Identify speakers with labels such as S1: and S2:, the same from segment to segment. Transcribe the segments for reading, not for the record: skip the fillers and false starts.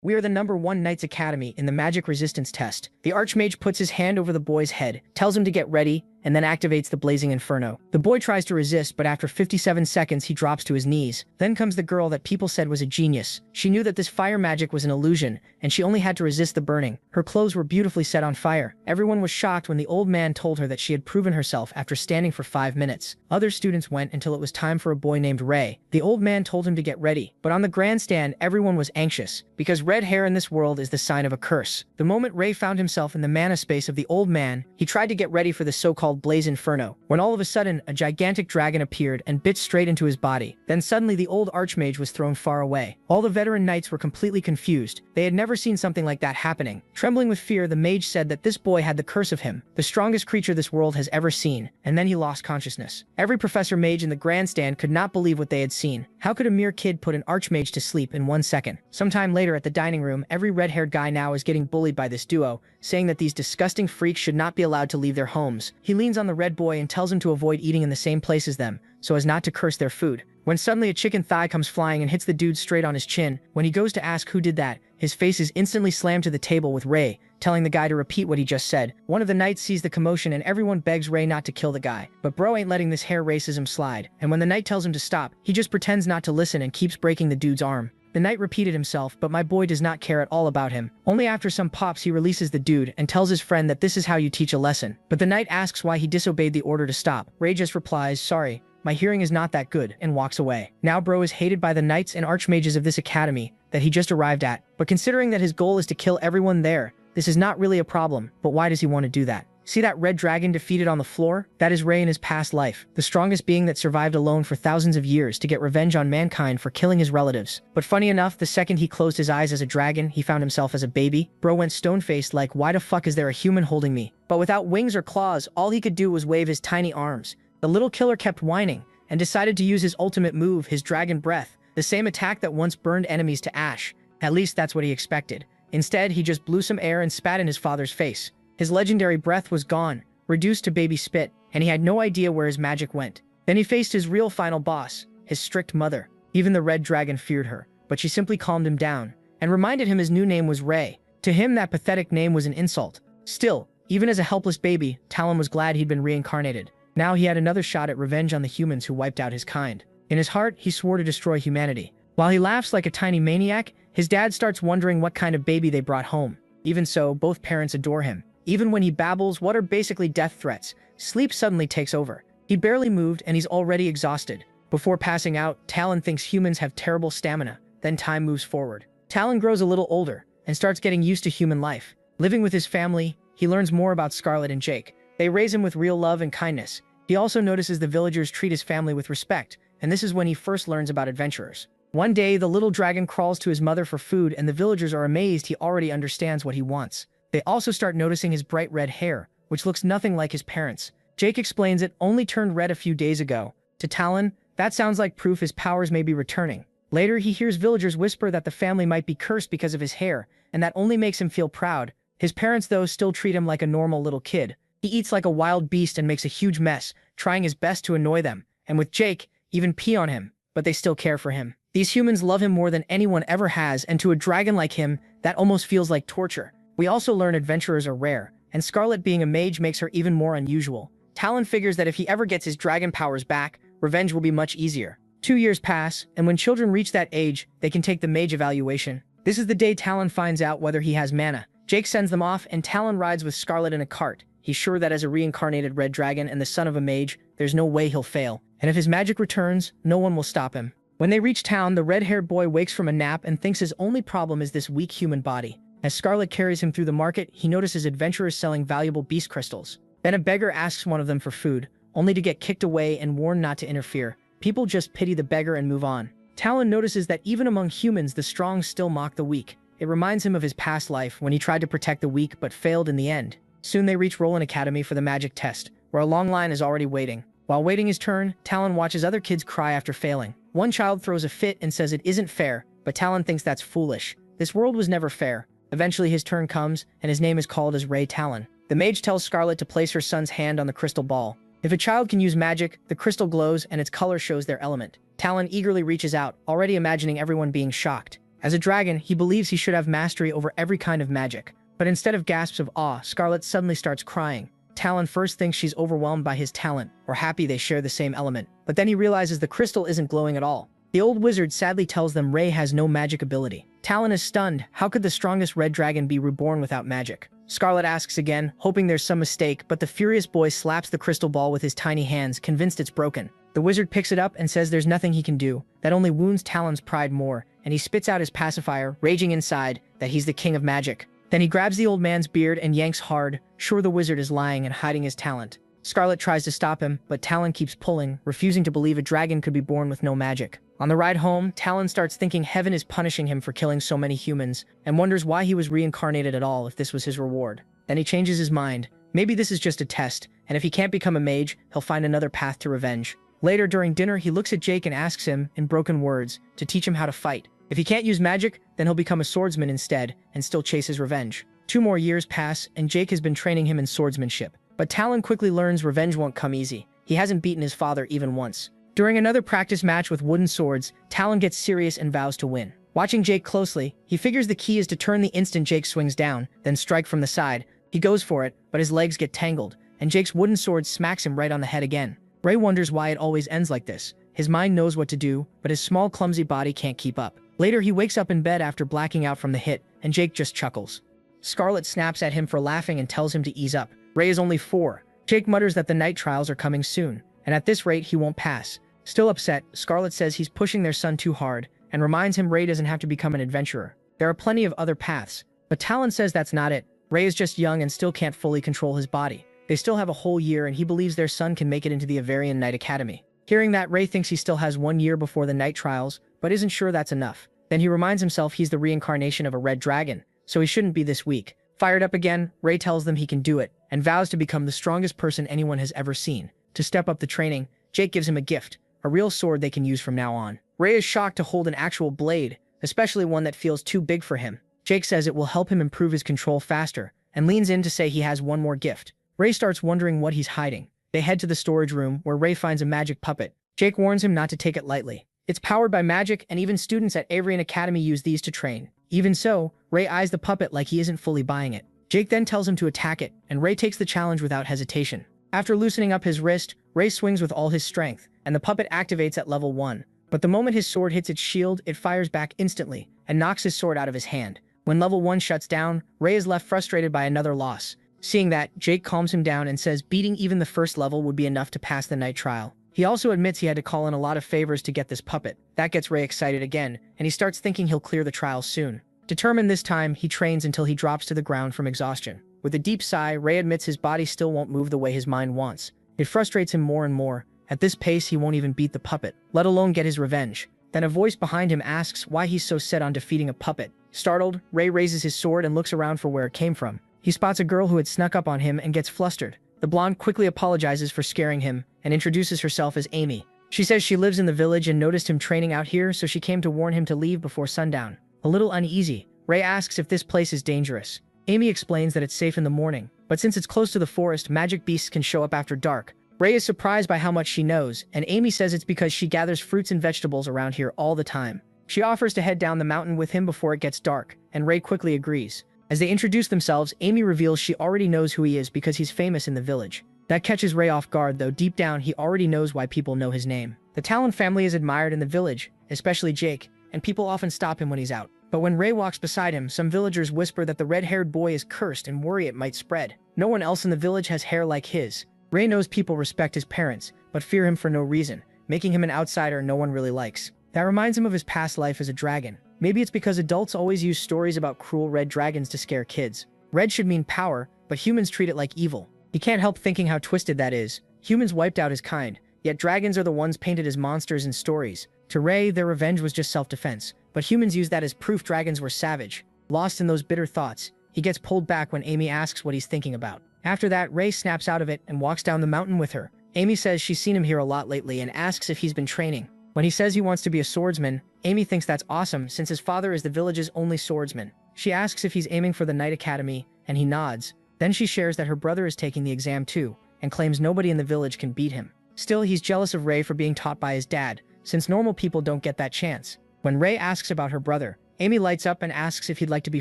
S1: We are the #1 Knights Academy in the magic resistance test. The Archmage puts his hand over the boy's head, tells him to get ready, and then activates the blazing inferno. The boy tries to resist, but after 57 seconds he drops to his knees. Then comes the girl that people said was a genius. She knew that this fire magic was an illusion, and she only had to resist the burning. Her clothes were beautifully set on fire. Everyone was shocked when the old man told her that she had proven herself after standing for 5 minutes. Other students went until it was time for a boy named Ray. The old man told him to get ready, but on the grandstand everyone was anxious, because red hair in this world is the sign of a curse. The moment Ray found himself in the mana space of the old man, he tried to get ready for the so-called Blaze Inferno, when all of a sudden a gigantic dragon appeared and bit straight into his body. Then suddenly the old Archmage was thrown far away. All the veteran knights were completely confused. They had never seen something like that happening. Trembling with fear, the mage said that this boy had the curse of him, the strongest creature this world has ever seen, and then he lost consciousness. Every Professor Mage in the grandstand could not believe what they had seen. How could a mere kid put an Archmage to sleep in 1 second? Sometime later at the dining room, every red-haired guy now is getting bullied by this duo, saying that these disgusting freaks should not be allowed to leave their homes. He leans on the red boy and tells him to avoid eating in the same place as them, so as not to curse their food. When suddenly a chicken thigh comes flying and hits the dude straight on his chin. When he goes to ask who did that, his face is instantly slammed to the table with Ray, telling the guy to repeat what he just said. One of the knights sees the commotion and everyone begs Ray not to kill the guy. But bro ain't letting this hair racism slide, and when the knight tells him to stop, he just pretends not to listen and keeps breaking the dude's arm. The knight repeated himself, but my boy does not care at all about him. Only after some pops he releases the dude and tells his friend that this is how you teach a lesson. But the knight asks why he disobeyed the order to stop. Ray just replies, "Sorry, my hearing is not that good," and walks away. Now bro is hated by the knights and archmages of this academy that he just arrived at. But considering that his goal is to kill everyone there, this is not really a problem. But why does he want to do that? See that red dragon defeated on the floor? That is Ray in his past life, the strongest being that survived alone for thousands of years to get revenge on mankind for killing his relatives. But funny enough, the second he closed his eyes as a dragon, he found himself as a baby. Bro went stone-faced like, why the fuck is there a human holding me? But without wings or claws, all he could do was wave his tiny arms. The little killer kept whining and decided to use his ultimate move, his dragon breath, the same attack that once burned enemies to ash. At least that's what he expected. Instead, he just blew some air and spat in his father's face. His legendary breath was gone, reduced to baby spit, and he had no idea where his magic went. Then he faced his real final boss, his strict mother. Even the red dragon feared her, but she simply calmed him down and reminded him his new name was Ray. To him, that pathetic name was an insult. Still, even as a helpless baby, Talon was glad he'd been reincarnated. Now he had another shot at revenge on the humans who wiped out his kind. In his heart, he swore to destroy humanity. While he laughs like a tiny maniac, his dad starts wondering what kind of baby they brought home. Even so, both parents adore him. Even when he babbles what are basically death threats, sleep suddenly takes over. He barely moved and he's already exhausted. Before passing out, Talon thinks humans have terrible stamina. Then time moves forward. Talon grows a little older and starts getting used to human life. Living with his family, he learns more about Scarlet and Jake. They raise him with real love and kindness. He also notices the villagers treat his family with respect, and this is when he first learns about adventurers. One day, the little dragon crawls to his mother for food and the villagers are amazed he already understands what he wants. They also start noticing his bright red hair, which looks nothing like his parents'. Jake explains it only turned red a few days ago. To Talon, that sounds like proof his powers may be returning. Later, he hears villagers whisper that the family might be cursed because of his hair, and that only makes him feel proud. His parents, though, still treat him like a normal little kid. He eats like a wild beast and makes a huge mess, trying his best to annoy them. And with Jake, even pee on him, but they still care for him. These humans love him more than anyone ever has, and to a dragon like him, that almost feels like torture. We also learn adventurers are rare, and Scarlet being a mage makes her even more unusual. Talon figures that if he ever gets his dragon powers back, revenge will be much easier. 2 years pass, and when children reach that age, they can take the mage evaluation. This is the day Talon finds out whether he has mana. Jake sends them off, and Talon rides with Scarlet in a cart. He's sure that as a reincarnated red dragon and the son of a mage, there's no way he'll fail. And if his magic returns, no one will stop him. When they reach town, the red-haired boy wakes from a nap and thinks his only problem is this weak human body. As Scarlet carries him through the market, he notices adventurers selling valuable beast crystals. Then a beggar asks one of them for food, only to get kicked away and warned not to interfere. People just pity the beggar and move on. Talon notices that even among humans, the strong still mock the weak. It reminds him of his past life when he tried to protect the weak but failed in the end. Soon they reach Roland Academy for the magic test, where a long line is already waiting. While waiting his turn, Talon watches other kids cry after failing. One child throws a fit and says it isn't fair, but Talon thinks that's foolish. This world was never fair. Eventually his turn comes, and his name is called as Ray Talon. The mage tells Scarlet to place her son's hand on the crystal ball. If a child can use magic, the crystal glows and its color shows their element. Talon eagerly reaches out, already imagining everyone being shocked. As a dragon, he believes he should have mastery over every kind of magic. But instead of gasps of awe, Scarlet suddenly starts crying. Talon first thinks she's overwhelmed by his talent, or happy they share the same element. But then he realizes the crystal isn't glowing at all. The old wizard sadly tells them Ray has no magic ability. Talon is stunned. How could the strongest red dragon be reborn without magic? Scarlet asks again, hoping there's some mistake, but the furious boy slaps the crystal ball with his tiny hands, convinced it's broken. The wizard picks it up and says there's nothing he can do. That only wounds Talon's pride more, and he spits out his pacifier, raging inside that he's the king of magic. Then he grabs the old man's beard and yanks hard, sure the wizard is lying and hiding his talent. Scarlet tries to stop him, but Talon keeps pulling, refusing to believe a dragon could be born with no magic. On the ride home, Talon starts thinking heaven is punishing him for killing so many humans, and wonders why he was reincarnated at all if this was his reward. Then he changes his mind. Maybe this is just a test, and if he can't become a mage, he'll find another path to revenge. Later during dinner, he looks at Jake and asks him, in broken words, to teach him how to fight. If he can't use magic, then he'll become a swordsman instead, and still chase his revenge. 2 more years pass, and Jake has been training him in swordsmanship. But Talon quickly learns revenge won't come easy. He hasn't beaten his father even once. During another practice match with wooden swords, Talon gets serious and vows to win. Watching Jake closely, he figures the key is to turn the instant Jake swings down, then strike from the side. He goes for it, but his legs get tangled, and Jake's wooden sword smacks him right on the head again. Ray wonders why it always ends like this. His mind knows what to do, but his small clumsy body can't keep up. Later he wakes up in bed after blacking out from the hit, and Jake just chuckles. Scarlet snaps at him for laughing and tells him to ease up. Ray is only 4. Jake mutters that the night trials are coming soon, and at this rate he won't pass. Still upset, Scarlet says he's pushing their son too hard, and reminds him Ray doesn't have to become an adventurer. There are plenty of other paths, but Talon says that's not it. Ray is just young and still can't fully control his body. They still have a whole year, and he believes their son can make it into the Avarian Knight Academy. Hearing that, Ray thinks he still has 1 year before the night trials, but isn't sure that's enough. Then he reminds himself he's the reincarnation of a red dragon, so he shouldn't be this weak. Fired up again, Ray tells them he can do it, and vows to become the strongest person anyone has ever seen. To step up the training, Jake gives him a gift, a real sword they can use from now on. Ray is shocked to hold an actual blade, especially one that feels too big for him. Jake says it will help him improve his control faster, and leans in to say he has one more gift. Ray starts wondering what he's hiding. They head to the storage room, where Ray finds a magic puppet. Jake warns him not to take it lightly. It's powered by magic, and even students at Avarian Academy use these to train. Even so, Ray eyes the puppet like he isn't fully buying it. Jake then tells him to attack it, and Ray takes the challenge without hesitation. After loosening up his wrist, Ray swings with all his strength, and the puppet activates at level 1. But the moment his sword hits its shield, it fires back instantly, and knocks his sword out of his hand. When level 1 shuts down, Ray is left frustrated by another loss. Seeing that, Jake calms him down and says beating even the first level would be enough to pass the night trial. He also admits he had to call in a lot of favors to get this puppet. That gets Ray excited again, and he starts thinking he'll clear the trial soon. Determined this time, he trains until he drops to the ground from exhaustion. With a deep sigh, Ray admits his body still won't move the way his mind wants. It frustrates him more and more. At this pace, he won't even beat the puppet, let alone get his revenge. Then a voice behind him asks why he's so set on defeating a puppet. Startled, Ray raises his sword and looks around for where it came from. He spots a girl who had snuck up on him and gets flustered. The blonde quickly apologizes for scaring him and introduces herself as Amy. She says she lives in the village and noticed him training out here, so she came to warn him to leave before sundown. A little uneasy, Ray asks if this place is dangerous. Amy explains that it's safe in the morning, but since it's close to the forest, magic beasts can show up after dark. Ray is surprised by how much she knows, and Amy says it's because she gathers fruits and vegetables around here all the time. She offers to head down the mountain with him before it gets dark, and Ray quickly agrees. As they introduce themselves, Amy reveals she already knows who he is because he's famous in the village. That catches Ray off guard, though deep down he already knows why people know his name. The Talon family is admired in the village, especially Jake, and people often stop him when he's out. But when Ray walks beside him, some villagers whisper that the red-haired boy is cursed and worry it might spread. No one else in the village has hair like his. Ray knows people respect his parents, but fear him for no reason, making him an outsider no one really likes. That reminds him of his past life as a dragon. Maybe it's because adults always use stories about cruel red dragons to scare kids. Red should mean power, but humans treat it like evil. He can't help thinking how twisted that is. Humans wiped out his kind, yet dragons are the ones painted as monsters in stories. To Ray, their revenge was just self-defense, but humans use that as proof dragons were savage. Lost in those bitter thoughts, he gets pulled back when Amy asks what he's thinking about. After that, Ray snaps out of it and walks down the mountain with her. Amy says she's seen him here a lot lately and asks if he's been training. When he says he wants to be a swordsman, Amy thinks that's awesome since his father is the village's only swordsman. She asks if he's aiming for the Knight Academy, and he nods. Then she shares that her brother is taking the exam too, and claims nobody in the village can beat him. Still, he's jealous of Ray for being taught by his dad, since normal people don't get that chance. When Ray asks about her brother, Amy lights up and asks if he'd like to be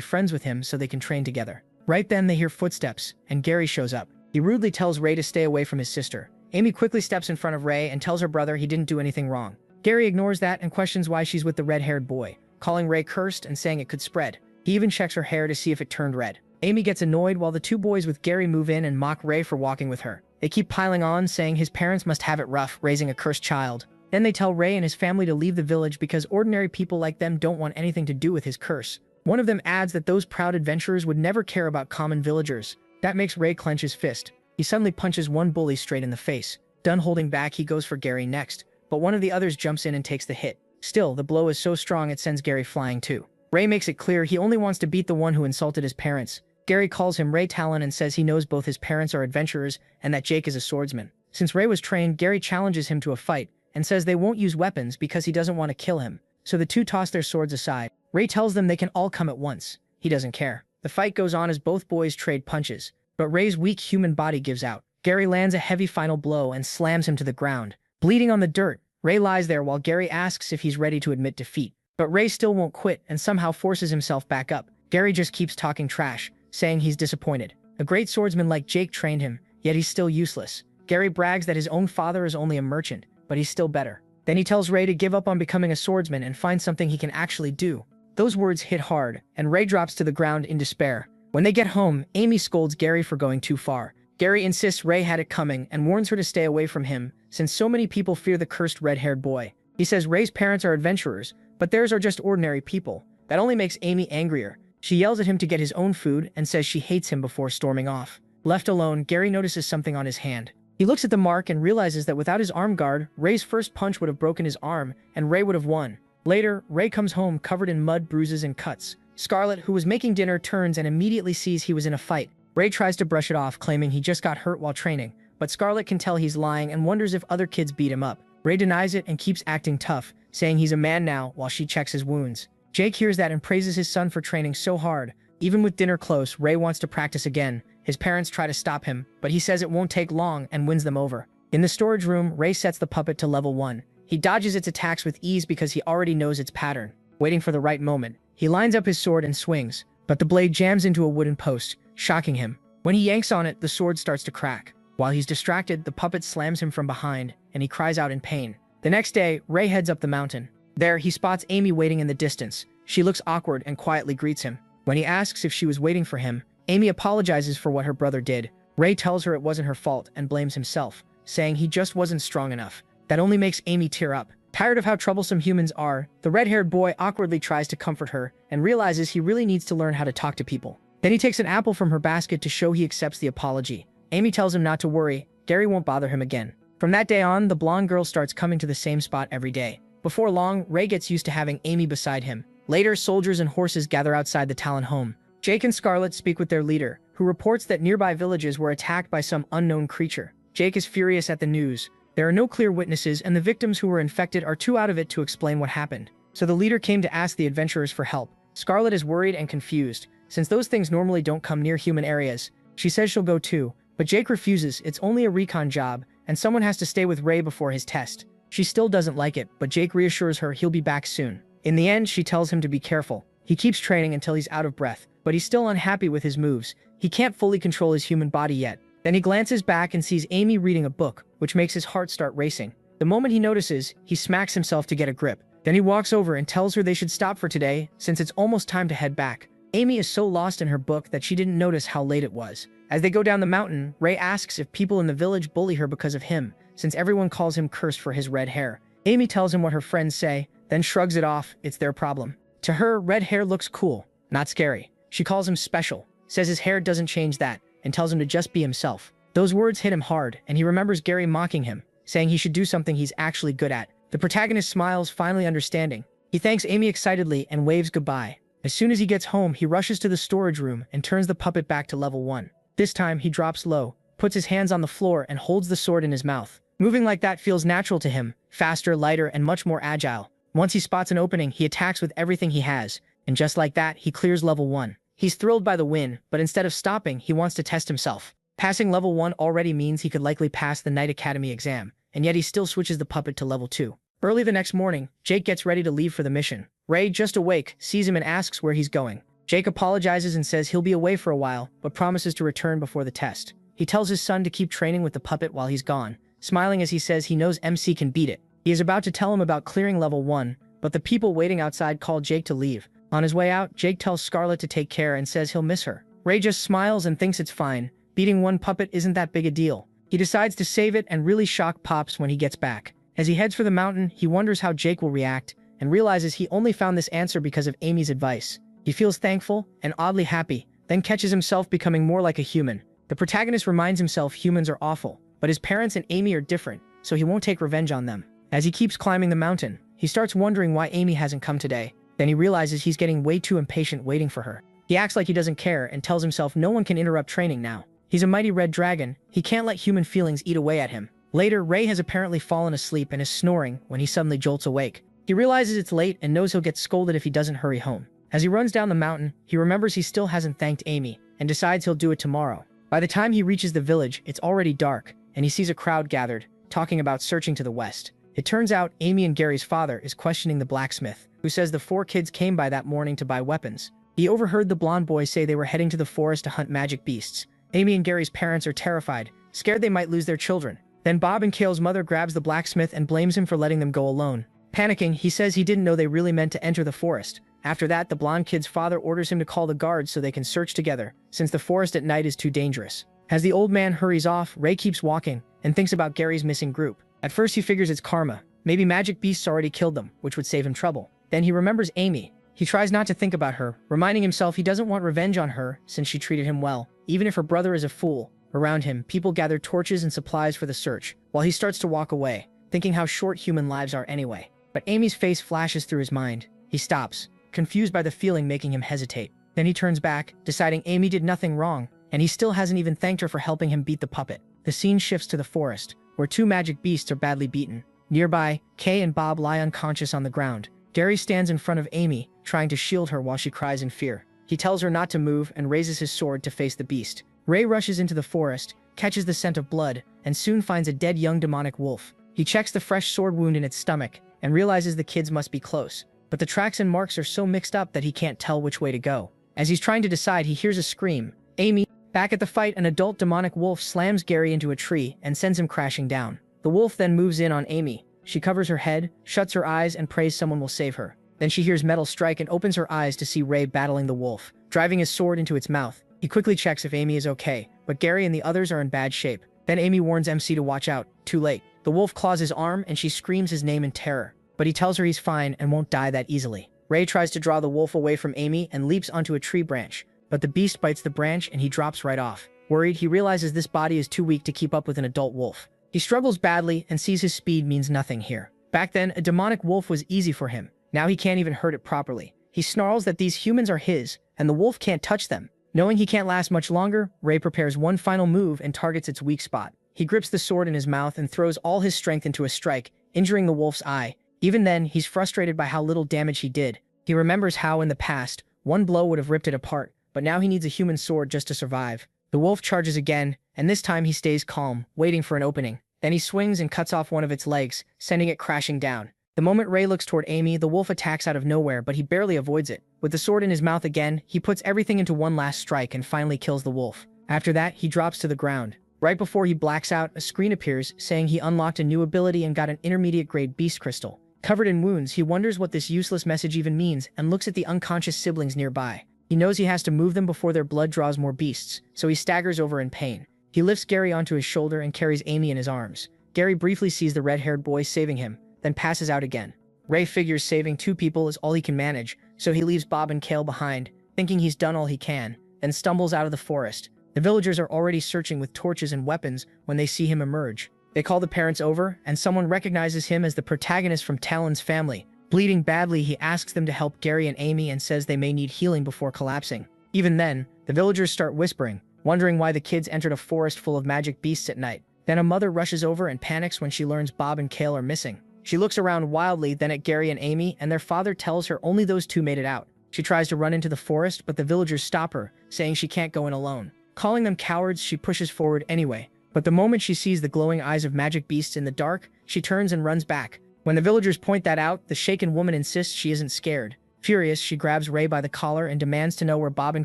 S1: friends with him so they can train together. Right then they hear footsteps, and Gary shows up. He rudely tells Ray to stay away from his sister. Amy quickly steps in front of Ray and tells her brother he didn't do anything wrong. Gary ignores that and questions why she's with the red-haired boy, calling Ray cursed and saying it could spread. He even checks her hair to see if it turned red. Amy gets annoyed while the two boys with Gary move in and mock Ray for walking with her. They keep piling on, saying his parents must have it rough raising a cursed child. Then they tell Ray and his family to leave the village because ordinary people like them don't want anything to do with his curse. One of them adds that those proud adventurers would never care about common villagers. That makes Ray clench his fist. He suddenly punches one bully straight in the face. Done holding back, he goes for Gary next, but one of the others jumps in and takes the hit. Still, the blow is so strong it sends Gary flying too. Ray makes it clear he only wants to beat the one who insulted his parents. Gary calls him Ray Talon and says he knows both his parents are adventurers and that Jake is a swordsman. Since Ray was trained, Gary challenges him to a fight and says they won't use weapons because he doesn't want to kill him, so the two toss their swords aside. Ray tells them they can all come at once. He doesn't care. The fight goes on as both boys trade punches, but Ray's weak human body gives out. Gary lands a heavy final blow and slams him to the ground. Bleeding on the dirt, Ray lies there while Gary asks if he's ready to admit defeat. But Ray still won't quit and somehow forces himself back up. Gary just keeps talking trash, saying he's disappointed. A great swordsman like Jake trained him, yet he's still useless. Gary brags that his own father is only a merchant, but he's still better. Then he tells Ray to give up on becoming a swordsman and find something he can actually do. Those words hit hard, and Ray drops to the ground in despair. When they get home, Amy scolds Gary for going too far. Gary insists Ray had it coming and warns her to stay away from him, since so many people fear the cursed red-haired boy. He says Ray's parents are adventurers, but theirs are just ordinary people. That only makes Amy angrier. She yells at him to get his own food and says she hates him before storming off. Left alone, Gary notices something on his hand. He looks at the mark and realizes that without his arm guard, Ray's first punch would have broken his arm, and Ray would have won. Later, Ray comes home covered in mud, bruises, and cuts. Scarlet, who was making dinner, turns and immediately sees he was in a fight. Ray tries to brush it off, claiming he just got hurt while training, but Scarlet can tell he's lying and wonders if other kids beat him up. Ray denies it and keeps acting tough, saying he's a man now while she checks his wounds. Jake hears that and praises his son for training so hard. Even with dinner close, Ray wants to practice again. His parents try to stop him, but he says it won't take long and wins them over. In the storage room, Ray sets the puppet to level 1. He dodges its attacks with ease because he already knows its pattern. Waiting for the right moment, he lines up his sword and swings, but the blade jams into a wooden post, shocking him. When he yanks on it, the sword starts to crack. While he's distracted, the puppet slams him from behind, and he cries out in pain. The next day, Ray heads up the mountain. There, he spots Amy waiting in the distance. She looks awkward and quietly greets him. When he asks if she was waiting for him, Amy apologizes for what her brother did. Ray tells her it wasn't her fault and blames himself, saying he just wasn't strong enough. That only makes Amy tear up. Tired of how troublesome humans are, the red-haired boy awkwardly tries to comfort her and realizes he really needs to learn how to talk to people. Then he takes an apple from her basket to show he accepts the apology. Amy tells him not to worry, Gary won't bother him again. From that day on, the blonde girl starts coming to the same spot every day. Before long, Ray gets used to having Amy beside him. Later, soldiers and horses gather outside the Talon home. Jake and Scarlet speak with their leader, who reports that nearby villages were attacked by some unknown creature. Jake is furious at the news. There are no clear witnesses, and the victims who were infected are too out of it to explain what happened. So the leader came to ask the adventurers for help. Scarlet is worried and confused, since those things normally don't come near human areas. She says she'll go too, but Jake refuses. It's only a recon job, and someone has to stay with Ray before his test. She still doesn't like it, but Jake reassures her he'll be back soon. In the end, she tells him to be careful. He keeps training until he's out of breath, but he's still unhappy with his moves. He can't fully control his human body yet. Then he glances back and sees Amy reading a book, which makes his heart start racing. The moment he notices, he smacks himself to get a grip. Then he walks over and tells her they should stop for today, since it's almost time to head back. Amy is so lost in her book that she didn't notice how late it was. As they go down the mountain, Ray asks if people in the village bully her because of him, since everyone calls him cursed for his red hair. Amy tells him what her friends say, then shrugs it off. It's their problem. To her, red hair looks cool, not scary. She calls him special, says his hair doesn't change that, and tells him to just be himself. Those words hit him hard, and he remembers Gary mocking him, saying he should do something he's actually good at. The protagonist smiles, finally understanding. He thanks Amy excitedly and waves goodbye. As soon as he gets home, he rushes to the storage room and turns the puppet back to level 1. This time, he drops low, puts his hands on the floor, and holds the sword in his mouth. Moving like that feels natural to him, faster, lighter, and much more agile. Once he spots an opening, he attacks with everything he has, and just like that, he clears level 1. He's thrilled by the win, but instead of stopping, he wants to test himself. Passing level 1 already means he could likely pass the Knight Academy exam, and yet he still switches the puppet to level 2. Early the next morning, Jake gets ready to leave for the mission. Ray, just awake, sees him and asks where he's going. Jake apologizes and says he'll be away for a while, but promises to return before the test. He tells his son to keep training with the puppet while he's gone, smiling as he says he knows MC can beat it. He is about to tell him about clearing level 1, but the people waiting outside call Jake to leave. On his way out, Jake tells Scarlet to take care and says he'll miss her. Ray just smiles and thinks it's fine. Beating one puppet isn't that big a deal. He decides to save it and really shock Pops when he gets back. As he heads for the mountain, he wonders how Jake will react and realizes he only found this answer because of Amy's advice. He feels thankful and oddly happy, then catches himself becoming more like a human. The protagonist reminds himself humans are awful, but his parents and Amy are different, so he won't take revenge on them. As he keeps climbing the mountain, he starts wondering why Amy hasn't come today. Then he realizes he's getting way too impatient waiting for her. He acts like he doesn't care and tells himself no one can interrupt training now. He's a mighty red dragon, he can't let human feelings eat away at him. Later, Ray has apparently fallen asleep and is snoring when he suddenly jolts awake. He realizes it's late and knows he'll get scolded if he doesn't hurry home. As he runs down the mountain, he remembers he still hasn't thanked Amy and decides he'll do it tomorrow. By the time he reaches the village, it's already dark, and he sees a crowd gathered, talking about searching to the west. It turns out Amy and Gary's father is questioning the blacksmith, who says the 4 kids came by that morning to buy weapons. He overheard the blonde boy say they were heading to the forest to hunt magic beasts. Amy and Gary's parents are terrified, scared they might lose their children. Then Bob and Kale's mother grabs the blacksmith and blames him for letting them go alone. Panicking, he says he didn't know they really meant to enter the forest. After that, the blonde kid's father orders him to call the guards so they can search together, since the forest at night is too dangerous. As the old man hurries off, Ray keeps walking and thinks about Gary's missing group. At first he figures it's karma. Maybe magic beasts already killed them, which would save him trouble. Then he remembers Amy. He tries not to think about her, reminding himself he doesn't want revenge on her since she treated him well, even if her brother is a fool. Around him, people gather torches and supplies for the search, while he starts to walk away, thinking how short human lives are anyway. But Amy's face flashes through his mind. He stops, confused by the feeling making him hesitate. Then he turns back, deciding Amy did nothing wrong, and he still hasn't even thanked her for helping him beat the puppet. The scene shifts to the forest, where 2 magic beasts are badly beaten. Nearby, Kay and Bob lie unconscious on the ground. Gary stands in front of Amy, trying to shield her while she cries in fear. He tells her not to move and raises his sword to face the beast. Ray rushes into the forest, catches the scent of blood, and soon finds a dead young demonic wolf. He checks the fresh sword wound in its stomach, and realizes the kids must be close. But the tracks and marks are so mixed up that he can't tell which way to go. As he's trying to decide, he hears a scream. Amy. Back at the fight, an adult demonic wolf slams Gary into a tree and sends him crashing down. The wolf then moves in on Amy. She covers her head, shuts her eyes, and prays someone will save her. Then she hears metal strike and opens her eyes to see Ray battling the wolf, driving his sword into its mouth. He quickly checks if Amy is okay, but Gary and the others are in bad shape. Then Amy warns MC to watch out. Too late. The wolf claws his arm and she screams his name in terror, but he tells her he's fine and won't die that easily. Ray tries to draw the wolf away from Amy and leaps onto a tree branch, but the beast bites the branch and he drops right off. Worried, he realizes this body is too weak to keep up with an adult wolf. He struggles badly and sees his speed means nothing here. Back then, a demonic wolf was easy for him. Now he can't even hurt it properly. He snarls that these humans are his, and the wolf can't touch them. Knowing he can't last much longer, Ray prepares one final move and targets its weak spot. He grips the sword in his mouth and throws all his strength into a strike, injuring the wolf's eye. Even then, he's frustrated by how little damage he did. He remembers how, in the past, one blow would have ripped it apart, but now he needs a human sword just to survive. The wolf charges again, and this time he stays calm, waiting for an opening. Then he swings and cuts off one of its legs, sending it crashing down. The moment Ray looks toward Amy, the wolf attacks out of nowhere, but he barely avoids it. With the sword in his mouth again, he puts everything into one last strike and finally kills the wolf. After that, he drops to the ground. Right before he blacks out, a screen appears, saying he unlocked a new ability and got an intermediate-grade beast crystal. Covered in wounds, he wonders what this useless message even means and looks at the unconscious siblings nearby. He knows he has to move them before their blood draws more beasts, so he staggers over in pain. He lifts Gary onto his shoulder and carries Amy in his arms. Gary briefly sees the red-haired boy saving him, then passes out again. Ray figures saving 2 people is all he can manage, so he leaves Bob and Kale behind, thinking he's done all he can, then stumbles out of the forest. The villagers are already searching with torches and weapons when they see him emerge. They call the parents over, and someone recognizes him as the protagonist from Talon's family. Bleeding badly, he asks them to help Gary and Amy and says they may need healing before collapsing. Even then, the villagers start whispering, wondering why the kids entered a forest full of magic beasts at night. Then a mother rushes over and panics when she learns Bob and Kale are missing. She looks around wildly, then at Gary and Amy, and their father tells her only those 2 made it out. She tries to run into the forest, but the villagers stop her, saying she can't go in alone. Calling them cowards, she pushes forward anyway. But the moment she sees the glowing eyes of magic beasts in the dark, she turns and runs back. When the villagers point that out, the shaken woman insists she isn't scared. Furious, she grabs Ray by the collar and demands to know where Bob and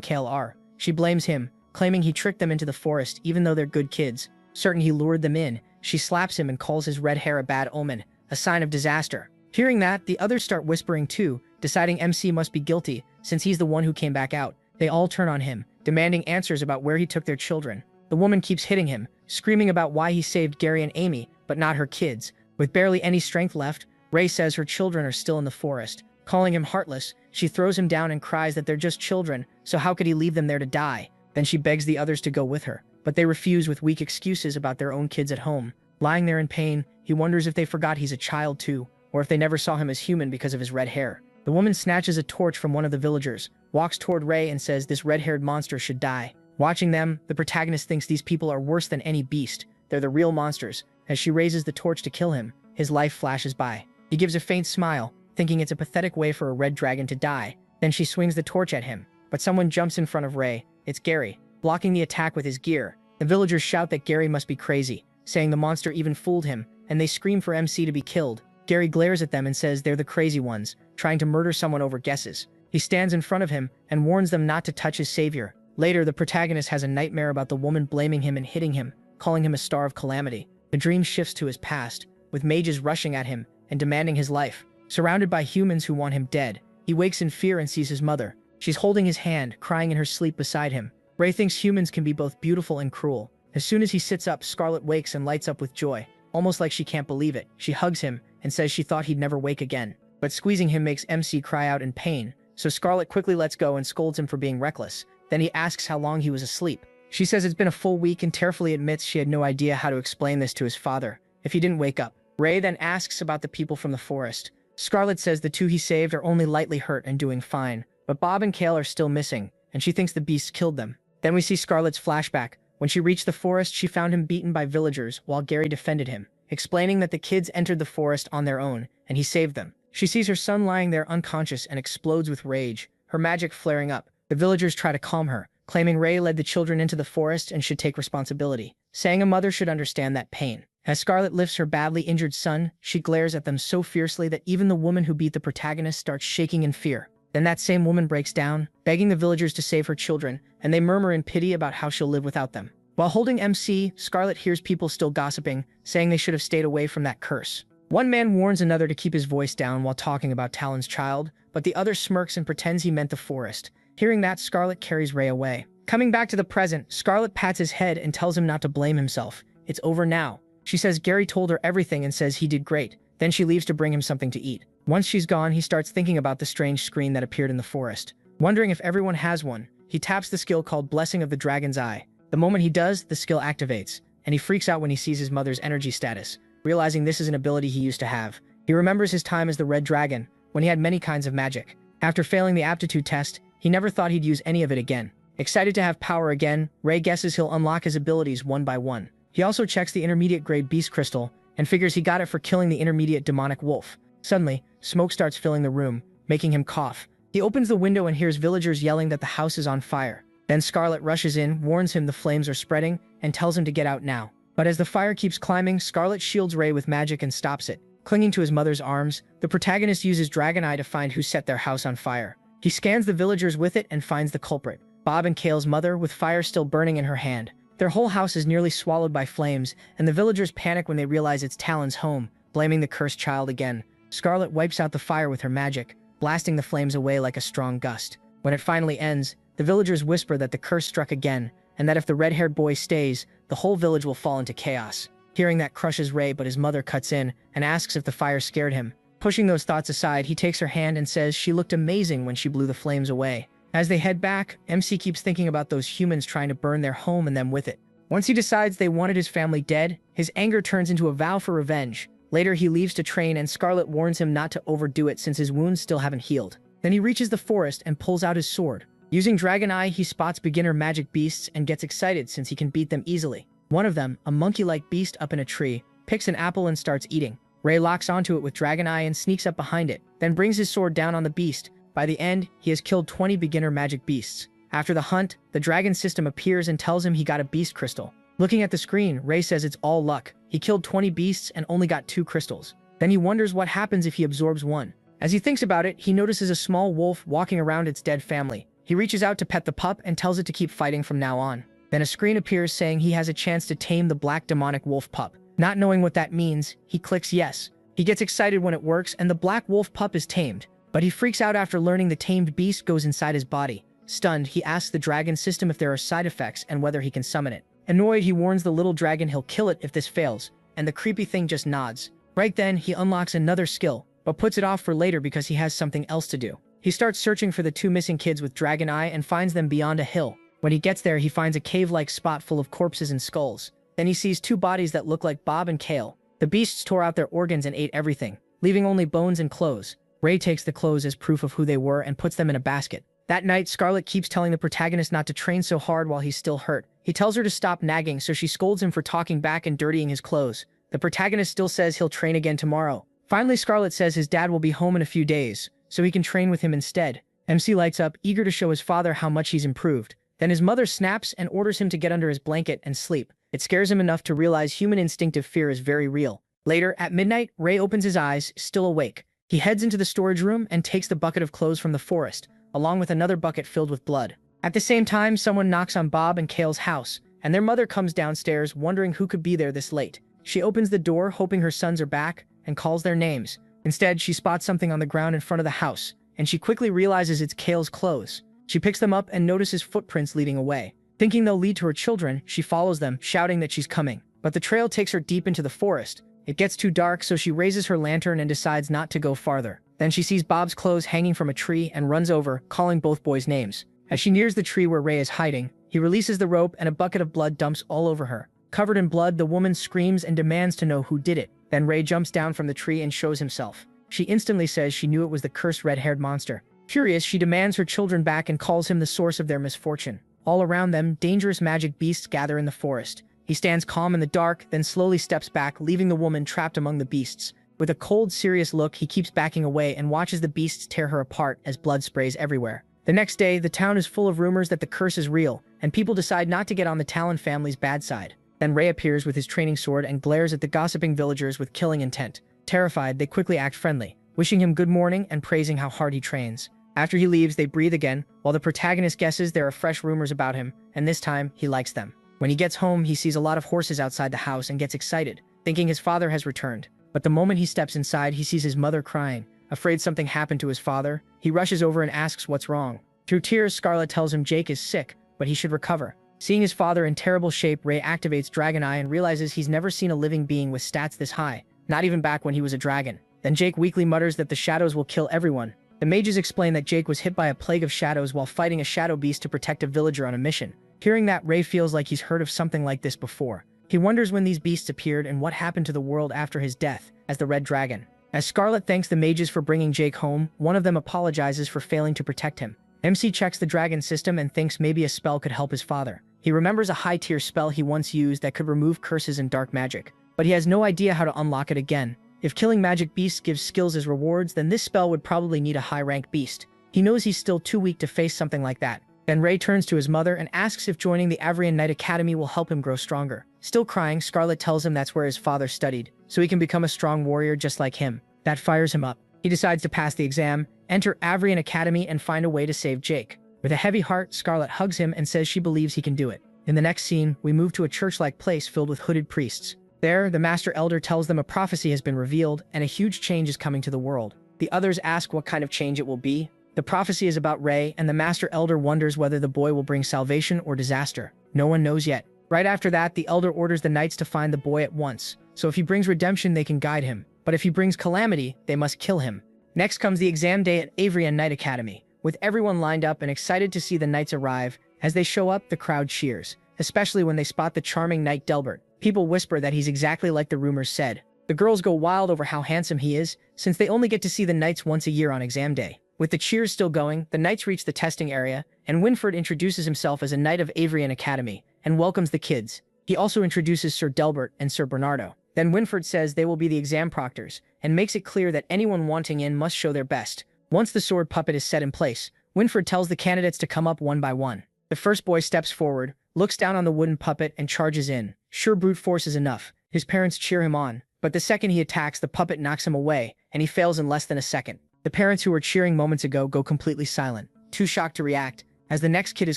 S1: Kale are. She blames him, claiming he tricked them into the forest even though they're good kids. Certain he lured them in, she slaps him and calls his red hair a bad omen, a sign of disaster. Hearing that, the others start whispering too, deciding MC must be guilty since he's the one who came back out. They all turn on him, demanding answers about where he took their children. The woman keeps hitting him, screaming about why he saved Gary and Amy, but not her kids. With barely any strength left, Ray says her children are still in the forest. Calling him heartless, she throws him down and cries that they're just children, so how could he leave them there to die? Then she begs the others to go with her, but they refuse with weak excuses about their own kids at home. Lying there in pain, he wonders if they forgot he's a child too, or if they never saw him as human because of his red hair. The woman snatches a torch from one of the villagers, walks toward Ray and says this red-haired monster should die. Watching them, the protagonist thinks these people are worse than any beast. They're the real monsters. As she raises the torch to kill him, his life flashes by. He gives a faint smile, thinking it's a pathetic way for a red dragon to die. Then she swings the torch at him, but someone jumps in front of Ray. It's Gary, blocking the attack with his gear. The villagers shout that Gary must be crazy, saying the monster even fooled him, and they scream for MC to be killed. Gary glares at them and says they're the crazy ones, trying to murder someone over guesses. He stands in front of him and warns them not to touch his savior. Later, the protagonist has a nightmare about the woman blaming him and hitting him, calling him a star of calamity. The dream shifts to his past, with mages rushing at him and demanding his life. Surrounded by humans who want him dead, he wakes in fear and sees his mother. She's holding his hand, crying in her sleep beside him. Ray thinks humans can be both beautiful and cruel. As soon as he sits up, Scarlet wakes and lights up with joy, almost like she can't believe it. She hugs him and says she thought he'd never wake again. But squeezing him makes MC cry out in pain, so Scarlet quickly lets go and scolds him for being reckless. Then he asks how long he was asleep. She says it's been a full week and tearfully admits she had no idea how to explain this to his father if he didn't wake up. Ray then asks about the people from the forest. Scarlet says the two he saved are only lightly hurt and doing fine, but Bob and Kale are still missing, and she thinks the beasts killed them. Then we see Scarlet's flashback. When she reached the forest, she found him beaten by villagers while Gary defended him, explaining that the kids entered the forest on their own, and he saved them. She sees her son lying there unconscious and explodes with rage, her magic flaring up. The villagers try to calm her, claiming Ray led the children into the forest and should take responsibility, saying a mother should understand that pain. As Scarlet lifts her badly injured son, she glares at them so fiercely that even the woman who beat the protagonist starts shaking in fear. Then that same woman breaks down, begging the villagers to save her children, and they murmur in pity about how she'll live without them. While holding MC, Scarlet hears people still gossiping, saying they should have stayed away from that curse. One man warns another to keep his voice down while talking about Talon's child, but the other smirks and pretends he meant the forest. Hearing that, Scarlet carries Ray away. Coming back to the present, Scarlet pats his head and tells him not to blame himself. It's over now. She says Gary told her everything and says he did great. Then she leaves to bring him something to eat. Once she's gone, he starts thinking about the strange screen that appeared in the forest. Wondering if everyone has one, he taps the skill called Blessing of the Dragon's Eye. The moment he does, the skill activates, and he freaks out when he sees his mother's energy status, realizing this is an ability he used to have. He remembers his time as the Red Dragon, when he had many kinds of magic. After failing the aptitude test, he never thought he'd use any of it again. Excited to have power again, Ray guesses he'll unlock his abilities one by one. He also checks the intermediate grade beast crystal, and figures he got it for killing the intermediate demonic wolf. Suddenly, smoke starts filling the room, making him cough. He opens the window and hears villagers yelling that the house is on fire. Then Scarlet rushes in, warns him the flames are spreading, and tells him to get out now. But as the fire keeps climbing, Scarlet shields Ray with magic and stops it. Clinging to his mother's arms, the protagonist uses Dragon Eye to find who set their house on fire. He scans the villagers with it and finds the culprit, Bob and Kale's mother, with fire still burning in her hand. Their whole house is nearly swallowed by flames, and the villagers panic when they realize it's Talon's home, blaming the cursed child again. Scarlet wipes out the fire with her magic, blasting the flames away like a strong gust. When it finally ends, the villagers whisper that the curse struck again, and that if the red-haired boy stays, the whole village will fall into chaos. Hearing that crushes Ray, but his mother cuts in and asks if the fire scared him. Pushing those thoughts aside, he takes her hand and says she looked amazing when she blew the flames away. As they head back, MC keeps thinking about those humans trying to burn their home and them with it. Once he decides they wanted his family dead, his anger turns into a vow for revenge. Later, he leaves to train and Scarlet warns him not to overdo it since his wounds still haven't healed. Then he reaches the forest and pulls out his sword. Using Dragon Eye, he spots beginner magic beasts and gets excited since he can beat them easily. One of them, a monkey-like beast up in a tree, picks an apple and starts eating. Ray locks onto it with Dragon Eye and sneaks up behind it, then brings his sword down on the beast. By the end, he has killed 20 beginner magic beasts. After the hunt, the dragon system appears and tells him he got a beast crystal. Looking at the screen, Ray says it's all luck. He killed 20 beasts and only got 2 crystals. Then he wonders what happens if he absorbs one. As he thinks about it, he notices a small wolf walking around its dead family. He reaches out to pet the pup and tells it to keep fighting from now on. Then a screen appears saying he has a chance to tame the black demonic wolf pup. Not knowing what that means, he clicks yes. He gets excited when it works and the black wolf pup is tamed. But he freaks out after learning the tamed beast goes inside his body. Stunned, he asks the dragon system if there are side effects and whether he can summon it. Annoyed, he warns the little dragon he'll kill it if this fails, and the creepy thing just nods. Right then, he unlocks another skill, but puts it off for later because he has something else to do. He starts searching for the two missing kids with Dragon Eye and finds them beyond a hill. When he gets there, he finds a cave-like spot full of corpses and skulls. Then he sees two bodies that look like Bob and Kale. The beasts tore out their organs and ate everything, leaving only bones and clothes. Ray takes the clothes as proof of who they were and puts them in a basket. That night, Scarlet keeps telling the protagonist not to train so hard while he's still hurt. He tells her to stop nagging, so she scolds him for talking back and dirtying his clothes. The protagonist still says he'll train again tomorrow. Finally, Scarlet says his dad will be home in a few days, so he can train with him instead. MC lights up, eager to show his father how much he's improved. Then his mother snaps and orders him to get under his blanket and sleep. It scares him enough to realize human instinctive fear is very real. Later, at midnight, Ray opens his eyes, still awake. He heads into the storage room and takes the bucket of clothes from the forest, along with another bucket filled with blood. At the same time, someone knocks on Bob and Kale's house, and their mother comes downstairs, wondering who could be there this late. She opens the door, hoping her sons are back, and calls their names. Instead, she spots something on the ground in front of the house, and she quickly realizes it's Kale's clothes. She picks them up and notices footprints leading away. Thinking they'll lead to her children, she follows them, shouting that she's coming. But the trail takes her deep into the forest. It gets too dark, so she raises her lantern and decides not to go farther. Then she sees Bob's clothes hanging from a tree and runs over, calling both boys' names. As she nears the tree where Ray is hiding, he releases the rope and a bucket of blood dumps all over her. Covered in blood, the woman screams and demands to know who did it. Then Ray jumps down from the tree and shows himself. She instantly says she knew it was the cursed red-haired monster. Furious, she demands her children back and calls him the source of their misfortune. All around them, dangerous magic beasts gather in the forest. He stands calm in the dark, then slowly steps back, leaving the woman trapped among the beasts. With a cold, serious look, he keeps backing away and watches the beasts tear her apart as blood sprays everywhere. The next day, the town is full of rumors that the curse is real, and people decide not to get on the Talon family's bad side. Then Ray appears with his training sword and glares at the gossiping villagers with killing intent. Terrified, they quickly act friendly, wishing him good morning and praising how hard he trains. After he leaves, they breathe again, while the protagonist guesses there are fresh rumors about him, and this time, he likes them. When he gets home, he sees a lot of horses outside the house and gets excited, thinking his father has returned. But the moment he steps inside, he sees his mother crying. Afraid something happened to his father, he rushes over and asks what's wrong. Through tears, Scarlet tells him Jake is sick, but he should recover. Seeing his father in terrible shape, Ray activates Dragon Eye and realizes he's never seen a living being with stats this high, not even back when he was a dragon. Then Jake weakly mutters that the shadows will kill everyone. The mages explain that Jake was hit by a plague of shadows while fighting a shadow beast to protect a villager on a mission. Hearing that, Ray feels like he's heard of something like this before. He wonders when these beasts appeared and what happened to the world after his death as the Red Dragon. As Scarlet thanks the mages for bringing Jake home, one of them apologizes for failing to protect him. MC checks the dragon system and thinks maybe a spell could help his father. He remembers a high-tier spell he once used that could remove curses and dark magic, but he has no idea how to unlock it again. If killing magic beasts gives skills as rewards, then this spell would probably need a high-rank beast. He knows he's still too weak to face something like that. Then Ray turns to his mother and asks if joining the Avrian Knight Academy will help him grow stronger. Still crying, Scarlet tells him that's where his father studied, so he can become a strong warrior just like him. That fires him up. He decides to pass the exam, enter Avrian Academy, and find a way to save Jake. With a heavy heart, Scarlet hugs him and says she believes he can do it. In the next scene, we move to a church-like place filled with hooded priests. There, the Master Elder tells them a prophecy has been revealed and a huge change is coming to the world. The others ask what kind of change it will be. The prophecy is about Ray, and the Master Elder wonders whether the boy will bring salvation or disaster. No one knows yet. Right after that, the Elder orders the knights to find the boy at once, so if he brings redemption, they can guide him. But if he brings calamity, they must kill him. Next comes the exam day at Avrian Knight Academy, with everyone lined up and excited to see the knights arrive. As they show up, the crowd cheers, especially when they spot the charming Knight Delbert. People whisper that he's exactly like the rumors said. The girls go wild over how handsome he is, since they only get to see the knights once a year on exam day. With the cheers still going, the knights reach the testing area, and Winford introduces himself as a knight of Avrian Academy, and welcomes the kids. He also introduces Sir Delbert and Sir Bernardo. Then Winford says they will be the exam proctors, and makes it clear that anyone wanting in must show their best. Once the sword puppet is set in place, Winford tells the candidates to come up one by one. The first boy steps forward, looks down on the wooden puppet, and charges in. Sure brute force is enough. His parents cheer him on, but the second he attacks, the puppet knocks him away, and he fails in less than a second. The parents who were cheering moments ago go completely silent, too shocked to react. As the next kid is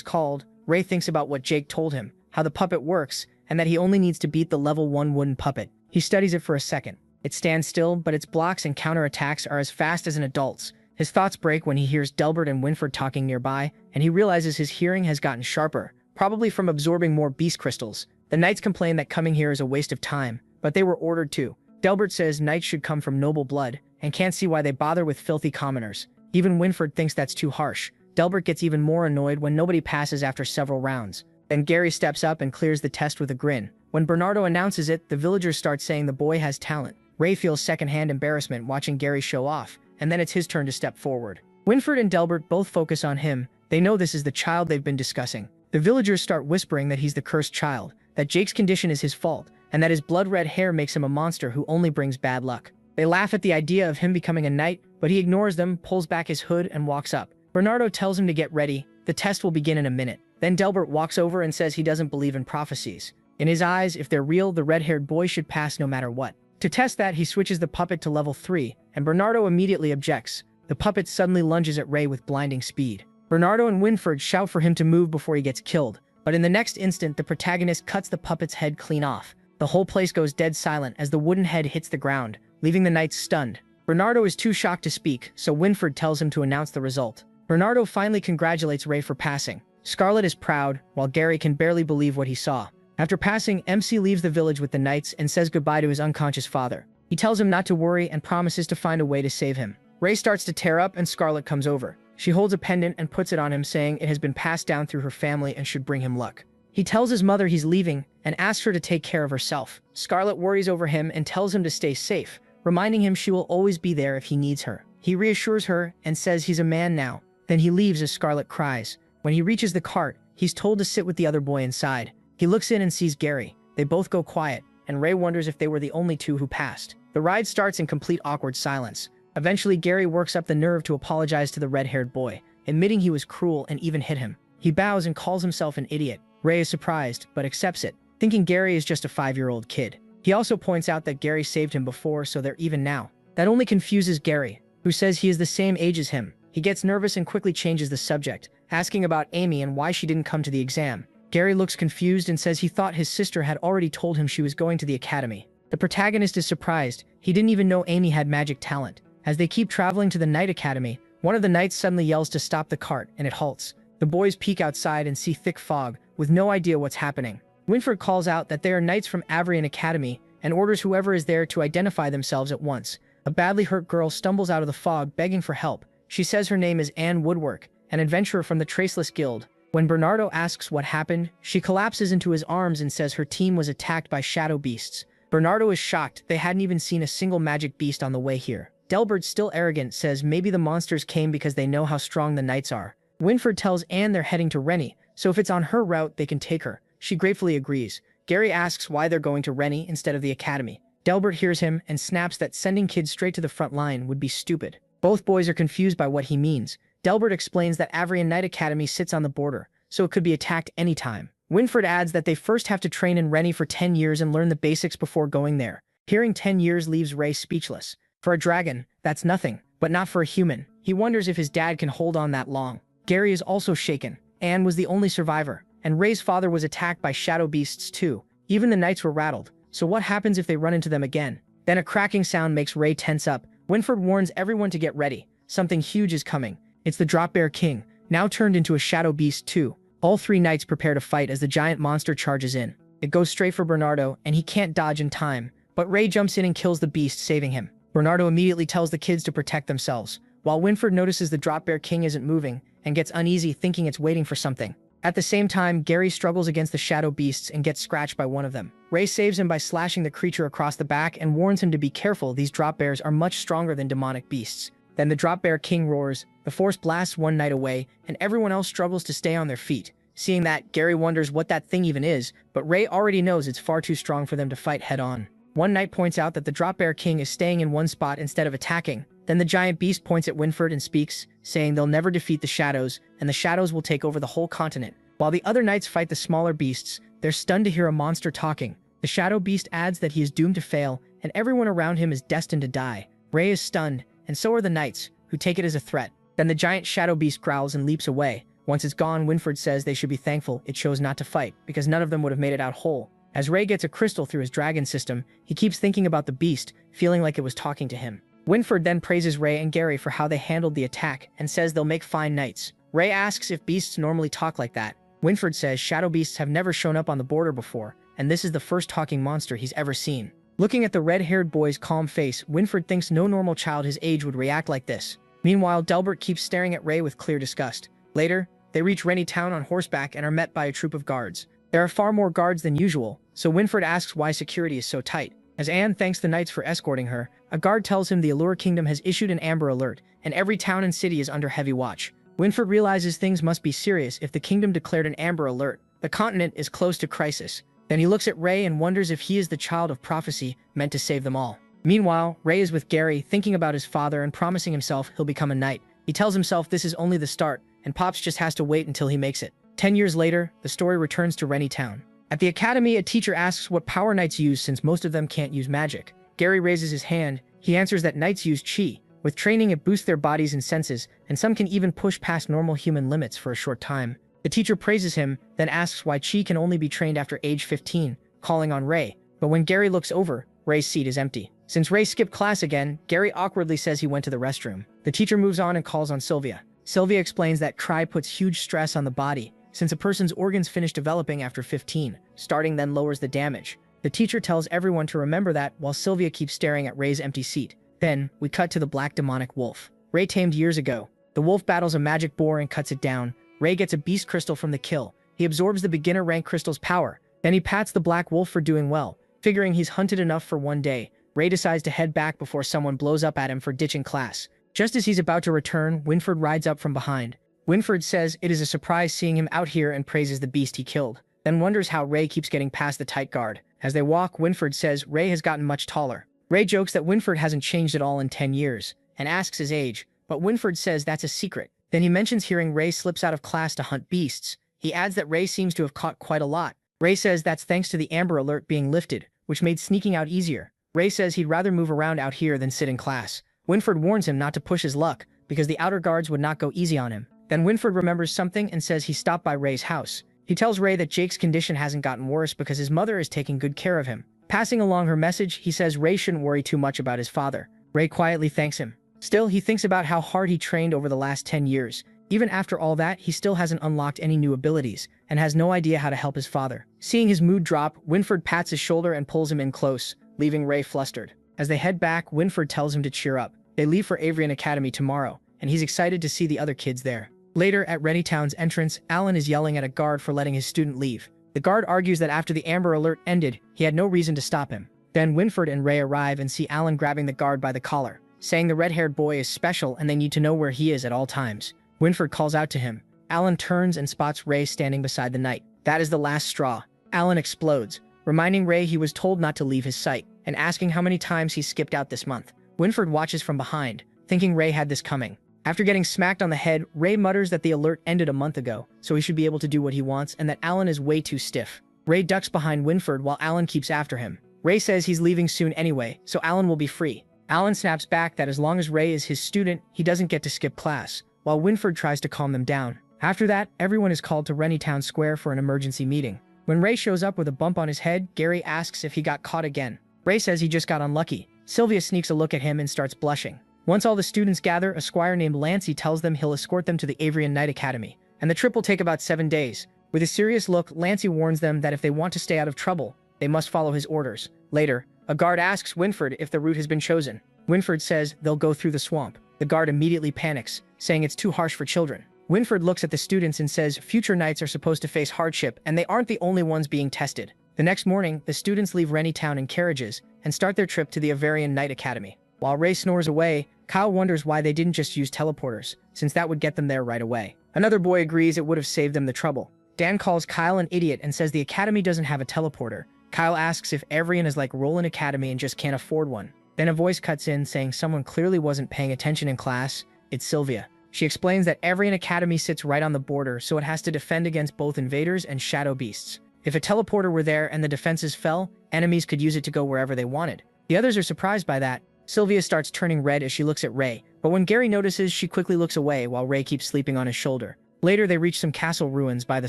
S1: called, Ray thinks about what Jake told him, how the puppet works, and that he only needs to beat the level 1 wooden puppet. He studies it for a second. It stands still, but its blocks and counterattacks are as fast as an adult's. His thoughts break when he hears Delbert and Winford talking nearby, and he realizes his hearing has gotten sharper, probably from absorbing more beast crystals. The knights complain that coming here is a waste of time, but they were ordered to. Delbert says knights should come from noble blood, and can't see why they bother with filthy commoners. Even Winford thinks that's too harsh. Delbert gets even more annoyed when nobody passes after several rounds. Then Gary steps up and clears the test with a grin. When Bernardo announces it, the villagers start saying the boy has talent. Ray feels secondhand embarrassment watching Gary show off, and then it's his turn to step forward. Winford and Delbert both focus on him. They know this is the child they've been discussing. The villagers start whispering that he's the cursed child, that Jake's condition is his fault, and that his blood-red hair makes him a monster who only brings bad luck. They laugh at the idea of him becoming a knight, but he ignores them, pulls back his hood, and walks up. Bernardo tells him to get ready. The test will begin in a minute. Then Delbert walks over and says he doesn't believe in prophecies. In his eyes, if they're real, the red-haired boy should pass no matter what. To test that, he switches the puppet to level 3, and Bernardo immediately objects. The puppet suddenly lunges at Ray with blinding speed. Bernardo and Winford shout for him to move before he gets killed, but in the next instant, the protagonist cuts the puppet's head clean off. The whole place goes dead silent as the wooden head hits the ground, leaving the knights stunned. Bernardo is too shocked to speak, so Winford tells him to announce the result. Bernardo finally congratulates Ray for passing. Scarlet is proud, while Gary can barely believe what he saw. After passing, MC leaves the village with the knights and says goodbye to his unconscious father. He tells him not to worry and promises to find a way to save him. Ray starts to tear up and Scarlet comes over. She holds a pendant and puts it on him, saying it has been passed down through her family and should bring him luck. He tells his mother he's leaving and asks her to take care of herself. Scarlet worries over him and tells him to stay safe, reminding him she will always be there if he needs her. He reassures her and says he's a man now. Then he leaves as Scarlet cries. When he reaches the cart, he's told to sit with the other boy inside. He looks in and sees Gary. They both go quiet, and Ray wonders if they were the only two who passed. The ride starts in complete awkward silence. Eventually, Gary works up the nerve to apologize to the red-haired boy, admitting he was cruel and even hit him. He bows and calls himself an idiot. Ray is surprised, but accepts it, thinking Gary is just a 5-year-old kid. He also points out that Gary saved him before, so they're even now. That only confuses Gary, who says he is the same age as him. He gets nervous and quickly changes the subject, asking about Amy and why she didn't come to the exam. Gary looks confused and says he thought his sister had already told him she was going to the academy. The protagonist is surprised. He didn't even know Amy had magic talent. As they keep traveling to the night academy, one of the knights suddenly yells to stop the cart, and it halts. The boys peek outside and see thick fog, with no idea what's happening. Winford calls out that they are knights from Avrian Academy and orders whoever is there to identify themselves at once. A badly hurt girl stumbles out of the fog begging for help. She says her name is Anne Woodwork, an adventurer from the Traceless Guild. When Bernardo asks what happened, she collapses into his arms and says her team was attacked by shadow beasts. Bernardo is shocked. They hadn't even seen a single magic beast on the way here. Delbert, still arrogant, says maybe the monsters came because they know how strong the knights are. Winford tells Anne they're heading to Rennie, so if it's on her route, they can take her. She gratefully agrees. Gary asks why they're going to Rennie instead of the academy. Delbert hears him and snaps that sending kids straight to the front line would be stupid. Both boys are confused by what he means. Delbert explains that Avrian Knight Academy sits on the border, so it could be attacked anytime. Winford adds that they first have to train in Rennie for 10 years and learn the basics before going there. Hearing 10 years leaves Ray speechless. For a dragon, that's nothing, but not for a human. He wonders if his dad can hold on that long. Gary is also shaken. Anne was the only survivor, and Ray's father was attacked by shadow beasts too. Even the knights were rattled. So what happens if they run into them again? Then a cracking sound makes Ray tense up. Winford warns everyone to get ready. Something huge is coming. It's the Drop Bear King, now turned into a shadow beast too. All 3 knights prepare to fight as the giant monster charges in. It goes straight for Bernardo, and he can't dodge in time, but Ray jumps in and kills the beast, saving him. Bernardo immediately tells the kids to protect themselves, while Winford notices the Drop Bear King isn't moving and gets uneasy, thinking it's waiting for something. At the same time, Gary struggles against the shadow beasts and gets scratched by one of them. Ray saves him by slashing the creature across the back and warns him to be careful. These drop bears are much stronger than demonic beasts. Then the Drop Bear King roars, the force blasts one knight away, and everyone else struggles to stay on their feet. Seeing that, Gary wonders what that thing even is, but Ray already knows it's far too strong for them to fight head-on. One knight points out that the Drop Bear King is staying in one spot instead of attacking. Then the giant beast points at Winford and speaks, saying they'll never defeat the shadows, and the shadows will take over the whole continent. While the other knights fight the smaller beasts, they're stunned to hear a monster talking. The shadow beast adds that he is doomed to fail, and everyone around him is destined to die. Ray is stunned, and so are the knights, who take it as a threat. Then the giant shadow beast growls and leaps away. Once it's gone, Winford says they should be thankful it chose not to fight, because none of them would have made it out whole. As Ray gets a crystal through his dragon system, he keeps thinking about the beast, feeling like it was talking to him. Winford then praises Ray and Gary for how they handled the attack, and says they'll make fine knights. Ray asks if beasts normally talk like that. Winford says shadow beasts have never shown up on the border before, and this is the first talking monster he's ever seen. Looking at the red-haired boy's calm face, Winford thinks no normal child his age would react like this. Meanwhile, Delbert keeps staring at Ray with clear disgust. Later, they reach Rennie Town on horseback and are met by a troop of guards. There are far more guards than usual, so Winford asks why security is so tight. As Anne thanks the knights for escorting her, a guard tells him the Allure Kingdom has issued an Amber Alert, and every town and city is under heavy watch. Winford realizes things must be serious if the kingdom declared an Amber Alert. The continent is close to crisis. Then he looks at Ray and wonders if he is the child of prophecy meant to save them all. Meanwhile, Ray is with Gary, thinking about his father and promising himself he'll become a knight. He tells himself this is only the start, and Pops just has to wait until he makes it. 10 years later, the story returns to Rennie Town. At the academy, a teacher asks what power knights use since most of them can't use magic. Gary raises his hand. He answers that knights use chi. With training, it boosts their bodies and senses, and some can even push past normal human limits for a short time. The teacher praises him, then asks why chi can only be trained after age 15, calling on Ray. But when Gary looks over, Ray's seat is empty. Since Ray skipped class again, Gary awkwardly says he went to the restroom. The teacher moves on and calls on Sylvia. Sylvia explains that cry puts huge stress on the body, since a person's organs finish developing after 15. Starting then lowers the damage. The teacher tells everyone to remember that while Sylvia keeps staring at Ray's empty seat. Then, we cut to the black demonic wolf. Ray tamed years ago. The wolf battles a magic boar and cuts it down. Ray gets a beast crystal from the kill. He absorbs the beginner rank crystal's power. Then he pats the black wolf for doing well. Figuring he's hunted enough for one day, Ray decides to head back before someone blows up at him for ditching class. Just as he's about to return, Winford rides up from behind. Winford says it is a surprise seeing him out here and praises the beast he killed, then wonders how Ray keeps getting past the tight guard. As they walk, Winford says Ray has gotten much taller. Ray jokes that Winford hasn't changed at all in 10 years, and asks his age, but Winford says that's a secret. Then he mentions hearing Ray slips out of class to hunt beasts. He adds that Ray seems to have caught quite a lot. Ray says that's thanks to the Amber Alert being lifted, which made sneaking out easier. Ray says he'd rather move around out here than sit in class. Winford warns him not to push his luck, because the outer guards would not go easy on him. Then Winford remembers something and says he stopped by Ray's house. He tells Ray that Jake's condition hasn't gotten worse because his mother is taking good care of him. Passing along her message, he says Ray shouldn't worry too much about his father. Ray quietly thanks him. Still, he thinks about how hard he trained over the last 10 years. Even after all that, he still hasn't unlocked any new abilities, and has no idea how to help his father. Seeing his mood drop, Winford pats his shoulder and pulls him in close, leaving Ray flustered. As they head back, Winford tells him to cheer up. They leave for Avrian Academy tomorrow, and he's excited to see the other kids there. Later, at Rennie Town's entrance, Alan is yelling at a guard for letting his student leave. The guard argues that after the Amber Alert ended, he had no reason to stop him. Then Winford and Ray arrive and see Alan grabbing the guard by the collar, saying the red-haired boy is special and they need to know where he is at all times. Winford calls out to him. Alan turns and spots Ray standing beside the knight. That is the last straw. Alan explodes, reminding Ray he was told not to leave his sight, and asking how many times he skipped out this month. Winford watches from behind, thinking Ray had this coming. After getting smacked on the head, Ray mutters that the alert ended a month ago, so he should be able to do what he wants and that Alan is way too stiff. Ray ducks behind Winford while Alan keeps after him. Ray says he's leaving soon anyway, so Alan will be free. Alan snaps back that as long as Ray is his student, he doesn't get to skip class, while Winford tries to calm them down. After that, everyone is called to Rennie Town Square for an emergency meeting. When Ray shows up with a bump on his head, Gary asks if he got caught again. Ray says he just got unlucky. Sylvia sneaks a look at him and starts blushing. Once all the students gather, a squire named Lancey tells them he'll escort them to the Avrian Knight Academy, and the trip will take about 7 days. With a serious look, Lancey warns them that if they want to stay out of trouble, they must follow his orders. Later, a guard asks Winford if the route has been chosen. Winford says they'll go through the swamp. The guard immediately panics, saying it's too harsh for children. Winford looks at the students and says future knights are supposed to face hardship and they aren't the only ones being tested. The next morning, the students leave Rennie Town in carriages and start their trip to the Avrian Knight Academy. While Ray snores away, Kyle wonders why they didn't just use teleporters, since that would get them there right away. Another boy agrees it would have saved them the trouble. Dan calls Kyle an idiot and says the academy doesn't have a teleporter. Kyle asks if Avrian is like Roland Academy and just can't afford one. Then a voice cuts in saying someone clearly wasn't paying attention in class. It's Sylvia. She explains that Avrian Academy sits right on the border, so it has to defend against both invaders and shadow beasts. If a teleporter were there and the defenses fell, enemies could use it to go wherever they wanted. The others are surprised by that. Sylvia starts turning red as she looks at Ray, but when Gary notices, she quickly looks away while Ray keeps sleeping on his shoulder. Later, they reach some castle ruins by the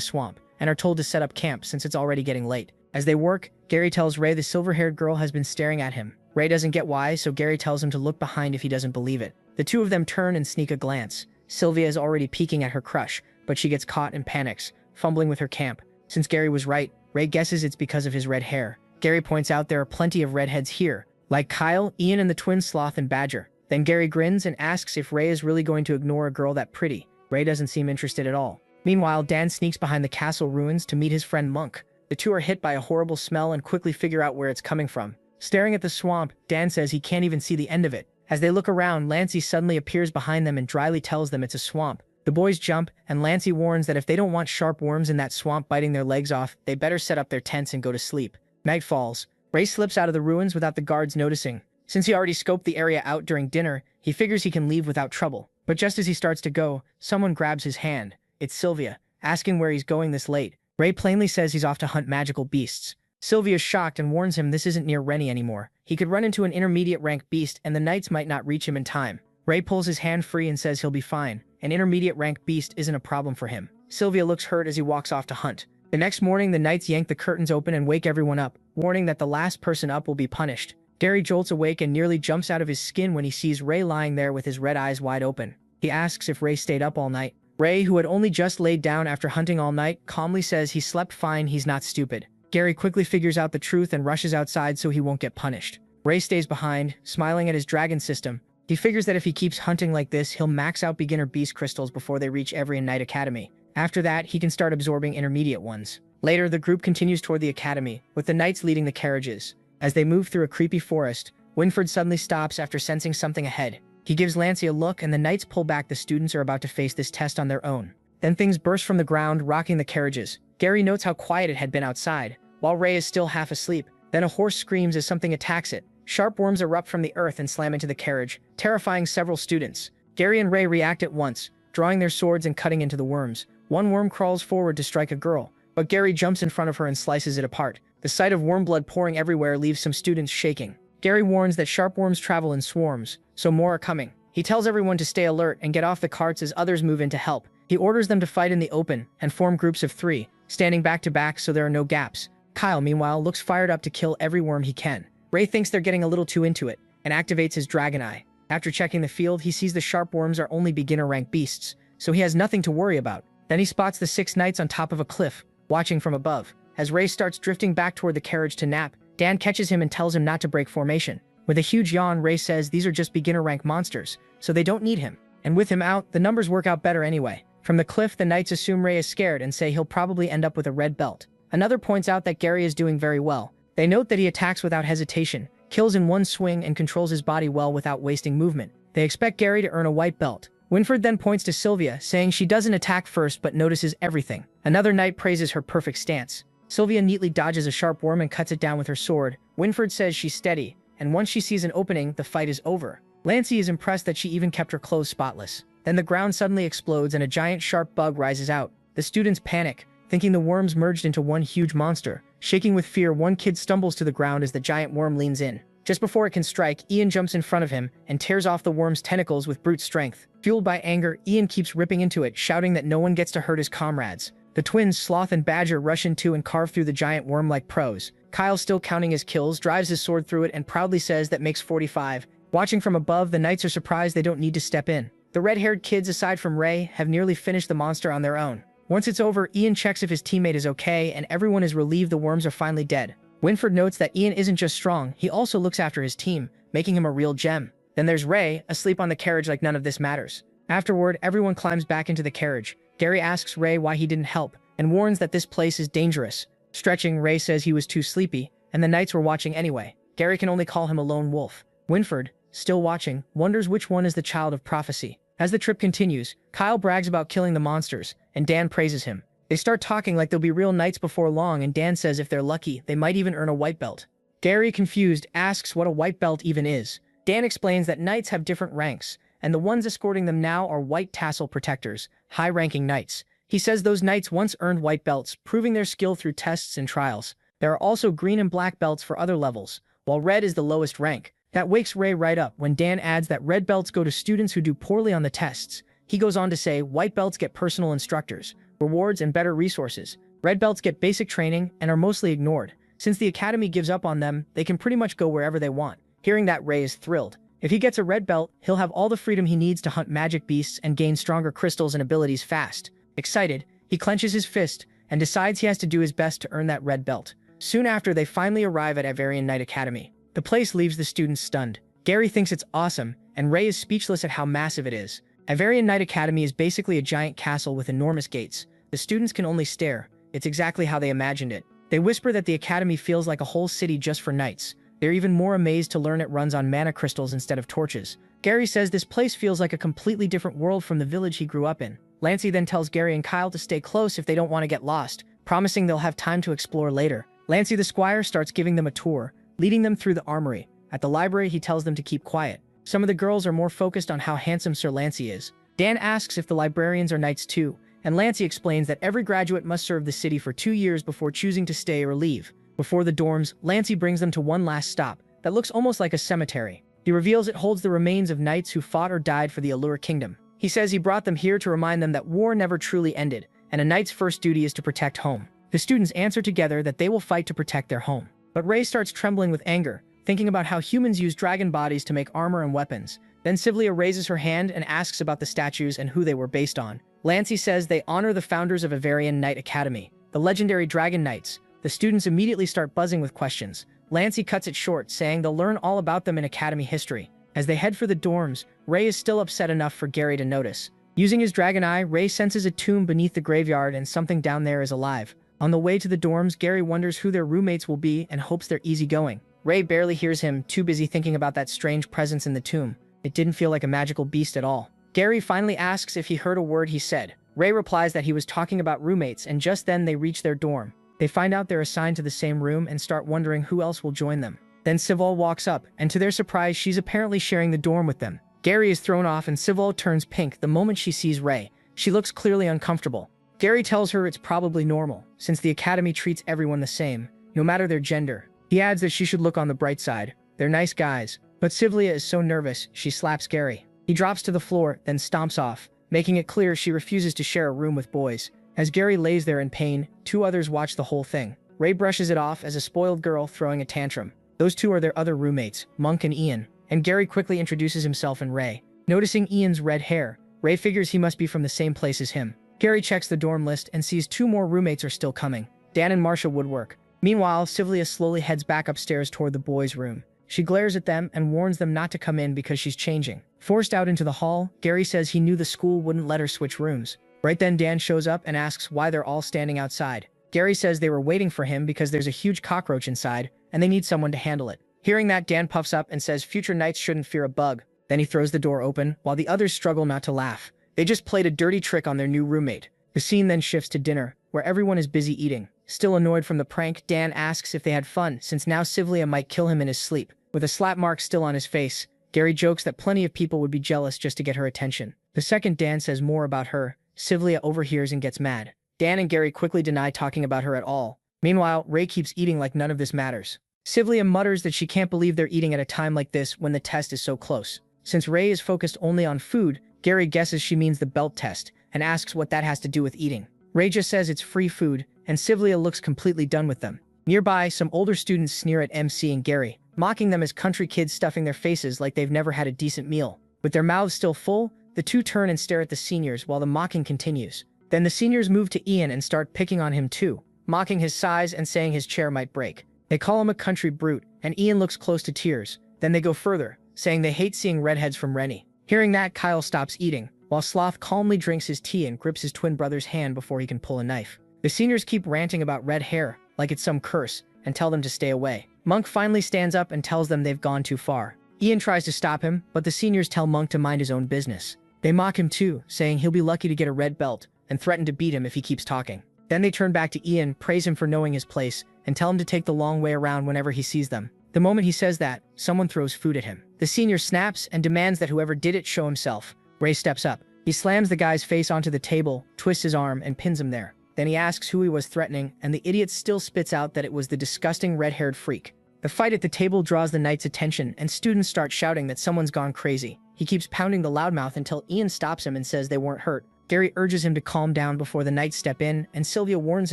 S1: swamp and are told to set up camp since it's already getting late. As they work, Gary tells Ray the silver-haired girl has been staring at him. Ray doesn't get why, so Gary tells him to look behind if he doesn't believe it. The two of them turn and sneak a glance. Sylvia is already peeking at her crush, but she gets caught and panics, fumbling with her camp. Since Gary was right, Ray guesses it's because of his red hair. Gary points out there are plenty of redheads here, like Kyle, Ian, and the twins Sloth and Badger. Then Gary grins and asks if Ray is really going to ignore a girl that pretty. Ray doesn't seem interested at all. Meanwhile, Dan sneaks behind the castle ruins to meet his friend Monk. The two are hit by a horrible smell and quickly figure out where it's coming from. Staring at the swamp, Dan says he can't even see the end of it. As they look around, Lancey suddenly appears behind them and dryly tells them it's a swamp. The boys jump, and Lancey warns that if they don't want sharp worms in that swamp biting their legs off, they better set up their tents and go to sleep. Night falls. Ray slips out of the ruins without the guards noticing. Since he already scoped the area out during dinner, he figures he can leave without trouble. But just as he starts to go, someone grabs his hand. It's Sylvia, asking where he's going this late. Ray plainly says he's off to hunt magical beasts. Sylvia's shocked and warns him this isn't near Rennie anymore. He could run into an intermediate rank beast and the knights might not reach him in time. Ray pulls his hand free and says he'll be fine. An intermediate rank beast isn't a problem for him. Sylvia looks hurt as he walks off to hunt. The next morning, the knights yank the curtains open and wake everyone up, warning that the last person up will be punished. Gary jolts awake and nearly jumps out of his skin when he sees Ray lying there with his red eyes wide open. He asks if Ray stayed up all night. Ray, who had only just laid down after hunting all night, calmly says he slept fine, he's not stupid. Gary quickly figures out the truth and rushes outside so he won't get punished. Ray stays behind, smiling at his dragon system. He figures that if he keeps hunting like this, he'll max out beginner beast crystals before they reach every Knight Academy. After that, he can start absorbing intermediate ones. Later, the group continues toward the academy, with the knights leading the carriages. As they move through a creepy forest, Winford suddenly stops after sensing something ahead. He gives Lancey a look and the knights pull back. The students are about to face this test on their own. Then things burst from the ground, rocking the carriages. Gary notes how quiet it had been outside, while Ray is still half asleep. Then a horse screams as something attacks it. Sharp worms erupt from the earth and slam into the carriage, terrifying several students. Gary and Ray react at once, drawing their swords and cutting into the worms. One worm crawls forward to strike a girl, but Gary jumps in front of her and slices it apart. The sight of worm blood pouring everywhere leaves some students shaking. Gary warns that sharp worms travel in swarms, so more are coming. He tells everyone to stay alert and get off the carts as others move in to help. He orders them to fight in the open and form groups of 3, standing back to back so there are no gaps. Kyle, meanwhile, looks fired up to kill every worm he can. Ray thinks they're getting a little too into it and activates his dragon eye. After checking the field, he sees the sharp worms are only beginner rank beasts, so he has nothing to worry about. Then he spots the 6 knights on top of a cliff, watching from above. As Ray starts drifting back toward the carriage to nap, Dan catches him and tells him not to break formation. With a huge yawn, Ray says these are just beginner rank monsters, so they don't need him. And with him out, the numbers work out better anyway. From the cliff, the knights assume Ray is scared and say he'll probably end up with a red belt. Another points out that Gary is doing very well. They note that he attacks without hesitation, kills in one swing, and controls his body well without wasting movement. They expect Gary to earn a white belt. Winford then points to Sylvia, saying she doesn't attack first but notices everything. Another knight praises her perfect stance. Sylvia neatly dodges a sharp worm and cuts it down with her sword. Winford says she's steady, and once she sees an opening, the fight is over. Lancey is impressed that she even kept her clothes spotless. Then the ground suddenly explodes and a giant sharp bug rises out. The students panic, thinking the worms merged into one huge monster. Shaking with fear, one kid stumbles to the ground as the giant worm leans in. Just before it can strike, Ian jumps in front of him and tears off the worm's tentacles with brute strength. Fueled by anger, Ian keeps ripping into it, shouting that no one gets to hurt his comrades. The twins, Sloth and Badger, rush into and carve through the giant worm like pros. Kyle, still counting his kills, drives his sword through it and proudly says that makes 45. Watching from above, the knights are surprised they don't need to step in. The red-haired kids, aside from Ray, have nearly finished the monster on their own. Once it's over, Ian checks if his teammate is okay, and everyone is relieved the worms are finally dead. Winford notes that Ian isn't just strong, he also looks after his team, making him a real gem. Then there's Ray, asleep on the carriage like none of this matters. Afterward, everyone climbs back into the carriage. Gary asks Ray why he didn't help, and warns that this place is dangerous. Stretching, Ray says he was too sleepy, and the knights were watching anyway. Gary can only call him a lone wolf. Winford, still watching, wonders which one is the child of prophecy. As the trip continues, Kyle brags about killing the monsters, and Dan praises him. They start talking like they'll be real knights before long, and Dan says if they're lucky, they might even earn a white belt. Gary, confused, asks what a white belt even is. Dan explains that knights have different ranks, and the ones escorting them now are white tassel protectors, high-ranking knights. He says those knights once earned white belts, proving their skill through tests and trials. There are also green and black belts for other levels, while red is the lowest rank. That wakes Ray right up when Dan adds that red belts go to students who do poorly on the tests. He goes on to say white belts get personal instructors, rewards, and better resources. Red belts get basic training and are mostly ignored. Since the academy gives up on them, they can pretty much go wherever they want. Hearing that, Ray is thrilled. If he gets a red belt, he'll have all the freedom he needs to hunt magic beasts and gain stronger crystals and abilities fast. Excited, he clenches his fist and decides he has to do his best to earn that red belt. Soon after, they finally arrive at Avarian Night Academy. The place leaves the students stunned. Gary thinks it's awesome, and Ray is speechless at how massive it is. Avarian Night Academy is basically a giant castle with enormous gates. The students can only stare. It's exactly how they imagined it. They whisper that the academy feels like a whole city just for knights. They're even more amazed to learn it runs on mana crystals instead of torches. Gary says this place feels like a completely different world from the village he grew up in. Lancey then tells Gary and Kyle to stay close if they don't want to get lost, promising they'll have time to explore later. Lancey the squire starts giving them a tour, leading them through the armory. At the library, he tells them to keep quiet. Some of the girls are more focused on how handsome Sir Lancey is. Dan asks if the librarians are knights too, and Lancey explains that every graduate must serve the city for 2 years before choosing to stay or leave. Before the dorms, Lancey brings them to one last stop that looks almost like a cemetery. He reveals it holds the remains of knights who fought or died for the Allure Kingdom. He says he brought them here to remind them that war never truly ended, and a knight's first duty is to protect home. The students answer together that they will fight to protect their home. But Ray starts trembling with anger, thinking about how humans use dragon bodies to make armor and weapons. Then Sivlia raises her hand and asks about the statues and who they were based on. Lancey says they honor the founders of Avarian Night Academy, the legendary Dragon Knights. The students immediately start buzzing with questions. Lancey cuts it short, saying they'll learn all about them in academy history. As they head for the dorms, Ray is still upset enough for Gary to notice. Using his dragon eye, Ray senses a tomb beneath the graveyard and something down there is alive. On the way to the dorms, Gary wonders who their roommates will be and hopes they're easygoing. Ray barely hears him, too busy thinking about that strange presence in the tomb. It didn't feel like a magical beast at all. Gary finally asks if he heard a word he said. Ray replies that he was talking about roommates, and just then they reach their dorm. They find out they're assigned to the same room and start wondering who else will join them. Then Sivol walks up, and to their surprise, she's apparently sharing the dorm with them. Gary is thrown off and Sivol turns pink the moment she sees Ray. She looks clearly uncomfortable. Gary tells her it's probably normal, since the academy treats everyone the same, no matter their gender. He adds that she should look on the bright side. They're nice guys. But Sivlia is so nervous, she slaps Gary. He drops to the floor, then stomps off, making it clear she refuses to share a room with boys. As Gary lays there in pain, 2 others watch the whole thing. Ray brushes it off as a spoiled girl throwing a tantrum. Those 2 are their other roommates, Monk and Ian, and Gary quickly introduces himself and Ray. Noticing Ian's red hair, Ray figures he must be from the same place as him. Gary checks the dorm list and sees 2 more roommates are still coming, Dan and Marcia Woodwork. Meanwhile, Sivlia slowly heads back upstairs toward the boys' room. She glares at them and warns them not to come in because she's changing. Forced out into the hall, Gary says he knew the school wouldn't let her switch rooms. Right then, Dan shows up and asks why they're all standing outside. Gary says they were waiting for him because there's a huge cockroach inside, and they need someone to handle it. Hearing that, Dan puffs up and says future knights shouldn't fear a bug. Then he throws the door open, while the others struggle not to laugh. They just played a dirty trick on their new roommate. The scene then shifts to dinner, where everyone is busy eating. Still annoyed from the prank, Dan asks if they had fun, since now Sivlia might kill him in his sleep. With a slap mark still on his face, Gary jokes that plenty of people would be jealous just to get her attention. The second Dan says more about her, Sivlia overhears and gets mad. Dan and Gary quickly deny talking about her at all. Meanwhile, Ray keeps eating like none of this matters. Sivlia mutters that she can't believe they're eating at a time like this when the test is so close. Since Ray is focused only on food, Gary guesses she means the belt test, and asks what that has to do with eating. Ray just says it's free food, and Sivlia looks completely done with them. Nearby, some older students sneer at MC and Gary, mocking them as country kids stuffing their faces like they've never had a decent meal. With their mouths still full, the 2 turn and stare at the seniors while the mocking continues. Then the seniors move to Ian and start picking on him too, mocking his size and saying his chair might break. They call him a country brute, and Ian looks close to tears. Then they go further, saying they hate seeing redheads from Rennie. Hearing that, Kyle stops eating, while Sloth calmly drinks his tea and grips his twin brother's hand before he can pull a knife. The seniors keep ranting about red hair, like it's some curse, and tell them to stay away. Monk finally stands up and tells them they've gone too far. Ian tries to stop him, but the seniors tell Monk to mind his own business. They mock him too, saying he'll be lucky to get a red belt, and threaten to beat him if he keeps talking. Then they turn back to Ian, praise him for knowing his place, and tell him to take the long way around whenever he sees them. The moment he says that, someone throws food at him. The senior snaps and demands that whoever did it show himself. Ray steps up. He slams the guy's face onto the table, twists his arm, and pins him there. Then he asks who he was threatening, and the idiot still spits out that it was the disgusting red-haired freak. The fight at the table draws the knight's attention, and students start shouting that someone's gone crazy. He keeps pounding the loudmouth until Ian stops him and says they weren't hurt. Gary urges him to calm down before the knights step in, and Sylvia warns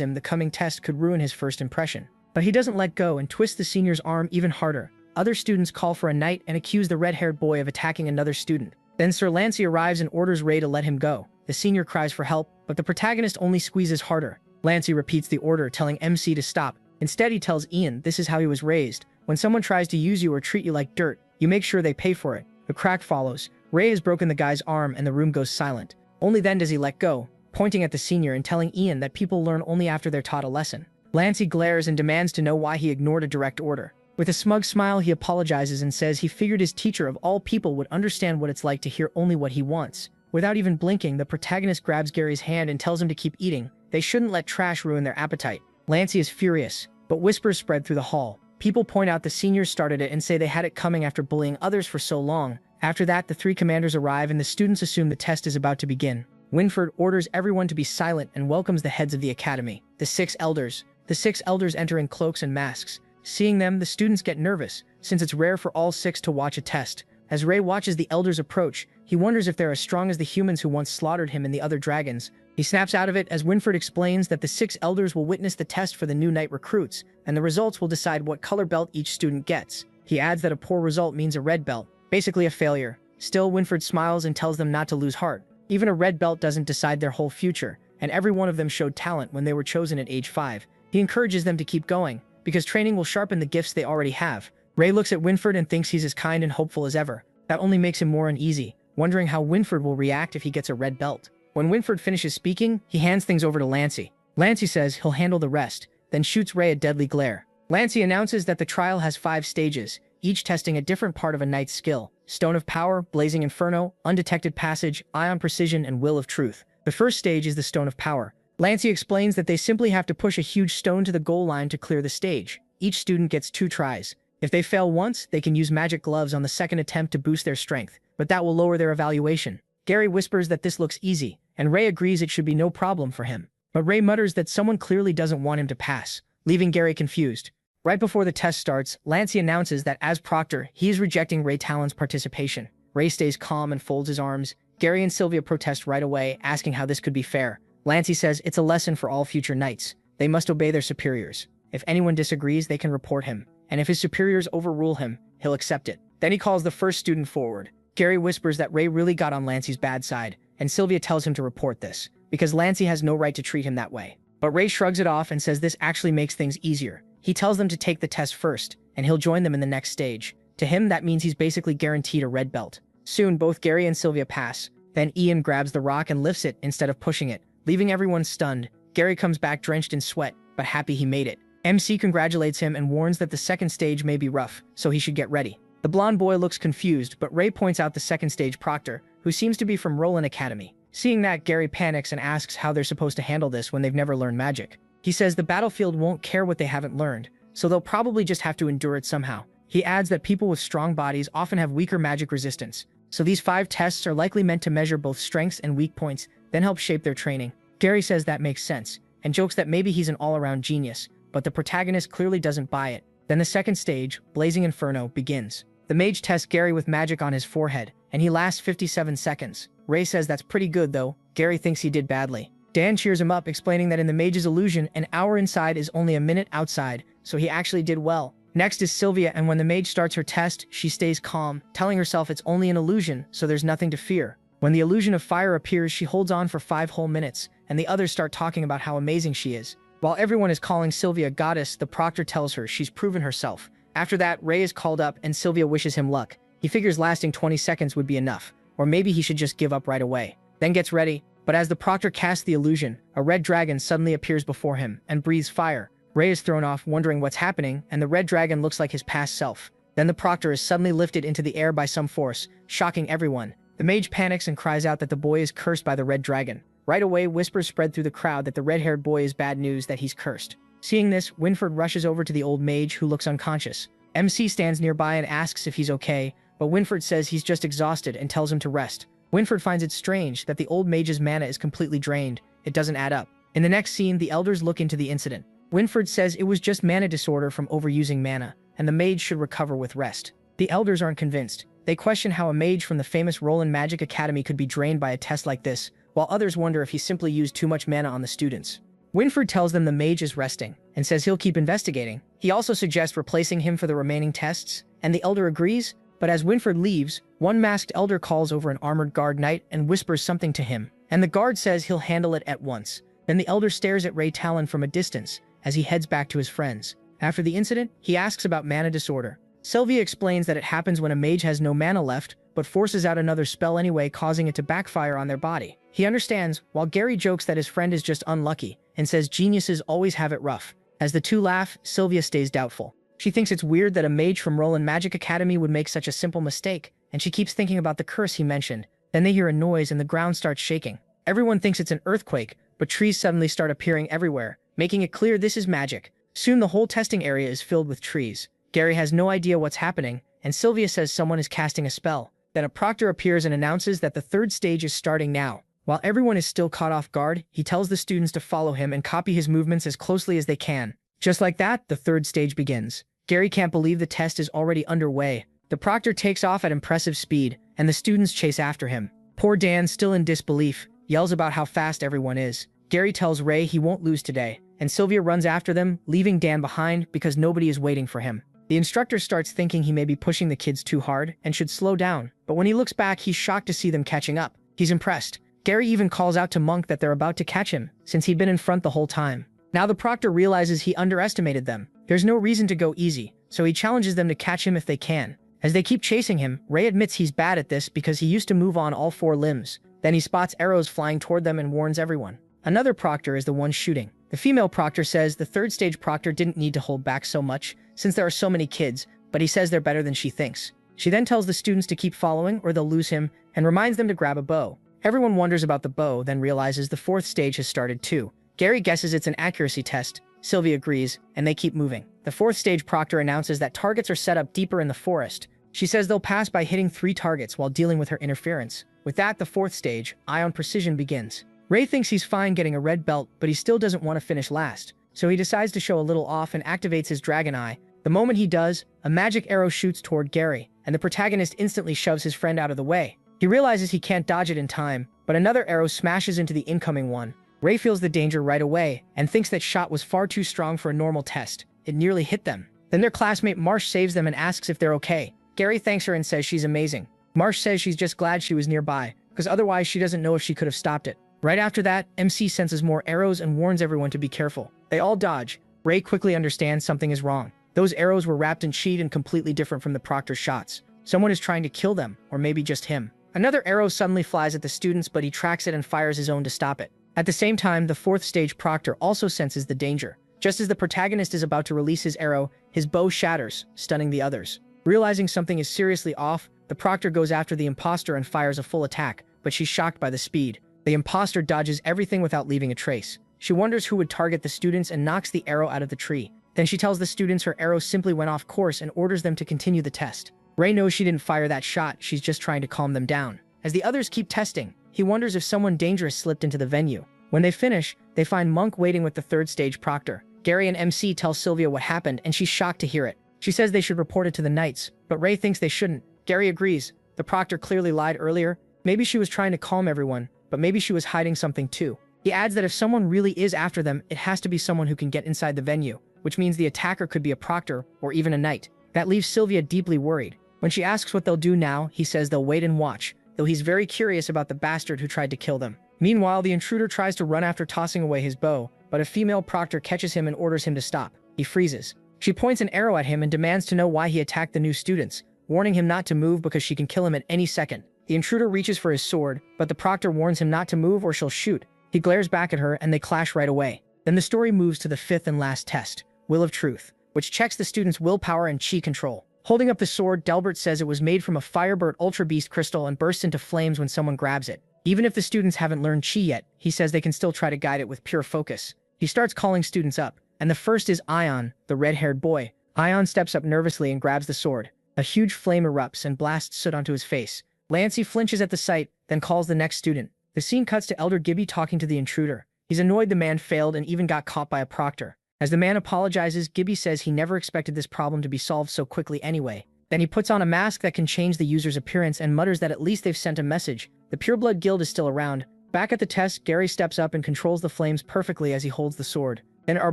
S1: him the coming test could ruin his first impression. But he doesn't let go and twists the senior's arm even harder. Other students call for a knight and accuse the red-haired boy of attacking another student. Then Sir Lancey arrives and orders Ray to let him go. The senior cries for help, but the protagonist only squeezes harder. Lancey repeats the order, telling MC to stop. Instead, he tells Ian this is how he was raised. When someone tries to use you or treat you like dirt, you make sure they pay for it. The crack follows. Ray has broken the guy's arm and the room goes silent. Only then does he let go, pointing at the senior and telling Ian that people learn only after they're taught a lesson. Lancey glares and demands to know why he ignored a direct order. With a smug smile, he apologizes and says he figured his teacher of all people would understand what it's like to hear only what he wants. Without even blinking, the protagonist grabs Gary's hand and tells him to keep eating. They shouldn't let trash ruin their appetite. Lancey is furious, but whispers spread through the hall. People point out the seniors started it and say they had it coming after bullying others for so long. After that, the three commanders arrive and the students assume the test is about to begin. Winford orders everyone to be silent and welcomes the heads of the academy, the 6 elders. The 6 elders enter in cloaks and masks. Seeing them, the students get nervous, since it's rare for all 6 to watch a test. As Ray watches the elders approach, he wonders if they're as strong as the humans who once slaughtered him and the other dragons. He snaps out of it as Winford explains that the 6 elders will witness the test for the new knight recruits, and the results will decide what color belt each student gets. He adds that a poor result means a red belt, basically a failure. Still, Winford smiles and tells them not to lose heart. Even a red belt doesn't decide their whole future, and every one of them showed talent when they were chosen at age 5. He encourages them to keep going, because training will sharpen the gifts they already have. Ray looks at Winford and thinks he's as kind and hopeful as ever. That only makes him more uneasy, wondering how Winford will react if he gets a red belt. When Winford finishes speaking, he hands things over to Lancey. Lancey says he'll handle the rest, then shoots Ray a deadly glare. Lancey announces that the trial has 5 stages, each testing a different part of a knight's skill: Stone of Power, Blazing Inferno, Undetected Passage, Ion Precision, and Will of Truth. The first stage is the Stone of Power. Lancey explains that they simply have to push a huge stone to the goal line to clear the stage. Each student gets 2 tries. If they fail once, they can use magic gloves on the second attempt to boost their strength, but that will lower their evaluation. Gary whispers that this looks easy, and Ray agrees it should be no problem for him. But Ray mutters that someone clearly doesn't want him to pass, leaving Gary confused. Right before the test starts, Lancey announces that as proctor, he is rejecting Ray Talon's participation. Ray stays calm and folds his arms. Gary and Sylvia protest right away, asking how this could be fair. Lancey says it's a lesson for all future knights. They must obey their superiors. If anyone disagrees, they can report him, and if his superiors overrule him, he'll accept it. Then he calls the first student forward. Gary whispers that Ray really got on Lancey's bad side, and Sylvia tells him to report this, because Lancey has no right to treat him that way. But Ray shrugs it off and says this actually makes things easier. He tells them to take the test first, and he'll join them in the next stage. To him, that means he's basically guaranteed a red belt. Soon, both Gary and Sylvia pass. Then Ian grabs the rock and lifts it instead of pushing it, leaving everyone stunned. Gary comes back drenched in sweat, but happy he made it. MC congratulates him and warns that the second stage may be rough, so he should get ready. The blonde boy looks confused, but Ray points out the second stage proctor, who seems to be from Roland Academy. Seeing that, Gary panics and asks how they're supposed to handle this when they've never learned magic. He says the battlefield won't care what they haven't learned, so they'll probably just have to endure it somehow. He adds that people with strong bodies often have weaker magic resistance, so these 5 tests are likely meant to measure both strengths and weak points, then help shape their training. Gary says that makes sense, and jokes that maybe he's an all-around genius, but the protagonist clearly doesn't buy it. Then the second stage, Blazing Inferno, begins. The mage tests Gary with magic on his forehead, and he lasts 57 seconds. Ray says that's pretty good though. Gary thinks he did badly. Dan cheers him up, explaining that in the mage's illusion, an hour inside is only a minute outside, so he actually did well. Next is Sylvia, and when the mage starts her test, she stays calm, telling herself it's only an illusion, so there's nothing to fear. When the illusion of fire appears, she holds on for 5 whole minutes, and the others start talking about how amazing she is. While everyone is calling Sylvia goddess, the proctor tells her she's proven herself. After that, Ray is called up and Sylvia wishes him luck. He figures lasting 20 seconds would be enough, or maybe he should just give up right away. Then gets ready, but as the proctor casts the illusion, a red dragon suddenly appears before him and breathes fire. Ray is thrown off, wondering what's happening, and the red dragon looks like his past self. Then the proctor is suddenly lifted into the air by some force, shocking everyone. The mage panics and cries out that the boy is cursed by the red dragon. Right away, whispers spread through the crowd that the red-haired boy is bad news, that he's cursed. Seeing this, Winford rushes over to the old mage, who looks unconscious. MC stands nearby and asks if he's okay, but Winford says he's just exhausted and tells him to rest. Winford finds it strange that the old mage's mana is completely drained. It doesn't add up. In the next scene, the elders look into the incident. Winford says it was just mana disorder from overusing mana, and the mage should recover with rest. The elders aren't convinced. They question how a mage from the famous Roland Magic Academy could be drained by a test like this, while others wonder if he simply used too much mana on the students. Winford tells them the mage is resting, and says he'll keep investigating. He also suggests replacing him for the remaining tests, and the elder agrees, but as Winford leaves, one masked elder calls over an armored guard knight and whispers something to him, and the guard says he'll handle it at once. Then the elder stares at Ray Talon from a distance as he heads back to his friends. After the incident, he asks about mana disorder. Sylvia explains that it happens when a mage has no mana left, but forces out another spell anyway, causing it to backfire on their body. He understands, while Gary jokes that his friend is just unlucky, and says geniuses always have it rough. As the two laugh, Sylvia stays doubtful. She thinks it's weird that a mage from Roland Magic Academy would make such a simple mistake, and she keeps thinking about the curse he mentioned. Then they hear a noise and the ground starts shaking. Everyone thinks it's an earthquake, but trees suddenly start appearing everywhere, making it clear this is magic. Soon the whole testing area is filled with trees. Gary has no idea what's happening, and Sylvia says someone is casting a spell. Then a proctor appears and announces that the third stage is starting now. While everyone is still caught off guard, he tells the students to follow him and copy his movements as closely as they can. Just like that, the third stage begins. Gary can't believe the test is already underway. The proctor takes off at impressive speed, and the students chase after him. Poor Dan, still in disbelief, yells about how fast everyone is. Gary tells Ray he won't lose today, and Sylvia runs after them, leaving Dan behind because nobody is waiting for him. The instructor starts thinking he may be pushing the kids too hard and should slow down, but when he looks back, he's shocked to see them catching up. He's impressed. Gary even calls out to Monk that they're about to catch him, since he'd been in front the whole time. Now the proctor realizes he underestimated them. There's no reason to go easy, so he challenges them to catch him if they can. As they keep chasing him, Ray admits he's bad at this because he used to move on all four limbs. Then he spots arrows flying toward them and warns everyone. Another proctor is the one shooting. The female proctor says the third stage proctor didn't need to hold back so much, since there are so many kids, but he says they're better than she thinks. She then tells the students to keep following or they'll lose him, and reminds them to grab a bow. Everyone wonders about the bow, then realizes the fourth stage has started too. Gary guesses it's an accuracy test. Sylvia agrees, and they keep moving. The fourth stage proctor announces that targets are set up deeper in the forest. She says they'll pass by hitting 3 targets while dealing with her interference. With that, the fourth stage, Ion Precision, begins. Ray thinks he's fine getting a red belt, but he still doesn't want to finish last, so he decides to show a little off and activates his Dragon Eye. The moment he does, a magic arrow shoots toward Gary, and the protagonist instantly shoves his friend out of the way. He realizes he can't dodge it in time, but another arrow smashes into the incoming one. Ray feels the danger right away, and thinks that shot was far too strong for a normal test. It nearly hit them. Then their classmate Marsh saves them and asks if they're okay. Gary thanks her and says she's amazing. Marsh says she's just glad she was nearby, because otherwise she doesn't know if she could have stopped it. Right after that, MC senses more arrows and warns everyone to be careful. They all dodge. Ray quickly understands something is wrong. Those arrows were wrapped in cheat and completely different from the proctor's shots. Someone is trying to kill them, or maybe just him. Another arrow suddenly flies at the students, but he tracks it and fires his own to stop it. At the same time, the fourth stage proctor also senses the danger. Just as the protagonist is about to release his arrow, his bow shatters, stunning the others. Realizing something is seriously off, the proctor goes after the imposter and fires a full attack, but she's shocked by the speed. The imposter dodges everything without leaving a trace. She wonders who would target the students and knocks the arrow out of the tree. Then she tells the students her arrow simply went off course and orders them to continue the test. Ray knows she didn't fire that shot, she's just trying to calm them down. As the others keep testing, he wonders if someone dangerous slipped into the venue. When they finish, they find Monk waiting with the third stage proctor. Gary and MC tell Sylvia what happened, and she's shocked to hear it. She says they should report it to the Knights, but Ray thinks they shouldn't. Gary agrees. The proctor clearly lied earlier. Maybe she was trying to calm everyone, but maybe she was hiding something too. He adds that if someone really is after them, it has to be someone who can get inside the venue, which means the attacker could be a proctor or even a knight. That leaves Sylvia deeply worried. When she asks what they'll do now, he says they'll wait and watch, though he's very curious about the bastard who tried to kill them. Meanwhile, the intruder tries to run after tossing away his bow, but a female proctor catches him and orders him to stop. He freezes. She points an arrow at him and demands to know why he attacked the new students, warning him not to move because she can kill him at any second. The intruder reaches for his sword, but the proctor warns him not to move or she'll shoot. He glares back at her and they clash right away. Then the story moves to the fifth and last test, Will of Truth, which checks the students' willpower and chi control. Holding up the sword, Delbert says it was made from a Firebird Ultra Beast crystal and bursts into flames when someone grabs it. Even if the students haven't learned chi yet, he says they can still try to guide it with pure focus. He starts calling students up, and the first is Ion, the red-haired boy. Ion steps up nervously and grabs the sword. A huge flame erupts and blasts soot onto his face. Lancey flinches at the sight, then calls the next student. The scene cuts to Elder Gibby talking to the intruder. He's annoyed the man failed and even got caught by a proctor. As the man apologizes, Gibby says he never expected this problem to be solved so quickly anyway. Then he puts on a mask that can change the user's appearance and mutters that at least they've sent a message. The Pureblood Guild is still around. Back at the test, Gary steps up and controls the flames perfectly as he holds the sword. Then our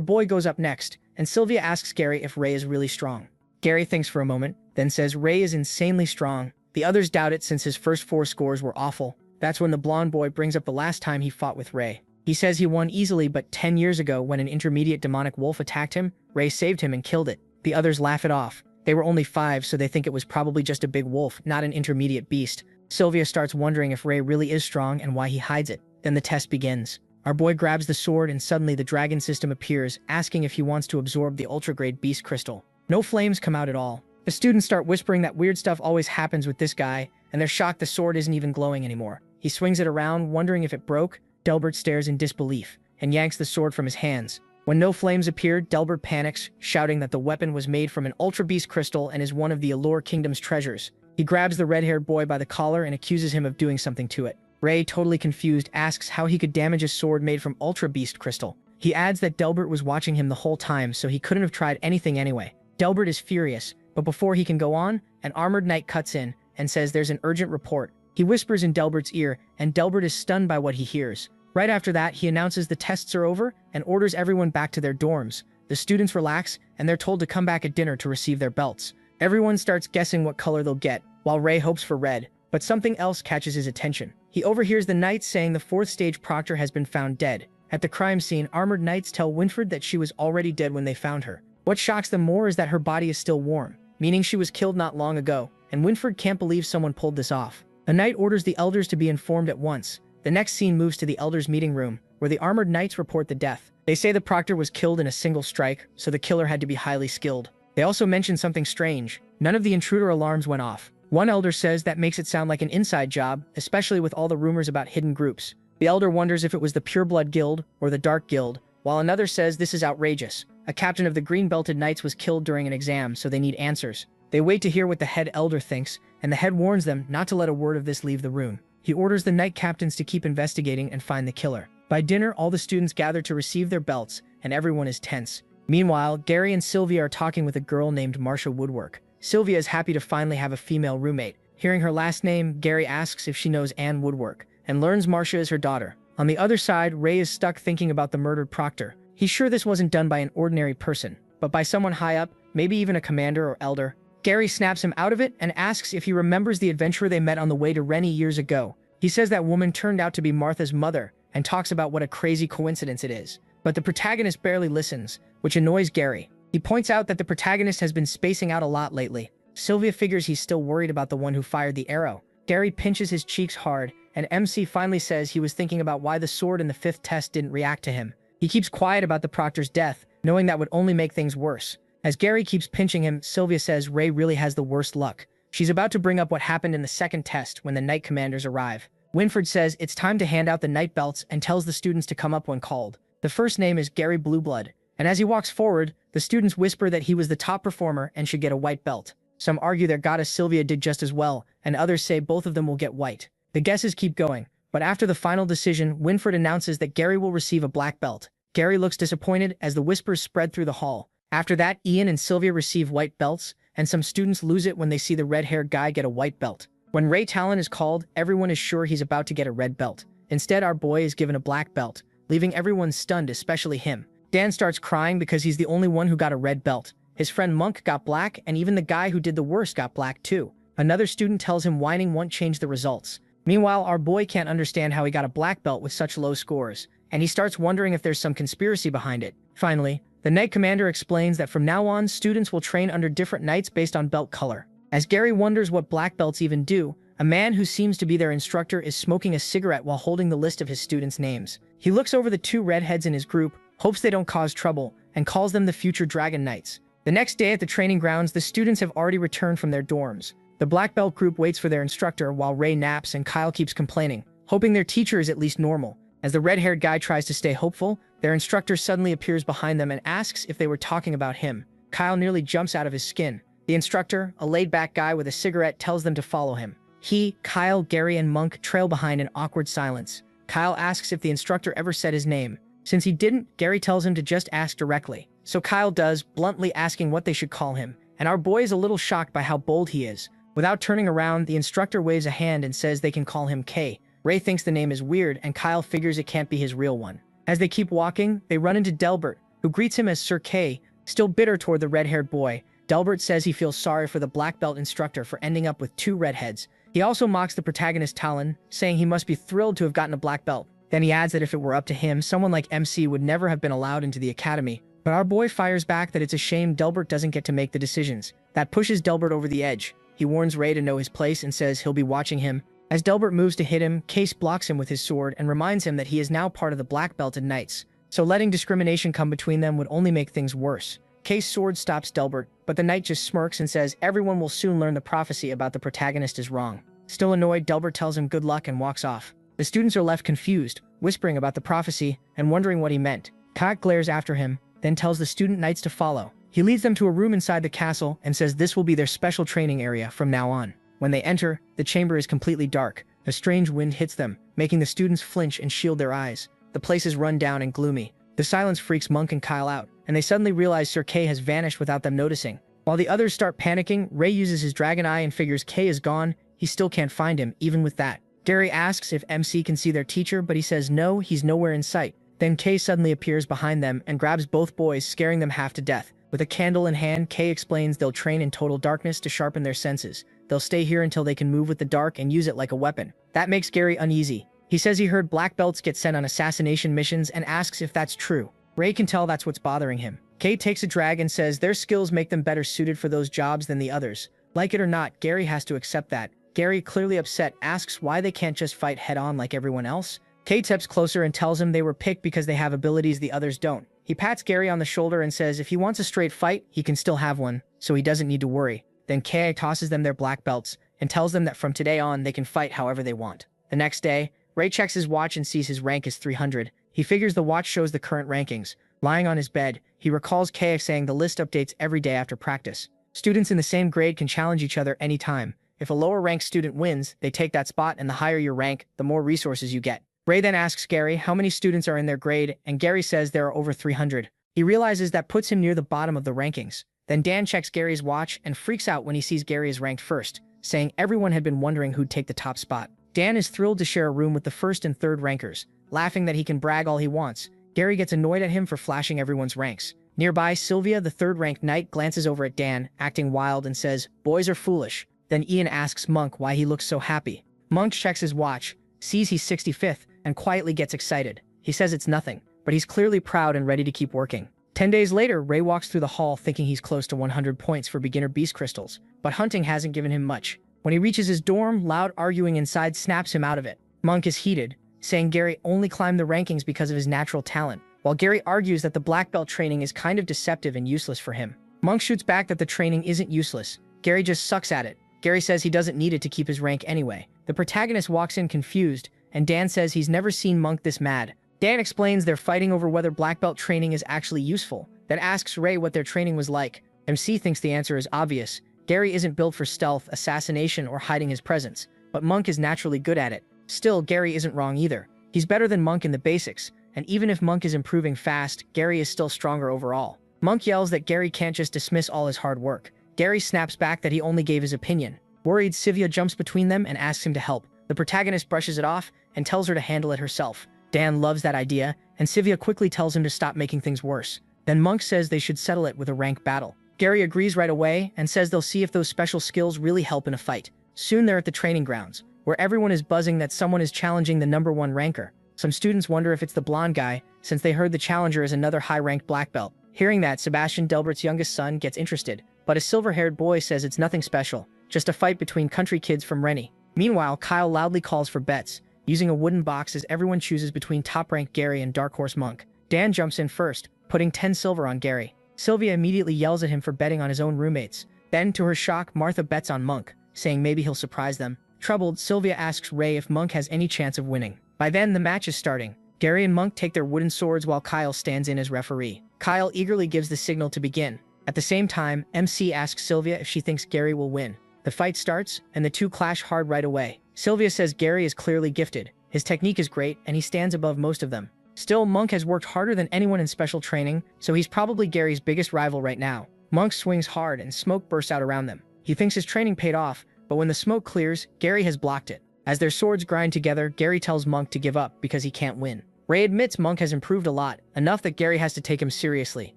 S1: boy goes up next, and Sylvia asks Gary if Ray is really strong. Gary thinks for a moment, then says Ray is insanely strong. The others doubt it since his first 4 scores were awful. That's when the blonde boy brings up the last time he fought with Ray. He says he won easily, but 10 years ago when an intermediate demonic wolf attacked him, Ray saved him and killed it. The others laugh it off. They were only 5, so they think it was probably just a big wolf, not an intermediate beast. Sylvia starts wondering if Ray really is strong and why he hides it. Then the test begins. Our boy grabs the sword and suddenly the dragon system appears, asking if he wants to absorb the ultra-grade beast crystal. No flames come out at all. The students start whispering that weird stuff always happens with this guy, and they're shocked the sword isn't even glowing anymore. He swings it around, wondering if it broke. Delbert stares in disbelief, and yanks the sword from his hands. When no flames appear, Delbert panics, shouting that the weapon was made from an Ultra Beast crystal and is one of the Allure Kingdom's treasures. He grabs the red-haired boy by the collar and accuses him of doing something to it. Ray, totally confused, asks how he could damage a sword made from Ultra Beast crystal. He adds that Delbert was watching him the whole time, so he couldn't have tried anything anyway. Delbert is furious, but before he can go on, an armored knight cuts in and says there's an urgent report. He whispers in Delbert's ear, and Delbert is stunned by what he hears. Right after that, he announces the tests are over and orders everyone back to their dorms. The students relax, and they're told to come back at dinner to receive their belts. Everyone starts guessing what color they'll get, while Ray hopes for red, but something else catches his attention. He overhears the knights saying the 4th stage proctor has been found dead. At the crime scene, armored knights tell Winfred that she was already dead when they found her. What shocks them more is that her body is still warm, meaning she was killed not long ago, and Winfred can't believe someone pulled this off. A knight orders the elders to be informed at once. The next scene moves to the elders' meeting room, where the armored knights report the death. They say the proctor was killed in a single strike, so the killer had to be highly skilled. They also mention something strange. None of the intruder alarms went off. One elder says that makes it sound like an inside job, especially with all the rumors about hidden groups. The elder wonders if it was the Pureblood Guild or the Dark Guild, while another says this is outrageous. A captain of the Green-Belted Knights was killed during an exam, so they need answers. They wait to hear what the head elder thinks, and the head warns them not to let a word of this leave the room. He orders the knight captains to keep investigating and find the killer. By dinner, all the students gather to receive their belts, and everyone is tense. Meanwhile, Gary and Sylvia are talking with a girl named Marcia Woodwork. Sylvia is happy to finally have a female roommate. Hearing her last name, Gary asks if she knows Anne Woodwork, and learns Marcia is her daughter. On the other side, Ray is stuck thinking about the murdered proctor. He's sure this wasn't done by an ordinary person, but by someone high up, maybe even a commander or elder. Gary snaps him out of it and asks if he remembers the adventurer they met on the way to Rennie years ago. He says that woman turned out to be Martha's mother and talks about what a crazy coincidence it is. But the protagonist barely listens, which annoys Gary. He points out that the protagonist has been spacing out a lot lately. Sylvia figures he's still worried about the one who fired the arrow. Gary pinches his cheeks hard, and MC finally says he was thinking about why the sword in the 5th test didn't react to him. He keeps quiet about the proctor's death, knowing that would only make things worse. As Gary keeps pinching him, Sylvia says Ray really has the worst luck. She's about to bring up what happened in the 2nd test when the knight commanders arrive. Winfred says it's time to hand out the knight belts and tells the students to come up when called. The first name is Gary Blueblood, and as he walks forward, the students whisper that he was the top performer and should get a white belt. Some argue their goddess Sylvia did just as well, and others say both of them will get white. The guesses keep going, but after the final decision, Winfred announces that Gary will receive a black belt. Gary looks disappointed as the whispers spread through the hall. After that, Ian and Sylvia receive white belts, and some students lose it when they see the red-haired guy get a white belt. When Ray Talon is called, everyone is sure he's about to get a red belt. Instead, our boy is given a black belt, leaving everyone stunned, especially him. Dan starts crying because he's the only one who got a red belt. His friend Monk got black, and even the guy who did the worst got black too. Another student tells him whining won't change the results. Meanwhile, our boy can't understand how he got a black belt with such low scores, and he starts wondering if there's some conspiracy behind it. Finally, the knight commander explains that from now on, students will train under different knights based on belt color. As Gary wonders what black belts even do, a man who seems to be their instructor is smoking a cigarette while holding the list of his students' names. He looks over the 2 redheads in his group, hopes they don't cause trouble, and calls them the future Dragon Knights. The next day at the training grounds, the students have already returned from their dorms. The black belt group waits for their instructor while Ray naps and Kyle keeps complaining, hoping their teacher is at least normal. As the red-haired guy tries to stay hopeful, their instructor suddenly appears behind them and asks if they were talking about him. Kyle nearly jumps out of his skin. The instructor, a laid-back guy with a cigarette, tells them to follow him. He, Kyle, Gary, and Monk trail behind in awkward silence. Kyle asks if the instructor ever said his name. Since he didn't, Gary tells him to just ask directly. so Kyle does, bluntly asking what they should call him, and our boy is a little shocked by how bold he is. Without turning around, the instructor waves a hand and says they can call him K. Ray thinks the name is weird, and Kyle figures it can't be his real one. As they keep walking, they run into Delbert, who greets him as Sir K, still bitter toward the red-haired boy. Delbert says he feels sorry for the black belt instructor for ending up with 2 redheads. He also mocks the protagonist Talon, saying he must be thrilled to have gotten a black belt. Then he adds that if it were up to him, someone like MC would never have been allowed into the academy. But our boy fires back that it's a shame Delbert doesn't get to make the decisions. That pushes Delbert over the edge. He warns Ray to know his place and says he'll be watching him. As Delbert moves to hit him, Case blocks him with his sword and reminds him that he is now part of the Black Belted Knights. So letting discrimination come between them would only make things worse. Case's sword stops Delbert, but the knight just smirks and says everyone will soon learn the prophecy about the protagonist is wrong. Still annoyed, Delbert tells him good luck and walks off. The students are left confused, whispering about the prophecy and wondering what he meant. Kyle glares after him, then tells the student knights to follow. He leads them to a room inside the castle and says this will be their special training area from now on. When they enter, the chamber is completely dark. A strange wind hits them, making the students flinch and shield their eyes. The place is run down and gloomy. The silence freaks Monk and Kyle out, and they suddenly realize Sir K has vanished without them noticing. While the others start panicking, Ray uses his dragon eye and figures K is gone. He still can't find him, even with that. Gary asks if MC can see their teacher, but he says no, he's nowhere in sight. Then K suddenly appears behind them and grabs both boys, scaring them half to death. With a candle in hand, K explains they'll train in total darkness to sharpen their senses. They'll stay here until they can move with the dark and use it like a weapon. That makes Gary uneasy. He says he heard black belts get sent on assassination missions and asks if that's true. Ray can tell that's what's bothering him. K takes a drag and says their skills make them better suited for those jobs than the others. Like it or not, Gary has to accept that. Gary, clearly upset, asks why they can't just fight head-on like everyone else. K steps closer and tells him they were picked because they have abilities the others don't. He pats Gary on the shoulder and says if he wants a straight fight, he can still have one, so he doesn't need to worry. Then K tosses them their black belts and tells them that from today on they can fight however they want. The next day, Ray checks his watch and sees his rank is 300. He figures the watch shows the current rankings. Lying on his bed, he recalls K saying the list updates every day after practice. Students in the same grade can challenge each other anytime. If a lower-ranked student wins, they take that spot, and the higher your rank, the more resources you get. Ray then asks Gary how many students are in their grade, and Gary says there are over 300. He realizes that puts him near the bottom of the rankings. Then Dan checks Gary's watch and freaks out when he sees Gary is ranked first, saying everyone had been wondering who'd take the top spot. Dan is thrilled to share a room with the first and third rankers, laughing that he can brag all he wants. Gary gets annoyed at him for flashing everyone's ranks. Nearby, Sylvia, the third-ranked knight, glances over at Dan, acting wild, and says, "Boys are foolish." Then Ian asks Monk why he looks so happy. Monk checks his watch, sees he's 65th, and quietly gets excited. He says it's nothing, but he's clearly proud and ready to keep working. 10 days later, Ray walks through the hall thinking he's close to 100 points for beginner beast crystals, but hunting hasn't given him much. When he reaches his dorm, loud arguing inside snaps him out of it. Monk is heated, saying Gary only climbed the rankings because of his natural talent, while Gary argues that the black belt training is kind of deceptive and useless for him. Monk shoots back that the training isn't useless. Gary just sucks at it. Gary says he doesn't need it to keep his rank anyway. The protagonist walks in confused, and Dan says he's never seen Monk this mad. Dan explains they're fighting over whether black belt training is actually useful, then asks Ray what their training was like. MC thinks the answer is obvious. Gary isn't built for stealth, assassination, or hiding his presence, but Monk is naturally good at it. Still, Gary isn't wrong either. He's better than Monk in the basics, and even if Monk is improving fast, Gary is still stronger overall. Monk yells that Gary can't just dismiss all his hard work. Gary snaps back that he only gave his opinion. Worried, Sylvia jumps between them and asks him to help. The protagonist brushes it off and tells her to handle it herself. Dan loves that idea, and Sylvia quickly tells him to stop making things worse. Then Monk says they should settle it with a rank battle. Gary agrees right away and says they'll see if those special skills really help in a fight. Soon they're at the training grounds, where everyone is buzzing that someone is challenging the #1 ranker. Some students wonder if it's the blonde guy, since they heard the challenger is another high-ranked black belt. Hearing that, Sebastian Delbert's youngest son gets interested, but a silver-haired boy says it's nothing special, just a fight between country kids from Rennie. Meanwhile, Kyle loudly calls for bets, using a wooden box as everyone chooses between top-ranked Gary and Dark Horse Monk. Dan jumps in first, putting 10 silver on Gary. Sylvia immediately yells at him for betting on his own roommates. Then, to her shock, Martha bets on Monk, saying maybe he'll surprise them. Troubled, Sylvia asks Ray if Monk has any chance of winning. By then, the match is starting. Gary and Monk take their wooden swords while Kyle stands in as referee. Kyle eagerly gives the signal to begin. At the same time, MC asks Sylvia if she thinks Gary will win. The fight starts, and the two clash hard right away. Sylvia says Gary is clearly gifted. His technique is great, and he stands above most of them. Still, Monk has worked harder than anyone in special training, so he's probably Gary's biggest rival right now. Monk swings hard and smoke bursts out around them. He thinks his training paid off, but when the smoke clears, Gary has blocked it. As their swords grind together, Gary tells Monk to give up because he can't win. Ray admits Monk has improved a lot, enough that Gary has to take him seriously.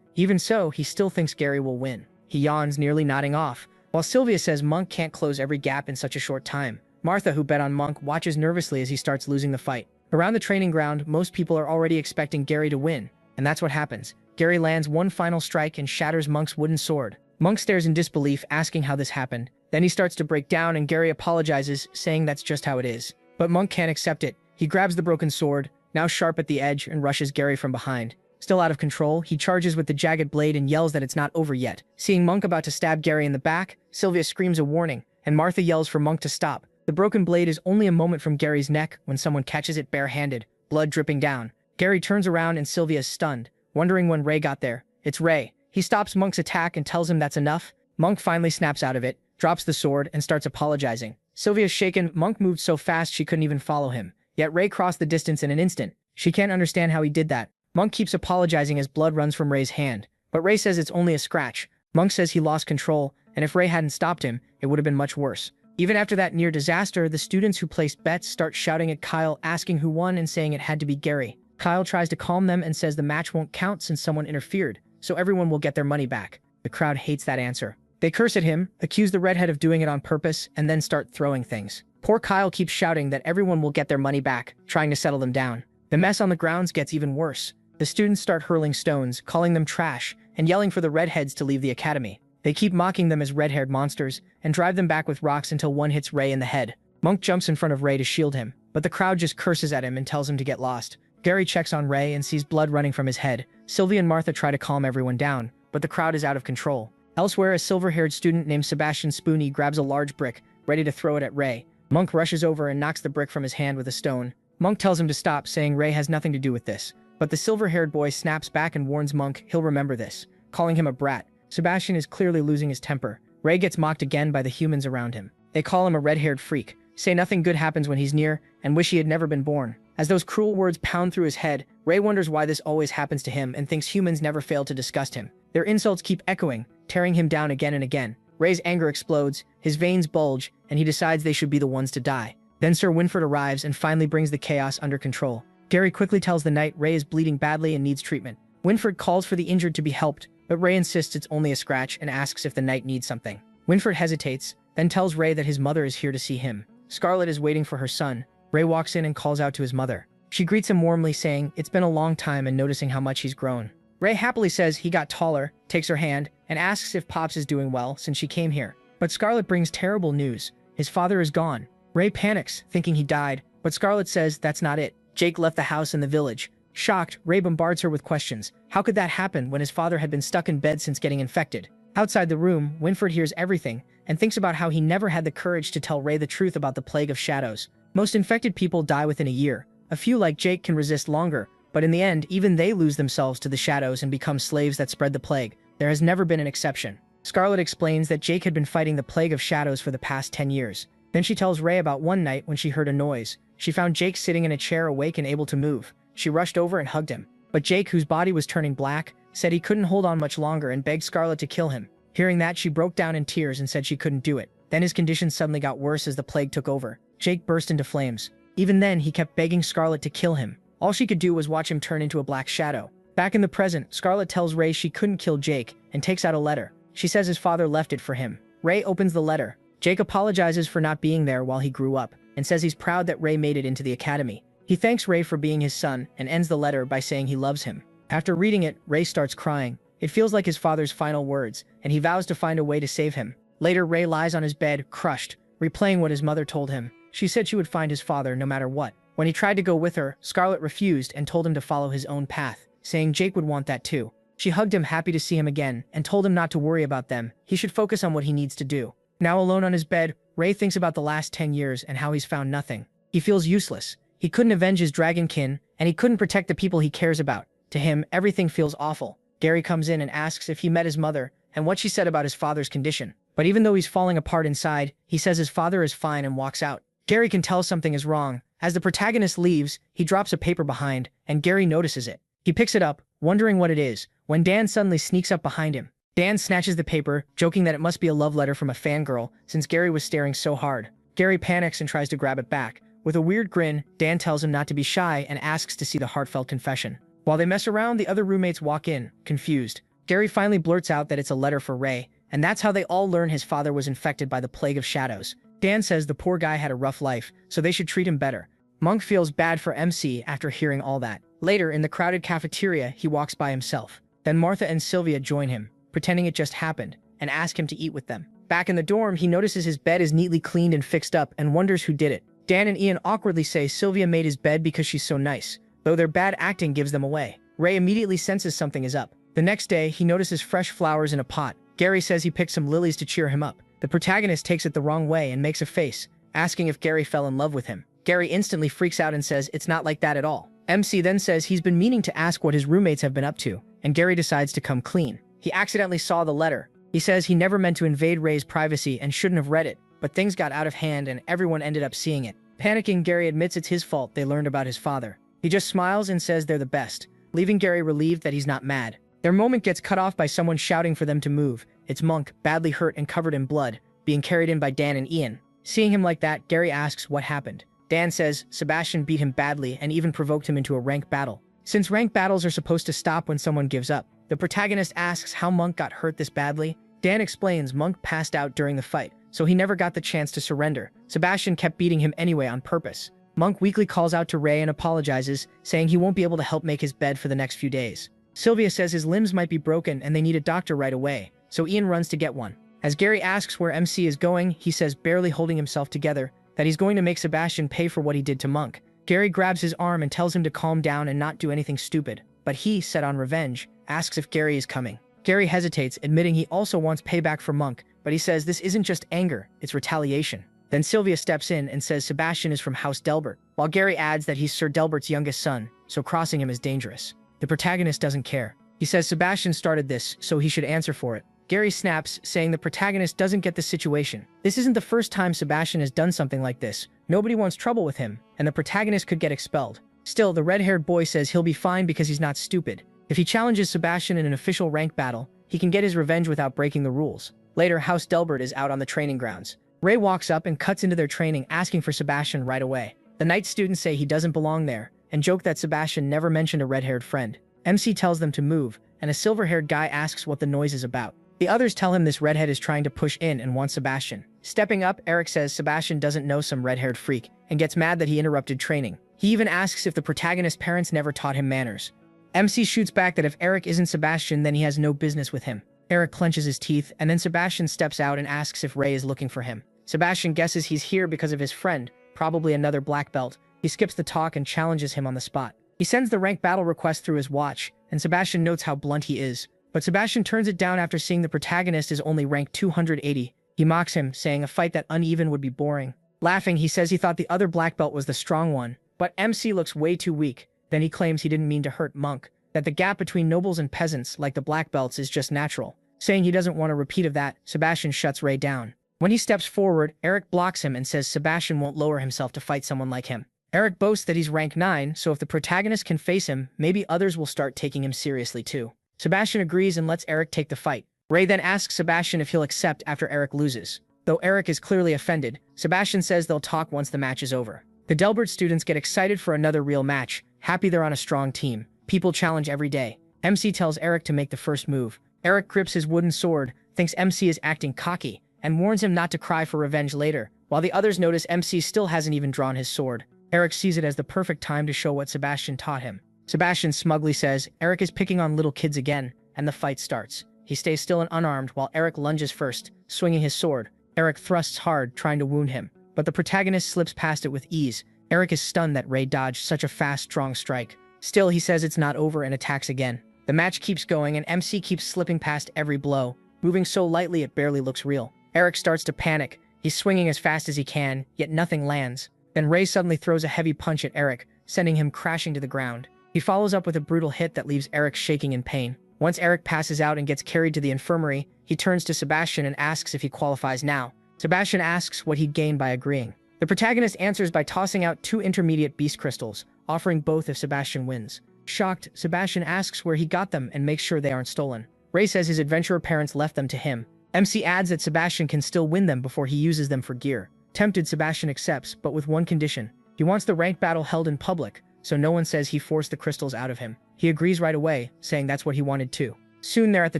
S1: Even so, he still thinks Gary will win. He yawns, nearly nodding off, while Sylvia says Monk can't close every gap in such a short time. Martha, who bet on Monk, watches nervously as he starts losing the fight. Around the training ground, most people are already expecting Gary to win, and that's what happens. Gary lands one final strike and shatters Monk's wooden sword. Monk stares in disbelief, asking how this happened. Then he starts to break down and Gary apologizes, saying that's just how it is. But Monk can't accept it. He grabs the broken sword, now sharp at the edge, and rushes Gary from behind. Still out of control, he charges with the jagged blade and yells that it's not over yet. Seeing Monk about to stab Gary in the back, Sylvia screams a warning, and Martha yells for Monk to stop. The broken blade is only a moment from Gary's neck when someone catches it barehanded, blood dripping down. Gary turns around and Sylvia is stunned, wondering when Ray got there. It's Ray. He stops Monk's attack and tells him that's enough. Monk finally snaps out of it, drops the sword, and starts apologizing. Sylvia's shaken. Monk moved so fast she couldn't even follow him. Yet Ray crossed the distance in an instant. She can't understand how he did that. Monk keeps apologizing as blood runs from Ray's hand. But Ray says it's only a scratch. Monk says he lost control, and if Ray hadn't stopped him, it would have been much worse. Even after that near disaster, the students who placed bets start shouting at Kyle, asking who won and saying it had to be Gary. Kyle tries to calm them and says the match won't count since someone interfered, so everyone will get their money back. The crowd hates that answer. They curse at him, accuse the redhead of doing it on purpose, and then start throwing things. Poor Kyle keeps shouting that everyone will get their money back, trying to settle them down. The mess on the grounds gets even worse. The students start hurling stones, calling them trash, and yelling for the redheads to leave the academy. They keep mocking them as red-haired monsters, and drive them back with rocks until one hits Ray in the head. Monk jumps in front of Ray to shield him, but the crowd just curses at him and tells him to get lost. Gary checks on Ray and sees blood running from his head. Sylvia and Martha try to calm everyone down, but the crowd is out of control. Elsewhere, a silver-haired student named Sebastian Spoony grabs a large brick, ready to throw it at Ray. Monk rushes over and knocks the brick from his hand with a stone. Monk tells him to stop, saying Ray has nothing to do with this. But the silver-haired boy snaps back and warns Monk he'll remember this, calling him a brat. Sebastian is clearly losing his temper. Ray gets mocked again by the humans around him. They call him a red-haired freak, say nothing good happens when he's near, and wish he had never been born. As those cruel words pound through his head, Ray wonders why this always happens to him and thinks humans never fail to disgust him. Their insults keep echoing, tearing him down again and again. Ray's anger explodes, his veins bulge, and he decides they should be the ones to die. Then Sir Winford arrives and finally brings the chaos under control. Gary quickly tells the knight Ray is bleeding badly and needs treatment. Winford calls for the injured to be helped, but Ray insists it's only a scratch and asks if the knight needs something. Winford hesitates, then tells Ray that his mother is here to see him. Scarlet is waiting for her son. Ray walks in and calls out to his mother. She greets him warmly, saying it's been a long time and noticing how much he's grown. Ray happily says he got taller, takes her hand, and asks if Pops is doing well since she came here. But Scarlet brings terrible news. His father is gone. Ray panics, thinking he died, but Scarlet says that's not it. Jake left the house in the village. Shocked, Ray bombards her with questions. How could that happen when his father had been stuck in bed since getting infected? Outside the room, Winford hears everything and thinks about how he never had the courage to tell Ray the truth about the plague of shadows. Most infected people die within a year. A few like Jake can resist longer, but in the end, even they lose themselves to the shadows and become slaves that spread the plague. There has never been an exception. Scarlet explains that Jake had been fighting the plague of shadows for the past 10 years. Then she tells Ray about one night when she heard a noise. She found Jake sitting in a chair awake and able to move. She rushed over and hugged him. But Jake, whose body was turning black, said he couldn't hold on much longer and begged Scarlet to kill him. Hearing that, she broke down in tears and said she couldn't do it. Then his condition suddenly got worse as the plague took over. Jake burst into flames. Even then, he kept begging Scarlet to kill him. All she could do was watch him turn into a black shadow. Back in the present, Scarlet tells Ray she couldn't kill Jake and takes out a letter. She says his father left it for him. Ray opens the letter. Jake apologizes for not being there while he grew up and says he's proud that Ray made it into the academy. He thanks Ray for being his son and ends the letter by saying he loves him. After reading it, Ray starts crying. It feels like his father's final words, and he vows to find a way to save him. Later, Ray lies on his bed, crushed, replaying what his mother told him. She said she would find his father no matter what. When he tried to go with her, Scarlet refused and told him to follow his own path, saying Jake would want that too. She hugged him, happy to see him again, and told him not to worry about them. He should focus on what he needs to do. Now alone on his bed, Ray thinks about the last 10 years and how he's found nothing. He feels useless. He couldn't avenge his dragonkin, and he couldn't protect the people he cares about. To him, everything feels awful. Gary comes in and asks if he met his mother and what she said about his father's condition. But even though he's falling apart inside, he says his father is fine and walks out. Gary can tell something is wrong. As the protagonist leaves, he drops a paper behind, and Gary notices it. He picks it up, wondering what it is, when Dan suddenly sneaks up behind him. Dan snatches the paper, joking that it must be a love letter from a fangirl, since Gary was staring so hard. Gary panics and tries to grab it back. With a weird grin, Dan tells him not to be shy and asks to see the heartfelt confession. While they mess around, the other roommates walk in, confused. Gary finally blurts out that it's a letter for Ray, and that's how they all learn his father was infected by the plague of shadows. Dan says the poor guy had a rough life, so they should treat him better. Monk feels bad for MC after hearing all that. Later, in the crowded cafeteria, he walks by himself. Then Martha and Sylvia join him, pretending it just happened, and ask him to eat with them. Back in the dorm, he notices his bed is neatly cleaned and fixed up and wonders who did it. Dan and Ian awkwardly say Sylvia made his bed because she's so nice, though their bad acting gives them away. Ray immediately senses something is up. The next day, he notices fresh flowers in a pot. Gary says he picked some lilies to cheer him up. The protagonist takes it the wrong way and makes a face, asking if Gary fell in love with him. Gary instantly freaks out and says it's not like that at all. MC then says he's been meaning to ask what his roommates have been up to, and Gary decides to come clean. He accidentally saw the letter. He says he never meant to invade Ray's privacy and shouldn't have read it, but things got out of hand and everyone ended up seeing it. Panicking, Gary admits it's his fault they learned about his father. He just smiles and says they're the best, leaving Gary relieved that he's not mad. Their moment gets cut off by someone shouting for them to move. It's Monk, badly hurt and covered in blood, being carried in by Dan and Ian. Seeing him like that, Gary asks what happened. Dan says Sebastian beat him badly and even provoked him into a rank battle. Since rank battles are supposed to stop when someone gives up, the protagonist asks how Monk got hurt this badly. Dan explains Monk passed out during the fight, so he never got the chance to surrender. Sebastian kept beating him anyway on purpose. Monk weakly calls out to Ray and apologizes, saying he won't be able to help make his bed for the next few days. Sylvia says his limbs might be broken and they need a doctor right away, so Ian runs to get one. As Gary asks where MC is going, he says, barely holding himself together, that he's going to make Sebastian pay for what he did to Monk. Gary grabs his arm and tells him to calm down and not do anything stupid, but he, set on revenge, asks if Gary is coming. Gary hesitates, admitting he also wants payback for Monk, but he says this isn't just anger, it's retaliation. Then Sylvia steps in and says Sebastian is from House Delbert, while Gary adds that he's Sir Delbert's youngest son, so crossing him is dangerous. The protagonist doesn't care. He says Sebastian started this, so he should answer for it. Gary snaps, saying the protagonist doesn't get the situation. This isn't the first time Sebastian has done something like this. Nobody wants trouble with him, and the protagonist could get expelled. Still, the red-haired boy says he'll be fine because he's not stupid. If he challenges Sebastian in an official rank battle, he can get his revenge without breaking the rules. Later, House Delbert is out on the training grounds. Ray walks up and cuts into their training, asking for Sebastian right away. The night students say he doesn't belong there, and joke that Sebastian never mentioned a red-haired friend. MC tells them to move, and a silver-haired guy asks what the noise is about. The others tell him this redhead is trying to push in and wants Sebastian. Stepping up, Eric says Sebastian doesn't know some red-haired freak, and gets mad that he interrupted training. He even asks if the protagonist's parents never taught him manners. MC shoots back that if Eric isn't Sebastian, then he has no business with him. Eric clenches his teeth, and then Sebastian steps out and asks if Ray is looking for him. Sebastian guesses he's here because of his friend, probably another black belt. He skips the talk and challenges him on the spot. He sends the rank battle request through his watch, and Sebastian notes how blunt he is. But Sebastian turns it down after seeing the protagonist is only ranked 280. He mocks him, saying a fight that uneven would be boring. Laughing, he says he thought the other black belt was the strong one, but MC looks way too weak. Then he claims he didn't mean to hurt Monk, that the gap between nobles and peasants, like the black belts, is just natural. Saying he doesn't want a repeat of that, Sebastian shuts Ray down. When he steps forward, Eric blocks him and says Sebastian won't lower himself to fight someone like him. Eric boasts that he's rank 9, so if the protagonist can face him, maybe others will start taking him seriously too. Sebastian agrees and lets Eric take the fight. Ray then asks Sebastian if he'll accept after Eric loses. Though Eric is clearly offended, Sebastian says they'll talk once the match is over. The Delbert students get excited for another real match, happy they're on a strong team. People challenge every day. MC tells Eric to make the first move. Eric grips his wooden sword, thinks MC is acting cocky, and warns him not to cry for revenge later, while the others notice MC still hasn't even drawn his sword. Eric sees it as the perfect time to show what Sebastian taught him. Sebastian smugly says Eric is picking on little kids again, and the fight starts. He stays still and unarmed while Eric lunges first, swinging his sword. Eric thrusts hard, trying to wound him, but the protagonist slips past it with ease. Eric is stunned that Ray dodged such a fast, strong strike. Still, he says it's not over and attacks again. The match keeps going and MC keeps slipping past every blow, moving so lightly it barely looks real. Eric starts to panic. He's swinging as fast as he can, yet nothing lands. Then Ray suddenly throws a heavy punch at Eric, sending him crashing to the ground. He follows up with a brutal hit that leaves Eric shaking in pain. Once Eric passes out and gets carried to the infirmary, he turns to Sebastian and asks if he qualifies now. Sebastian asks what he'd gain by agreeing. The protagonist answers by tossing out 2 intermediate beast crystals, offering both if Sebastian wins. Shocked, Sebastian asks where he got them and makes sure they aren't stolen. Ray says his adventurer parents left them to him. MC adds that Sebastian can still win them before he uses them for gear. Tempted, Sebastian accepts, but with one condition. He wants the ranked battle held in public, so no one says he forced the crystals out of him. He agrees right away, saying that's what he wanted too. Soon they're at the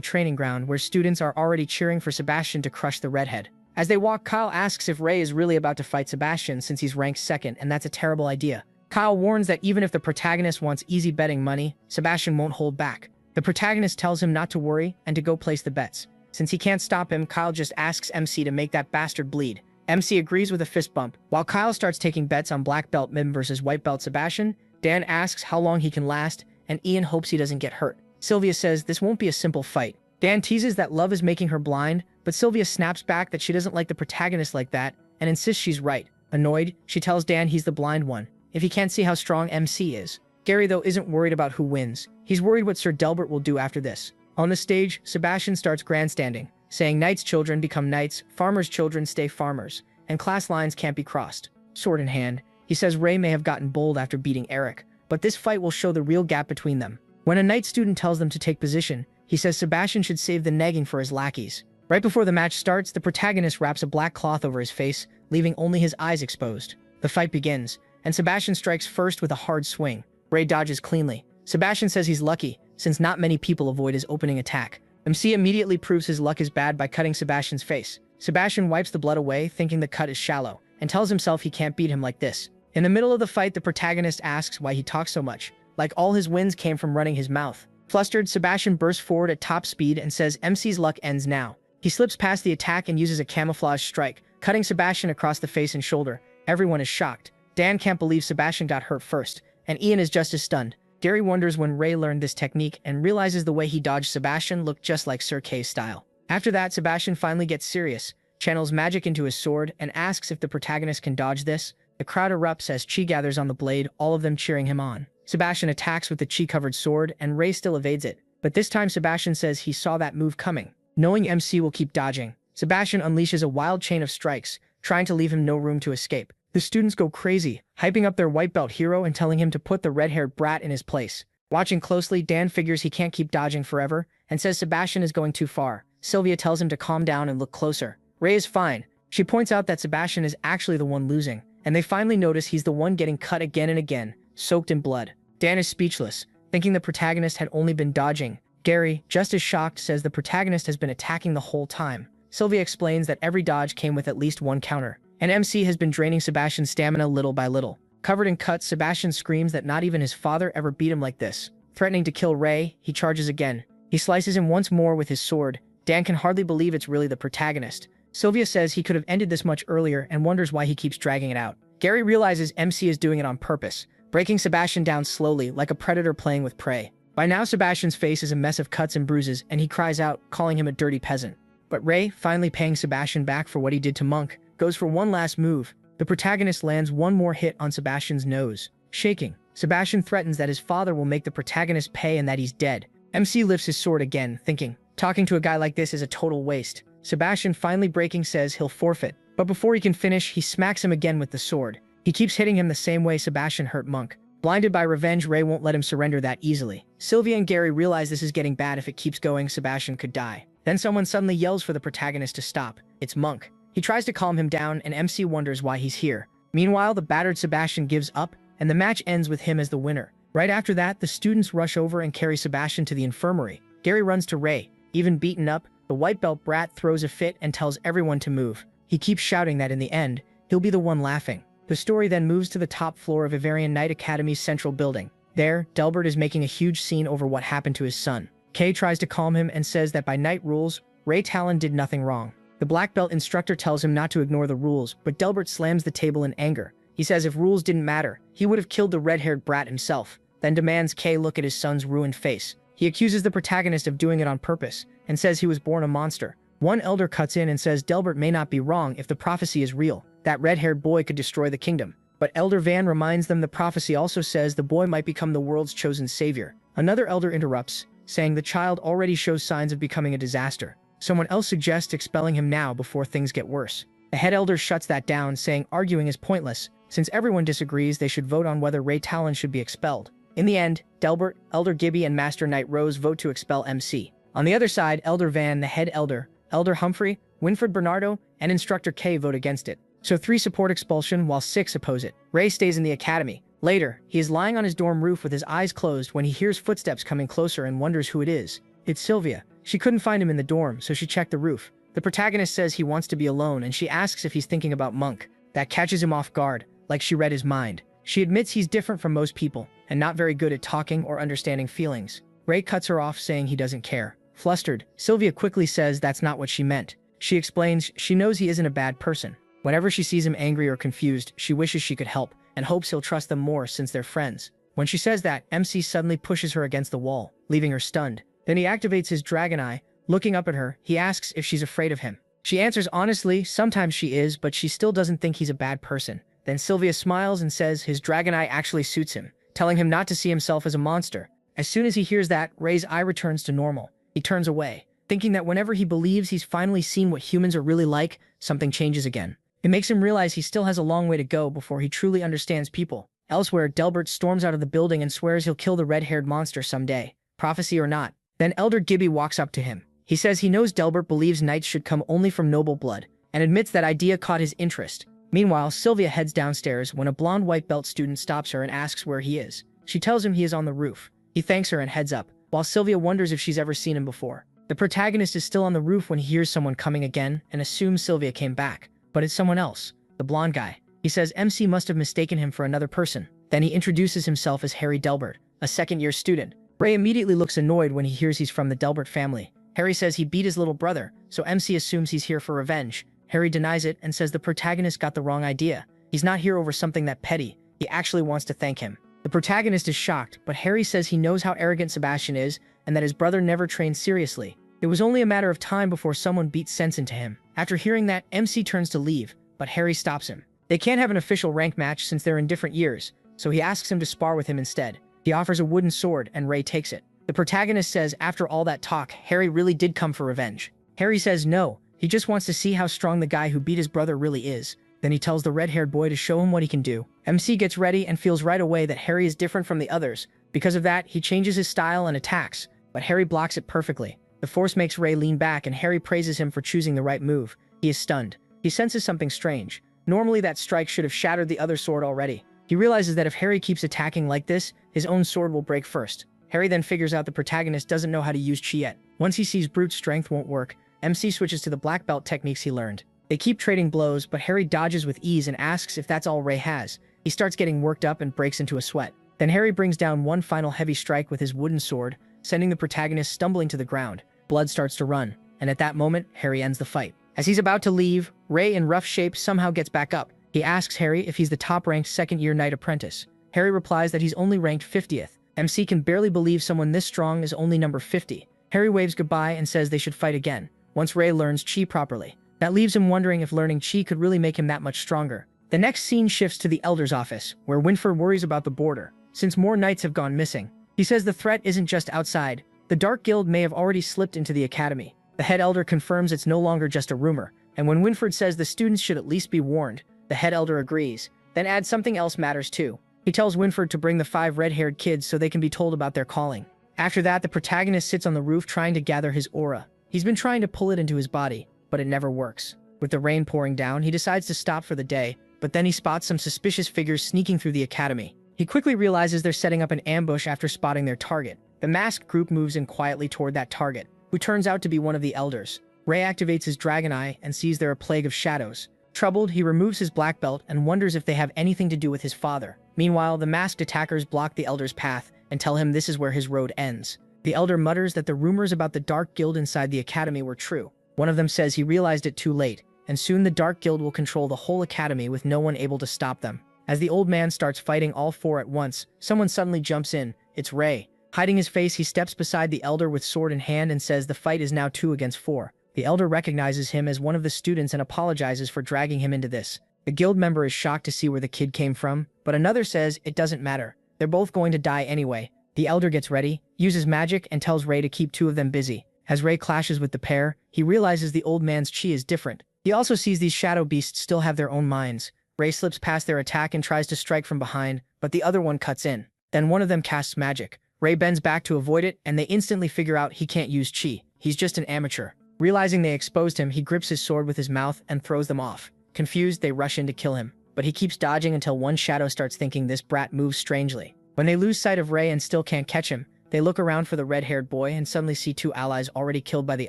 S1: training ground, where students are already cheering for Sebastian to crush the redhead. As they walk, Kyle asks if Ray is really about to fight Sebastian since he's ranked 2nd, and that's a terrible idea. Kyle warns that even if the protagonist wants easy betting money, Sebastian won't hold back. The protagonist tells him not to worry and to go place the bets. Since he can't stop him, Kyle just asks MC to make that bastard bleed. MC agrees with a fist bump. While Kyle starts taking bets on black belt Mim versus white belt Sebastian, Dan asks how long he can last, and Ian hopes he doesn't get hurt. Sylvia says this won't be a simple fight. Dan teases that love is making her blind, but Sylvia snaps back that she doesn't like the protagonist like that, and insists she's right. Annoyed, she tells Dan he's the blind one, if he can't see how strong MC is. Gary, though, isn't worried about who wins. He's worried what Sir Delbert will do after this. On the stage, Sebastian starts grandstanding, saying knights' children become knights, farmers' children stay farmers, and class lines can't be crossed. Sword in hand, he says Ray may have gotten bold after beating Eric, but this fight will show the real gap between them. When a knight student tells them to take position, he says Sebastian should save the negging for his lackeys. Right before the match starts, the protagonist wraps a black cloth over his face, leaving only his eyes exposed. The fight begins, and Sebastian strikes first with a hard swing. Ray dodges cleanly. Sebastian says he's lucky, since not many people avoid his opening attack. MC immediately proves his luck is bad by cutting Sebastian's face. Sebastian wipes the blood away, thinking the cut is shallow, and tells himself he can't beat him like this. In the middle of the fight, the protagonist asks why he talks so much, like all his wins came from running his mouth. Flustered, Sebastian bursts forward at top speed and says MC's luck ends now. He slips past the attack and uses a camouflage strike, cutting Sebastian across the face and shoulder. Everyone is shocked. Dan can't believe Sebastian got hurt first, and Ian is just as stunned. Gary wonders when Ray learned this technique and realizes the way he dodged Sebastian looked just like Sir Kay's style. After that, Sebastian finally gets serious, channels magic into his sword, and asks if the protagonist can dodge this. The crowd erupts as chi gathers on the blade, all of them cheering him on. Sebastian attacks with the chi-covered sword, and Ray still evades it. But this time Sebastian says he saw that move coming. Knowing MC will keep dodging, Sebastian unleashes a wild chain of strikes, trying to leave him no room to escape. The students go crazy, hyping up their white belt hero and telling him to put the red-haired brat in his place. Watching closely, Dan figures he can't keep dodging forever, and says Sebastian is going too far. Sylvia tells him to calm down and look closer. Ray is fine. She points out that Sebastian is actually the one losing, and they finally notice he's the one getting cut again and again, soaked in blood. Dan is speechless, thinking the protagonist had only been dodging. Gary, just as shocked, says the protagonist has been attacking the whole time. Sylvia explains that every dodge came with at least one counter, and MC has been draining Sebastian's stamina little by little. Covered in cuts, Sebastian screams that not even his father ever beat him like this. Threatening to kill Ray, he charges again. He slices him once more with his sword. Dan can hardly believe it's really the protagonist. Sylvia says he could have ended this much earlier and wonders why he keeps dragging it out. Gary realizes MC is doing it on purpose, breaking Sebastian down slowly like a predator playing with prey. By now, Sebastian's face is a mess of cuts and bruises, and he cries out, calling him a dirty peasant. But Ray, finally paying Sebastian back for what he did to Monk, goes for one last move. The protagonist lands one more hit on Sebastian's nose. Shaking, Sebastian threatens that his father will make the protagonist pay and that he's dead. MC lifts his sword again, thinking, talking to a guy like this is a total waste. Sebastian, finally breaking, says he'll forfeit. But before he can finish, he smacks him again with the sword. He keeps hitting him the same way Sebastian hurt Monk. Blinded by revenge, Ray won't let him surrender that easily. Sylvia and Gary realize this is getting bad. If it keeps going, Sebastian could die. Then someone suddenly yells for the protagonist to stop. It's Monk. He tries to calm him down, and MC wonders why he's here. Meanwhile, the battered Sebastian gives up, and the match ends with him as the winner. Right after that, the students rush over and carry Sebastian to the infirmary. Gary runs to Ray. Even beaten up, the white belt brat throws a fit and tells everyone to move. He keeps shouting that in the end, he'll be the one laughing. The story then moves to the top floor of Ivarian Knight Academy's central building. There, Delbert is making a huge scene over what happened to his son. Kay tries to calm him and says that by Knight rules, Ray Talon did nothing wrong. The black belt instructor tells him not to ignore the rules, but Delbert slams the table in anger. He says if rules didn't matter, he would have killed the red-haired brat himself, then demands Kay look at his son's ruined face. He accuses the protagonist of doing it on purpose, and says he was born a monster. One elder cuts in and says Delbert may not be wrong if the prophecy is real. That red-haired boy could destroy the kingdom. But Elder Van reminds them the prophecy also says the boy might become the world's chosen savior. Another elder interrupts, saying the child already shows signs of becoming a disaster. Someone else suggests expelling him now before things get worse. The head elder shuts that down, saying arguing is pointless. Since everyone disagrees, they should vote on whether Ray Talon should be expelled. In the end, Delbert, Elder Gibby, and Master Knight Rose vote to expel MC. On the other side, Elder Van, the head elder, Elder Humphrey, Winfred Bernardo, and Instructor K vote against it. So 3 support expulsion while 6 oppose it. Ray stays in the academy. Later, he is lying on his dorm roof with his eyes closed when he hears footsteps coming closer and wonders who it is. It's Sylvia. She couldn't find him in the dorm, so she checked the roof. The protagonist says he wants to be alone, and she asks if he's thinking about Monk. That catches him off guard, like she read his mind. She admits he's different from most people, and not very good at talking or understanding feelings. Ray cuts her off, saying he doesn't care. Flustered, Sylvia quickly says that's not what she meant. She explains she knows he isn't a bad person. Whenever she sees him angry or confused, she wishes she could help, and hopes he'll trust them more since they're friends. When she says that, MC suddenly pushes her against the wall, leaving her stunned. Then he activates his dragon eye. Looking up at her, he asks if she's afraid of him. She answers honestly, sometimes she is, but she still doesn't think he's a bad person. Then Sylvia smiles and says his dragon eye actually suits him, telling him not to see himself as a monster. As soon as he hears that, Ray's eye returns to normal. He turns away, thinking that whenever he believes he's finally seen what humans are really like, something changes again. It makes him realize he still has a long way to go before he truly understands people. Elsewhere, Delbert storms out of the building and swears he'll kill the red-haired monster someday, prophecy or not. Then Elder Gibby walks up to him. He says he knows Delbert believes knights should come only from noble blood, and admits that idea caught his interest. Meanwhile, Sylvia heads downstairs when a blonde white belt student stops her and asks where he is. She tells him he is on the roof. He thanks her and heads up, while Sylvia wonders if she's ever seen him before. The protagonist is still on the roof when he hears someone coming again and assumes Sylvia came back. But it's someone else, the blonde guy. He says MC must have mistaken him for another person. Then he introduces himself as Harry Delbert, a second-year student. Ray immediately looks annoyed when he hears he's from the Delbert family. Harry says he beat his little brother, so MC assumes he's here for revenge. Harry denies it and says the protagonist got the wrong idea. He's not here over something that petty. He actually wants to thank him. The protagonist is shocked, but Harry says he knows how arrogant Sebastian is and that his brother never trained seriously. It was only a matter of time before someone beat sense into him. After hearing that, MC turns to leave, but Harry stops him. They can't have an official rank match since they're in different years, so he asks him to spar with him instead. He offers a wooden sword, and Ray takes it. The protagonist says after all that talk, Harry really did come for revenge. Harry says no, he just wants to see how strong the guy who beat his brother really is. Then he tells the red-haired boy to show him what he can do. MC gets ready and feels right away that Harry is different from the others. Because of that, he changes his style and attacks, but Harry blocks it perfectly. The force makes Ray lean back and Harry praises him for choosing the right move. He is stunned. He senses something strange. Normally that strike should have shattered the other sword already. He realizes that if Harry keeps attacking like this, his own sword will break first. Harry then figures out the protagonist doesn't know how to use chi yet. Once he sees brute strength won't work, MC switches to the black belt techniques he learned. They keep trading blows, but Harry dodges with ease and asks if that's all Ray has. He starts getting worked up and breaks into a sweat. Then Harry brings down one final heavy strike with his wooden sword, sending the protagonist stumbling to the ground. Blood starts to run, and at that moment, Harry ends the fight. As he's about to leave, Ray in rough shape somehow gets back up. He asks Harry if he's the top-ranked second-year knight apprentice. Harry replies that he's only ranked 50th. MC can barely believe someone this strong is only number 50. Harry waves goodbye and says they should fight again, once Ray learns chi properly. That leaves him wondering if learning chi could really make him that much stronger. The next scene shifts to the Elder's office, where Winfred worries about the border, since more knights have gone missing. He says the threat isn't just outside. The Dark Guild may have already slipped into the academy. The head elder confirms it's no longer just a rumor, and when Winfred says the students should at least be warned, the head elder agrees, then adds something else matters too. He tells Winfred to bring the 5 red-haired kids so they can be told about their calling. After that, the protagonist sits on the roof trying to gather his aura. He's been trying to pull it into his body, but it never works. With the rain pouring down, he decides to stop for the day, but then he spots some suspicious figures sneaking through the academy. He quickly realizes they're setting up an ambush after spotting their target. The masked group moves in quietly toward that target, who turns out to be one of the elders. Ray activates his dragon eye and sees they're a plague of shadows. Troubled, he removes his black belt and wonders if they have anything to do with his father. Meanwhile, the masked attackers block the elder's path and tell him this is where his road ends. The elder mutters that the rumors about the Dark Guild inside the academy were true. One of them says he realized it too late, and soon the Dark Guild will control the whole academy with no one able to stop them. As the old man starts fighting all 4 at once, someone suddenly jumps in. It's Ray. Hiding his face, he steps beside the elder with sword in hand and says the fight is now 2 against 4. The elder recognizes him as one of the students and apologizes for dragging him into this. The guild member is shocked to see where the kid came from, but another says it doesn't matter. They're both going to die anyway. The elder gets ready, uses magic, and tells Ray to keep 2 of them busy. As Ray clashes with the pair, he realizes the old man's chi is different. He also sees these shadow beasts still have their own minds. Ray slips past their attack and tries to strike from behind, but the other one cuts in. Then one of them casts magic. Ray bends back to avoid it, and they instantly figure out he can't use chi. He's just an amateur. Realizing they exposed him, he grips his sword with his mouth and throws them off. Confused, they rush in to kill him, but he keeps dodging until one shadow starts thinking this brat moves strangely. When they lose sight of Ray and still can't catch him, they look around for the red-haired boy and suddenly see two allies already killed by the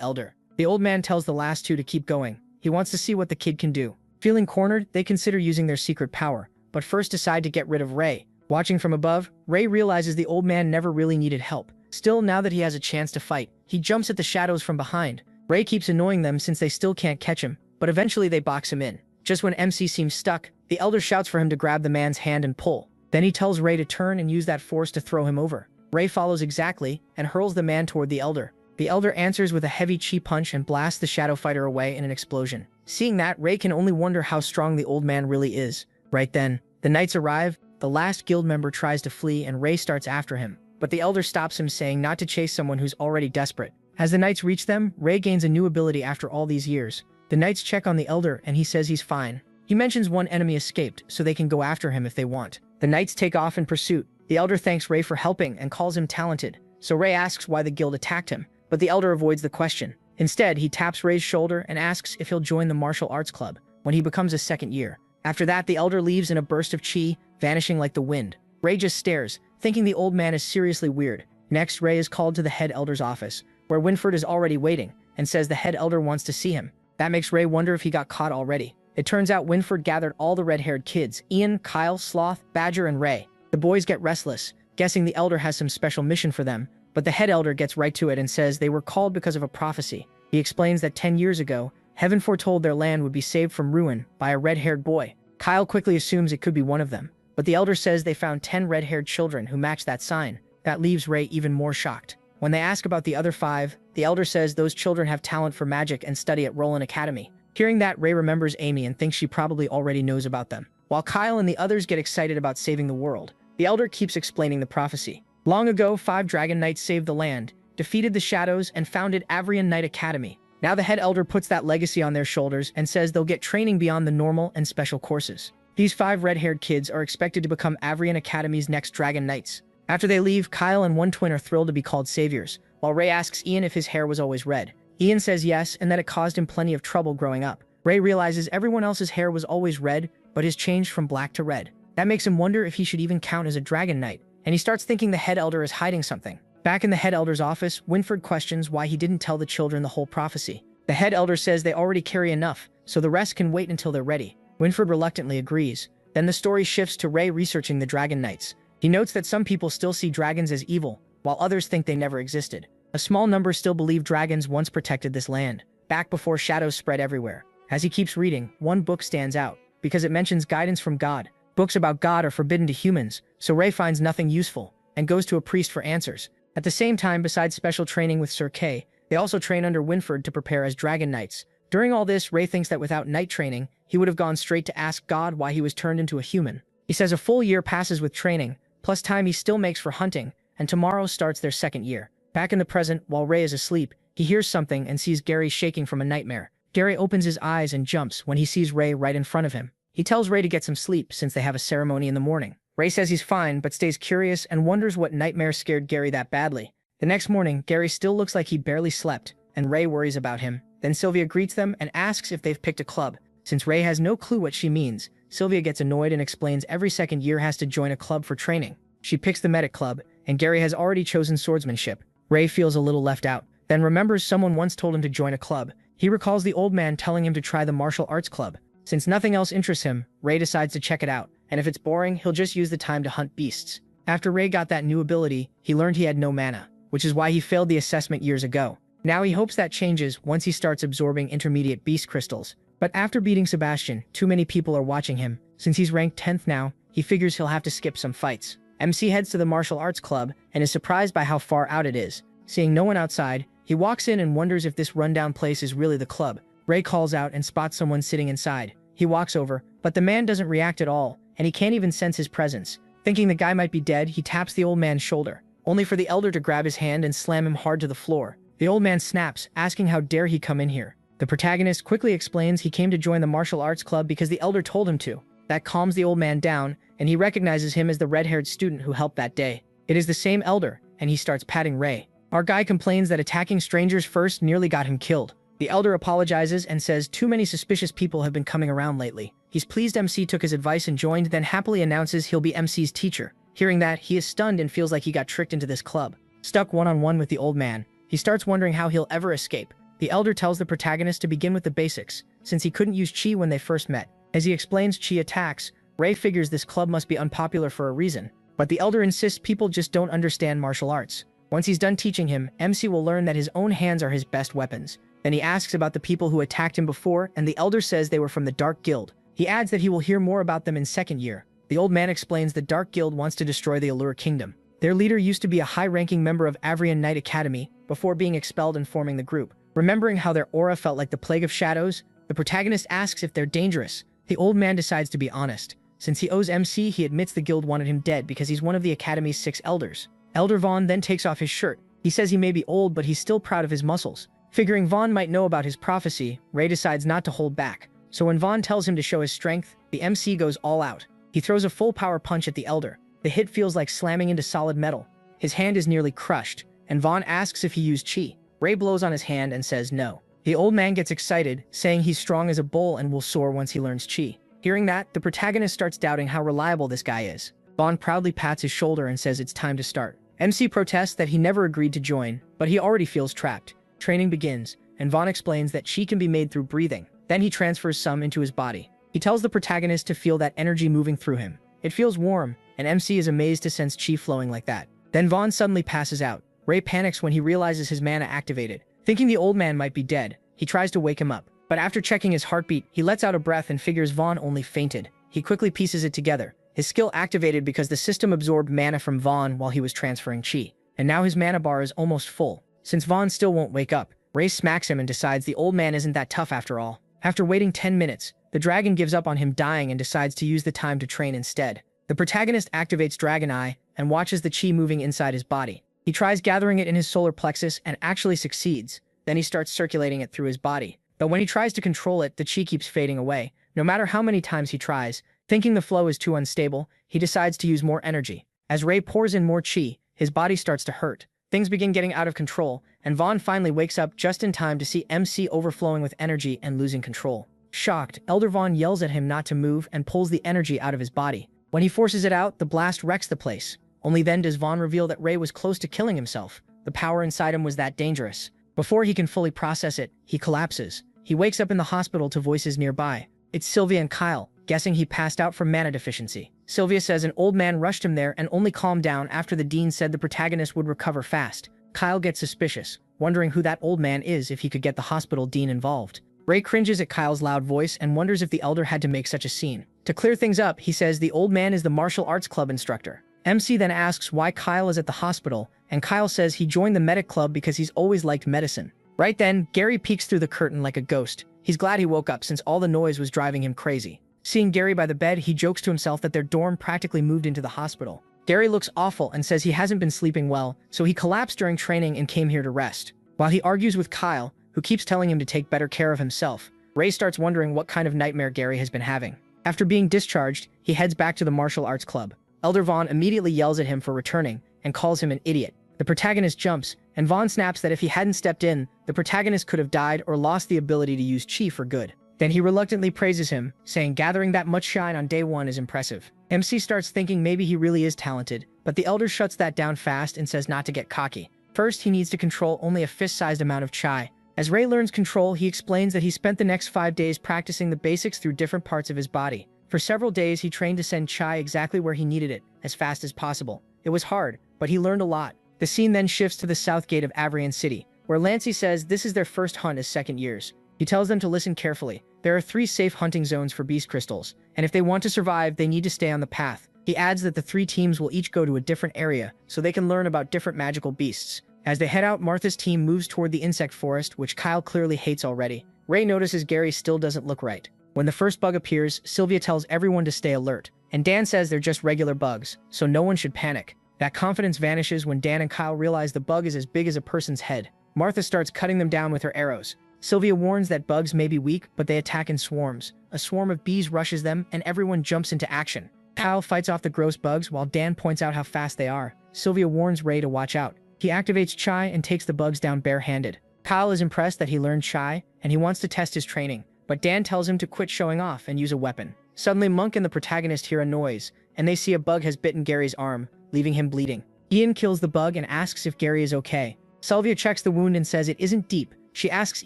S1: elder. The old man tells the last two to keep going. He wants to see what the kid can do. Feeling cornered, they consider using their secret power, but first decide to get rid of Ray. Watching from above, Ray realizes the old man never really needed help. Still, now that he has a chance to fight, he jumps at the shadows from behind. Ray keeps annoying them since they still can't catch him, but eventually they box him in. Just when MC seems stuck, the elder shouts for him to grab the man's hand and pull. Then he tells Ray to turn and use that force to throw him over. Ray follows exactly and hurls the man toward the elder. The elder answers with a heavy chi punch and blasts the shadow fighter away in an explosion. Seeing that, Ray can only wonder how strong the old man really is. Right then, the knights arrive. The last guild member tries to flee and Ray starts after him, but the elder stops him, saying not to chase someone who's already desperate. As the knights reach them, Ray gains a new ability after all these years. The knights check on the elder and he says he's fine. He mentions one enemy escaped, so they can go after him if they want. The knights take off in pursuit. The elder thanks Ray for helping and calls him talented, so Ray asks why the guild attacked him, but the elder avoids the question. Instead, he taps Ray's shoulder and asks if he'll join the martial arts club when he becomes a second year. After that, the elder leaves in a burst of chi, vanishing like the wind. Ray just stares, thinking the old man is seriously weird. Next, Ray is called to the head elder's office, where Winford is already waiting, and says the head elder wants to see him. That makes Ray wonder if he got caught already. It turns out Winford gathered all the red-haired kids, Ian, Kyle, Sloth, Badger, and Ray. The boys get restless, guessing the elder has some special mission for them, but the head elder gets right to it and says they were called because of a prophecy. He explains that 10 years ago, heaven foretold their land would be saved from ruin by a red-haired boy. Kyle quickly assumes it could be one of them, but the elder says they found 10 red-haired children who match that sign. That leaves Ray even more shocked. When they ask about the other 5, the elder says those children have talent for magic and study at Roland Academy. Hearing that, Ray remembers Amy and thinks she probably already knows about them. While Kyle and the others get excited about saving the world, the elder keeps explaining the prophecy. Long ago, 5 dragon knights saved the land, defeated the shadows, and founded Avrian Knight Academy. Now the head elder puts that legacy on their shoulders and says they'll get training beyond the normal and special courses. These 5 red-haired kids are expected to become Avrian Academy's next dragon knights. After they leave, Kyle and one twin are thrilled to be called saviors, while Ray asks Ian if his hair was always red. Ian says yes, and that it caused him plenty of trouble growing up. Ray realizes everyone else's hair was always red, but his changed from black to red. That makes him wonder if he should even count as a dragon knight, and he starts thinking the head elder is hiding something. Back in the head elder's office, Winford questions why he didn't tell the children the whole prophecy. The head elder says they already carry enough, so the rest can wait until they're ready. Winford reluctantly agrees. Then the story shifts to Ray researching the dragon knights. He notes that some people still see dragons as evil, while others think they never existed. A small number still believe dragons once protected this land, back before shadows spread everywhere. As he keeps reading, one book stands out, because it mentions guidance from God. Books about God are forbidden to humans, so Ray finds nothing useful, and goes to a priest for answers. At the same time, besides special training with Sir Kay, they also train under Winford to prepare as dragon knights. During all this, Ray thinks that without knight training, he would have gone straight to ask God why he was turned into a human. He says a full year passes with training, plus time he still makes for hunting, and tomorrow starts their second year. Back in the present, while Ray is asleep, he hears something and sees Gary shaking from a nightmare. Gary opens his eyes and jumps when he sees Ray right in front of him. He tells Ray to get some sleep since they have a ceremony in the morning. Ray says he's fine, but stays curious and wonders what nightmare scared Gary that badly. The next morning, Gary still looks like he barely slept, and Ray worries about him. Then Sylvia greets them and asks if they've picked a club. Since Ray has no clue what she means, Sylvia gets annoyed and explains every second year has to join a club for training. She picks the medic club, and Gary has already chosen swordsmanship. Ray feels a little left out, then remembers someone once told him to join a club. He recalls the old man telling him to try the martial arts club. Since nothing else interests him, Ray decides to check it out, and if it's boring, he'll just use the time to hunt beasts. After Ray got that new ability, he learned he had no mana, which is why he failed the assessment years ago. Now he hopes that changes once he starts absorbing intermediate beast crystals. But after beating Sebastian, too many people are watching him. Since he's ranked 10th now, he figures he'll have to skip some fights. MC heads to the martial arts club and is surprised by how far out it is. Seeing no one outside, he walks in and wonders if this rundown place is really the club. Ray calls out and spots someone sitting inside. He walks over, but the man doesn't react at all, and he can't even sense his presence. Thinking the guy might be dead, he taps the old man's shoulder, only for the elder to grab his hand and slam him hard to the floor. The old man snaps, asking how dare he come in here. The protagonist quickly explains he came to join the martial arts club because the elder told him to. That calms the old man down, and he recognizes him as the red-haired student who helped that day. It is the same elder, and he starts patting Ray. Our guy complains that attacking strangers first nearly got him killed. The elder apologizes and says too many suspicious people have been coming around lately. He's pleased MC took his advice and joined, then happily announces he'll be MC's teacher. Hearing that, he is stunned and feels like he got tricked into this club. Stuck one-on-one with the old man, he starts wondering how he'll ever escape. The elder tells the protagonist to begin with the basics, since he couldn't use chi when they first met. As he explains chi attacks, Ray figures this club must be unpopular for a reason. But the elder insists people just don't understand martial arts. Once he's done teaching him, MC will learn that his own hands are his best weapons. Then he asks about the people who attacked him before, and the elder says they were from the Dark Guild. He adds that he will hear more about them in second year. The old man explains the Dark Guild wants to destroy the Allure Kingdom. Their leader used to be a high-ranking member of Avrian Knight Academy before being expelled and forming the group. Remembering how their aura felt like the plague of shadows, the protagonist asks if they're dangerous. The old man decides to be honest. Since he owes MC, he admits the guild wanted him dead because he's one of the Academy's 6 elders. Elder Vaughn then takes off his shirt. He says he may be old, but he's still proud of his muscles. Figuring Vaughn might know about his prophecy, Ray decides not to hold back. So when Vaughn tells him to show his strength, the MC goes all out. He throws a full power punch at the elder. The hit feels like slamming into solid metal. His hand is nearly crushed, and Vaughn asks if he used chi. Ray blows on his hand and says no. The old man gets excited, saying he's strong as a bull and will soar once he learns chi. Hearing that, the protagonist starts doubting how reliable this guy is. Vaughn proudly pats his shoulder and says it's time to start. MC protests that he never agreed to join, but he already feels trapped. Training begins, and Vaughn explains that chi can be made through breathing. Then he transfers some into his body. He tells the protagonist to feel that energy moving through him. It feels warm, and MC is amazed to sense chi flowing like that. Then Vaughn suddenly passes out. Ray panics when he realizes his mana activated. Thinking the old man might be dead, he tries to wake him up. But after checking his heartbeat, he lets out a breath and figures Vaughn only fainted. He quickly pieces it together. His skill activated because the system absorbed mana from Vaughn while he was transferring chi. And now his mana bar is almost full. Since Vaughn still won't wake up, Ray smacks him and decides the old man isn't that tough after all. After waiting 10 minutes, the dragon gives up on him dying and decides to use the time to train instead. The protagonist activates Dragon Eye and watches the chi moving inside his body. He tries gathering it in his solar plexus and actually succeeds. Then he starts circulating it through his body. But when he tries to control it, the chi keeps fading away. No matter how many times he tries, thinking the flow is too unstable, he decides to use more energy. As Ray pours in more chi, his body starts to hurt. Things begin getting out of control, and Vaughn finally wakes up just in time to see MC overflowing with energy and losing control. Shocked, Elder Vaughn yells at him not to move and pulls the energy out of his body. When he forces it out, the blast wrecks the place. Only then does Vaughn reveal that Ray was close to killing himself. The power inside him was that dangerous. Before he can fully process it, he collapses. He wakes up in the hospital to voices nearby. It's Sylvia and Kyle, guessing he passed out from mana deficiency. Sylvia says an old man rushed him there and only calmed down after the dean said the protagonist would recover fast. Kyle gets suspicious, wondering who that old man is if he could get the hospital dean involved. Ray cringes at Kyle's loud voice and wonders if the elder had to make such a scene. To clear things up, he says the old man is the martial arts club instructor. MC then asks why Kyle is at the hospital, and Kyle says he joined the medic club because he's always liked medicine. Right then, Gary peeks through the curtain like a ghost. He's glad he woke up since all the noise was driving him crazy. Seeing Gary by the bed, he jokes to himself that their dorm practically moved into the hospital. Gary looks awful and says he hasn't been sleeping well, so he collapsed during training and came here to rest. While he argues with Kyle, who keeps telling him to take better care of himself, Ray starts wondering what kind of nightmare Gary has been having. After being discharged, he heads back to the martial arts club. Elder Vaughn immediately yells at him for returning and calls him an idiot. The protagonist jumps, and Vaughn snaps that if he hadn't stepped in, the protagonist could have died or lost the ability to use chi for good. Then he reluctantly praises him, saying gathering that much shine on day one is impressive. MC starts thinking maybe he really is talented, but the elder shuts that down fast and says not to get cocky. First, he needs to control only a fist-sized amount of chi. As Ray learns control, he explains that he spent the next 5 days practicing the basics through different parts of his body. For several days, he trained to send chi exactly where he needed it, as fast as possible. It was hard, but he learned a lot. The scene then shifts to the south gate of Avrian City, where Lancey says this is their first hunt as second years. He tells them to listen carefully. There are 3 safe hunting zones for beast crystals, and if they want to survive, they need to stay on the path. He adds that the 3 teams will each go to a different area, so they can learn about different magical beasts. As they head out, Martha's team moves toward the insect forest, which Kyle clearly hates already. Ray notices Gary still doesn't look right. When the first bug appears, Sylvia tells everyone to stay alert, and Dan says they're just regular bugs, so no one should panic. That confidence vanishes when Dan and Kyle realize the bug is as big as a person's head. Martha starts cutting them down with her arrows. Sylvia warns that bugs may be weak, but they attack in swarms. A swarm of bees rushes them, and everyone jumps into action. Kyle fights off the gross bugs while Dan points out how fast they are. Sylvia warns Ray to watch out. He activates Chai and takes the bugs down barehanded. Kyle is impressed that he learned Chai, and he wants to test his training, but Dan tells him to quit showing off and use a weapon. Suddenly, Monk and the protagonist hear a noise, and they see a bug has bitten Gary's arm, leaving him bleeding. Ian kills the bug and asks if Gary is okay. Sylvia checks the wound and says it isn't deep. She asks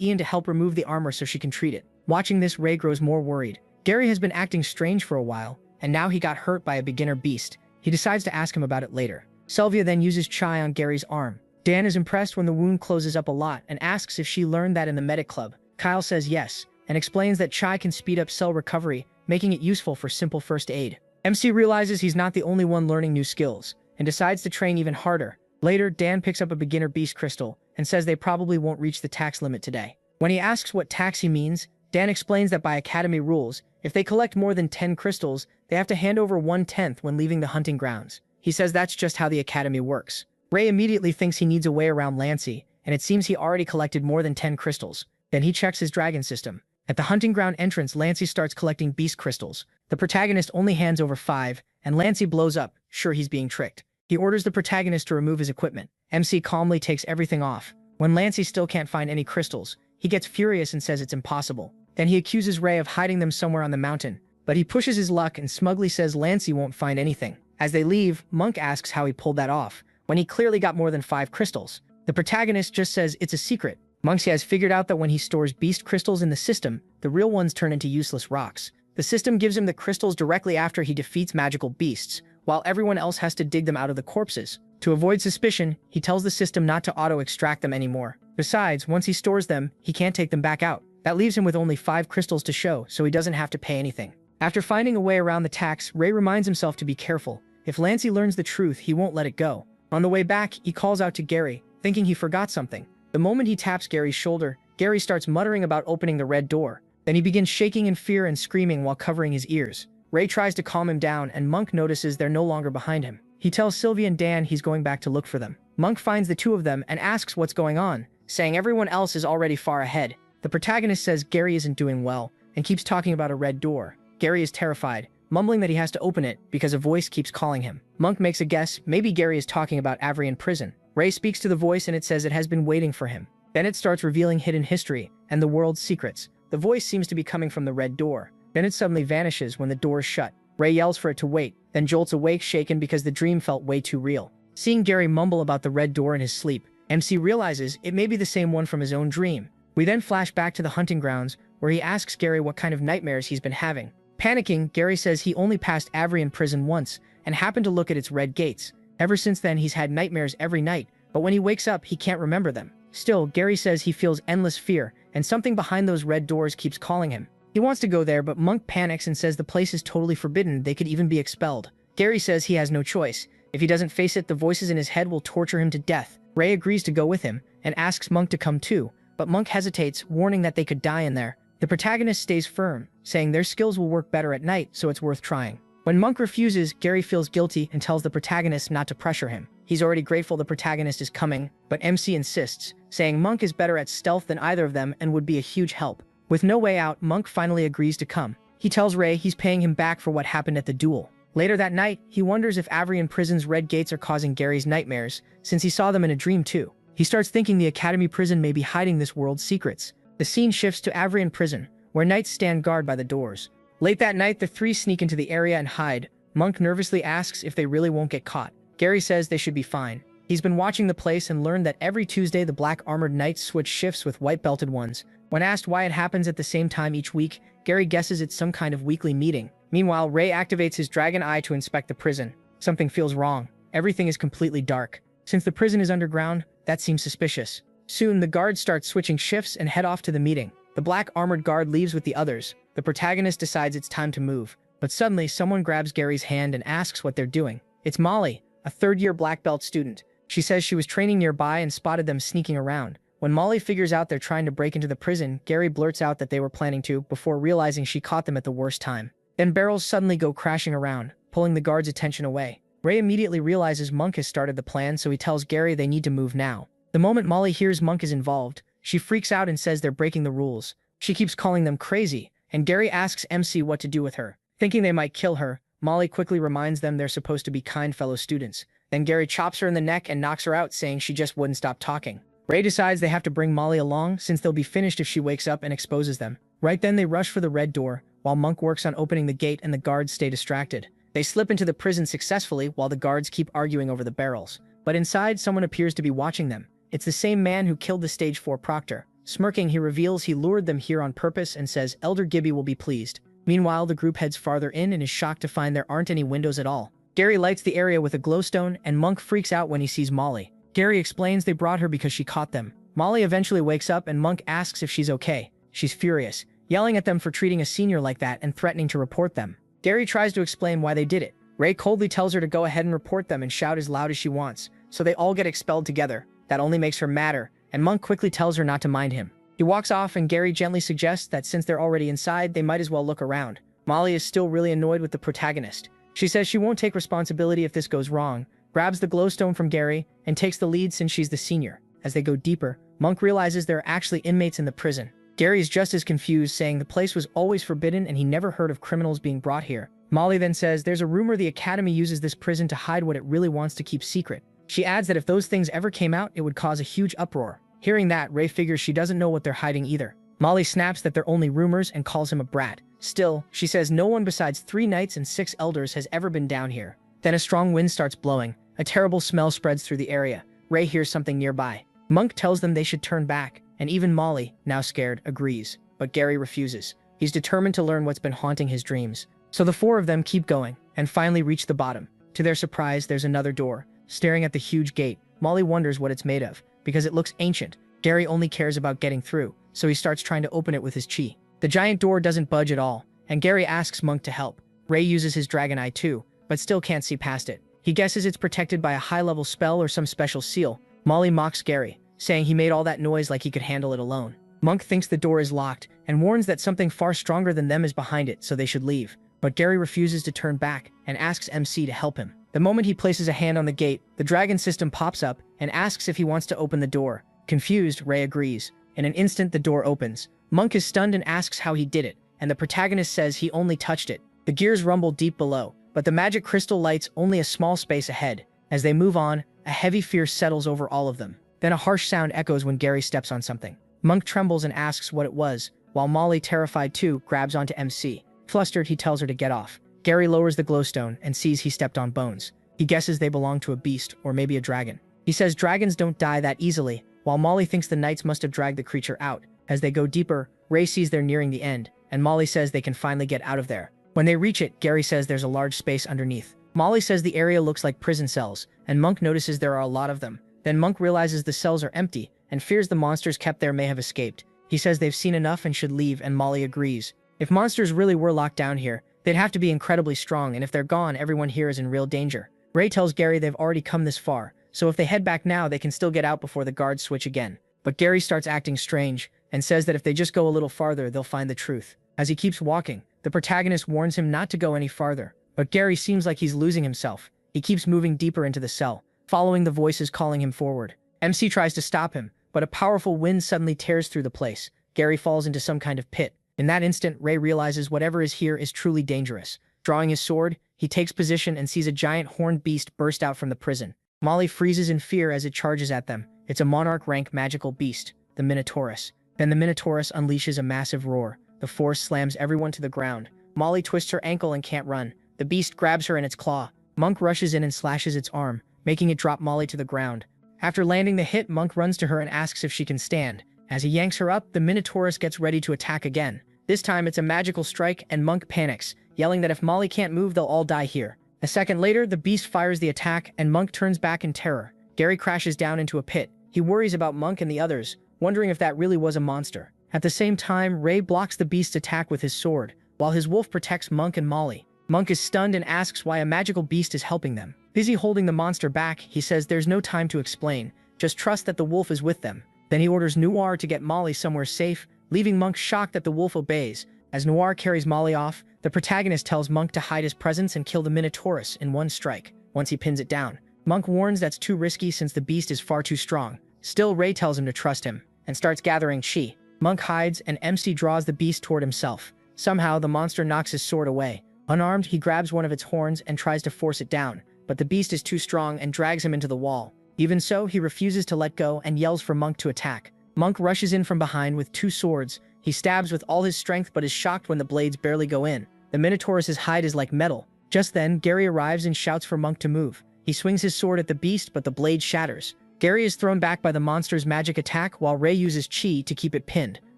S1: Ian to help remove the armor so she can treat it. Watching this, Ray grows more worried. Gary has been acting strange for a while, and now he got hurt by a beginner beast. He decides to ask him about it later. Sylvia then uses Chai on Gary's arm. Dan is impressed when the wound closes up a lot and asks if she learned that in the medic club. Kyle says yes, and explains that Chai can speed up cell recovery, making it useful for simple first aid. MC realizes he's not the only one learning new skills, and decides to train even harder. Later, Dan picks up a beginner beast crystal, and says they probably won't reach the tax limit today. When he asks what tax he means, Dan explains that by Academy rules, if they collect more than 10 crystals, they have to hand over 1/10 when leaving the hunting grounds. He says that's just how the Academy works. Ray immediately thinks he needs a way around Lancey, and it seems he already collected more than 10 crystals. Then he checks his dragon system. At the hunting ground entrance, Lancey starts collecting beast crystals. The protagonist only hands over 5, and Lancey blows up, sure he's being tricked. He orders the protagonist to remove his equipment. MC calmly takes everything off. When Lancey still can't find any crystals, he gets furious and says it's impossible. Then he accuses Ray of hiding them somewhere on the mountain, but he pushes his luck and smugly says Lancey won't find anything. As they leave, Monk asks how he pulled that off, when he clearly got more than 5 crystals. The protagonist just says it's a secret. Monk has figured out that when he stores beast crystals in the system, the real ones turn into useless rocks. The system gives him the crystals directly after he defeats magical beasts, while everyone else has to dig them out of the corpses. To avoid suspicion, he tells the system not to auto-extract them anymore. Besides, once he stores them, he can't take them back out. That leaves him with only 5 crystals to show, so he doesn't have to pay anything. After finding a way around the tax, Ray reminds himself to be careful. If Lancey learns the truth, he won't let it go. On the way back, he calls out to Gary, thinking he forgot something. The moment he taps Gary's shoulder, Gary starts muttering about opening the red door. Then he begins shaking in fear and screaming while covering his ears. Ray tries to calm him down, and Monk notices they're no longer behind him. He tells Sylvia and Dan he's going back to look for them. Monk finds the two of them and asks what's going on, saying everyone else is already far ahead. The protagonist says Gary isn't doing well, and keeps talking about a red door. Gary is terrified, mumbling that he has to open it because a voice keeps calling him. Monk makes a guess, maybe Gary is talking about Avrian prison. Ray speaks to the voice and it says it has been waiting for him. Then it starts revealing hidden history and the world's secrets. The voice seems to be coming from the red door. Then it suddenly vanishes when the door is shut. Ray yells for it to wait, then jolts awake shaken because the dream felt way too real. Seeing Gary mumble about the red door in his sleep, MC realizes it may be the same one from his own dream. We then flash back to the hunting grounds, where he asks Gary what kind of nightmares he's been having. Panicking, Gary says he only passed Avrian prison once, and happened to look at its red gates. Ever since then he's had nightmares every night, but when he wakes up he can't remember them. Still, Gary says he feels endless fear, and something behind those red doors keeps calling him. He wants to go there, but Monk panics and says the place is totally forbidden, they could even be expelled. Gary says he has no choice. If he doesn't face it, the voices in his head will torture him to death. Ray agrees to go with him, and asks Monk to come too, but Monk hesitates, warning that they could die in there. The protagonist stays firm, saying their skills will work better at night, so it's worth trying. When Monk refuses, Gary feels guilty and tells the protagonist not to pressure him. He's already grateful the protagonist is coming, but MC insists, saying Monk is better at stealth than either of them and would be a huge help. With no way out, Monk finally agrees to come. He tells Ray he's paying him back for what happened at the duel. Later that night, he wonders if Avrian prison's red gates are causing Gary's nightmares, since he saw them in a dream too. He starts thinking the Academy prison may be hiding this world's secrets. The scene shifts to Avrian prison, where knights stand guard by the doors. Late that night, the three sneak into the area and hide. Monk nervously asks if they really won't get caught. Gary says they should be fine. He's been watching the place and learned that every Tuesday the black armored knights switch shifts with white belted ones. When asked why it happens at the same time each week, Gary guesses it's some kind of weekly meeting. Meanwhile, Ray activates his dragon eye to inspect the prison. Something feels wrong. Everything is completely dark. Since the prison is underground, that seems suspicious. Soon, the guards start switching shifts and head off to the meeting. The black armored guard leaves with the others. The protagonist decides it's time to move. But suddenly, someone grabs Gary's hand and asks what they're doing. It's Molly, a third-year black belt student. She says she was training nearby and spotted them sneaking around. When Molly figures out they're trying to break into the prison, Gary blurts out that they were planning to, before realizing she caught them at the worst time. Then barrels suddenly go crashing around, pulling the guards' attention away. Ray immediately realizes Monk has started the plan, so he tells Gary they need to move now. The moment Molly hears Monk is involved, She freaks out and says they're breaking the rules. She keeps calling them crazy, and Gary asks MC what to do with her. Thinking they might kill her, Molly quickly reminds them they're supposed to be kind fellow students. Then Gary chops her in the neck and knocks her out, saying she just wouldn't stop talking. Ray decides they have to bring Molly along since they'll be finished if she wakes up and exposes them. Right then they rush for the red door, while Monk works on opening the gate and the guards stay distracted. They slip into the prison successfully while the guards keep arguing over the barrels. But inside, someone appears to be watching them. It's the same man who killed the Stage 4 proctor. Smirking, he reveals he lured them here on purpose and says Elder Gibby will be pleased. Meanwhile, the group heads farther in and is shocked to find there aren't any windows at all. Gary lights the area with a glowstone, and Monk freaks out when he sees Molly. Gary explains they brought her because she caught them. Molly eventually wakes up and Monk asks if she's okay. She's furious, yelling at them for treating a senior like that and threatening to report them. Gary tries to explain why they did it. Ray coldly tells her to go ahead and report them and shout as loud as she wants, so they all get expelled together. That only makes her madder, and Monk quickly tells her not to mind him. He walks off and Gary gently suggests that since they're already inside, they might as well look around. Molly is still really annoyed with the protagonist. She says she won't take responsibility if this goes wrong, grabs the glowstone from Gary, and takes the lead since she's the senior. As they go deeper, Monk realizes there are actually inmates in the prison. Gary is just as confused, saying the place was always forbidden and he never heard of criminals being brought here. Molly then says there's a rumor the Academy uses this prison to hide what it really wants to keep secret. She adds that if those things ever came out, it would cause a huge uproar. Hearing that, Ray figures she doesn't know what they're hiding either. Molly snaps that they're only rumors and calls him a brat. Still, she says no one besides 3 knights and 6 elders has ever been down here. Then a strong wind starts blowing. A terrible smell spreads through the area. Ray hears something nearby. Monk tells them they should turn back, and even Molly, now scared, agrees. But Gary refuses. He's determined to learn what's been haunting his dreams. So the 4 of them keep going, and finally reach the bottom. To their surprise, there's another door. Staring at the huge gate, Molly wonders what it's made of, because it looks ancient. Gary only cares about getting through, so he starts trying to open it with his chi. The giant door doesn't budge at all, and Gary asks Monk to help. Ray uses his dragon eye too, but still can't see past it. He guesses it's protected by a high-level spell or some special seal. Molly mocks Gary, saying he made all that noise like he could handle it alone. Monk thinks the door is locked, and warns that something far stronger than them is behind it, so they should leave. But Gary refuses to turn back, and asks MC to help him. The moment he places a hand on the gate, the dragon system pops up, and asks if he wants to open the door. Confused, Ray agrees. In an instant, the door opens. Monk is stunned and asks how he did it, and the protagonist says he only touched it. The gears rumble deep below, but the magic crystal lights only a small space ahead. As they move on, a heavy fear settles over all of them. Then a harsh sound echoes when Gary steps on something. Monk trembles and asks what it was, while Molly, terrified too, grabs onto MC. Flustered, he tells her to get off. Gary lowers the glowstone and sees he stepped on bones. He guesses they belong to a beast, or maybe a dragon. He says dragons don't die that easily, while Molly thinks the knights must have dragged the creature out. As they go deeper, Ray sees they're nearing the end, and Molly says they can finally get out of there. When they reach it, Gary says there's a large space underneath. Molly says the area looks like prison cells, and Monk notices there are a lot of them. Then Monk realizes the cells are empty, and fears the monsters kept there may have escaped. He says they've seen enough and should leave, and Molly agrees. If monsters really were locked down here, they'd have to be incredibly strong, and if they're gone, everyone here is in real danger. Ray tells Gary they've already come this far, so if they head back now, they can still get out before the guards switch again. But Gary starts acting strange, and says that if they just go a little farther, they'll find the truth. As he keeps walking, the protagonist warns him not to go any farther, but Gary seems like he's losing himself. He keeps moving deeper into the cell, following the voices calling him forward. MC tries to stop him, but a powerful wind suddenly tears through the place. Gary falls into some kind of pit. In that instant, Ray realizes whatever is here is truly dangerous. Drawing his sword, he takes position and sees a giant horned beast burst out from the prison. Molly freezes in fear as it charges at them. It's a monarch-rank magical beast, the Minotaurus. Then the Minotaurus unleashes a massive roar. The force slams everyone to the ground. Molly twists her ankle and can't run. The beast grabs her in its claw. Monk rushes in and slashes its arm, making it drop Molly to the ground. After landing the hit, Monk runs to her and asks if she can stand. As he yanks her up, the Minotaurus gets ready to attack again. This time it's a magical strike, and Monk panics, yelling that if Molly can't move, they'll all die here. A second later, the beast fires the attack, and Monk turns back in terror. Gary crashes down into a pit. He worries about Monk and the others, wondering if that really was a monster. At the same time, Ray blocks the beast's attack with his sword, while his wolf protects Monk and Molly. Monk is stunned and asks why a magical beast is helping them. Busy holding the monster back, he says there's no time to explain, just trust that the wolf is with them. Then he orders Noir to get Molly somewhere safe, leaving Monk shocked that the wolf obeys. As Noir carries Molly off, the protagonist tells Monk to hide his presence and kill the Minotaurus in one strike. Once he pins it down, Monk warns that's too risky since the beast is far too strong. Still, Ray tells him to trust him. and starts gathering chi. Monk hides, and MC draws the beast toward himself. Somehow, the monster knocks his sword away. Unarmed, he grabs one of its horns and tries to force it down, but the beast is too strong and drags him into the wall. Even so, he refuses to let go and yells for Monk to attack. Monk rushes in from behind with 2 swords. He stabs with all his strength but is shocked when the blades barely go in. The Minotaurus's hide is like metal. Just then, Gary arrives and shouts for Monk to move. He swings his sword at the beast, but the blade shatters. Gary is thrown back by the monster's magic attack while Ray uses chi to keep it pinned.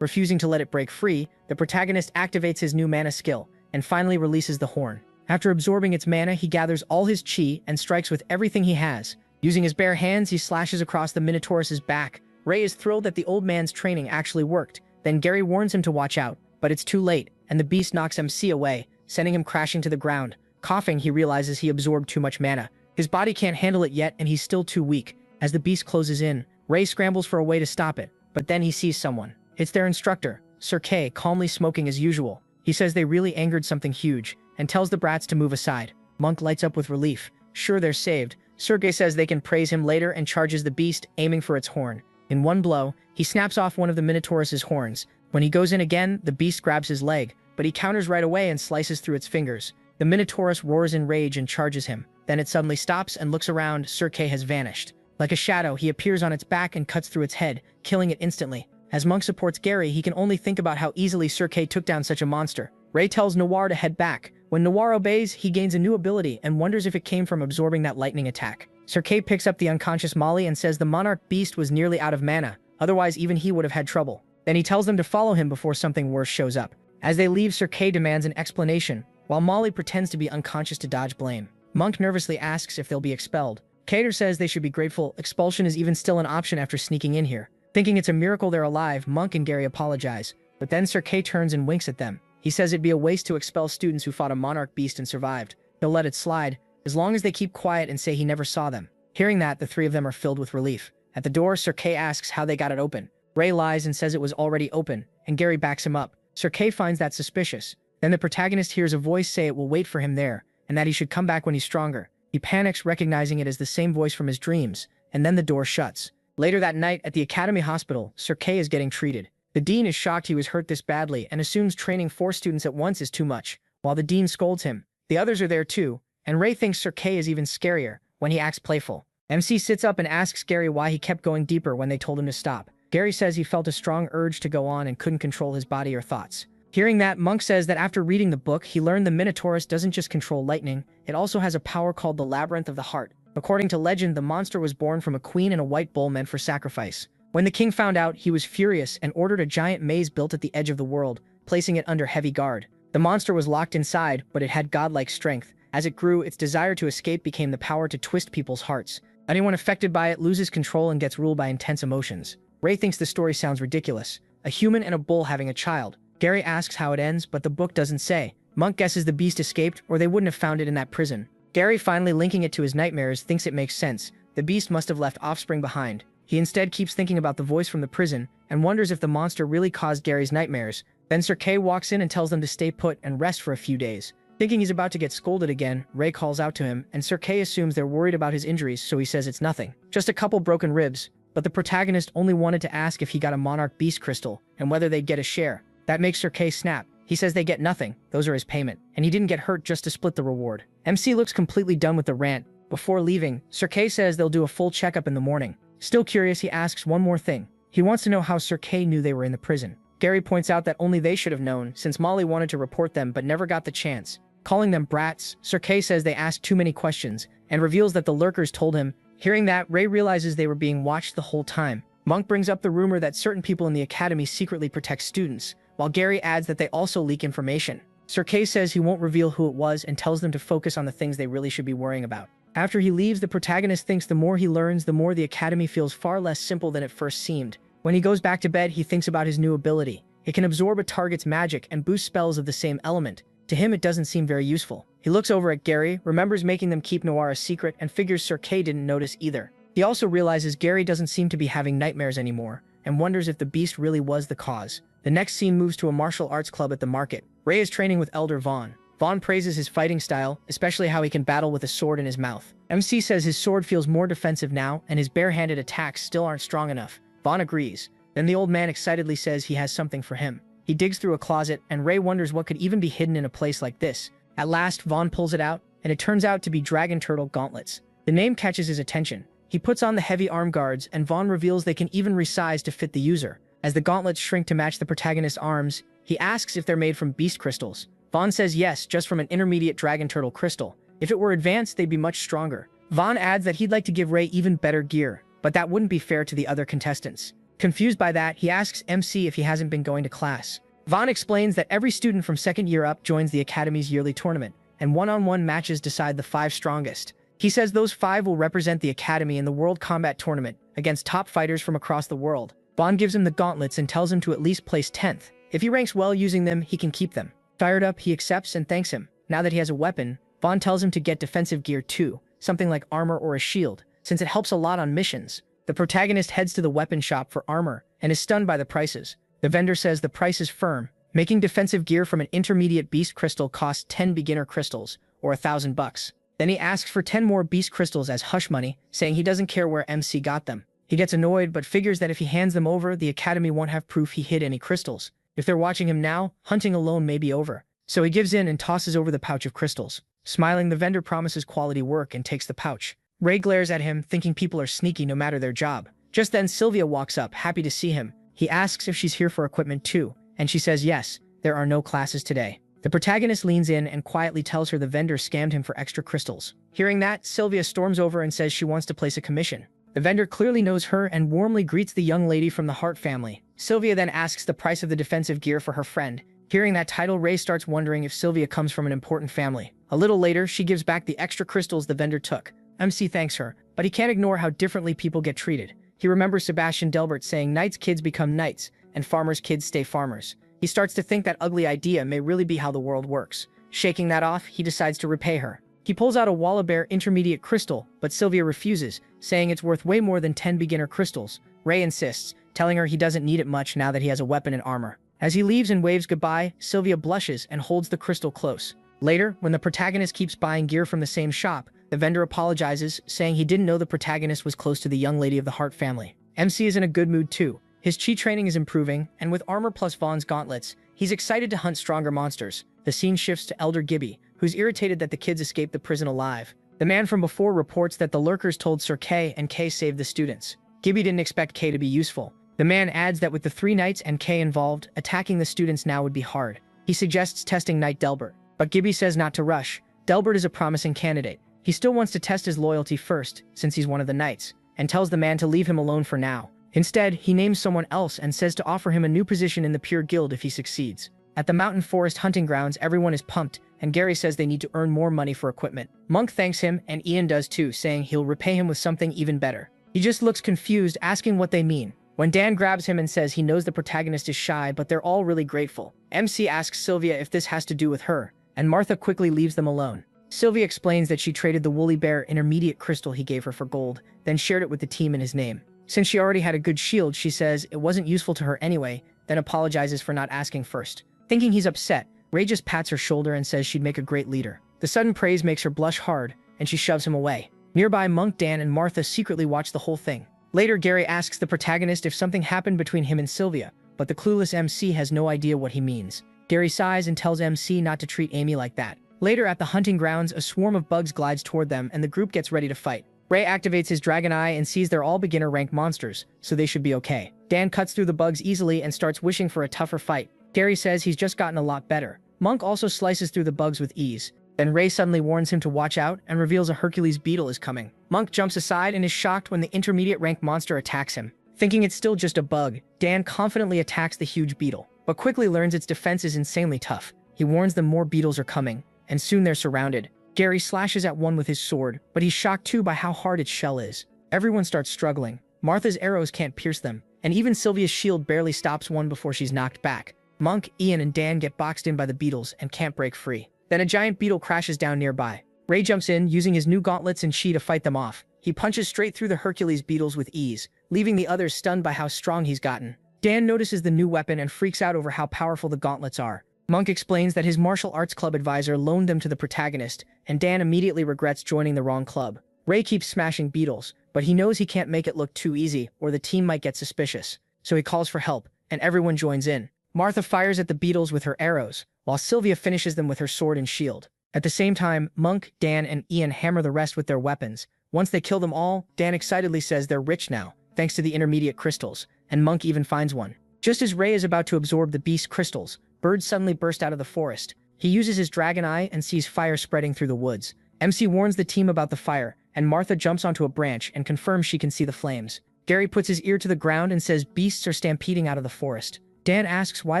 S1: Refusing to let it break free, the protagonist activates his new mana skill and finally releases the horn. After absorbing its mana, he gathers all his chi and strikes with everything he has. Using his bare hands, he slashes across the Minotaurus's back. Ray is thrilled that the old man's training actually worked. Then Gary warns him to watch out, but it's too late, and the beast knocks MC away, sending him crashing to the ground. Coughing, he realizes he absorbed too much mana. His body can't handle it yet, and he's still too weak. As the beast closes in, Ray scrambles for a way to stop it, but then he sees someone. It's their instructor, Sir K, calmly smoking as usual. He says they really angered something huge, and tells the brats to move aside. Monk lights up with relief. Sure, they're saved. Sir K says they can praise him later and charges the beast, aiming for its horn. In one blow, he snaps off one of the Minotaurus's horns. When he goes in again, the beast grabs his leg, but he counters right away and slices through its fingers. The Minotaurus roars in rage and charges him. Then it suddenly stops and looks around. Sir K has vanished. Like a shadow, he appears on its back and cuts through its head, killing it instantly. As Monk supports Gary, he can only think about how easily Sir K took down such a monster. Ray tells Noir to head back. When Noir obeys, he gains a new ability and wonders if it came from absorbing that lightning attack. Sir K picks up the unconscious Molly and says the monarch beast was nearly out of mana, otherwise even he would have had trouble. Then he tells them to follow him before something worse shows up. As they leave, Sir K demands an explanation, while Molly pretends to be unconscious to dodge blame. Monk nervously asks if they'll be expelled. Cater says they should be grateful expulsion is even still an option after sneaking in here. Thinking it's a miracle they're alive, Monk and Gary apologize, but then Sir K turns and winks at them. He says it'd be a waste to expel students who fought a monarch beast and survived. He'll let it slide, as long as they keep quiet and say he never saw them. Hearing that, the 3 of them are filled with relief. At the door, Sir K asks how they got it open. Ray lies and says it was already open, and Gary backs him up. Sir K finds that suspicious. Then the protagonist hears a voice say it will wait for him there, and that he should come back when he's stronger. He panics, recognizing it as the same voice from his dreams, and then the door shuts. Later that night, at the Academy Hospital, Sir K is getting treated. The dean is shocked he was hurt this badly and assumes training 4 students at once is too much, while the dean scolds him. The others are there too, and Ray thinks Sir K is even scarier when he acts playful. MC sits up and asks Gary why he kept going deeper when they told him to stop. Gary says he felt a strong urge to go on and couldn't control his body or thoughts. Hearing that, Monk says that after reading the book, he learned the Minotaurus doesn't just control lightning, it also has a power called the Labyrinth of the Heart. According to legend, the monster was born from a queen and a white bull meant for sacrifice. When the king found out, he was furious and ordered a giant maze built at the edge of the world, placing it under heavy guard. The monster was locked inside, but it had godlike strength. As it grew, its desire to escape became the power to twist people's hearts. Anyone affected by it loses control and gets ruled by intense emotions. Ray thinks the story sounds ridiculous. A human and a bull having a child. Gary asks how it ends, but the book doesn't say. Monk guesses the beast escaped, or they wouldn't have found it in that prison. Gary, finally linking it to his nightmares, thinks it makes sense. The beast must have left offspring behind. He instead keeps thinking about the voice from the prison, and wonders if the monster really caused Gary's nightmares. Then Sir K walks in and tells them to stay put and rest for a few days. Thinking he's about to get scolded again, Ray calls out to him, and Sir K assumes they're worried about his injuries, so he says it's nothing. Just a couple broken ribs. But the protagonist only wanted to ask if he got a monarch beast crystal, and whether they'd get a share. That makes Sir K snap. He says they get nothing, those are his payment, and he didn't get hurt just to split the reward. MC looks completely done with the rant. Before leaving, Sir K says they'll do a full checkup in the morning. Still curious, he asks one more thing. He wants to know how Sir K knew they were in the prison. Gary points out that only they should have known, since Molly wanted to report them but never got the chance. Calling them brats, Sir K says they asked too many questions, and reveals that the lurkers told him. Hearing that, Ray realizes they were being watched the whole time. Monk brings up the rumor that certain people in the academy secretly protect students, while Gary adds that they also leak information. Sir K says he won't reveal who it was and tells them to focus on the things they really should be worrying about. After he leaves, the protagonist thinks the more he learns, the more the academy feels far less simple than it first seemed. When he goes back to bed, he thinks about his new ability. It can absorb a target's magic and boost spells of the same element. To him, it doesn't seem very useful. He looks over at Gary, remembers making them keep Noir a secret, and figures Sir K didn't notice either. He also realizes Gary doesn't seem to be having nightmares anymore, and wonders if the beast really was the cause. The next scene moves to a martial arts club at the market. Ray is training with Elder Vaughn. Vaughn praises his fighting style, especially how he can battle with a sword in his mouth. MC says his sword feels more defensive now, and his bare-handed attacks still aren't strong enough. Vaughn agrees. Then the old man excitedly says he has something for him. He digs through a closet, and Ray wonders what could even be hidden in a place like this. At last, Vaughn pulls it out, and it turns out to be Dragon Turtle Gauntlets. The name catches his attention. He puts on the heavy arm guards, and Vaughn reveals they can even resize to fit the user. As the gauntlets shrink to match the protagonist's arms, he asks if they're made from beast crystals. Vaughn says yes, just from an intermediate Dragon Turtle crystal. If it were advanced, they'd be much stronger. Vaughn adds that he'd like to give Ray even better gear, but that wouldn't be fair to the other contestants. Confused by that, he asks MC if he hasn't been going to class. Vaughn explains that every student from second year up joins the Academy's yearly tournament, and one-on-one matches decide the 5 strongest. He says those 5 will represent the Academy in the World Combat Tournament against top fighters from across the world. Vaughn gives him the gauntlets and tells him to at least place 10th. If he ranks well using them, he can keep them. Fired up, he accepts and thanks him. Now that he has a weapon, Vaughn tells him to get defensive gear too, something like armor or a shield, since it helps a lot on missions. The protagonist heads to the weapon shop for armor and is stunned by the prices. The vendor says the price is firm. Making defensive gear from an intermediate beast crystal costs 10 beginner crystals, or $1,000. Then he asks for 10 more beast crystals as hush money, saying he doesn't care where MC got them. He gets annoyed, but figures that if he hands them over, the Academy won't have proof he hid any crystals. If they're watching him now, hunting alone may be over. So he gives in and tosses over the pouch of crystals. Smiling, the vendor promises quality work and takes the pouch. Ray glares at him, thinking people are sneaky no matter their job. Just then, Sylvia walks up, happy to see him. He asks if she's here for equipment too, and she says yes, there are no classes today. The protagonist leans in and quietly tells her the vendor scammed him for extra crystals. Hearing that, Sylvia storms over and says she wants to place a commission. The vendor clearly knows her and warmly greets the young lady from the Hart family. Sylvia then asks the price of the defensive gear for her friend. Hearing that title, Ray starts wondering if Sylvia comes from an important family. A little later, she gives back the extra crystals the vendor took. MC thanks her, but he can't ignore how differently people get treated. He remembers Sebastian Delbert saying knights' kids become knights, and farmers' kids stay farmers. He starts to think that ugly idea may really be how the world works. Shaking that off, he decides to repay her. He pulls out a Wallabear intermediate crystal, but Sylvia refuses, saying it's worth way more than 10 beginner crystals. Ray insists, telling her he doesn't need it much now that he has a weapon and armor. As he leaves and waves goodbye, Sylvia blushes and holds the crystal close. Later, when the protagonist keeps buying gear from the same shop, the vendor apologizes, saying he didn't know the protagonist was close to the young lady of the Hart family. MC is in a good mood too. His chi training is improving, and with armor plus Vaughn's gauntlets, he's excited to hunt stronger monsters. The scene shifts to Elder Gibby, who's irritated that the kids escaped the prison alive. The man from before reports that the lurkers told Sir Kay and Kay saved the students. Gibby didn't expect Kay to be useful. The man adds that with the 3 knights and Kay involved, attacking the students now would be hard. He suggests testing Knight Delbert, but Gibby says not to rush. Delbert is a promising candidate. He still wants to test his loyalty first, since he's one of the knights, and tells the man to leave him alone for now. Instead, he names someone else and says to offer him a new position in the Pure Guild if he succeeds. At the Mountain Forest hunting grounds, everyone is pumped, and Gary says they need to earn more money for equipment. Monk thanks him, and Ian does too, saying he'll repay him with something even better. He just looks confused, asking what they mean. When Dan grabs him and says he knows the protagonist is shy, but they're all really grateful. MC asks Sylvia if this has to do with her, and Martha quickly leaves them alone. Sylvia explains that she traded the Woolly Bear intermediate crystal he gave her for gold, then shared it with the team in his name. Since she already had a good shield, she says it wasn't useful to her anyway, then apologizes for not asking first. Thinking he's upset, Ray just pats her shoulder and says she'd make a great leader. The sudden praise makes her blush hard, and she shoves him away. Nearby, Monk, Dan, and Martha secretly watch the whole thing. Later, Gary asks the protagonist if something happened between him and Sylvia, but the clueless MC has no idea what he means. Gary sighs and tells MC not to treat Amy like that. Later, at the hunting grounds, a swarm of bugs glides toward them, and the group gets ready to fight. Ray activates his dragon eye and sees they're all beginner-rank monsters, so they should be okay. Dan cuts through the bugs easily and starts wishing for a tougher fight. Gary says he's just gotten a lot better. Monk also slices through the bugs with ease. Then Ray suddenly warns him to watch out and reveals a Hercules beetle is coming. Monk jumps aside and is shocked when the intermediate-rank monster attacks him. Thinking it's still just a bug, Dan confidently attacks the huge beetle, but quickly learns its defense is insanely tough. He warns them more beetles are coming, and soon they're surrounded. Gary slashes at one with his sword, but he's shocked too by how hard its shell is. Everyone starts struggling. Martha's arrows can't pierce them, and even Sylvia's shield barely stops one before she's knocked back. Monk, Ian, and Dan get boxed in by the beetles and can't break free. Then a giant beetle crashes down nearby. Ray jumps in, using his new gauntlets and chi to fight them off. He punches straight through the Hercules beetles with ease, leaving the others stunned by how strong he's gotten. Dan notices the new weapon and freaks out over how powerful the gauntlets are. Monk explains that his martial arts club advisor loaned them to the protagonist, and Dan immediately regrets joining the wrong club. Ray keeps smashing beetles, but he knows he can't make it look too easy, or the team might get suspicious. so he calls for help, and everyone joins in. Martha fires at the beetles with her arrows, while Sylvia finishes them with her sword and shield. At the same time, Monk, Dan, and Ian hammer the rest with their weapons. Once they kill them all, Dan excitedly says they're rich now, thanks to the intermediate crystals, and Monk even finds one. Just as Ray is about to absorb the beast crystals, birds suddenly burst out of the forest. He uses his dragon eye and sees fire spreading through the woods. MC warns the team about the fire, and Martha jumps onto a branch and confirms she can see the flames. Gary puts his ear to the ground and says beasts are stampeding out of the forest. Dan asks why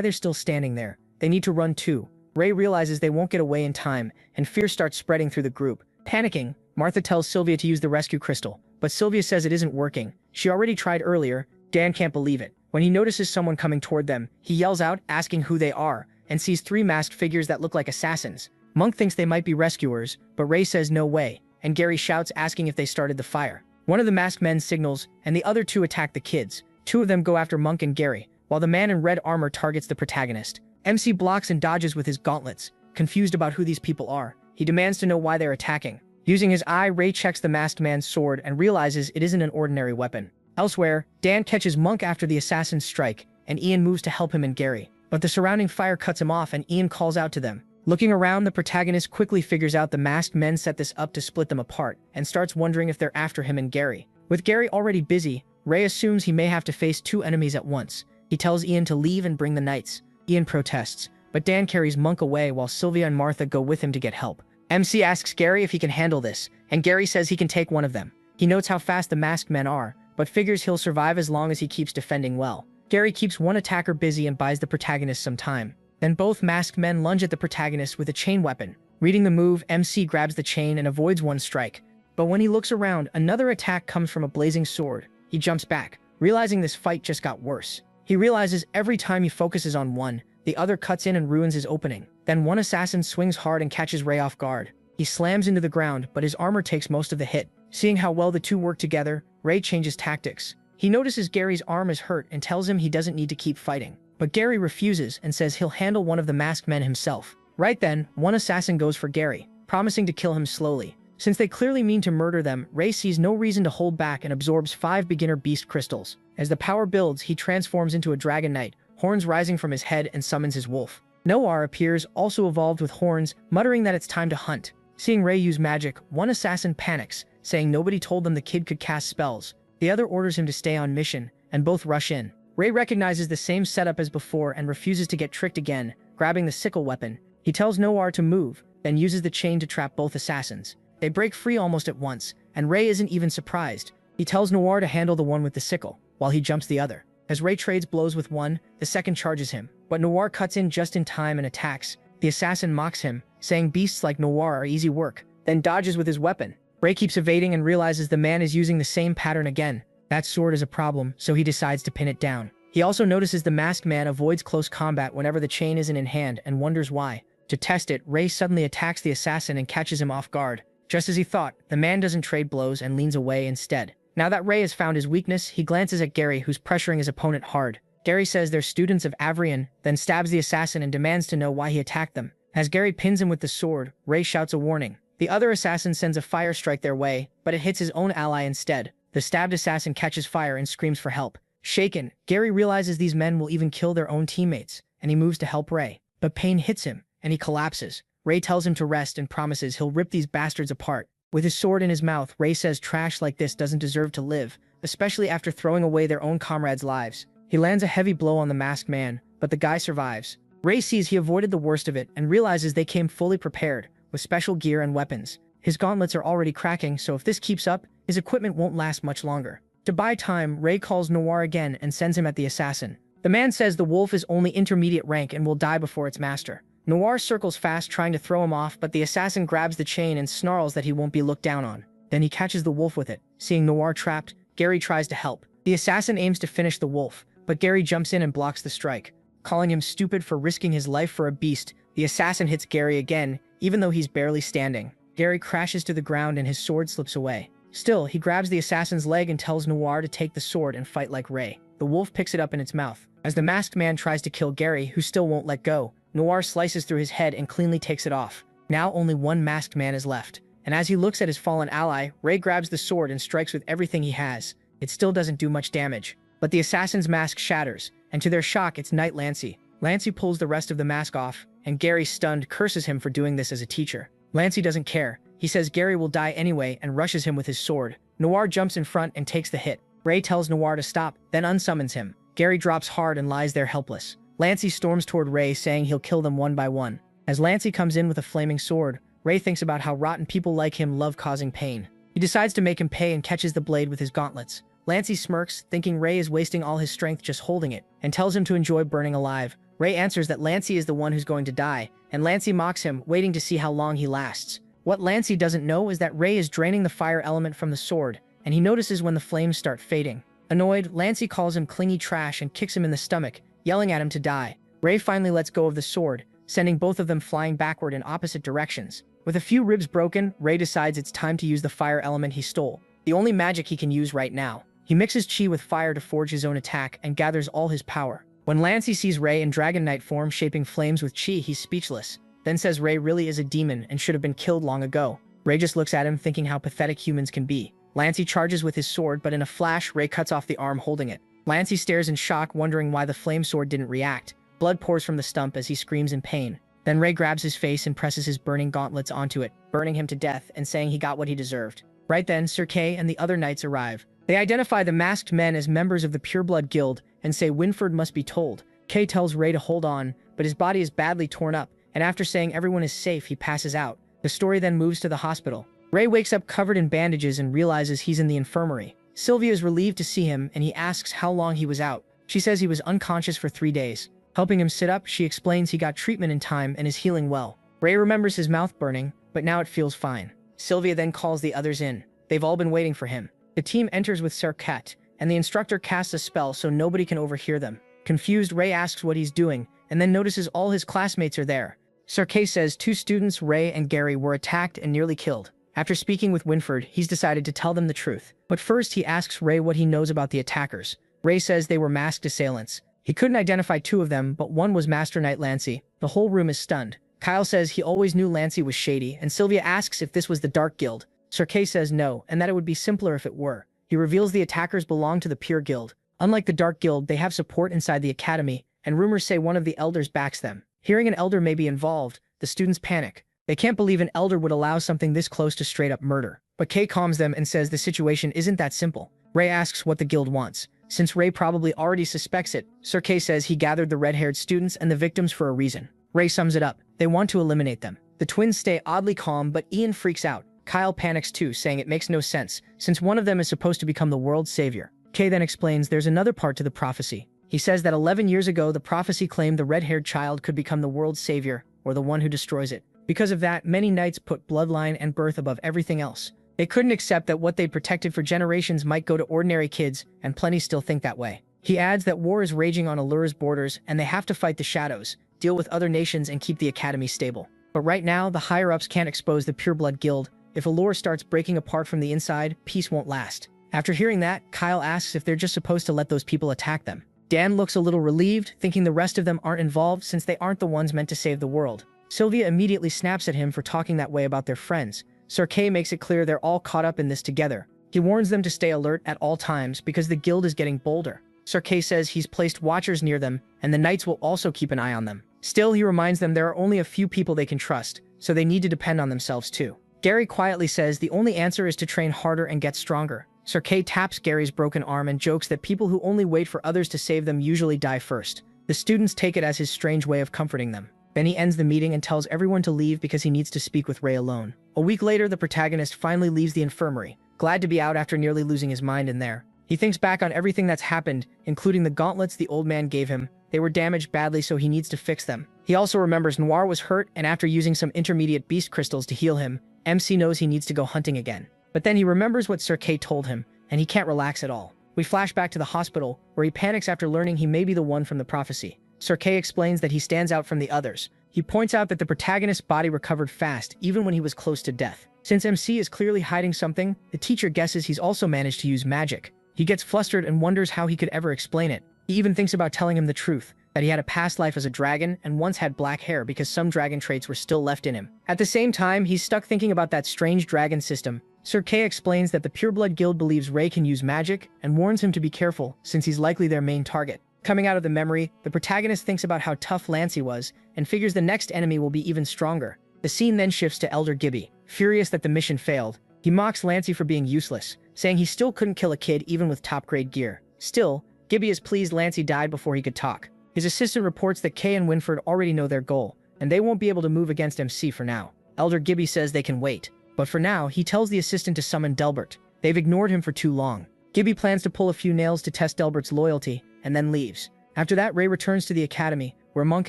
S1: they're still standing there. They need to run too. Ray realizes they won't get away in time, and fear starts spreading through the group. Panicking, Martha tells Sylvia to use the rescue crystal, but Sylvia says it isn't working. She already tried earlier. Dan can't believe it. When he notices someone coming toward them, he yells out, asking who they are, and sees 3 masked figures that look like assassins. Monk thinks they might be rescuers, but Ray says no way, and Gary shouts asking if they started the fire. One of the masked men signals, and the other 2 attack the kids. 2 of them go after Monk and Gary, while the man in red armor targets the protagonist. MC blocks and dodges with his gauntlets, confused about who these people are. He demands to know why they're attacking. Using his eye, Ray checks the masked man's sword and realizes it isn't an ordinary weapon. Elsewhere, Dan catches Monk after the assassins strike, and Ian moves to help him and Gary. But the surrounding fire cuts him off and Ian calls out to them. Looking around, the protagonist quickly figures out the masked men set this up to split them apart, and starts wondering if they're after him and Gary. With Gary already busy, Ray assumes he may have to face 2 enemies at once. He tells Ian to leave and bring the knights. Ian protests, but Dan carries Monk away while Sylvia and Martha go with him to get help. MC asks Gary if he can handle this, and Gary says he can take one of them. He notes how fast the masked men are, but figures he'll survive as long as he keeps defending well. Gary keeps one attacker busy and buys the protagonist some time. Then both masked men lunge at the protagonist with a chain weapon. Reading the move, MC grabs the chain and avoids one strike. But when he looks around, another attack comes from a blazing sword. He jumps back, realizing this fight just got worse. He realizes every time he focuses on one, the other cuts in and ruins his opening. Then one assassin swings hard and catches Ray off guard. He slams into the ground, but his armor takes most of the hit. Seeing how well the 2 work together, Ray changes tactics. He notices Gary's arm is hurt and tells him he doesn't need to keep fighting. But Gary refuses and says he'll handle one of the masked men himself. Right then, one assassin goes for Gary, promising to kill him slowly. Since they clearly mean to murder them, Ray sees no reason to hold back and absorbs 5 beginner beast crystals. As the power builds, he transforms into a dragon knight, horns rising from his head, and summons his wolf. Noir appears, also evolved with horns, muttering that it's time to hunt. Seeing Ray use magic, one assassin panics, saying nobody told them the kid could cast spells. The other orders him to stay on mission, and both rush in. Ray recognizes the same setup as before and refuses to get tricked again, grabbing the sickle weapon. He tells Noir to move, then uses the chain to trap both assassins. They break free almost at once, and Ray isn't even surprised. He tells Noir to handle the one with the sickle, while he jumps the other. As Ray trades blows with one, the second charges him, but Noir cuts in just in time and attacks. The assassin mocks him, saying beasts like Noir are easy work, then dodges with his weapon. Ray keeps evading and realizes the man is using the same pattern again. That sword is a problem, so he decides to pin it down. He also notices the masked man avoids close combat whenever the chain isn't in hand and wonders why. To test it, Ray suddenly attacks the assassin and catches him off guard. Just as he thought, the man doesn't trade blows and leans away instead. Now that Ray has found his weakness, he glances at Gary, who's pressuring his opponent hard. Gary says they're students of Avrian, then stabs the assassin and demands to know why he attacked them. As Gary pins him with the sword, Ray shouts a warning. The other assassin sends a fire strike their way, but it hits his own ally instead. The stabbed assassin catches fire and screams for help. Shaken, Gary realizes these men will even kill their own teammates, and he moves to help Ray. But pain hits him, and he collapses. Ray tells him to rest and promises he'll rip these bastards apart. With his sword in his mouth, Ray says trash like this doesn't deserve to live, especially after throwing away their own comrades' lives. He lands a heavy blow on the masked man, but the guy survives. Ray sees he avoided the worst of it and realizes they came fully prepared, with special gear and weapons. His gauntlets are already cracking, so if this keeps up, his equipment won't last much longer. To buy time, Ray calls Noir again and sends him at the assassin. The man says the wolf is only intermediate rank and will die before its master. Noir circles fast trying to throw him off, but the assassin grabs the chain and snarls that he won't be looked down on. Then he catches the wolf with it. Seeing Noir trapped, Gary tries to help. The assassin aims to finish the wolf, but Gary jumps in and blocks the strike. Calling him stupid for risking his life for a beast, the assassin hits Gary again, even though he's barely standing. Gary crashes to the ground and his sword slips away. Still, he grabs the assassin's leg and tells Noir to take the sword and fight like Ray. The wolf picks it up in its mouth. As the masked man tries to kill Gary, who still won't let go, Noir slices through his head and cleanly takes it off. Now only one masked man is left, and as he looks at his fallen ally, Ray grabs the sword and strikes with everything he has. It still doesn't do much damage. But the assassin's mask shatters, and to their shock, it's Knight Lancey. Lancey pulls the rest of the mask off, and Gary, stunned, curses him for doing this as a teacher. Lancey doesn't care. He says Gary will die anyway and rushes him with his sword. Noir jumps in front and takes the hit. Ray tells Noir to stop, then unsummons him. Gary drops hard and lies there helpless. Lancey storms toward Ray, saying he'll kill them one by one. As Lancey comes in with a flaming sword, Ray thinks about how rotten people like him love causing pain. He decides to make him pay and catches the blade with his gauntlets. Lancey smirks, thinking Ray is wasting all his strength just holding it, and tells him to enjoy burning alive. Ray answers that Lancey is the one who's going to die, and Lancey mocks him, waiting to see how long he lasts. What Lancey doesn't know is that Ray is draining the fire element from the sword, and he notices when the flames start fading. Annoyed, Lancey calls him clingy trash and kicks him in the stomach, yelling at him to die. Ray finally lets go of the sword, sending both of them flying backward in opposite directions. With a few ribs broken, Ray decides it's time to use the fire element he stole, the only magic he can use right now. He mixes chi with fire to forge his own attack and gathers all his power. When Lancey sees Ray in Dragon Knight form shaping flames with chi, he's speechless, then says Ray really is a demon and should have been killed long ago. Ray just looks at him, thinking how pathetic humans can be. Lancey charges with his sword, but in a flash, Ray cuts off the arm holding it. Lancey stares in shock, wondering why the flame sword didn't react. Blood pours from the stump as he screams in pain. Then Ray grabs his face and presses his burning gauntlets onto it, burning him to death and saying he got what he deserved. Right then, Sir Kay and the other knights arrive. They identify the masked men as members of the Pureblood Guild and say Winford must be told. Kay tells Ray to hold on, but his body is badly torn up, and after saying everyone is safe, he passes out. The story then moves to the hospital. Ray wakes up covered in bandages and realizes he's in the infirmary. Sylvia is relieved to see him, and he asks how long he was out. She says he was unconscious for 3 days. Helping him sit up, she explains he got treatment in time and is healing well. Ray remembers his mouth burning, but now it feels fine. Sylvia then calls the others in. They've all been waiting for him. The team enters with Sir Ket, and the instructor casts a spell so nobody can overhear them. Confused, Ray asks what he's doing, and then notices all his classmates are there. Sir Kay says 2 students, Ray and Gary, were attacked and nearly killed. After speaking with Winford, he's decided to tell them the truth. But first, he asks Ray what he knows about the attackers. Ray says they were masked assailants. He couldn't identify 2 of them, but one was Master Knight Lancey. The whole room is stunned. Kyle says he always knew Lancey was shady, and Sylvia asks if this was the Dark Guild. Sir Kay says no, and that it would be simpler if it were. He reveals the attackers belong to the Pure Guild. Unlike the Dark Guild, they have support inside the academy, and rumors say one of the elders backs them. Hearing an elder may be involved, the students panic. They can't believe an elder would allow something this close to straight-up murder. But Kay calms them and says the situation isn't that simple. Ray asks what the guild wants. Since Ray probably already suspects it, Sir Kay says he gathered the red-haired students and the victims for a reason. Ray sums it up. They want to eliminate them. The twins stay oddly calm, but Ian freaks out. Kyle panics too, saying it makes no sense, since one of them is supposed to become the world's savior. Kay then explains there's another part to the prophecy. He says that 11 years ago, the prophecy claimed the red-haired child could become the world's savior, or the one who destroys it. Because of that, many knights put bloodline and birth above everything else. They couldn't accept that what they'd protected for generations might go to ordinary kids, and plenty still think that way. He adds that war is raging on Allura's borders, and they have to fight the shadows, deal with other nations, and keep the academy stable. But right now, the higher-ups can't expose the Pureblood Guild. If Allura starts breaking apart from the inside, peace won't last. After hearing that, Kyle asks if they're just supposed to let those people attack them. Dan looks a little relieved, thinking the rest of them aren't involved since they aren't the ones meant to save the world. Sylvia immediately snaps at him for talking that way about their friends. Sir Kay makes it clear they're all caught up in this together. He warns them to stay alert at all times because the guild is getting bolder. Sir Kay says he's placed watchers near them, and the knights will also keep an eye on them. Still, he reminds them there are only a few people they can trust, so they need to depend on themselves too. Gary quietly says the only answer is to train harder and get stronger. Sir Kay taps Gary's broken arm and jokes that people who only wait for others to save them usually die first. The students take it as his strange way of comforting them. Then he ends the meeting and tells everyone to leave because he needs to speak with Ray alone. A week later, the protagonist finally leaves the infirmary, glad to be out after nearly losing his mind in there. He thinks back on everything that's happened, including the gauntlets the old man gave him. They were damaged badly, so he needs to fix them. He also remembers Noir was hurt, and after using some intermediate beast crystals to heal him, MC knows he needs to go hunting again. But then he remembers what Sir Kay told him, and he can't relax at all. We flash back to the hospital, where he panics after learning he may be the one from the prophecy. Sir Kay explains that he stands out from the others. He points out that the protagonist's body recovered fast, even when he was close to death. Since MC is clearly hiding something, the teacher guesses he's also managed to use magic. He gets flustered and wonders how he could ever explain it. He even thinks about telling him the truth, that he had a past life as a dragon and once had black hair because some dragon traits were still left in him. At the same time, he's stuck thinking about that strange dragon system, Sir Kay explains that the Pureblood Guild believes Ray can use magic and warns him to be careful since he's likely their main target. Coming out of the memory, the protagonist thinks about how tough Lancey was and figures the next enemy will be even stronger. The scene then shifts to Elder Gibby. Furious that the mission failed, he mocks Lancey for being useless, saying he still couldn't kill a kid even with top-grade gear. Still, Gibby is pleased Lancey died before he could talk. His assistant reports that Kay and Winford already know their goal, and they won't be able to move against MC for now. Elder Gibby says they can wait, but for now, he tells the assistant to summon Delbert. They've ignored him for too long. Gibby plans to pull a few nails to test Delbert's loyalty, and then leaves. After that, Ray returns to the academy, where Monk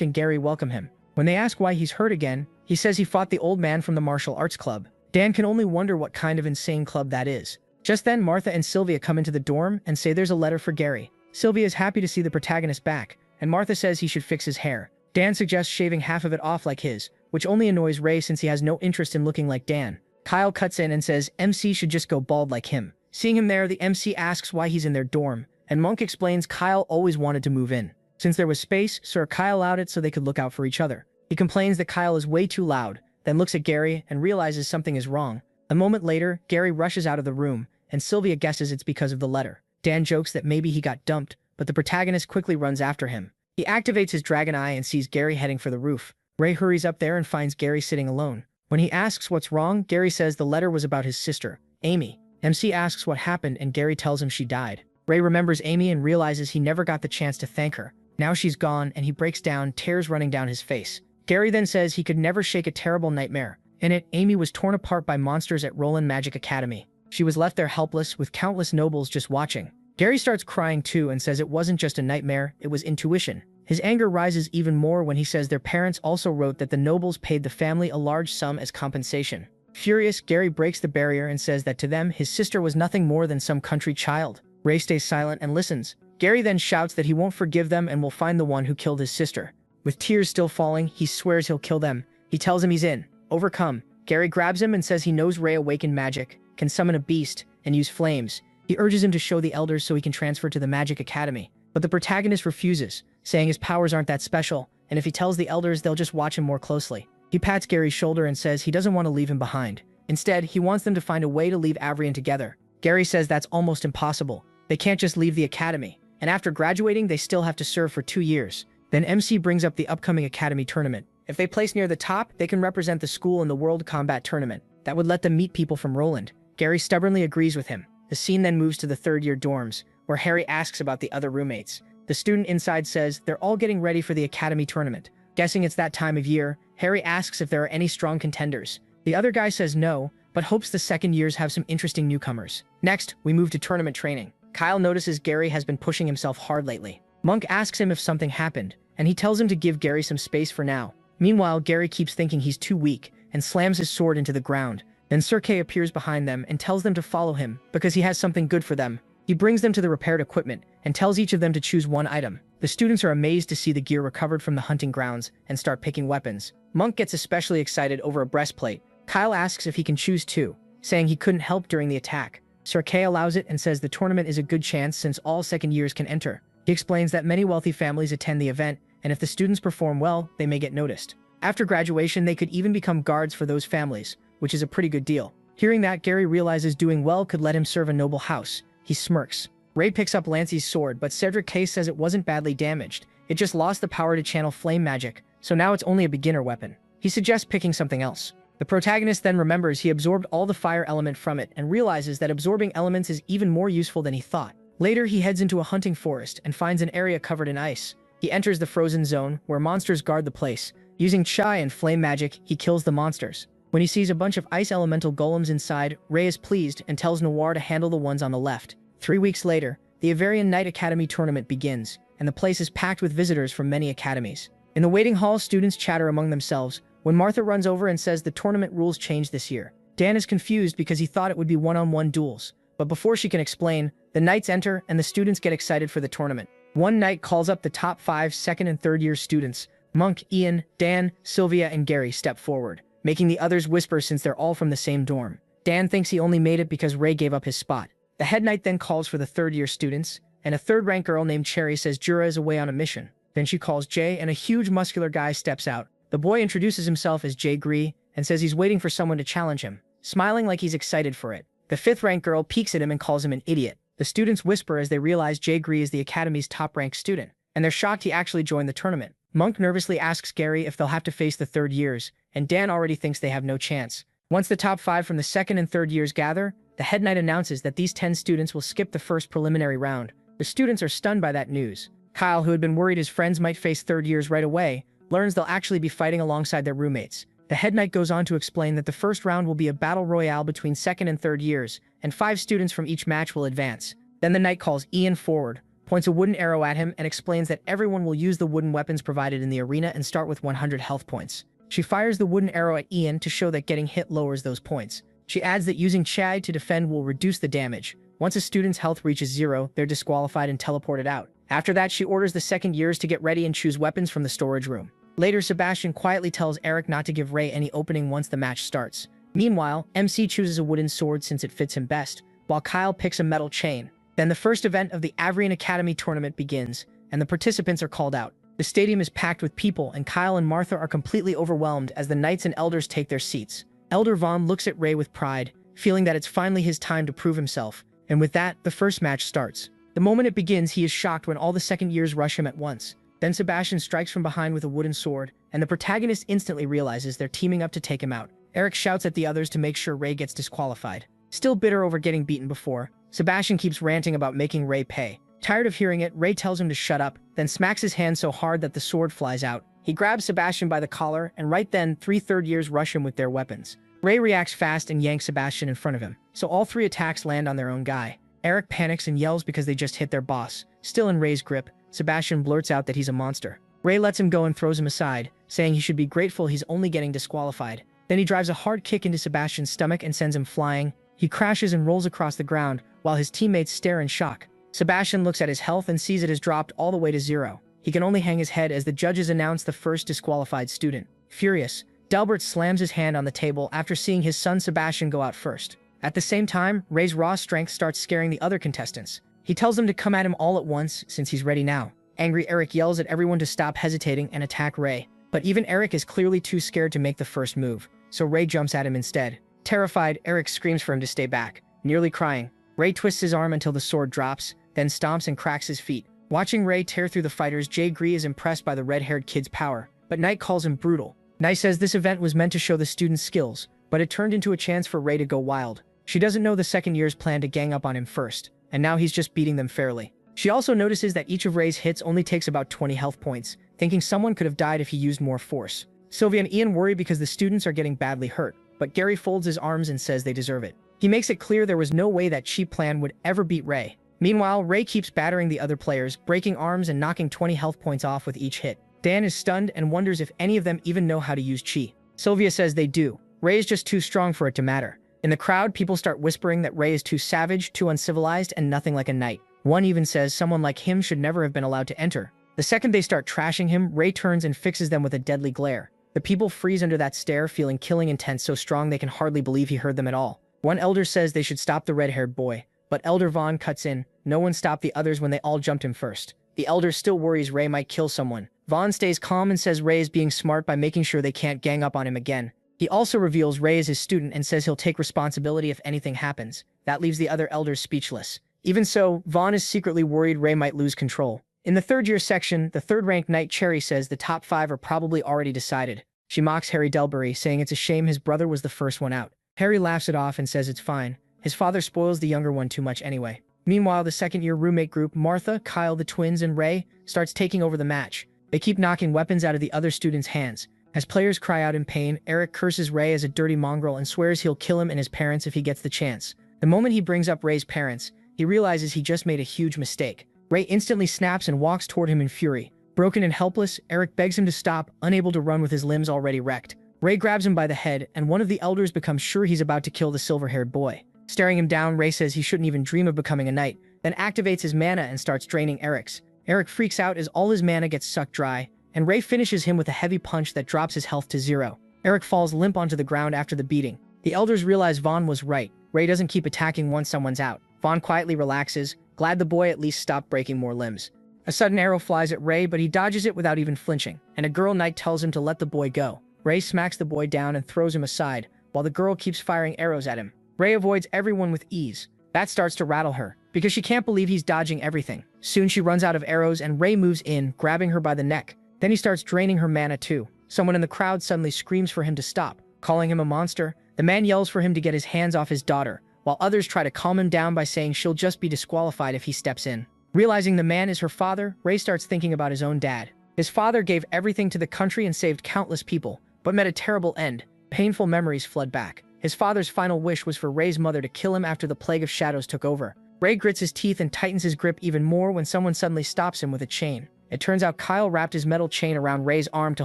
S1: and Gary welcome him. When they ask why he's hurt again, he says he fought the old man from the martial arts club. Dan can only wonder what kind of insane club that is. Just then, Martha and Sylvia come into the dorm and say there's a letter for Gary. Sylvia is happy to see the protagonist back, and Martha says he should fix his hair. Dan suggests shaving half of it off like his, which only annoys Ray since he has no interest in looking like Dan. Kyle cuts in and says MC should just go bald like him. Seeing him there, the MC asks why he's in their dorm, and Monk explains Kyle always wanted to move in. Since there was space, Sir Kyle allowed it so they could look out for each other. He complains that Kyle is way too loud, then looks at Gary and realizes something is wrong. A moment later, Gary rushes out of the room, and Sylvia guesses it's because of the letter. Dan jokes that maybe he got dumped, but the protagonist quickly runs after him. He activates his dragon eye and sees Gary heading for the roof. Ray hurries up there and finds Gary sitting alone. When he asks what's wrong, Gary says the letter was about his sister, Amy. MC asks what happened and Gary tells him she died. Ray remembers Amy and realizes he never got the chance to thank her. Now she's gone and he breaks down, tears running down his face. Gary then says he could never shake a terrible nightmare. In it, Amy was torn apart by monsters at Roland Magic Academy. She was left there helpless with countless nobles just watching. Gary starts crying too and says it wasn't just a nightmare, it was intuition. His anger rises even more when he says their parents also wrote that the nobles paid the family a large sum as compensation. Furious, Gary breaks the barrier and says that to them, his sister was nothing more than some country child. Ray stays silent and listens. Gary then shouts that he won't forgive them and will find the one who killed his sister. With tears still falling, he swears he'll kill them. He tells him he's in. Overcome, Gary grabs him and says he knows Ray awakened magic, can summon a beast, and use flames. He urges him to show the elders so he can transfer to the Magic Academy. But the protagonist refuses, saying his powers aren't that special, and if he tells the elders, they'll just watch him more closely. He pats Gary's shoulder and says he doesn't want to leave him behind. Instead, he wants them to find a way to leave Avrian together. Gary says that's almost impossible. They can't just leave the academy, and after graduating, they still have to serve for 2 years. Then MC brings up the upcoming academy tournament. If they place near the top, they can represent the school in the World Combat Tournament. That would let them meet people from Roland. Gary stubbornly agrees with him. The scene then moves to the third-year dorms, where Harry asks about the other roommates. The student inside says they're all getting ready for the academy tournament. Guessing it's that time of year, Harry asks if there are any strong contenders. The other guy says no, but hopes the second years have some interesting newcomers. Next, we move to tournament training. Kyle notices Gary has been pushing himself hard lately. Monk asks him if something happened, and he tells him to give Gary some space for now. Meanwhile, Gary keeps thinking he's too weak and slams his sword into the ground. Then Sir Kay appears behind them and tells them to follow him because he has something good for them. He brings them to the repaired equipment and tells each of them to choose one item. The students are amazed to see the gear recovered from the hunting grounds and start picking weapons. Monk gets especially excited over a breastplate. Kyle asks if he can choose two, saying he couldn't help during the attack. Sir Kay allows it and says the tournament is a good chance since all second years can enter. He explains that many wealthy families attend the event, and if the students perform well, they may get noticed. After graduation, they could even become guards for those families, which is a pretty good deal. Hearing that, Gary realizes doing well could let him serve a noble house. He smirks. Ray picks up Lancey's sword, but Cedric Case says it wasn't badly damaged. It just lost the power to channel flame magic, so now it's only a beginner weapon. He suggests picking something else. The protagonist then remembers he absorbed all the fire element from it and realizes that absorbing elements is even more useful than he thought. Later, he heads into a hunting forest and finds an area covered in ice. He enters the frozen zone, where monsters guard the place. Using chai and flame magic, he kills the monsters. When he sees a bunch of ice elemental golems inside, Ray is pleased and tells Noir to handle the ones on the left. 3 weeks later, the Avarian Night Academy tournament begins, and the place is packed with visitors from many academies. In the waiting hall, students chatter among themselves when Martha runs over and says the tournament rules changed this year. Dan is confused because he thought it would be one-on-one duels, but before she can explain, the knights enter and the students get excited for the tournament. One knight calls up the top 5 second and third year students. Monk, Ian, Dan, Sylvia, and Gary step forward, making the others whisper since they're all from the same dorm. Dan thinks he only made it because Ray gave up his spot. The head knight then calls for the third-year students, and a third-rank girl named Cherry says Jura is away on a mission. Then she calls Jay, and a huge muscular guy steps out. The boy introduces himself as Jay Gree and says he's waiting for someone to challenge him. smiling like he's excited for it. The 5th-ranked girl peeks at him and calls him an idiot. The students whisper as they realize Jae is the academy's top-ranked student, and they're shocked he actually joined the tournament. Monk nervously asks Gary if they'll have to face the 3rd years, and Dan already thinks they have no chance. Once the top 5 from the 2nd and 3rd years gather, the head knight announces that these 10 students will skip the first preliminary round. The students are stunned by that news. Kyle, who had been worried his friends might face 3rd years right away, learns they'll actually be fighting alongside their roommates. The head knight goes on to explain that the first round will be a battle royale between 2nd and 3rd years, and 5 students from each match will advance. Then the knight calls Ian forward, points a wooden arrow at him, and explains that everyone will use the wooden weapons provided in the arena and start with 100 health points. She fires the wooden arrow at Ian to show that getting hit lowers those points. She adds that using Chai to defend will reduce the damage. Once a student's health reaches 0, they're disqualified and teleported out. After that, she orders the 2nd years to get ready and choose weapons from the storage room. Later, Sebastian quietly tells Eric not to give Ray any opening once the match starts. Meanwhile, MC chooses a wooden sword since it fits him best, while Kyle picks a metal chain. Then the first event of the Avrian Academy tournament begins, and the participants are called out. The stadium is packed with people, and Kyle and Martha are completely overwhelmed as the knights and elders take their seats. Elder Vaughn looks at Ray with pride, feeling that it's finally his time to prove himself. And with that, the first match starts. The moment it begins, he is shocked when all the 2nd years rush him at once. Then Sebastian strikes from behind with a wooden sword, and the protagonist instantly realizes they're teaming up to take him out. Eric shouts at the others to make sure Ray gets disqualified. Still bitter over getting beaten before, Sebastian keeps ranting about making Ray pay. Tired of hearing it, Ray tells him to shut up, then smacks his hand so hard that the sword flies out. He grabs Sebastian by the collar, and right then, 3 3rd years rush him with their weapons. Ray reacts fast and yanks Sebastian in front of him, so all 3 attacks land on their own guy. Eric panics and yells because they just hit their boss. Still in Ray's grip, Sebastian blurts out that he's a monster. Ray lets him go and throws him aside, saying he should be grateful he's only getting disqualified. Then he drives a hard kick into Sebastian's stomach and sends him flying. He crashes and rolls across the ground, while his teammates stare in shock. Sebastian looks at his health and sees it has dropped all the way to 0. He can only hang his head as the judges announce the first disqualified student. Furious, Delbert slams his hand on the table after seeing his son Sebastian go out first. At the same time, Ray's raw strength starts scaring the other contestants. He tells them to come at him all at once, since he's ready now. Angry Eric yells at everyone to stop hesitating and attack Ray. But even Eric is clearly too scared to make the first move, so Ray jumps at him instead. Terrified, Eric screams for him to stay back, nearly crying. Ray twists his arm until the sword drops, then stomps and cracks his feet. Watching Ray tear through the fighters, Jae is impressed by the red-haired kid's power, but Knight calls him brutal. Knight says this event was meant to show the students' skills, but it turned into a chance for Ray to go wild. She doesn't know the 2nd year's plan to gang up on him first, and now he's just beating them fairly. She also notices that each of Ray's hits only takes about 20 health points, thinking someone could have died if he used more force. Sylvia and Ian worry because the students are getting badly hurt, but Gary folds his arms and says they deserve it. He makes it clear there was no way that cheap plan would ever beat Ray. Meanwhile, Ray keeps battering the other players, breaking arms and knocking 20 health points off with each hit. Dan is stunned and wonders if any of them even know how to use chi. Sylvia says they do. Ray is just too strong for it to matter. In the crowd, people start whispering that Ray is too savage, too uncivilized, and nothing like a knight. One even says someone like him should never have been allowed to enter. The second they start trashing him, Ray turns and fixes them with a deadly glare. The people freeze under that stare, feeling killing intent so strong they can hardly believe he heard them at all. One elder says they should stop the red-haired boy, but Elder Vaughn cuts in. No one stopped the others when they all jumped him first. The elder still worries Ray might kill someone. Vaughn stays calm and says Ray is being smart by making sure they can't gang up on him again. He also reveals Ray is his student and says he'll take responsibility if anything happens. That leaves the other elders speechless. Even so, Vaughn is secretly worried Ray might lose control. In the 3rd year section, the 3rd-ranked knight Cherry says the top 5 are probably already decided. She mocks Harry Delbury, saying it's a shame his brother was the first one out. Harry laughs it off and says it's fine. His father spoils the younger one too much anyway. Meanwhile, the 2nd-year roommate group, Martha, Kyle, the twins, and Ray, starts taking over the match. They keep knocking weapons out of the other students' hands. As players cry out in pain, Eric curses Ray as a dirty mongrel and swears he'll kill him and his parents if he gets the chance. The moment he brings up Ray's parents, he realizes he just made a huge mistake. Ray instantly snaps and walks toward him in fury. Broken and helpless, Eric begs him to stop, unable to run with his limbs already wrecked. Ray grabs him by the head, and one of the elders becomes sure he's about to kill the silver-haired boy. Staring him down, Ray says he shouldn't even dream of becoming a knight, then activates his mana and starts draining Eric's. Eric freaks out as all his mana gets sucked dry, and Ray finishes him with a heavy punch that drops his health to 0. Eric falls limp onto the ground after the beating. The elders realize Vaughn was right. Ray doesn't keep attacking once someone's out. Vaughn quietly relaxes, glad the boy at least stopped breaking more limbs. A sudden arrow flies at Ray, but he dodges it without even flinching, and a girl knight tells him to let the boy go. Ray smacks the boy down and throws him aside, while the girl keeps firing arrows at him. Ray avoids everyone with ease. That starts to rattle her, because she can't believe he's dodging everything. Soon she runs out of arrows and Ray moves in, grabbing her by the neck. Then he starts draining her mana too. Someone in the crowd suddenly screams for him to stop, calling him a monster. The man yells for him to get his hands off his daughter, while others try to calm him down by saying she'll just be disqualified if he steps in. Realizing the man is her father, Ray starts thinking about his own dad. His father gave everything to the country and saved countless people, but met a terrible end. Painful memories flood back. His father's final wish was for Ray's mother to kill him after the Plague of Shadows took over. Ray grits his teeth and tightens his grip even more when someone suddenly stops him with a chain. It turns out Kyle wrapped his metal chain around Ray's arm to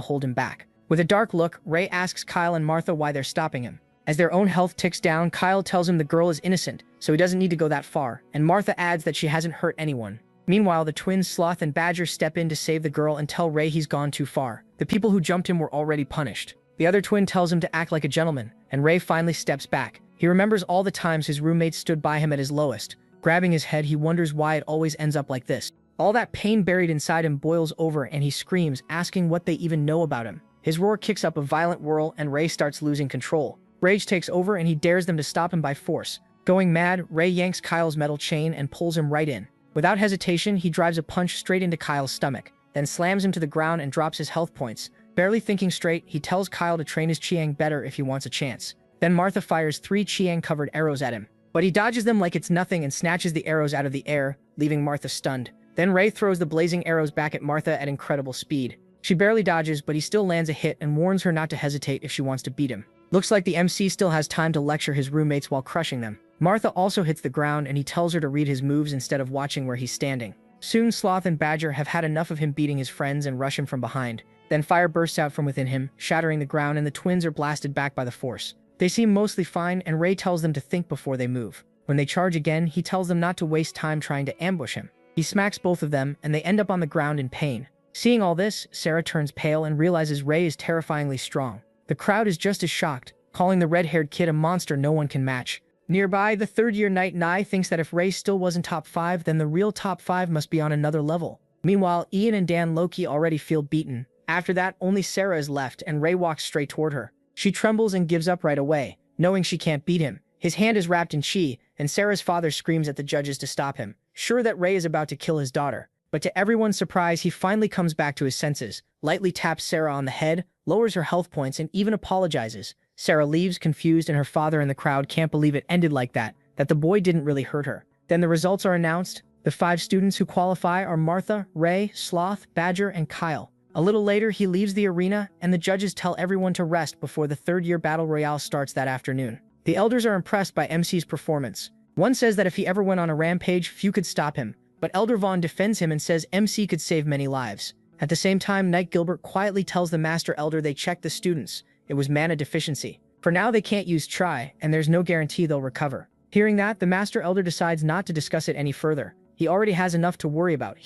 S1: hold him back. With a dark look, Ray asks Kyle and Martha why they're stopping him. As their own health ticks down, Kyle tells him the girl is innocent, so he doesn't need to go that far, and Martha adds that she hasn't hurt anyone. Meanwhile, the twins Sloth and Badger step in to save the girl and tell Ray he's gone too far. The people who jumped him were already punished. The other twin tells him to act like a gentleman, and Ray finally steps back. He remembers all the times his roommates stood by him at his lowest. Grabbing his head, he wonders why it always ends up like this. All that pain buried inside him boils over and he screams, asking what they even know about him. His roar kicks up a violent whirl and Ray starts losing control. Rage takes over and he dares them to stop him by force. Going mad, Ray yanks Kyle's metal chain and pulls him right in. Without hesitation, he drives a punch straight into Kyle's stomach, then slams him to the ground and drops his health points. Barely thinking straight, he tells Kyle to train his Chiang better if he wants a chance. Then Martha fires 3 Chiang-covered arrows at him, but he dodges them like it's nothing and snatches the arrows out of the air, leaving Martha stunned. Then Ray throws the blazing arrows back at Martha at incredible speed. She barely dodges, but he still lands a hit and warns her not to hesitate if she wants to beat him. Looks like the MC still has time to lecture his roommates while crushing them. Martha also hits the ground and he tells her to read his moves instead of watching where he's standing. Soon Sloth and Badger have had enough of him beating his friends and rush him from behind. Then fire bursts out from within him, shattering the ground, and the twins are blasted back by the force. They seem mostly fine, and Ray tells them to think before they move. When they charge again, he tells them not to waste time trying to ambush him. He smacks both of them, and they end up on the ground in pain. Seeing all this, Sarah turns pale and realizes Ray is terrifyingly strong. The crowd is just as shocked, calling the red-haired kid a monster no one can match. Nearby, the third-year Knight Nye thinks that if Ray still wasn't top 5, then the real top 5 must be on another level. Meanwhile, Ian and Dan Loki already feel beaten. After that, only Sarah is left, and Ray walks straight toward her. She trembles and gives up right away, knowing she can't beat him. His hand is wrapped in chi, and Sarah's father screams at the judges to stop him, sure that Ray is about to kill his daughter. But to everyone's surprise, he finally comes back to his senses, lightly taps Sarah on the head, lowers her health points, and even apologizes. Sarah leaves confused, and her father and the crowd can't believe it ended like that the boy didn't really hurt her. Then the results are announced. The 5 students who qualify are Martha, Ray, Sloth, Badger, and Kyle. A little later, he leaves the arena, and the judges tell everyone to rest before the third-year Battle Royale starts that afternoon. The elders are impressed by MC's performance. One says that if he ever went on a rampage, few could stop him, but Elder Vaughn defends him and says MC could save many lives. At the same time, Knight Gilbert quietly tells the Master Elder they checked the students. It was mana deficiency. For now, they can't use Tri, and there's no guarantee they'll recover. Hearing that, the Master Elder decides not to discuss it any further. He already has enough to worry about.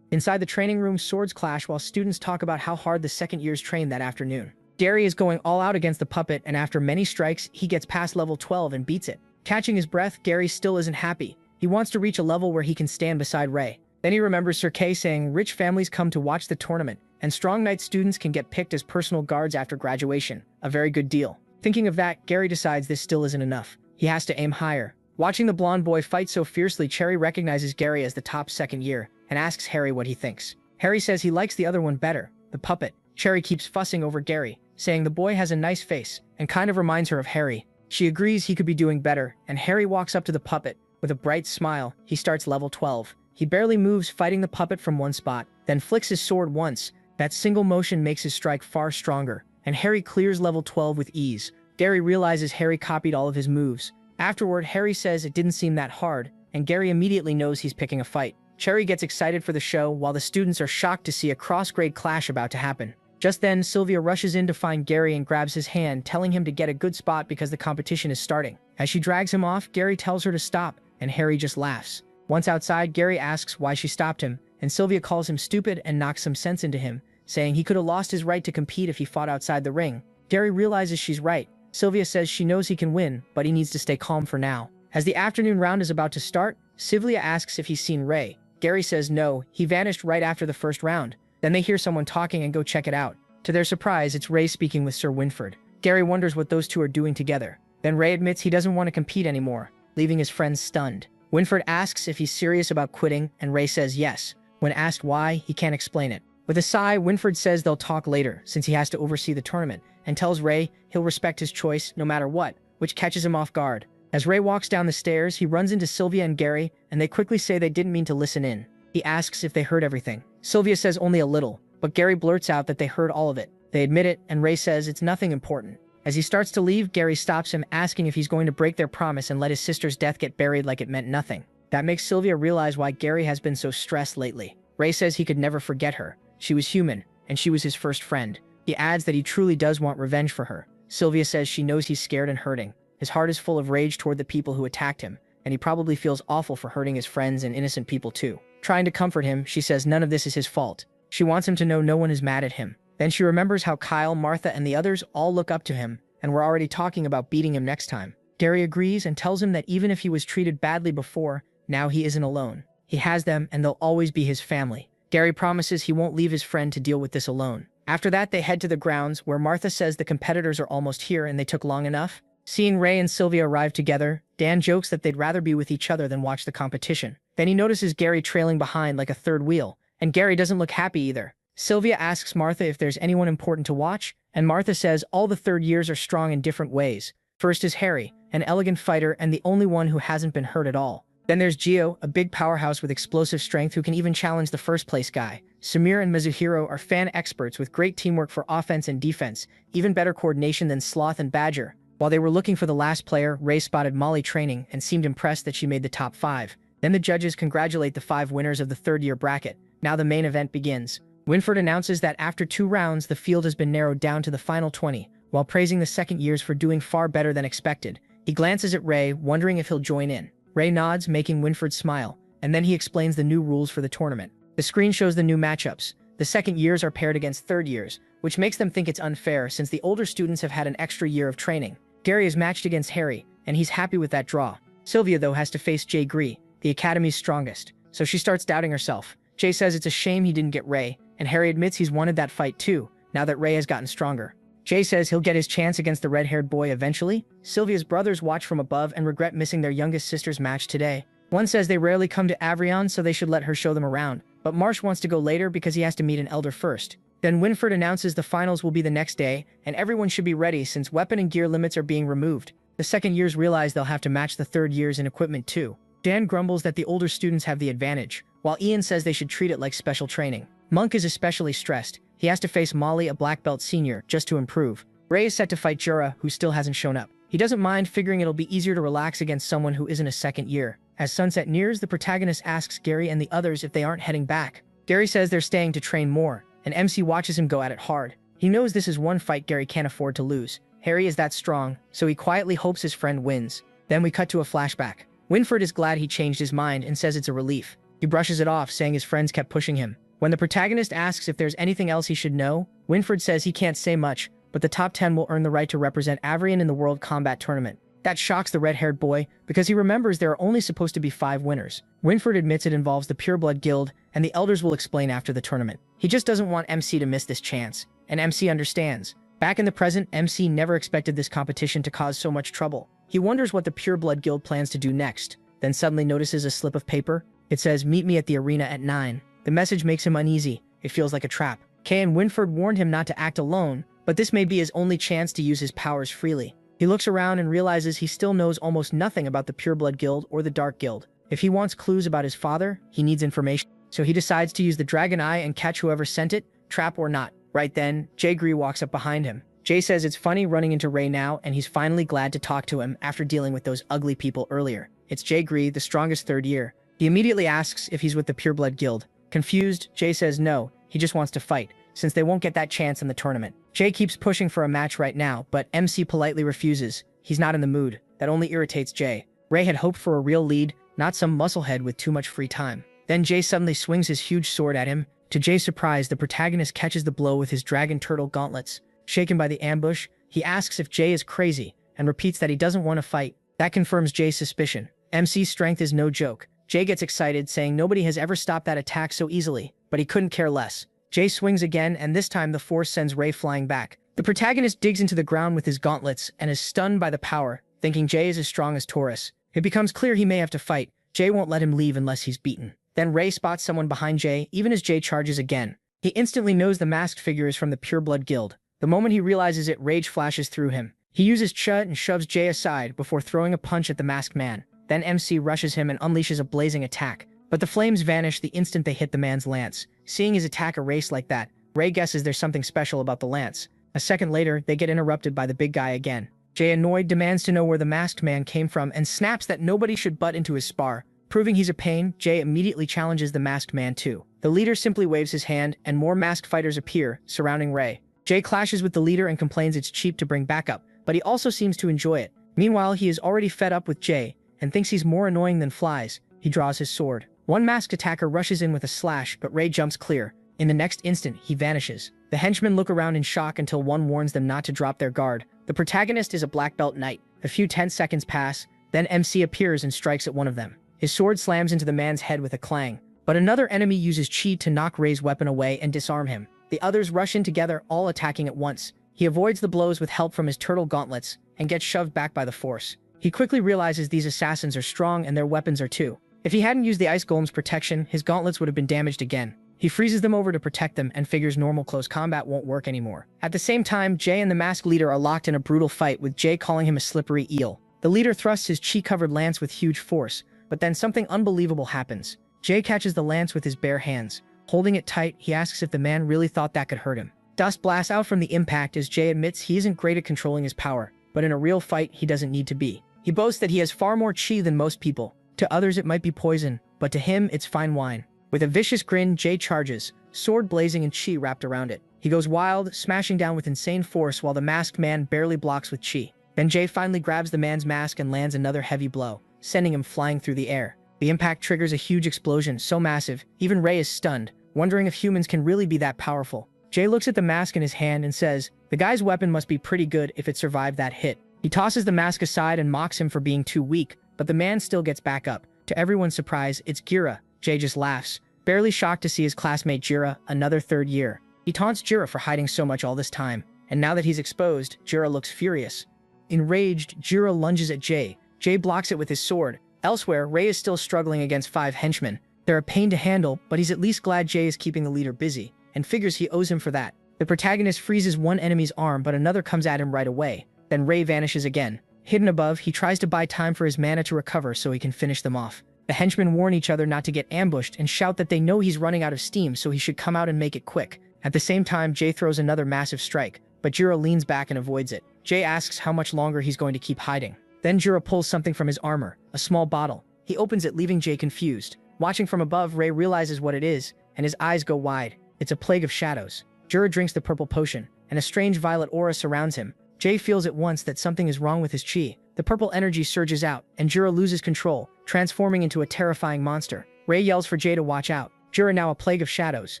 S1: Inside the training room, swords clash while students talk about how hard the second years trained that afternoon. Gary is going all out against the puppet, and after many strikes, he gets past level 12 and beats it. Catching his breath, Gary still isn't happy. He wants to reach a level where he can stand beside Ray. Then he remembers Sir Kay saying rich families come to watch the tournament, and strong knight students can get picked as personal guards after graduation. A very good deal. Thinking of that, Gary decides this still isn't enough. He has to aim higher. Watching the blonde boy fight so fiercely, Cherry recognizes Gary as the top second year and asks Harry what he thinks. Harry says he likes the other one better, the puppet. Cherry keeps fussing over Gary, saying the boy has a nice face and kind of reminds her of Harry. She agrees he could be doing better, and Harry walks up to the puppet. With a bright smile, he starts level 12. He barely moves, fighting the puppet from one spot, then flicks his sword once. That single motion makes his strike far stronger, and Harry clears level 12 with ease. Gary realizes Harry copied all of his moves. Afterward, Harry says it didn't seem that hard, and Gary immediately knows he's picking a fight. Cherry gets excited for the show, while the students are shocked to see a cross-grade clash about to happen. Just then, Sylvia rushes in to find Gary and grabs his hand, telling him to get a good spot because the competition is starting. As she drags him off, Gary tells her to stop, and Harry just laughs. Once outside, Gary asks why she stopped him, and Sylvia calls him stupid and knocks some sense into him, saying he could have lost his right to compete if he fought outside the ring. Gary realizes she's right. Sylvia says she knows he can win, but he needs to stay calm for now. As the afternoon round is about to start, Sylvia asks if he's seen Ray. Gary says no, he vanished right after the first round. Then they hear someone talking and go check it out. To their surprise, it's Ray speaking with Sir Winford. Gary wonders what those two are doing together. Then Ray admits he doesn't want to compete anymore, leaving his friends stunned. Winford asks if he's serious about quitting, and Ray says yes. When asked why, he can't explain it. With a sigh, Winford says they'll talk later since he has to oversee the tournament, and tells Ray he'll respect his choice no matter what, which catches him off guard. As Ray walks down the stairs, he runs into Sylvia and Gary, and they quickly say they didn't mean to listen in. He asks if they heard everything. Sylvia says only a little, but Gary blurts out that they heard all of it. They admit it, and Ray says it's nothing important. As he starts to leave, Gary stops him, asking if he's going to break their promise and let his sister's death get buried like it meant nothing. That makes Sylvia realize why Gary has been so stressed lately. Ray says he could never forget her. She was human, and she was his first friend. He adds that he truly does want revenge for her. Sylvia says she knows he's scared and hurting. His heart is full of rage toward the people who attacked him, and he probably feels awful for hurting his friends and innocent people too. Trying to comfort him, she says none of this is his fault. She wants him to know no one is mad at him. Then she remembers how Kyle, Martha, and the others all look up to him, and were already talking about beating him next time. Gary agrees and tells him that even if he was treated badly before, now he isn't alone. He has them, and they'll always be his family. Gary promises he won't leave his friend to deal with this alone. After that, they head to the grounds, where Martha says the competitors are almost here and they took long enough. Seeing Ray and Sylvia arrive together, Dan jokes that they'd rather be with each other than watch the competition. Then he notices Gary trailing behind like a third wheel, and Gary doesn't look happy either. Sylvia asks Martha if there's anyone important to watch, and Martha says all the third years are strong in different ways. First is Harry, an elegant fighter and the only one who hasn't been hurt at all. Then there's Gio, a big powerhouse with explosive strength who can even challenge the first place guy. Samir and Mizuhiro are fan experts with great teamwork for offense and defense, even better coordination than Sloth and Badger. While they were looking for the last player, Ray spotted Molly training and seemed impressed that she made the top 5. Then the judges congratulate the 5 winners of the third-year bracket. Now the main event begins. Winford announces that after 2 rounds, the field has been narrowed down to the final 20, while praising the second years for doing far better than expected. He glances at Ray, wondering if he'll join in. Ray nods, making Winford smile, and then he explains the new rules for the tournament. The screen shows the new matchups. The second years are paired against third years, which makes them think it's unfair since the older students have had an extra year of training. Gary is matched against Harry, and he's happy with that draw. Sylvia, though, has to face Jay Gree, the Academy's strongest, so she starts doubting herself. Jay says it's a shame he didn't get Ray, and Harry admits he's wanted that fight too, now that Ray has gotten stronger. Jay says he'll get his chance against the red-haired boy eventually. Sylvia's brothers watch from above and regret missing their youngest sister's match today. One says they rarely come to Avrion, so they should let her show them around, but Marsh wants to go later because he has to meet an elder first. Then Winford announces the finals will be the next day, and everyone should be ready since weapon and gear limits are being removed. The second years realize they'll have to match the third years in equipment too. Dan grumbles that the older students have the advantage, while Ian says they should treat it like special training. Monk is especially stressed. He has to face Molly, a black belt senior, just to improve. Ray is set to fight Jura, who still hasn't shown up. He doesn't mind, figuring it'll be easier to relax against someone who isn't a second year. As sunset nears, the protagonist asks Gary and the others if they aren't heading back. Gary says they're staying to train more, and MC watches him go at it hard. He knows this is one fight Gary can't afford to lose. Harry is that strong, so he quietly hopes his friend wins. Then we cut to a flashback. Winford is glad he changed his mind and says it's a relief. He brushes it off, saying his friends kept pushing him. When the protagonist asks if there's anything else he should know, Winford says he can't say much, but the top 10 will earn the right to represent Avrion in the World Combat Tournament. That shocks the red-haired boy, because he remembers there are only supposed to be 5 winners. Winford admits it involves the Pureblood Guild, and the elders will explain after the tournament. He just doesn't want MC to miss this chance, and MC understands. Back in the present, MC never expected this competition to cause so much trouble. He wonders what the Pureblood Guild plans to do next, then suddenly notices a slip of paper. It says, "Meet me at the arena at 9. The message makes him uneasy. It feels like a trap. Kay and Winford warned him not to act alone, but this may be his only chance to use his powers freely. He looks around and realizes he still knows almost nothing about the Pureblood Guild or the Dark Guild. If he wants clues about his father, he needs information. So he decides to use the Dragon Eye and catch whoever sent it, trap or not. Right then, Jay Gree walks up behind him. Jay says it's funny running into Ray now, and he's finally glad to talk to him after dealing with those ugly people earlier. It's Jay Gree, the strongest third year. He immediately asks if he's with the Pureblood Guild. Confused, Jay says no, he just wants to fight, since they won't get that chance in the tournament. Jay keeps pushing for a match right now, but MC politely refuses. He's not in the mood. That only irritates Jay. Ray had hoped for a real lead, not some musclehead with too much free time. Then Jay suddenly swings his huge sword at him. To Jay's surprise, the protagonist catches the blow with his dragon turtle gauntlets. Shaken by the ambush, he asks if Jay is crazy, and repeats that he doesn't want to fight. That confirms Jay's suspicion. MC's strength is no joke. Jay gets excited, saying nobody has ever stopped that attack so easily, but he couldn't care less. Jay swings again, and this time the force sends Ray flying back. The protagonist digs into the ground with his gauntlets and is stunned by the power, thinking Jay is as strong as Taurus. It becomes clear he may have to fight. Jay won't let him leave unless he's beaten. Then Ray spots someone behind Jay, even as Jay charges again. He instantly knows the masked figure is from the Pureblood Guild. The moment he realizes it, rage flashes through him. He uses Cha and shoves Jay aside before throwing a punch at the masked man. Then MC rushes him and unleashes a blazing attack. But the flames vanish the instant they hit the man's lance. Seeing his attack erase like that, Ray guesses there's something special about the lance. A second later, they get interrupted by the big guy again. Jay, annoyed, demands to know where the masked man came from and snaps that nobody should butt into his spar. Proving he's a pain, Jay immediately challenges the masked man too. The leader simply waves his hand and more masked fighters appear, surrounding Ray. Jay clashes with the leader and complains it's cheap to bring backup, but he also seems to enjoy it. Meanwhile, he is already fed up with Jay and thinks he's more annoying than flies. He draws his sword. One masked attacker rushes in with a slash, but Ray jumps clear. In the next instant, he vanishes. The henchmen look around in shock until one warns them not to drop their guard. The protagonist is a black belt knight. A few tense seconds pass, then MC appears and strikes at one of them. His sword slams into the man's head with a clang, but another enemy uses chi to knock Ray's weapon away and disarm him. The others rush in together, all attacking at once. He avoids the blows with help from his turtle gauntlets and gets shoved back by the force. He quickly realizes these assassins are strong and their weapons are too. If he hadn't used the ice golem's protection, his gauntlets would have been damaged again. He freezes them over to protect them and figures normal close combat won't work anymore. At the same time, Jay and the masked leader are locked in a brutal fight, with Jay calling him a slippery eel. The leader thrusts his chi-covered lance with huge force, but then something unbelievable happens. Jay catches the lance with his bare hands. Holding it tight, he asks if the man really thought that could hurt him. Dust blasts out from the impact as Jay admits he isn't great at controlling his power, but in a real fight, he doesn't need to be. He boasts that he has far more chi than most people. To others, it might be poison, but to him, it's fine wine. With a vicious grin, Jay charges, sword blazing and chi wrapped around it. He goes wild, smashing down with insane force while the masked man barely blocks with chi. Then Jay finally grabs the man's mask and lands another heavy blow, sending him flying through the air. The impact triggers a huge explosion, so massive, even Ray is stunned, wondering if humans can really be that powerful. Jay looks at the mask in his hand and says, the guy's weapon must be pretty good if it survived that hit. He tosses the mask aside and mocks him for being too weak, but the man still gets back up. To everyone's surprise, it's Gira. Jay just laughs, barely shocked to see his classmate Jira, another third year. He taunts Jira for hiding so much all this time, and now that he's exposed, Jira looks furious. Enraged, Jira lunges at Jay. Jay blocks it with his sword. Elsewhere, Ray is still struggling against 5 henchmen. They're a pain to handle, but he's at least glad Jay is keeping the leader busy, and figures he owes him for that. The protagonist freezes one enemy's arm, but another comes at him right away. Then Ray vanishes again. Hidden above, he tries to buy time for his mana to recover so he can finish them off. The henchmen warn each other not to get ambushed and shout that they know he's running out of steam, so he should come out and make it quick. At the same time, Jay throws another massive strike, but Jiro leans back and avoids it. Jay asks how much longer he's going to keep hiding. Then Jiro pulls something from his armor, a small bottle. He opens it, leaving Jay confused. Watching from above, Ray realizes what it is, and his eyes go wide. It's a plague of shadows. Jiro drinks the purple potion, and a strange violet aura surrounds him. Jay feels at once that something is wrong with his chi. The purple energy surges out, and Jiro loses control, transforming into a terrifying monster. Ray yells for Jay to watch out. Jiro, now a plague of shadows,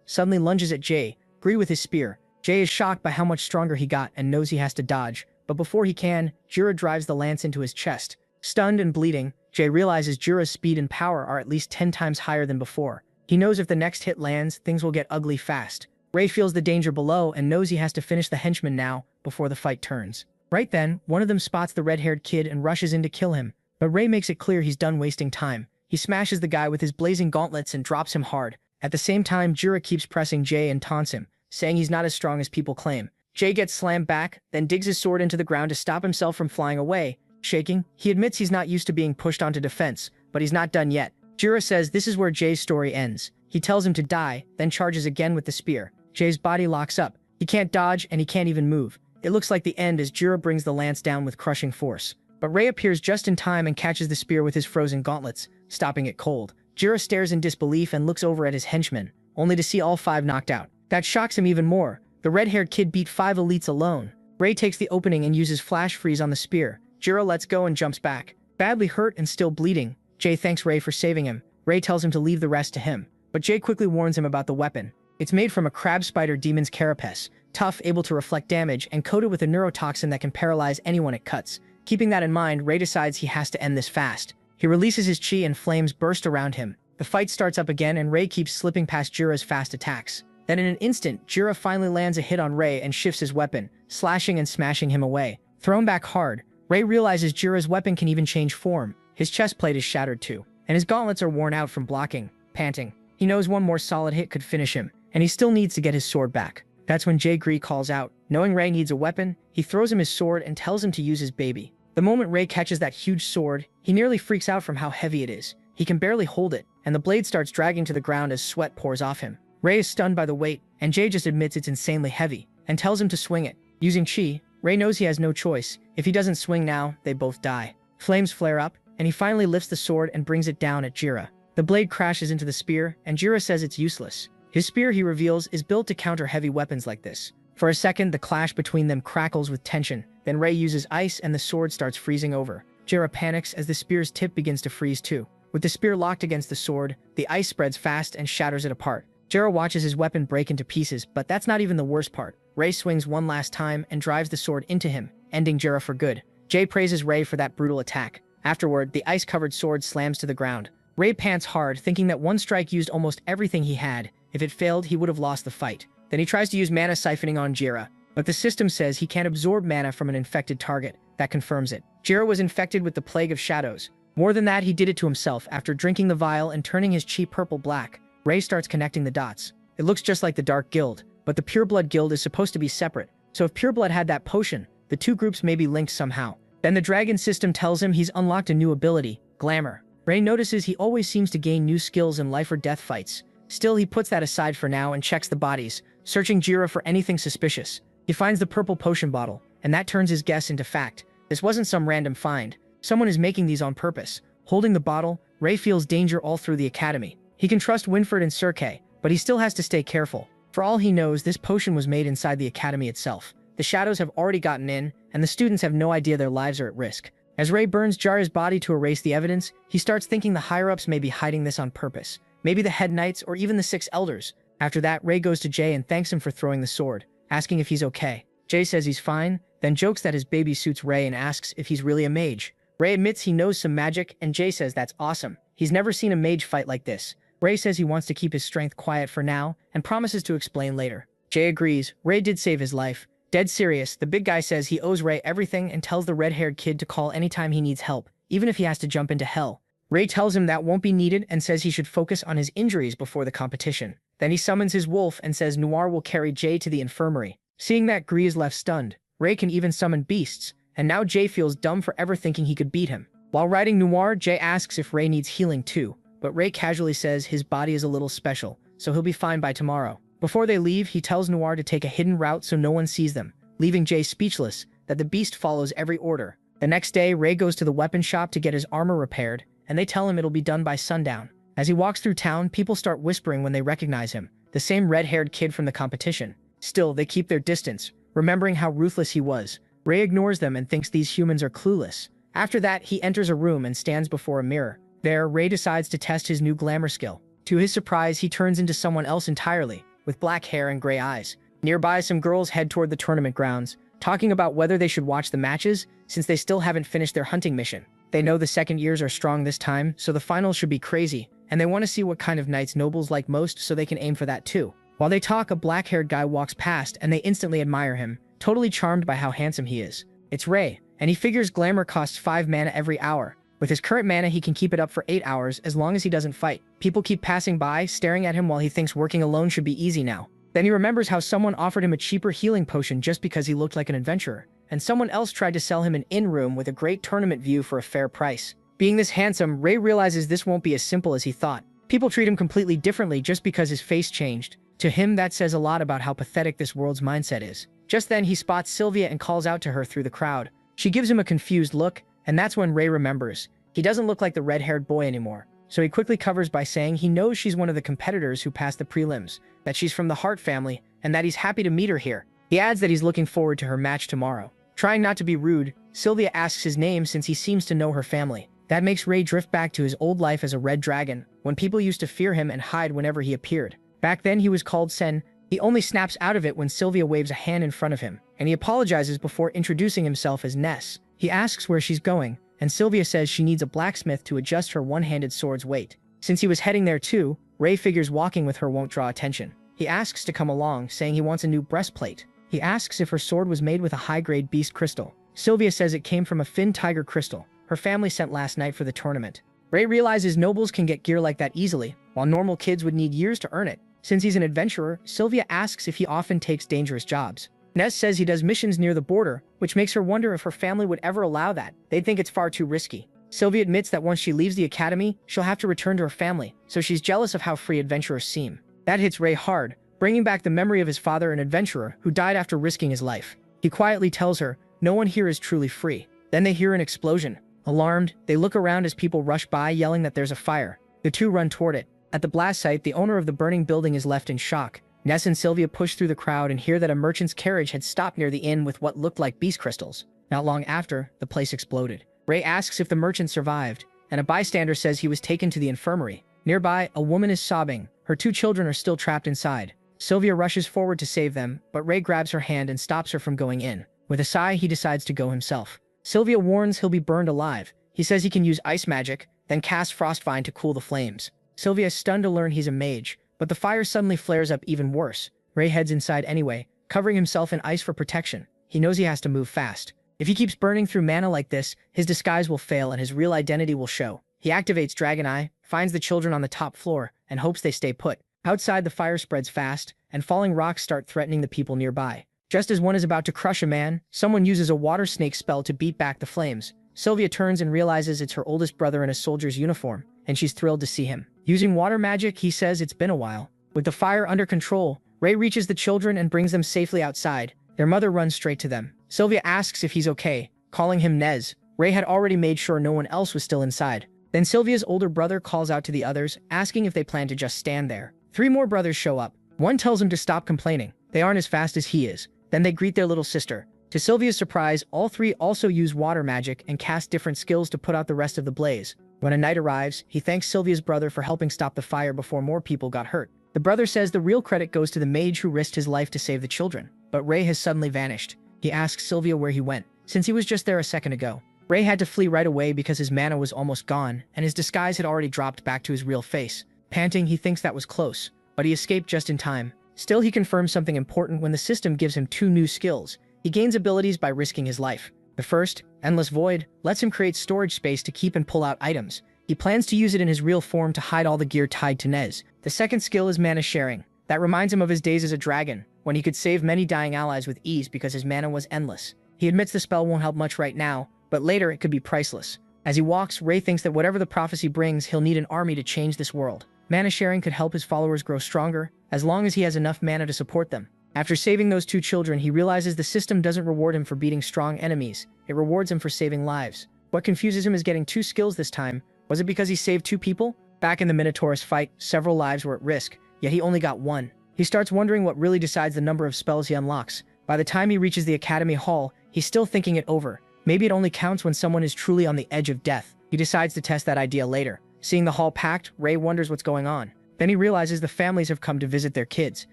S1: suddenly lunges at Jay, Gree with his spear. Jay is shocked by how much stronger he got and knows he has to dodge, but before he can, Jiro drives the lance into his chest. Stunned and bleeding, Jay realizes Jiro's speed and power are at least 10 times higher than before. He knows if the next hit lands, things will get ugly fast. Ray feels the danger below and knows he has to finish the henchman now, before the fight turns. Right then, one of them spots the red-haired kid and rushes in to kill him, but Ray makes it clear he's done wasting time. He smashes the guy with his blazing gauntlets and drops him hard. At the same time, Jiro keeps pressing Jay and taunts him, saying he's not as strong as people claim. Jay gets slammed back, then digs his sword into the ground to stop himself from flying away. Shaking, he admits he's not used to being pushed onto defense, but he's not done yet. Jiro says this is where Jay's story ends. He tells him to die, then charges again with the spear. Jay's body locks up. He can't dodge and he can't even move. It looks like the end as Jiro brings the lance down with crushing force. But Ray appears just in time and catches the spear with his frozen gauntlets, stopping it cold. Jiro stares in disbelief and looks over at his henchmen, only to see all 5 knocked out. That shocks him even more. The red-haired kid beat 5 elites alone. Ray takes the opening and uses flash freeze on the spear. Jiro lets go and jumps back. Badly hurt and still bleeding, Jay thanks Ray for saving him. Ray tells him to leave the rest to him, but Jay quickly warns him about the weapon. It's made from a crab spider demon's carapace, tough, able to reflect damage, and coated with a neurotoxin that can paralyze anyone it cuts. Keeping that in mind, Ray decides he has to end this fast. He releases his chi and flames burst around him. The fight starts up again and Ray keeps slipping past Jiro's fast attacks. Then in an instant, Jira finally lands a hit on Ray and shifts his weapon, slashing and smashing him away. Thrown back hard, Ray realizes Jira's weapon can even change form. His chest plate is shattered too, and his gauntlets are worn out from blocking. Panting, he knows one more solid hit could finish him, and he still needs to get his sword back. That's when Jae calls out. Knowing Ray needs a weapon, he throws him his sword and tells him to use his baby. The moment Ray catches that huge sword, he nearly freaks out from how heavy it is. He can barely hold it, and the blade starts dragging to the ground as sweat pours off him. Ray is stunned by the weight, and Jae just admits it's insanely heavy, and tells him to swing it. Using chi, Ray knows he has no choice. If he doesn't swing now, they both die. Flames flare up, and he finally lifts the sword and brings it down at Jira. The blade crashes into the spear, and Jira says it's useless. His spear, he reveals, is built to counter heavy weapons like this. For a second, the clash between them crackles with tension. Then Ray uses ice and the sword starts freezing over. Jira panics as the spear's tip begins to freeze too. With the spear locked against the sword, the ice spreads fast and shatters it apart. Jira watches his weapon break into pieces, but that's not even the worst part. Ray swings one last time and drives the sword into him, ending Jira for good. Jae praises Ray for that brutal attack. Afterward, the ice-covered sword slams to the ground. Ray pants hard, thinking that one strike used almost everything he had. If it failed, he would have lost the fight. Then he tries to use mana siphoning on Jira, but the system says he can't absorb mana from an infected target. That confirms it. Jira was infected with the Plague of Shadows. More than that, he did it to himself after drinking the vial and turning his chi purple-black. Ray starts connecting the dots. It looks just like the Dark Guild, but the Pureblood Guild is supposed to be separate. So if Pureblood had that potion, the two groups may be linked somehow. Then the dragon system tells him he's unlocked a new ability, Glamour. Ray notices he always seems to gain new skills in life or death fights. Still, he puts that aside for now and checks the bodies, searching Jira for anything suspicious. He finds the purple potion bottle, and that turns his guess into fact. This wasn't some random find. Someone is making these on purpose. Holding the bottle, Ray feels danger all through the academy. He can trust Winford and Serkei, but he still has to stay careful. For all he knows, this potion was made inside the academy itself. The shadows have already gotten in, and the students have no idea their lives are at risk. As Ray burns Jira's body to erase the evidence, he starts thinking the higher-ups may be hiding this on purpose. Maybe the head knights or even the 6 elders. After that, Ray goes to Jae and thanks him for throwing the sword, asking if he's okay. Jae says he's fine, then jokes that his baby suits Ray and asks if he's really a mage. Ray admits he knows some magic, and Jae says that's awesome. He's never seen a mage fight like this. Ray says he wants to keep his strength quiet for now, and promises to explain later. Jae agrees. Ray did save his life. Dead serious, the big guy says he owes Ray everything and tells the red-haired kid to call anytime he needs help, even if he has to jump into hell. Ray tells him that won't be needed and says he should focus on his injuries before the competition. Then he summons his wolf and says Noir will carry Jae to the infirmary. Seeing that, Gree is left stunned. Ray can even summon beasts, and now Jae feels dumb for ever thinking he could beat him. While riding Noir, Jae asks if Ray needs healing too, but Ray casually says his body is a little special, so he'll be fine by tomorrow. Before they leave, he tells Noir to take a hidden route so no one sees them, leaving Jae speechless that the beast follows every order. The next day, Ray goes to the weapon shop to get his armor repaired, and they tell him it'll be done by sundown. As he walks through town, people start whispering when they recognize him, the same red-haired kid from the competition. Still, they keep their distance, remembering how ruthless he was. Ray ignores them and thinks these humans are clueless. After that, he enters a room and stands before a mirror. There, Ray decides to test his new glamour skill. To his surprise, he turns into someone else entirely, with black hair and gray eyes. Nearby, some girls head toward the tournament grounds, talking about whether they should watch the matches, since they still haven't finished their hunting mission. They know the second years are strong this time, so the finals should be crazy, and they want to see what kind of knights nobles like most so they can aim for that too. While they talk, a black-haired guy walks past and they instantly admire him, totally charmed by how handsome he is. It's Ray, and he figures glamour costs 5 mana every hour. With his current mana, he can keep it up for 8 hours as long as he doesn't fight. People keep passing by, staring at him while he thinks working alone should be easy now. Then he remembers how someone offered him a cheaper healing potion just because he looked like an adventurer, and someone else tried to sell him an inn room with a great tournament view for a fair price. Being this handsome, Ray realizes this won't be as simple as he thought. People treat him completely differently just because his face changed. To him, that says a lot about how pathetic this world's mindset is. Just then, he spots Sylvia and calls out to her through the crowd. She gives him a confused look, and that's when Ray remembers. He doesn't look like the red-haired boy anymore. So he quickly covers by saying he knows she's one of the competitors who passed the prelims, that she's from the Hart family, and that he's happy to meet her here. He adds that he's looking forward to her match tomorrow. Trying not to be rude, Sylvia asks his name since he seems to know her family. That makes Ray drift back to his old life as a red dragon, when people used to fear him and hide whenever he appeared. Back then he was called Sen. He only snaps out of it when Sylvia waves a hand in front of him, and he apologizes before introducing himself as Ness. He asks where she's going, and Sylvia says she needs a blacksmith to adjust her one-handed sword's weight. Since he was heading there too, Ray figures walking with her won't draw attention. He asks to come along, saying he wants a new breastplate. He asks if her sword was made with a high-grade beast crystal. Sylvia says it came from a fin tiger crystal her family sent last night for the tournament. Ray realizes nobles can get gear like that easily, while normal kids would need years to earn it. Since he's an adventurer, Sylvia asks if he often takes dangerous jobs. Nez says he does missions near the border, which makes her wonder if her family would ever allow that. They'd think it's far too risky. Sylvia admits that once she leaves the academy, she'll have to return to her family, so she's jealous of how free adventurers seem. That hits Ray hard, bringing back the memory of his father, an adventurer who died after risking his life. He quietly tells her, "No one here is truly free." Then they hear an explosion. Alarmed, they look around as people rush by yelling that there's a fire. The two run toward it. At the blast site, the owner of the burning building is left in shock. Ness and Sylvia push through the crowd and hear that a merchant's carriage had stopped near the inn with what looked like beast crystals. Not long after, the place exploded. Ray asks if the merchant survived, and a bystander says he was taken to the infirmary. Nearby, a woman is sobbing. Her 2 children are still trapped inside. Sylvia rushes forward to save them, but Ray grabs her hand and stops her from going in. With a sigh, he decides to go himself. Sylvia warns he'll be burned alive. He says he can use ice magic, then cast Frostvine to cool the flames. Sylvia is stunned to learn he's a mage, but the fire suddenly flares up even worse. Ray heads inside anyway, covering himself in ice for protection. He knows he has to move fast. If he keeps burning through mana like this, his disguise will fail and his real identity will show. He activates Dragon Eye, finds the children on the top floor, and hopes they stay put. Outside, the fire spreads fast, and falling rocks start threatening the people nearby. Just as one is about to crush a man, someone uses a water snake spell to beat back the flames. Sylvia turns and realizes it's her oldest brother in a soldier's uniform, and she's thrilled to see him. Using water magic, he says it's been a while. With the fire under control, Ray reaches the children and brings them safely outside. Their mother runs straight to them. Sylvia asks if he's okay, calling him Nez. Ray had already made sure no one else was still inside. Then Sylvia's older brother calls out to the others, asking if they plan to just stand there. 3 more brothers show up. One tells him to stop complaining. They aren't as fast as he is. Then they greet their little sister. To Sylvia's surprise, all 3 also use water magic and cast different skills to put out the rest of the blaze. When a knight arrives, he thanks Sylvia's brother for helping stop the fire before more people got hurt. The brother says the real credit goes to the mage who risked his life to save the children. But Ray has suddenly vanished. He asks Sylvia where he went, since he was just there a second ago. Ray had to flee right away because his mana was almost gone, and his disguise had already dropped back to his real face. Panting, he thinks that was close, but he escaped just in time. Still, he confirms something important when the system gives him 2 new skills. He gains abilities by risking his life. The first, Endless Void, lets him create storage space to keep and pull out items. He plans to use it in his real form to hide all the gear tied to Nez. The second skill is Mana Sharing. That reminds him of his days as a dragon, when he could save many dying allies with ease because his mana was endless. He admits the spell won't help much right now, but later it could be priceless. As he walks, Ray thinks that whatever the prophecy brings, he'll need an army to change this world. Mana Sharing could help his followers grow stronger, as long as he has enough mana to support them. After saving those 2 children, he realizes the system doesn't reward him for beating strong enemies. It rewards him for saving lives. What confuses him is getting 2 skills this time. Was it because he saved 2 people? Back in the Minotaurus fight, several lives were at risk, yet he only got 1. He starts wondering what really decides the number of spells he unlocks. By the time he reaches the Academy Hall, he's still thinking it over. Maybe it only counts when someone is truly on the edge of death. He decides to test that idea later. Seeing the hall packed, Ray wonders what's going on. Then he realizes the families have come to visit their kids.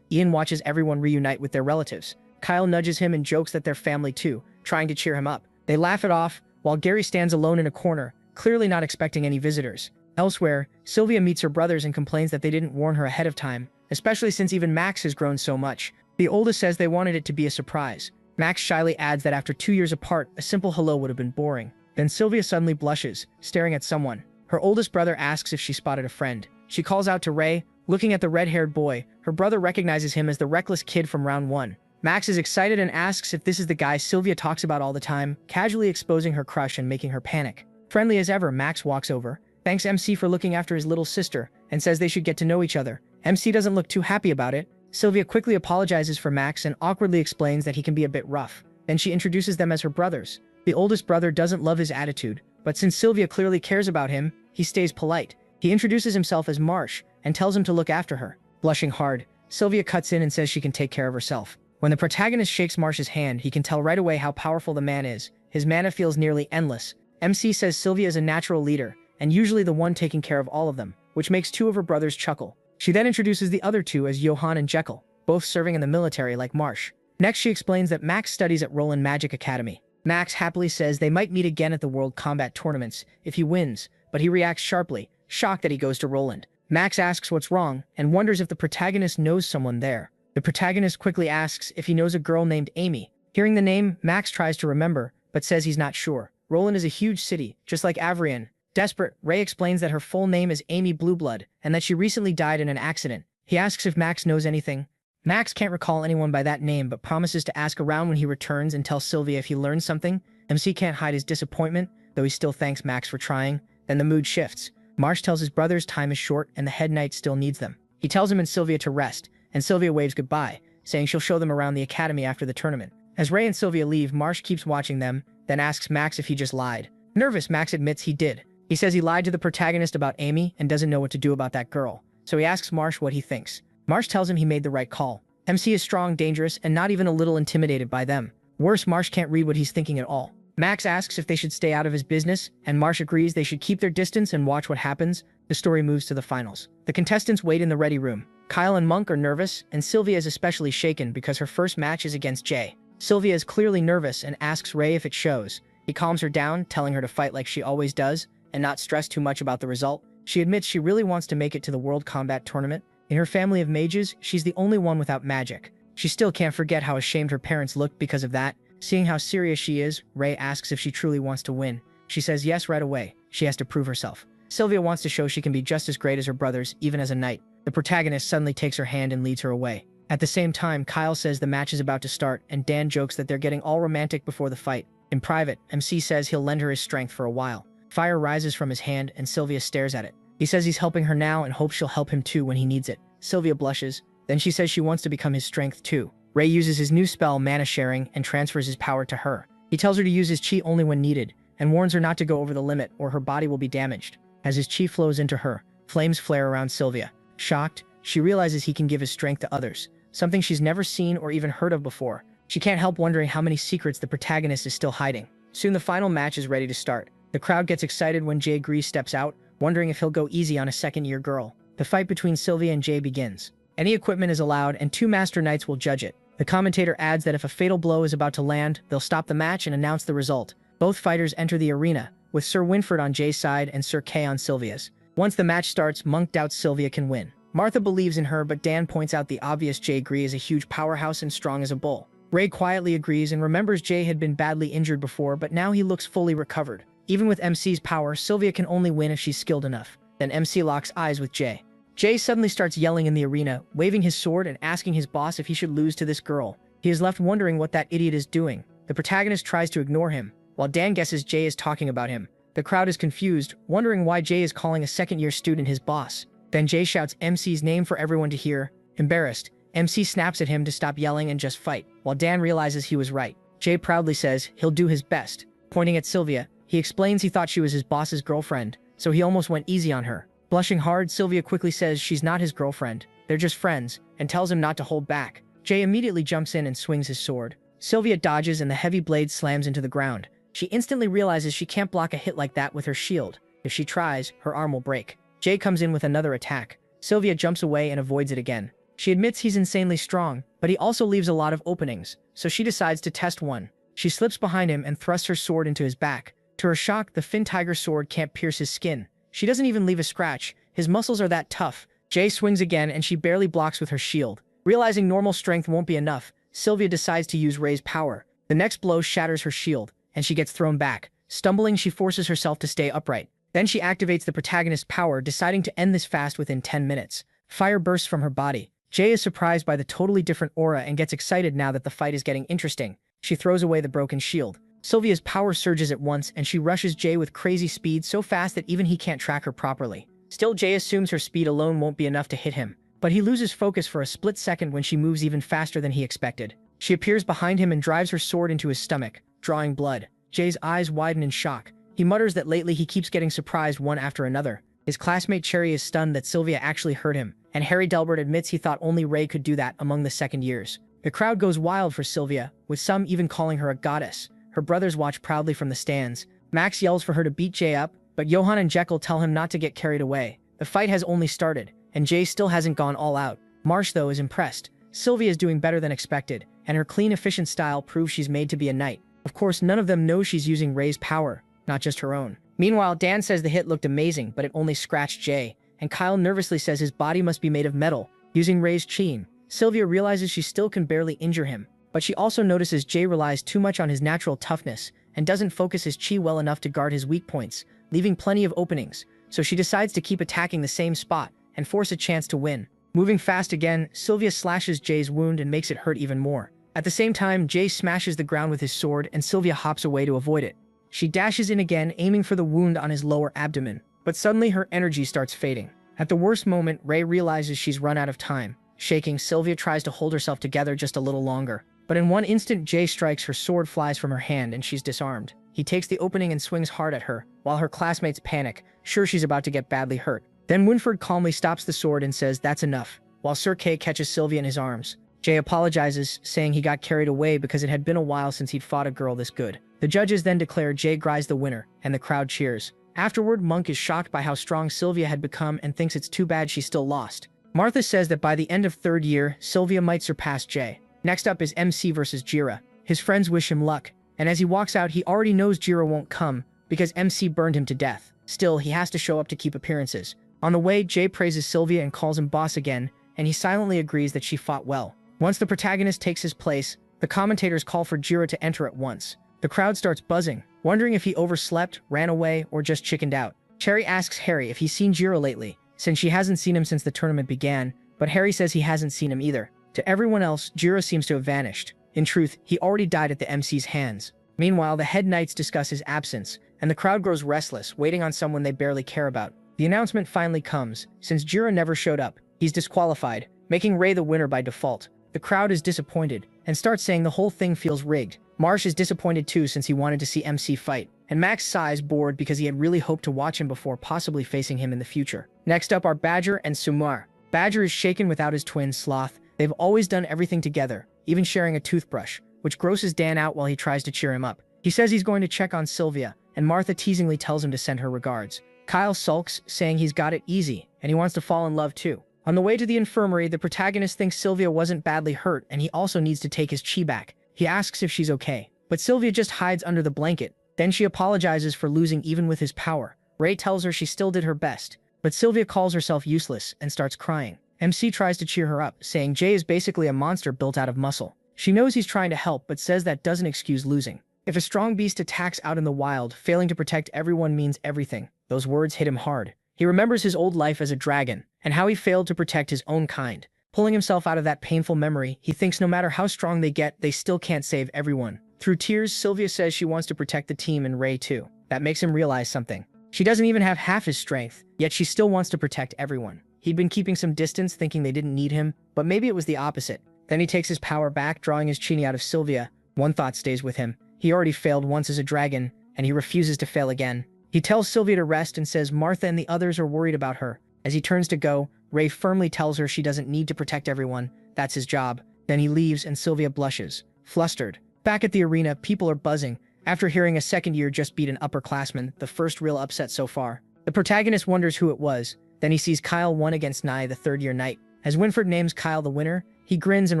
S1: Ian watches everyone reunite with their relatives. Kyle nudges him and jokes that they're family too, trying to cheer him up. They laugh it off, while Gary stands alone in a corner, clearly not expecting any visitors. Elsewhere, Sylvia meets her brothers and complains that they didn't warn her ahead of time, especially since even Max has grown so much. The oldest says they wanted it to be a surprise. Max shyly adds that after 2 years apart, a simple hello would have been boring. Then Sylvia suddenly blushes, staring at someone. Her oldest brother asks if she spotted a friend. She calls out to Ray, looking at the red-haired boy. Her brother recognizes him as the reckless kid from round 1. Max is excited and asks if this is the guy Sylvia talks about all the time, casually exposing her crush and making her panic. Friendly as ever, Max walks over, thanks MC for looking after his little sister, and says they should get to know each other. MC doesn't look too happy about it. Sylvia quickly apologizes for Max and awkwardly explains that he can be a bit rough. Then she introduces them as her brothers. The oldest brother doesn't love his attitude, but since Sylvia clearly cares about him, he stays polite. He introduces himself as Marsh and tells him to look after her. Blushing hard, Sylvia cuts in and says she can take care of herself. When the protagonist shakes Marsh's hand, he can tell right away how powerful the man is. His mana feels nearly endless. MC says Sylvia is a natural leader, and usually the one taking care of all of them, which makes 2 of her brothers chuckle. She then introduces the other 2 as Johan and Jekyll, both serving in the military like Marsh. Next, she explains that Max studies at Roland Magic Academy. Max happily says they might meet again at the World Combat Tournaments if he wins, but he reacts sharply, shocked that he goes to Roland. Max asks what's wrong and wonders if the protagonist knows someone there. The protagonist quickly asks if he knows a girl named Amy. Hearing the name, Max tries to remember, but says he's not sure. Roland is a huge city, just like Avrian. Desperate, Ray explains that her full name is Amy Blueblood and that she recently died in an accident. He asks if Max knows anything. Max can't recall anyone by that name but promises to ask around when he returns and tell Sylvia if he learns something. MC can't hide his disappointment, though he still thanks Max for trying. Then the mood shifts. Marsh tells his brothers time is short and the head knight still needs them. He tells him and Sylvia to rest, and Sylvia waves goodbye, saying she'll show them around the academy after the tournament. As Ray and Sylvia leave, Marsh keeps watching them, then asks Max if he just lied. Nervous, Max admits he did. He says he lied to the protagonist about Amy and doesn't know what to do about that girl, so he asks Marsh what he thinks. Marsh tells him he made the right call. MC is strong, dangerous, and not even a little intimidated by them. Worse, Marsh can't read what he's thinking at all. Max asks if they should stay out of his business, and Marsh agrees they should keep their distance and watch what happens. The story moves to the finals. The contestants wait in the ready room. Kyle and Monk are nervous, and Sylvia is especially shaken because her first match is against Jay. Sylvia is clearly nervous and asks Ray if it shows. He calms her down, telling her to fight like she always does, and not stress too much about the result. She admits she really wants to make it to the World Combat Tournament. In her family of mages, she's the only one without magic. She still can't forget how ashamed her parents looked because of that. Seeing how serious she is, Ray asks if she truly wants to win. She says yes right away. She has to prove herself. Sylvia wants to show she can be just as great as her brothers, even as a knight. The protagonist suddenly takes her hand and leads her away. At the same time, Kyle says the match is about to start, and Dan jokes that they're getting all romantic before the fight. In private, MC says he'll lend her his strength for a while. Fire rises from his hand, and Sylvia stares at it. He says he's helping her now and hopes she'll help him too when he needs it. Sylvia blushes. Then she says she wants to become his strength too. Ray uses his new spell, Mana Sharing, and transfers his power to her. He tells her to use his chi only when needed, and warns her not to go over the limit or her body will be damaged. As his chi flows into her, flames flare around Sylvia. Shocked, she realizes he can give his strength to others, something she's never seen or even heard of before. She can't help wondering how many secrets the protagonist is still hiding. Soon the final match is ready to start. The crowd gets excited when Jay Grease steps out, wondering if he'll go easy on a second-year girl. The fight between Sylvia and Jay begins. Any equipment is allowed, and 2 Master Knights will judge it. The commentator adds that if a fatal blow is about to land, they'll stop the match and announce the result. Both fighters enter the arena, with Sir Winford on Jay's side and Sir Kay on Sylvia's. Once the match starts, Monk doubts Sylvia can win. Martha believes in her, but Dan points out the obvious. Jay Grease is a huge powerhouse and strong as a bull. Ray quietly agrees and remembers Jay had been badly injured before, but now he looks fully recovered. Even with MC's power, Sylvia can only win if she's skilled enough. Then MC locks eyes with Jay. Jay suddenly starts yelling in the arena, waving his sword and asking his boss if he should lose to this girl. He is left wondering what that idiot is doing. The protagonist tries to ignore him, while Dan guesses Jay is talking about him. The crowd is confused, wondering why Jay is calling a second-year student his boss. Then Jay shouts MC's name for everyone to hear. Embarrassed, MC snaps at him to stop yelling and just fight, while Dan realizes he was right. Jay proudly says he'll do his best. Pointing at Sylvia, he explains he thought she was his boss's girlfriend, so he almost went easy on her. Blushing hard, Sylvia quickly says she's not his girlfriend, they're just friends, and tells him not to hold back. Jay immediately jumps in and swings his sword. Sylvia dodges and the heavy blade slams into the ground. She instantly realizes she can't block a hit like that with her shield. If she tries, her arm will break. Jay comes in with another attack. Sylvia jumps away and avoids it again. She admits he's insanely strong, but he also leaves a lot of openings, so she decides to test one. She slips behind him and thrusts her sword into his back. To her shock, the Fin Tiger sword can't pierce his skin. She doesn't even leave a scratch. His muscles are that tough. Jay swings again and she barely blocks with her shield. Realizing normal strength won't be enough, Sylvia decides to use Ray's power. The next blow shatters her shield, and she gets thrown back. Stumbling, she forces herself to stay upright. Then she activates the protagonist's power, deciding to end this fast within 10 minutes. Fire bursts from her body. Jay is surprised by the totally different aura and gets excited now that the fight is getting interesting. She throws away the broken shield. Sylvia's power surges at once, and she rushes Jay with crazy speed so fast that even he can't track her properly. Still, Jay assumes her speed alone won't be enough to hit him, but he loses focus for a split second when she moves even faster than he expected. She appears behind him and drives her sword into his stomach, drawing blood. Jay's eyes widen in shock. He mutters that lately he keeps getting surprised one after another. His classmate Cherry is stunned that Sylvia actually hurt him, and Harry Delbert admits he thought only Ray could do that among the second years. The crowd goes wild for Sylvia, with some even calling her a goddess. Her brothers watch proudly from the stands. Max yells for her to beat Jay up, but Johann and Jekyll tell him not to get carried away. The fight has only started, and Jay still hasn't gone all out. Marsh, though, is impressed. Sylvia is doing better than expected, and her clean, efficient style proves she's made to be a knight. Of course, none of them know she's using Ray's power, not just her own. Meanwhile, Dan says the hit looked amazing, but it only scratched Jay. and Kyle nervously says his body must be made of metal, using Ray's chi. Sylvia realizes she still can barely injure him, but she also notices Jay relies too much on his natural toughness and doesn't focus his chi well enough to guard his weak points, leaving plenty of openings, so she decides to keep attacking the same spot and force a chance to win. Moving fast again, Sylvia slashes Jay's wound and makes it hurt even more. At the same time, Jay smashes the ground with his sword and Sylvia hops away to avoid it. She dashes in again, aiming for the wound on his lower abdomen, but suddenly her energy starts fading. At the worst moment, Ray realizes she's run out of time. Shaking, Sylvia tries to hold herself together just a little longer. But in one instant, Jay strikes, her sword flies from her hand and she's disarmed. He takes the opening and swings hard at her, while her classmates panic, sure she's about to get badly hurt. Then Winford calmly stops the sword and says that's enough, while Sir Kay catches Sylvia in his arms. Jay apologizes, saying he got carried away because it had been a while since he'd fought a girl this good. The judges then declare Jay Gry's the winner, and the crowd cheers. Afterward, Monk is shocked by how strong Sylvia had become and thinks it's too bad she still lost. Martha says that by the end of third year, Sylvia might surpass Jay. Next up is MC versus Jira. His friends wish him luck, and as he walks out, he already knows Jira won't come because MC burned him to death. Still, he has to show up to keep appearances. On the way, Jay praises Sylvia and calls him boss again, and he silently agrees that she fought well. Once the protagonist takes his place, the commentators call for Jira to enter at once. The crowd starts buzzing, wondering if he overslept, ran away, or just chickened out. Cherry asks Harry if he's seen Jira lately, since she hasn't seen him since the tournament began, but Harry says he hasn't seen him either. To everyone else, Jira seems to have vanished. In truth, he already died at the MC's hands. Meanwhile, the head knights discuss his absence, and the crowd grows restless, waiting on someone they barely care about. The announcement finally comes. Since Jira never showed up, he's disqualified, making Ray the winner by default. The crowd is disappointed, and starts saying the whole thing feels rigged. Marsh is disappointed too since he wanted to see MC fight, and Max sighs bored because he had really hoped to watch him before possibly facing him in the future. Next up are Badger and Sumar. Badger is shaken without his twin Sloth. They've always done everything together, even sharing a toothbrush, which grosses Dan out while he tries to cheer him up. He says he's going to check on Sylvia, and Martha teasingly tells him to send her regards. Kyle sulks, saying he's got it easy, and he wants to fall in love too. On the way to the infirmary, the protagonist thinks Sylvia wasn't badly hurt and he also needs to take his chi back. He asks if she's okay, but Sylvia just hides under the blanket. Then she apologizes for losing even with his power. Ray tells her she still did her best, but Sylvia calls herself useless and starts crying. MC tries to cheer her up, saying Jay is basically a monster built out of muscle. She knows he's trying to help, but says that doesn't excuse losing. If a strong beast attacks out in the wild, failing to protect everyone means everything. Those words hit him hard. He remembers his old life as a dragon, and how he failed to protect his own kind. Pulling himself out of that painful memory, he thinks no matter how strong they get, they still can't save everyone. Through tears, Sylvia says she wants to protect the team and Ray too. That makes him realize something. She doesn't even have half his strength, yet she still wants to protect everyone. He'd been keeping some distance, thinking they didn't need him, but maybe it was the opposite. Then he takes his power back, drawing his chi out of Sylvia. One thought stays with him. He already failed once as a dragon, and he refuses to fail again. He tells Sylvia to rest and says Martha and the others are worried about her. As he turns to go, Ray firmly tells her she doesn't need to protect everyone. That's his job. Then he leaves and Sylvia blushes, flustered. Back at the arena, people are buzzing. After hearing a second year just beat an upperclassman, the first real upset so far. The protagonist wonders who it was. Then he sees Kyle won against Nye, the third-year knight. As Winford names Kyle the winner, he grins and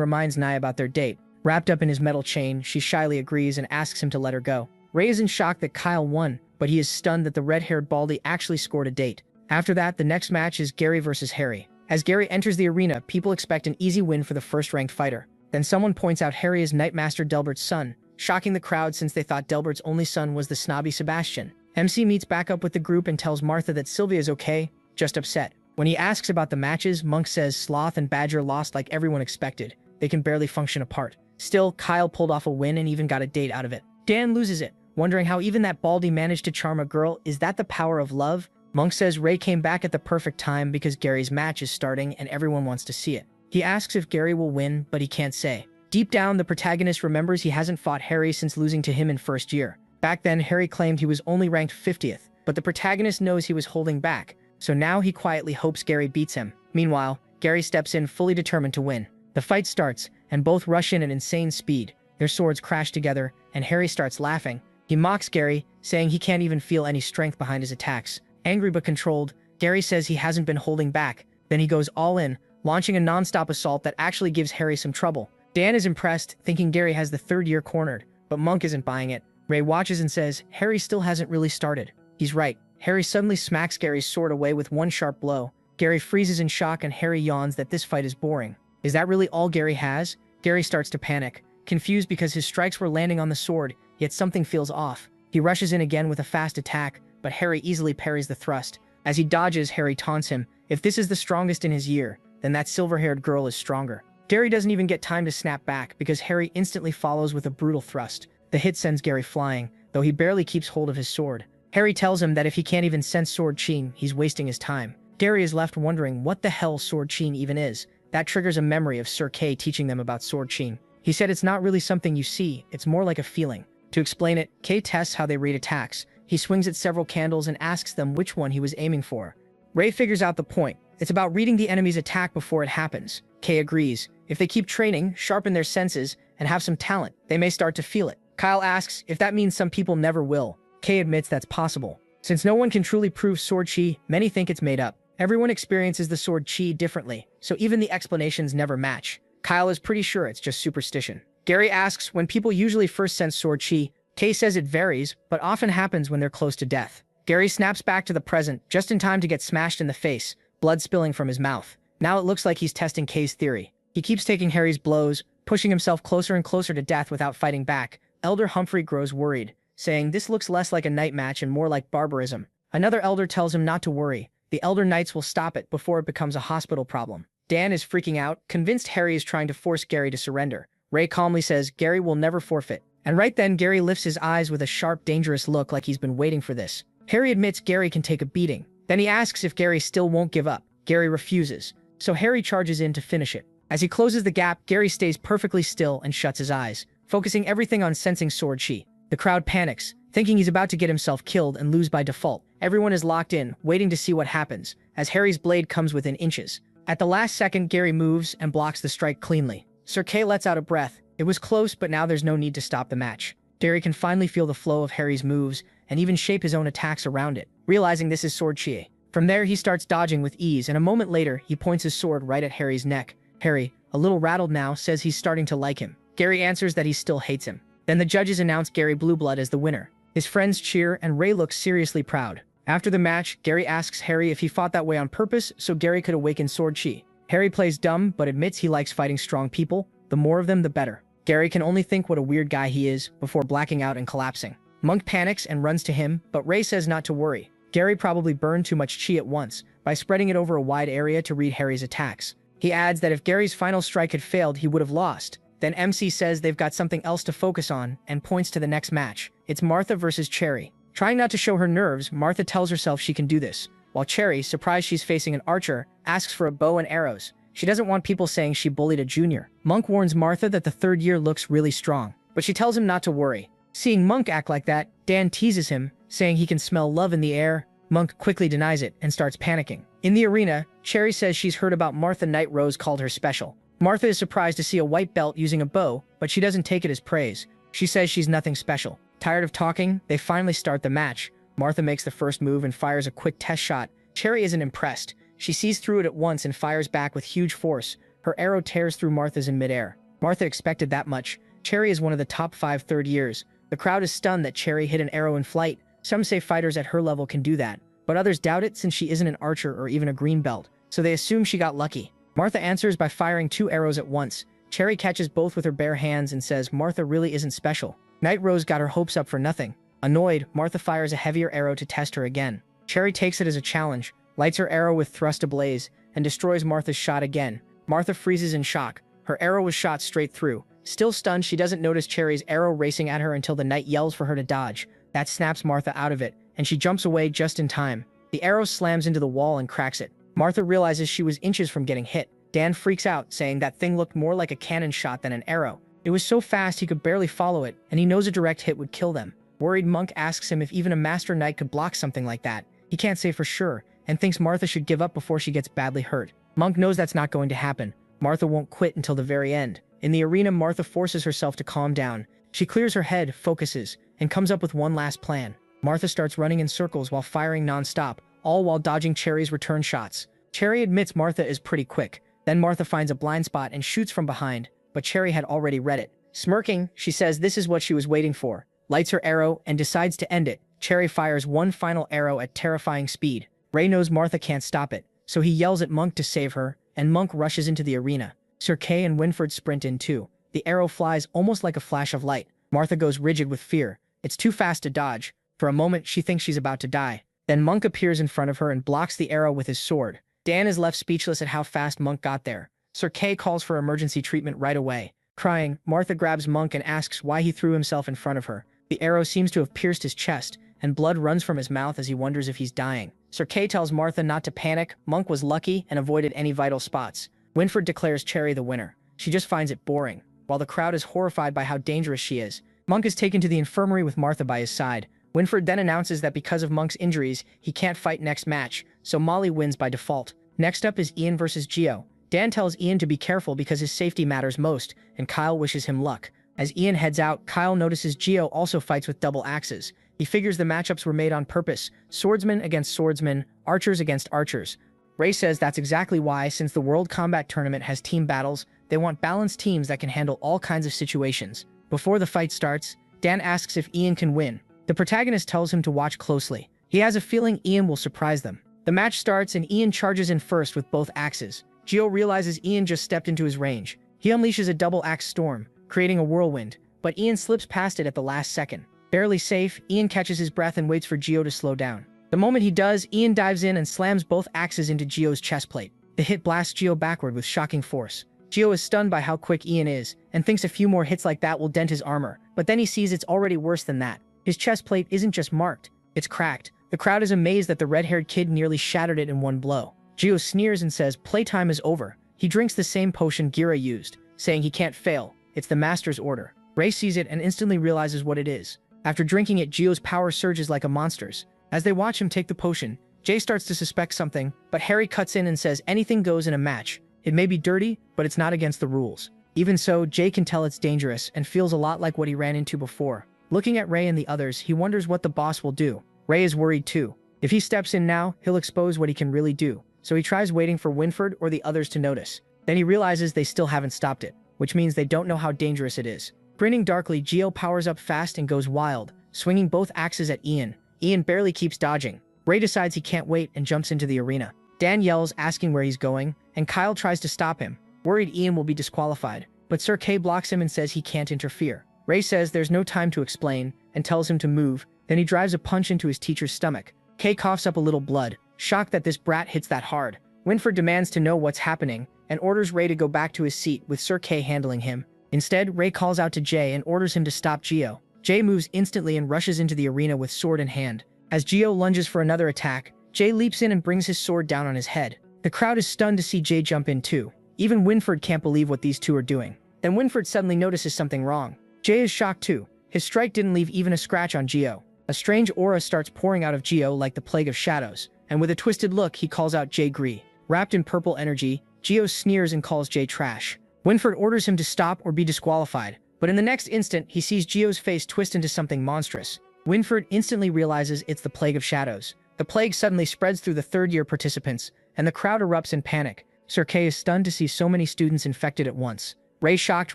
S1: reminds Nye about their date. Wrapped up in his metal chain, she shyly agrees and asks him to let her go. Ray is in shock that Kyle won, but he is stunned that the red-haired baldy actually scored a date. After that, the next match is Gary versus Harry. As Gary enters the arena, people expect an easy win for the first-ranked fighter. Then someone points out Harry is Knightmaster Delbert's son, shocking the crowd since they thought Delbert's only son was the snobby Sebastian. MC meets back up with the group and tells Martha that Sylvia is okay, just upset. When he asks about the matches, Monk says Sloth and Badger lost like everyone expected. They can barely function apart. Still, Kyle pulled off a win and even got a date out of it. Dan loses it, wondering how even that baldy managed to charm a girl. Is that the power of love? Monk says Ray came back at the perfect time because Gary's match is starting and everyone wants to see it. He asks if Gary will win, but he can't say. Deep down, the protagonist remembers he hasn't fought Harry since losing to him in first year. Back then, Harry claimed he was only ranked 50th, but the protagonist knows he was holding back, so now he quietly hopes Gary beats him. Meanwhile, Gary steps in fully determined to win. The fight starts, and both rush in at insane speed. Their swords crash together, and Harry starts laughing. He mocks Gary, saying he can't even feel any strength behind his attacks. Angry but controlled, Gary says he hasn't been holding back. Then he goes all in, launching a non-stop assault that actually gives Harry some trouble. Dan is impressed, thinking Gary has the third year cornered, but Monk isn't buying it. Ray watches and says, Harry still hasn't really started. He's right. Harry suddenly smacks Gary's sword away with one sharp blow, Gary freezes in shock and Harry yawns that this fight is boring. Is that really all Gary has? Gary starts to panic, confused because his strikes were landing on the sword, yet something feels off. He rushes in again with a fast attack, but Harry easily parries the thrust. As he dodges, Harry taunts him, "If this is the strongest in his year, then that silver-haired girl is stronger." Gary doesn't even get time to snap back because Harry instantly follows with a brutal thrust. The hit sends Gary flying, though he barely keeps hold of his sword. Harry tells him that if he can't even sense sword chi, he's wasting his time. Gary is left wondering what the hell sword chi even is. That triggers a memory of Sir Kay teaching them about sword chi. He said it's not really something you see, it's more like a feeling. To explain it, Kay tests how they read attacks. He swings at several candles and asks them which one he was aiming for. Ray figures out the point. It's about reading the enemy's attack before it happens. Kay agrees. If they keep training, sharpen their senses, and have some talent, they may start to feel it. Kyle asks if that means some people never will. Kay admits that's possible. Since no one can truly prove sword chi, many think it's made up. Everyone experiences the sword chi differently, so even the explanations never match. Kyle is pretty sure it's just superstition. Gary asks when people usually first sense sword chi. Kay says it varies, but often happens when they're close to death. Gary snaps back to the present, just in time to get smashed in the face, blood spilling from his mouth. Now it looks like he's testing Kay's theory. He keeps taking Harry's blows, pushing himself closer and closer to death without fighting back. Elder Humphrey grows worried, saying this looks less like a knight match and more like barbarism. Another elder tells him not to worry. The elder knights will stop it before it becomes a hospital problem. Dan is freaking out, convinced Harry is trying to force Gary to surrender. Ray calmly says Gary will never forfeit. And right then, Gary lifts his eyes with a sharp, dangerous look like he's been waiting for this. Harry admits Gary can take a beating. Then he asks if Gary still won't give up. Gary refuses. So Harry charges in to finish it. As he closes the gap, Gary stays perfectly still and shuts his eyes, focusing everything on sensing sword chi. The crowd panics, thinking he's about to get himself killed and lose by default. Everyone is locked in, waiting to see what happens, as Harry's blade comes within inches. At the last second, Gary moves and blocks the strike cleanly. Sir Kay lets out a breath. It was close, but now there's no need to stop the match. Gary can finally feel the flow of Harry's moves and even shape his own attacks around it, realizing this is sword chi. From there, he starts dodging with ease, and a moment later, he points his sword right at Harry's neck. Harry, a little rattled now, says he's starting to like him. Gary answers that he still hates him. Then the judges announce Gary Blueblood as the winner. His friends cheer, and Ray looks seriously proud. After the match, Gary asks Harry if he fought that way on purpose so Gary could awaken sword chi. Harry plays dumb, but admits he likes fighting strong people. The more of them, the better. Gary can only think what a weird guy he is before blacking out and collapsing. Monk panics and runs to him, but Ray says not to worry. Gary probably burned too much chi at once by spreading it over a wide area to read Harry's attacks. He adds that if Gary's final strike had failed, he would have lost. Then MC says they've got something else to focus on and points to the next match. It's Martha versus Cherry. Trying not to show her nerves, Martha tells herself she can do this, while Cherry, surprised she's facing an archer, asks for a bow and arrows. She doesn't want people saying she bullied a junior. Monk warns Martha that the third year looks really strong, but she tells him not to worry. Seeing Monk act like that, Dan teases him, saying he can smell love in the air. Monk quickly denies it and starts panicking. In the arena, Cherry says she's heard about Martha Knight Rose called her special. Martha is surprised to see a white belt using a bow, but she doesn't take it as praise. She says she's nothing special. Tired of talking, they finally start the match. Martha makes the first move and fires a quick test shot. Cherry isn't impressed. She sees through it at once and fires back with huge force. Her arrow tears through Martha's in midair. Martha expected that much. Cherry is one of the top 5 third years. The crowd is stunned that Cherry hit an arrow in flight. Some say fighters at her level can do that, but others doubt it since she isn't an archer or even a green belt, so they assume she got lucky. Martha answers by firing 2 arrows at once. Cherry catches both with her bare hands and says Martha really isn't special. Night Rose got her hopes up for nothing. Annoyed, Martha fires a heavier arrow to test her again. Cherry takes it as a challenge, lights her arrow with thrust ablaze, and destroys Martha's shot again. Martha freezes in shock. Her arrow was shot straight through. Still stunned, she doesn't notice Cherry's arrow racing at her until the knight yells for her to dodge. That snaps Martha out of it, and she jumps away just in time. The arrow slams into the wall and cracks it. Martha realizes she was inches from getting hit. Dan freaks out, saying that thing looked more like a cannon shot than an arrow. It was so fast he could barely follow it, and he knows a direct hit would kill them. Worried, Monk asks him if even a master knight could block something like that. He can't say for sure, and thinks Martha should give up before she gets badly hurt. Monk knows that's not going to happen. Martha won't quit until the very end. In the arena, Martha forces herself to calm down. She clears her head, focuses, and comes up with one last plan. Martha starts running in circles while firing non-stop, all while dodging Cherry's return shots. Cherry admits Martha is pretty quick. Then Martha finds a blind spot and shoots from behind, but Cherry had already read it. Smirking, she says this is what she was waiting for, lights her arrow, and decides to end it. Cherry fires one final arrow at terrifying speed. Ray knows Martha can't stop it, so he yells at Monk to save her, and Monk rushes into the arena. Sir Kay and Winford sprint in too. The arrow flies almost like a flash of light. Martha goes rigid with fear. It's too fast to dodge. For a moment, she thinks she's about to die. Then Monk appears in front of her and blocks the arrow with his sword. Dan is left speechless at how fast Monk got there. Sir Kay calls for emergency treatment right away. Crying, Martha grabs Monk and asks why he threw himself in front of her. The arrow seems to have pierced his chest, and blood runs from his mouth as he wonders if he's dying. Sir Kay tells Martha not to panic. Monk was lucky and avoided any vital spots. Winford declares Cherry the winner. She just finds it boring. While the crowd is horrified by how dangerous she is, Monk is taken to the infirmary with Martha by his side. Winford then announces that because of Monk's injuries, he can't fight next match, so Molly wins by default. Next up is Ian versus Gio. Dan tells Ian to be careful because his safety matters most, and Kyle wishes him luck. As Ian heads out, Kyle notices Gio also fights with double axes. He figures the matchups were made on purpose, swordsmen against swordsmen, archers against archers. Ray says that's exactly why, since the World Combat Tournament has team battles, they want balanced teams that can handle all kinds of situations. Before the fight starts, Dan asks if Ian can win. The protagonist tells him to watch closely. He has a feeling Ian will surprise them. The match starts and Ian charges in first with both axes. Gio realizes Ian just stepped into his range. He unleashes a double axe storm, creating a whirlwind, but Ian slips past it at the last second. Barely safe, Ian catches his breath and waits for Gio to slow down. The moment he does, Ian dives in and slams both axes into Gio's chest plate. The hit blasts Gio backward with shocking force. Gio is stunned by how quick Ian is, and thinks a few more hits like that will dent his armor, but then he sees it's already worse than that. His chest plate isn't just marked, it's cracked. The crowd is amazed that the red-haired kid nearly shattered it in one blow. Gio sneers and says playtime is over. He drinks the same potion Gira used, saying he can't fail. It's the master's order. Ray sees it and instantly realizes what it is. After drinking it, Gio's power surges like a monster's. As they watch him take the potion, Jay starts to suspect something, but Harry cuts in and says anything goes in a match. It may be dirty, but it's not against the rules. Even so, Jay can tell it's dangerous and feels a lot like what he ran into before. Looking at Ray and the others, he wonders what the boss will do. Ray is worried too. If he steps in now, he'll expose what he can really do. So he tries waiting for Winford or the others to notice. Then he realizes they still haven't stopped it, which means they don't know how dangerous it is. Grinning darkly, Gio powers up fast and goes wild, swinging both axes at Ian. Ian barely keeps dodging. Ray decides he can't wait and jumps into the arena. Dan yells, asking where he's going, and Kyle tries to stop him, worried Ian will be disqualified. But Sir Kay blocks him and says he can't interfere. Ray says there's no time to explain, and tells him to move. Then he drives a punch into his teacher's stomach. Kay coughs up a little blood, shocked that this brat hits that hard. Winford demands to know what's happening, and orders Ray to go back to his seat with Sir Kay handling him. Instead, Ray calls out to Jay and orders him to stop Gio. Jay moves instantly and rushes into the arena with sword in hand. As Gio lunges for another attack, Jay leaps in and brings his sword down on his head. The crowd is stunned to see Jay jump in too. Even Winford can't believe what these two are doing. Then Winford suddenly notices something wrong. Jay is shocked too. His strike didn't leave even a scratch on Gio. A strange aura starts pouring out of Gio like the plague of shadows, and with a twisted look, he calls out Jay Gree. Wrapped in purple energy, Gio sneers and calls Jay trash. Winford orders him to stop or be disqualified, but in the next instant, he sees Gio's face twist into something monstrous. Winford instantly realizes it's the plague of shadows. The plague suddenly spreads through the third-year participants, and the crowd erupts in panic. Sir Kay is stunned to see so many students infected at once. Ray, shocked,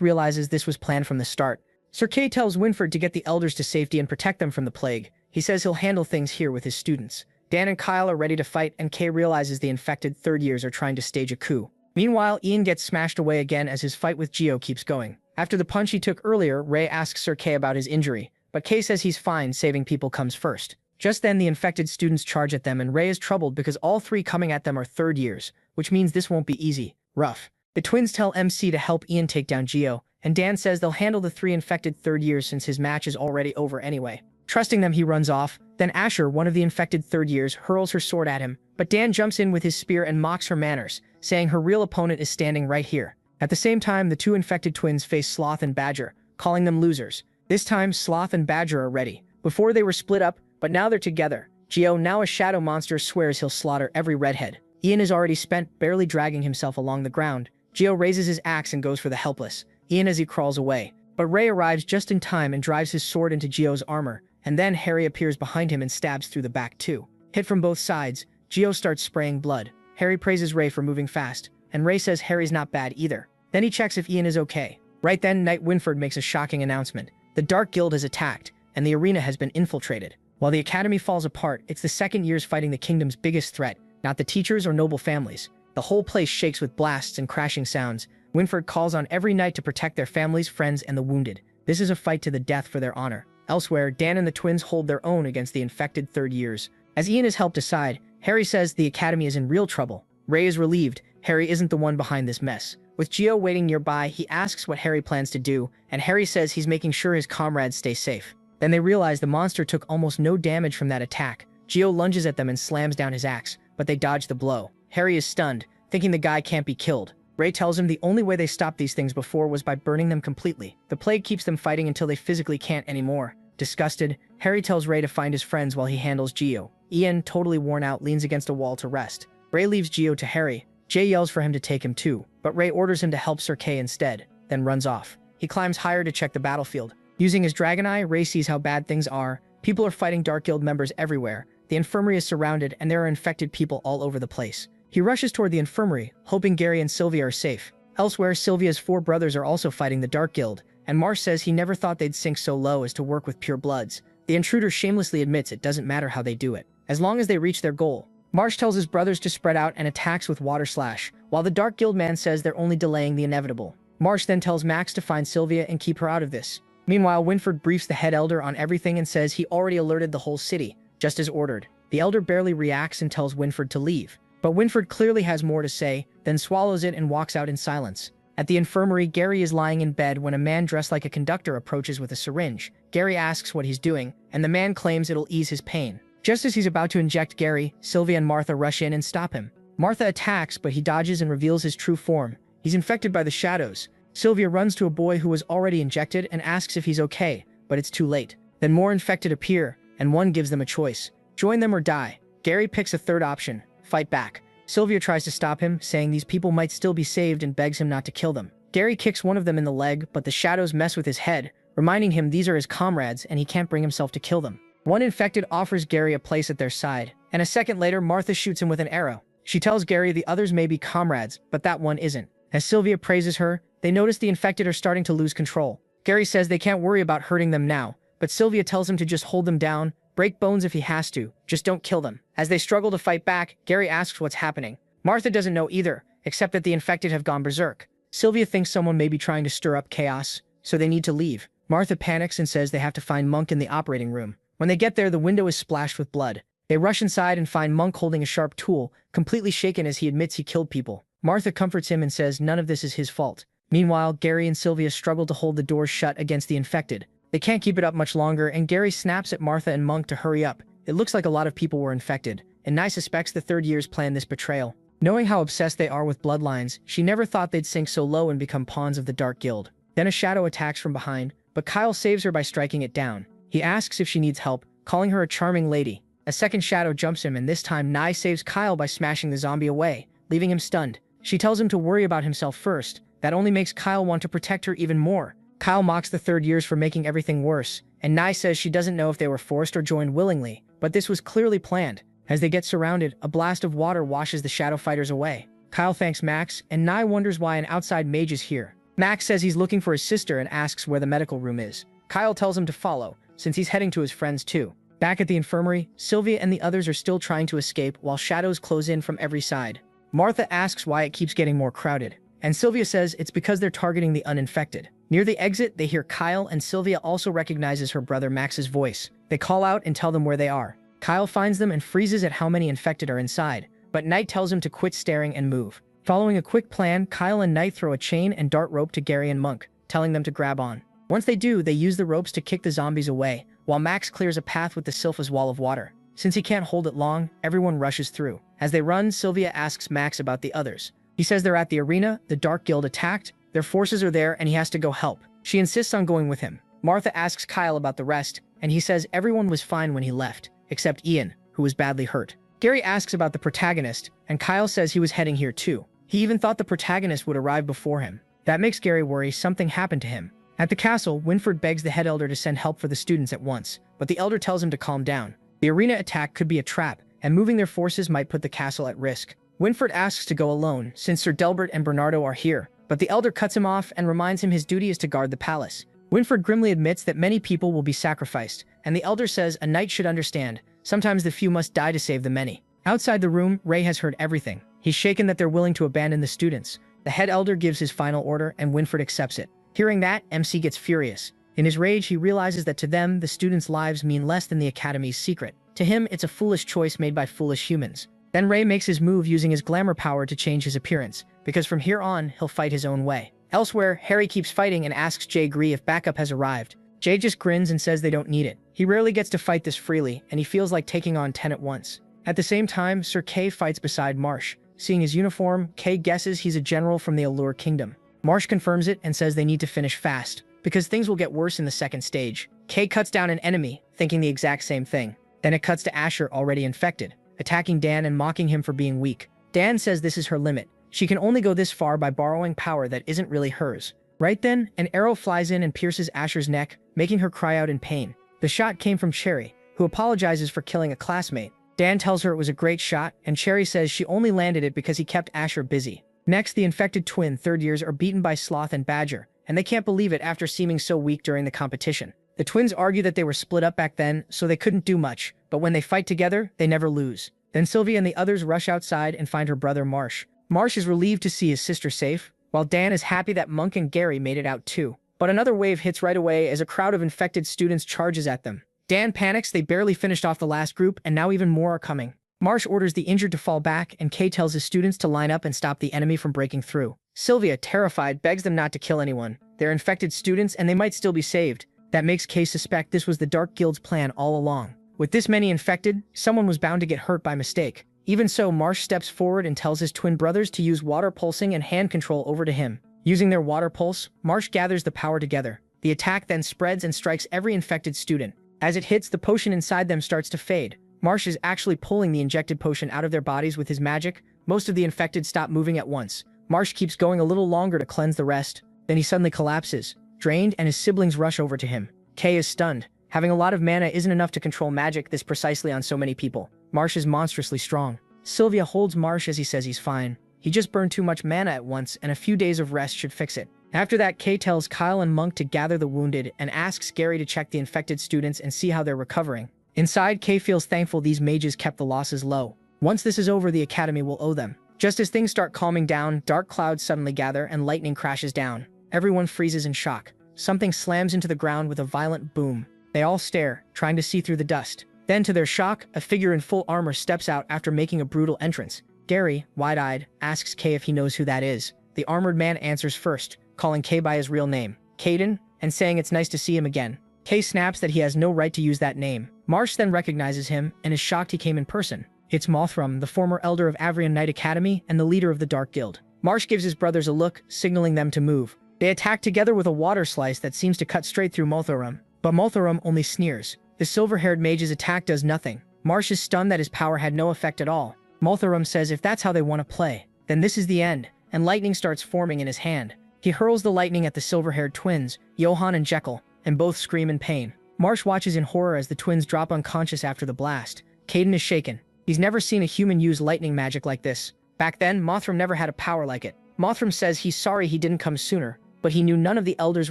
S1: realizes this was planned from the start. Sir Kay tells Winford to get the elders to safety and protect them from the plague. He says he'll handle things here with his students. Dan and Kyle are ready to fight, and Kay realizes the infected third years are trying to stage a coup. Meanwhile, Ian gets smashed away again as his fight with Gio keeps going. After the punch he took earlier, Ray asks Sir Kay about his injury, but Kay says he's fine, saving people comes first. Just then, the infected students charge at them, and Ray is troubled because all three coming at them are third years, which means this won't be easy. Rough. The twins tell MC to help Ian take down Gio, and Dan says they'll handle the three infected third years since his match is already over anyway. Trusting them, he runs off. Then Asher, one of the infected third years, hurls her sword at him, but Dan jumps in with his spear and mocks her manners, saying her real opponent is standing right here. At the same time, the two infected twins face Sloth and Badger, calling them losers. This time, Sloth and Badger are ready. Before they were split up, but now they're together. Gio, now a shadow monster, swears he'll slaughter every redhead. Ian is already spent, barely dragging himself along the ground. Gio raises his axe and goes for the helpless Ian as he crawls away. But Ray arrives just in time and drives his sword into Gio's armor, and then Harry appears behind him and stabs through the back too. Hit from both sides, Gio starts spraying blood. Harry praises Ray for moving fast, and Ray says Harry's not bad either. Then he checks if Ian is okay. Right then, Knight Winford makes a shocking announcement. The Dark Guild has attacked, and the arena has been infiltrated. While the academy falls apart, it's the second years fighting the kingdom's biggest threat. not the teachers or noble families. The whole place shakes with blasts and crashing sounds. Winford calls on every knight to protect their families, friends, and the wounded. This is a fight to the death for their honor. Elsewhere, Dan and the twins hold their own against the infected third years. As Ian is helped aside, Harry says the academy is in real trouble. Ray is relieved Harry isn't the one behind this mess. With Gio waiting nearby, he asks what Harry plans to do, and Harry says he's making sure his comrades stay safe. Then they realize the monster took almost no damage from that attack. Gio lunges at them and slams down his axe, but they dodge the blow. Harry is stunned, thinking the guy can't be killed. Ray tells him the only way they stopped these things before was by burning them completely. The plague keeps them fighting until they physically can't anymore. Disgusted, Harry tells Ray to find his friends while he handles Gio. Ian, totally worn out, leans against a wall to rest. Ray leaves Gio to Harry. Jay yells for him to take him too, but Ray orders him to help Sir Kay instead, then runs off. He climbs higher to check the battlefield. Using his dragon eye, Ray sees how bad things are. People are fighting Dark Guild members everywhere. The infirmary is surrounded, and there are infected people all over the place. He rushes toward the infirmary, hoping Gary and Sylvia are safe. Elsewhere, Sylvia's 4 brothers are also fighting the Dark Guild, and Marsh says he never thought they'd sink so low as to work with pure bloods. The intruder shamelessly admits it doesn't matter how they do it, as long as they reach their goal. Marsh tells his brothers to spread out and attacks with Water Slash, while the Dark Guild man says they're only delaying the inevitable. Marsh then tells Max to find Sylvia and keep her out of this. Meanwhile, Winford briefs the head elder on everything and says he already alerted the whole city, just as ordered. The elder barely reacts and tells Winford to leave. But Winford clearly has more to say, then swallows it and walks out in silence. At the infirmary, Gary is lying in bed when a man dressed like a conductor approaches with a syringe. Gary asks what he's doing, and the man claims it'll ease his pain. Just as he's about to inject Gary, Sylvia and Martha rush in and stop him. Martha attacks, but he dodges and reveals his true form. He's infected by the shadows. Sylvia runs to a boy who was already injected and asks if he's okay, but it's too late. Then more infected appear, and one gives them a choice. Join them or die. Gary picks a third option, fight back. Sylvia tries to stop him, saying these people might still be saved and begs him not to kill them. Gary kicks one of them in the leg, but the shadows mess with his head, reminding him these are his comrades and he can't bring himself to kill them. One infected offers Gary a place at their side, and a second later Martha shoots him with an arrow. She tells Gary the others may be comrades, but that one isn't. As Sylvia praises her, they notice the infected are starting to lose control. Gary says they can't worry about hurting them now, but Sylvia tells him to just hold them down, break bones if he has to, just don't kill them. As they struggle to fight back, Gary asks what's happening. Martha doesn't know either, except that the infected have gone berserk. Sylvia thinks someone may be trying to stir up chaos, so they need to leave. Martha panics and says they have to find Monk in the operating room. When they get there, the window is splashed with blood. They rush inside and find Monk holding a sharp tool, completely shaken as he admits he killed people. Martha comforts him and says none of this is his fault. Meanwhile, Gary and Sylvia struggle to hold the doors shut against the infected. They can't keep it up much longer, and Gary snaps at Martha and Monk to hurry up. It looks like a lot of people were infected, and Nye suspects the third years planned this betrayal. Knowing how obsessed they are with bloodlines, she never thought they'd sink so low and become pawns of the Dark Guild. Then a shadow attacks from behind, but Kyle saves her by striking it down. He asks if she needs help, calling her a charming lady. A second shadow jumps him, and this time Nye saves Kyle by smashing the zombie away, leaving him stunned. She tells him to worry about himself first. That only makes Kyle want to protect her even more. Kyle mocks the third years for making everything worse, and Nye says she doesn't know if they were forced or joined willingly, but this was clearly planned. As they get surrounded, a blast of water washes the shadow fighters away. Kyle thanks Max, and Nye wonders why an outside mage is here. Max says he's looking for his sister and asks where the medical room is. Kyle tells him to follow, since he's heading to his friends too. Back at the infirmary, Sylvia and the others are still trying to escape while shadows close in from every side. Martha asks why it keeps getting more crowded, and Sylvia says it's because they're targeting the uninfected. Near the exit, they hear Kyle, and Sylvia also recognizes her brother Max's voice. They call out and tell them where they are. Kyle finds them and freezes at how many infected are inside, but Knight tells him to quit staring and move. Following a quick plan, Kyle and Knight throw a chain and dart rope to Gary and Monk, telling them to grab on. Once they do, they use the ropes to kick the zombies away, while Max clears a path with the Sylpha's wall of water. Since he can't hold it long, everyone rushes through. As they run, Sylvia asks Max about the others. He says they're at the arena, the Dark Guild attacked, their forces are there, and he has to go help. She insists on going with him. Martha asks Kyle about the rest, and he says everyone was fine when he left, except Ian, who was badly hurt. Gary asks about the protagonist, and Kyle says he was heading here too. He even thought the protagonist would arrive before him. That makes Gary worry something happened to him. At the castle, Winford begs the head elder to send help for the students at once, but the elder tells him to calm down. The arena attack could be a trap, and moving their forces might put the castle at risk. Winford asks to go alone, since Sir Delbert and Bernardo are here, but the elder cuts him off and reminds him his duty is to guard the palace. Winford grimly admits that many people will be sacrificed, and the elder says a knight should understand, sometimes the few must die to save the many. Outside the room, Ray has heard everything. He's shaken that they're willing to abandon the students. The head elder gives his final order, and Winfred accepts it. Hearing that, MC gets furious. In his rage, he realizes that to them, the students' lives mean less than the Academy's secret. To him, it's a foolish choice made by foolish humans. Then Ray makes his move using his glamour power to change his appearance, because from here on, he'll fight his own way. Elsewhere, Harry keeps fighting and asks Jay Gree if backup has arrived. Jay just grins and says they don't need it. He rarely gets to fight this freely, and he feels like taking on 10 at once. At the same time, Sir Kay fights beside Marsh. Seeing his uniform, Kay guesses he's a general from the Allure Kingdom. Marsh confirms it and says they need to finish fast, because things will get worse in the second stage. Kay cuts down an enemy, thinking the exact same thing. Then it cuts to Asher, already infected, attacking Dan and mocking him for being weak. Dan says this is her limit. She can only go this far by borrowing power that isn't really hers. Right then, an arrow flies in and pierces Asher's neck, making her cry out in pain. The shot came from Cherry, who apologizes for killing a classmate. Dan tells her it was a great shot, and Cherry says she only landed it because he kept Asher busy. Next, the infected twin third years are beaten by Sloth and Badger, and they can't believe it after seeming so weak during the competition. The twins argue that they were split up back then, so they couldn't do much, but when they fight together, they never lose. Then Sylvia and the others rush outside and find her brother Marsh. Marsh is relieved to see his sister safe, while Dan is happy that Monk and Gary made it out too. But another wave hits right away as a crowd of infected students charges at them. Dan panics, they barely finished off the last group, and now even more are coming. Marsh orders the injured to fall back, and Kay tells his students to line up and stop the enemy from breaking through. Sylvia, terrified, begs them not to kill anyone. They're infected students, and they might still be saved. That makes Kay suspect this was the Dark Guild's plan all along. With this many infected, someone was bound to get hurt by mistake. Even so, Marsh steps forward and tells his twin brothers to use water pulsing and hand control over to him. Using their water pulse, Marsh gathers the power together. The attack then spreads and strikes every infected student. As it hits, the potion inside them starts to fade. Marsh is actually pulling the injected potion out of their bodies with his magic. Most of the infected stop moving at once. Marsh keeps going a little longer to cleanse the rest. Then he suddenly collapses, drained, and his siblings rush over to him. Kay is stunned. Having a lot of mana isn't enough to control magic this precisely on so many people. Marsh is monstrously strong. Sylvia holds Marsh as he says he's fine. He just burned too much mana at once, and a few days of rest should fix it. After that, Kay tells Kyle and Monk to gather the wounded and asks Gary to check the infected students and see how they're recovering. Inside, Kay feels thankful these mages kept the losses low. Once this is over, the Academy will owe them. Just as things start calming down, dark clouds suddenly gather and lightning crashes down. Everyone freezes in shock. Something slams into the ground with a violent boom. They all stare, trying to see through the dust. Then, to their shock, a figure in full armor steps out after making a brutal entrance. Gary, wide-eyed, asks Kay if he knows who that is. The armored man answers first, calling Kay by his real name, Caden, and saying it's nice to see him again. Kay snaps that he has no right to use that name. Marsh then recognizes him and is shocked he came in person. It's Mothram, the former elder of Avrian Knight Academy and the leader of the Dark Guild. Marsh gives his brothers a look, signaling them to move. They attack together with a water slice that seems to cut straight through Mothram, but Mothram only sneers. The silver-haired mage's attack does nothing. Marsh is stunned that his power had no effect at all. Mothram says if that's how they want to play, then this is the end, and lightning starts forming in his hand. He hurls the lightning at the silver-haired twins, Johann and Jekyll, and both scream in pain. Marsh watches in horror as the twins drop unconscious after the blast. Caden is shaken. He's never seen a human use lightning magic like this. Back then, Mothram never had a power like it. Mothram says he's sorry he didn't come sooner, but he knew none of the elders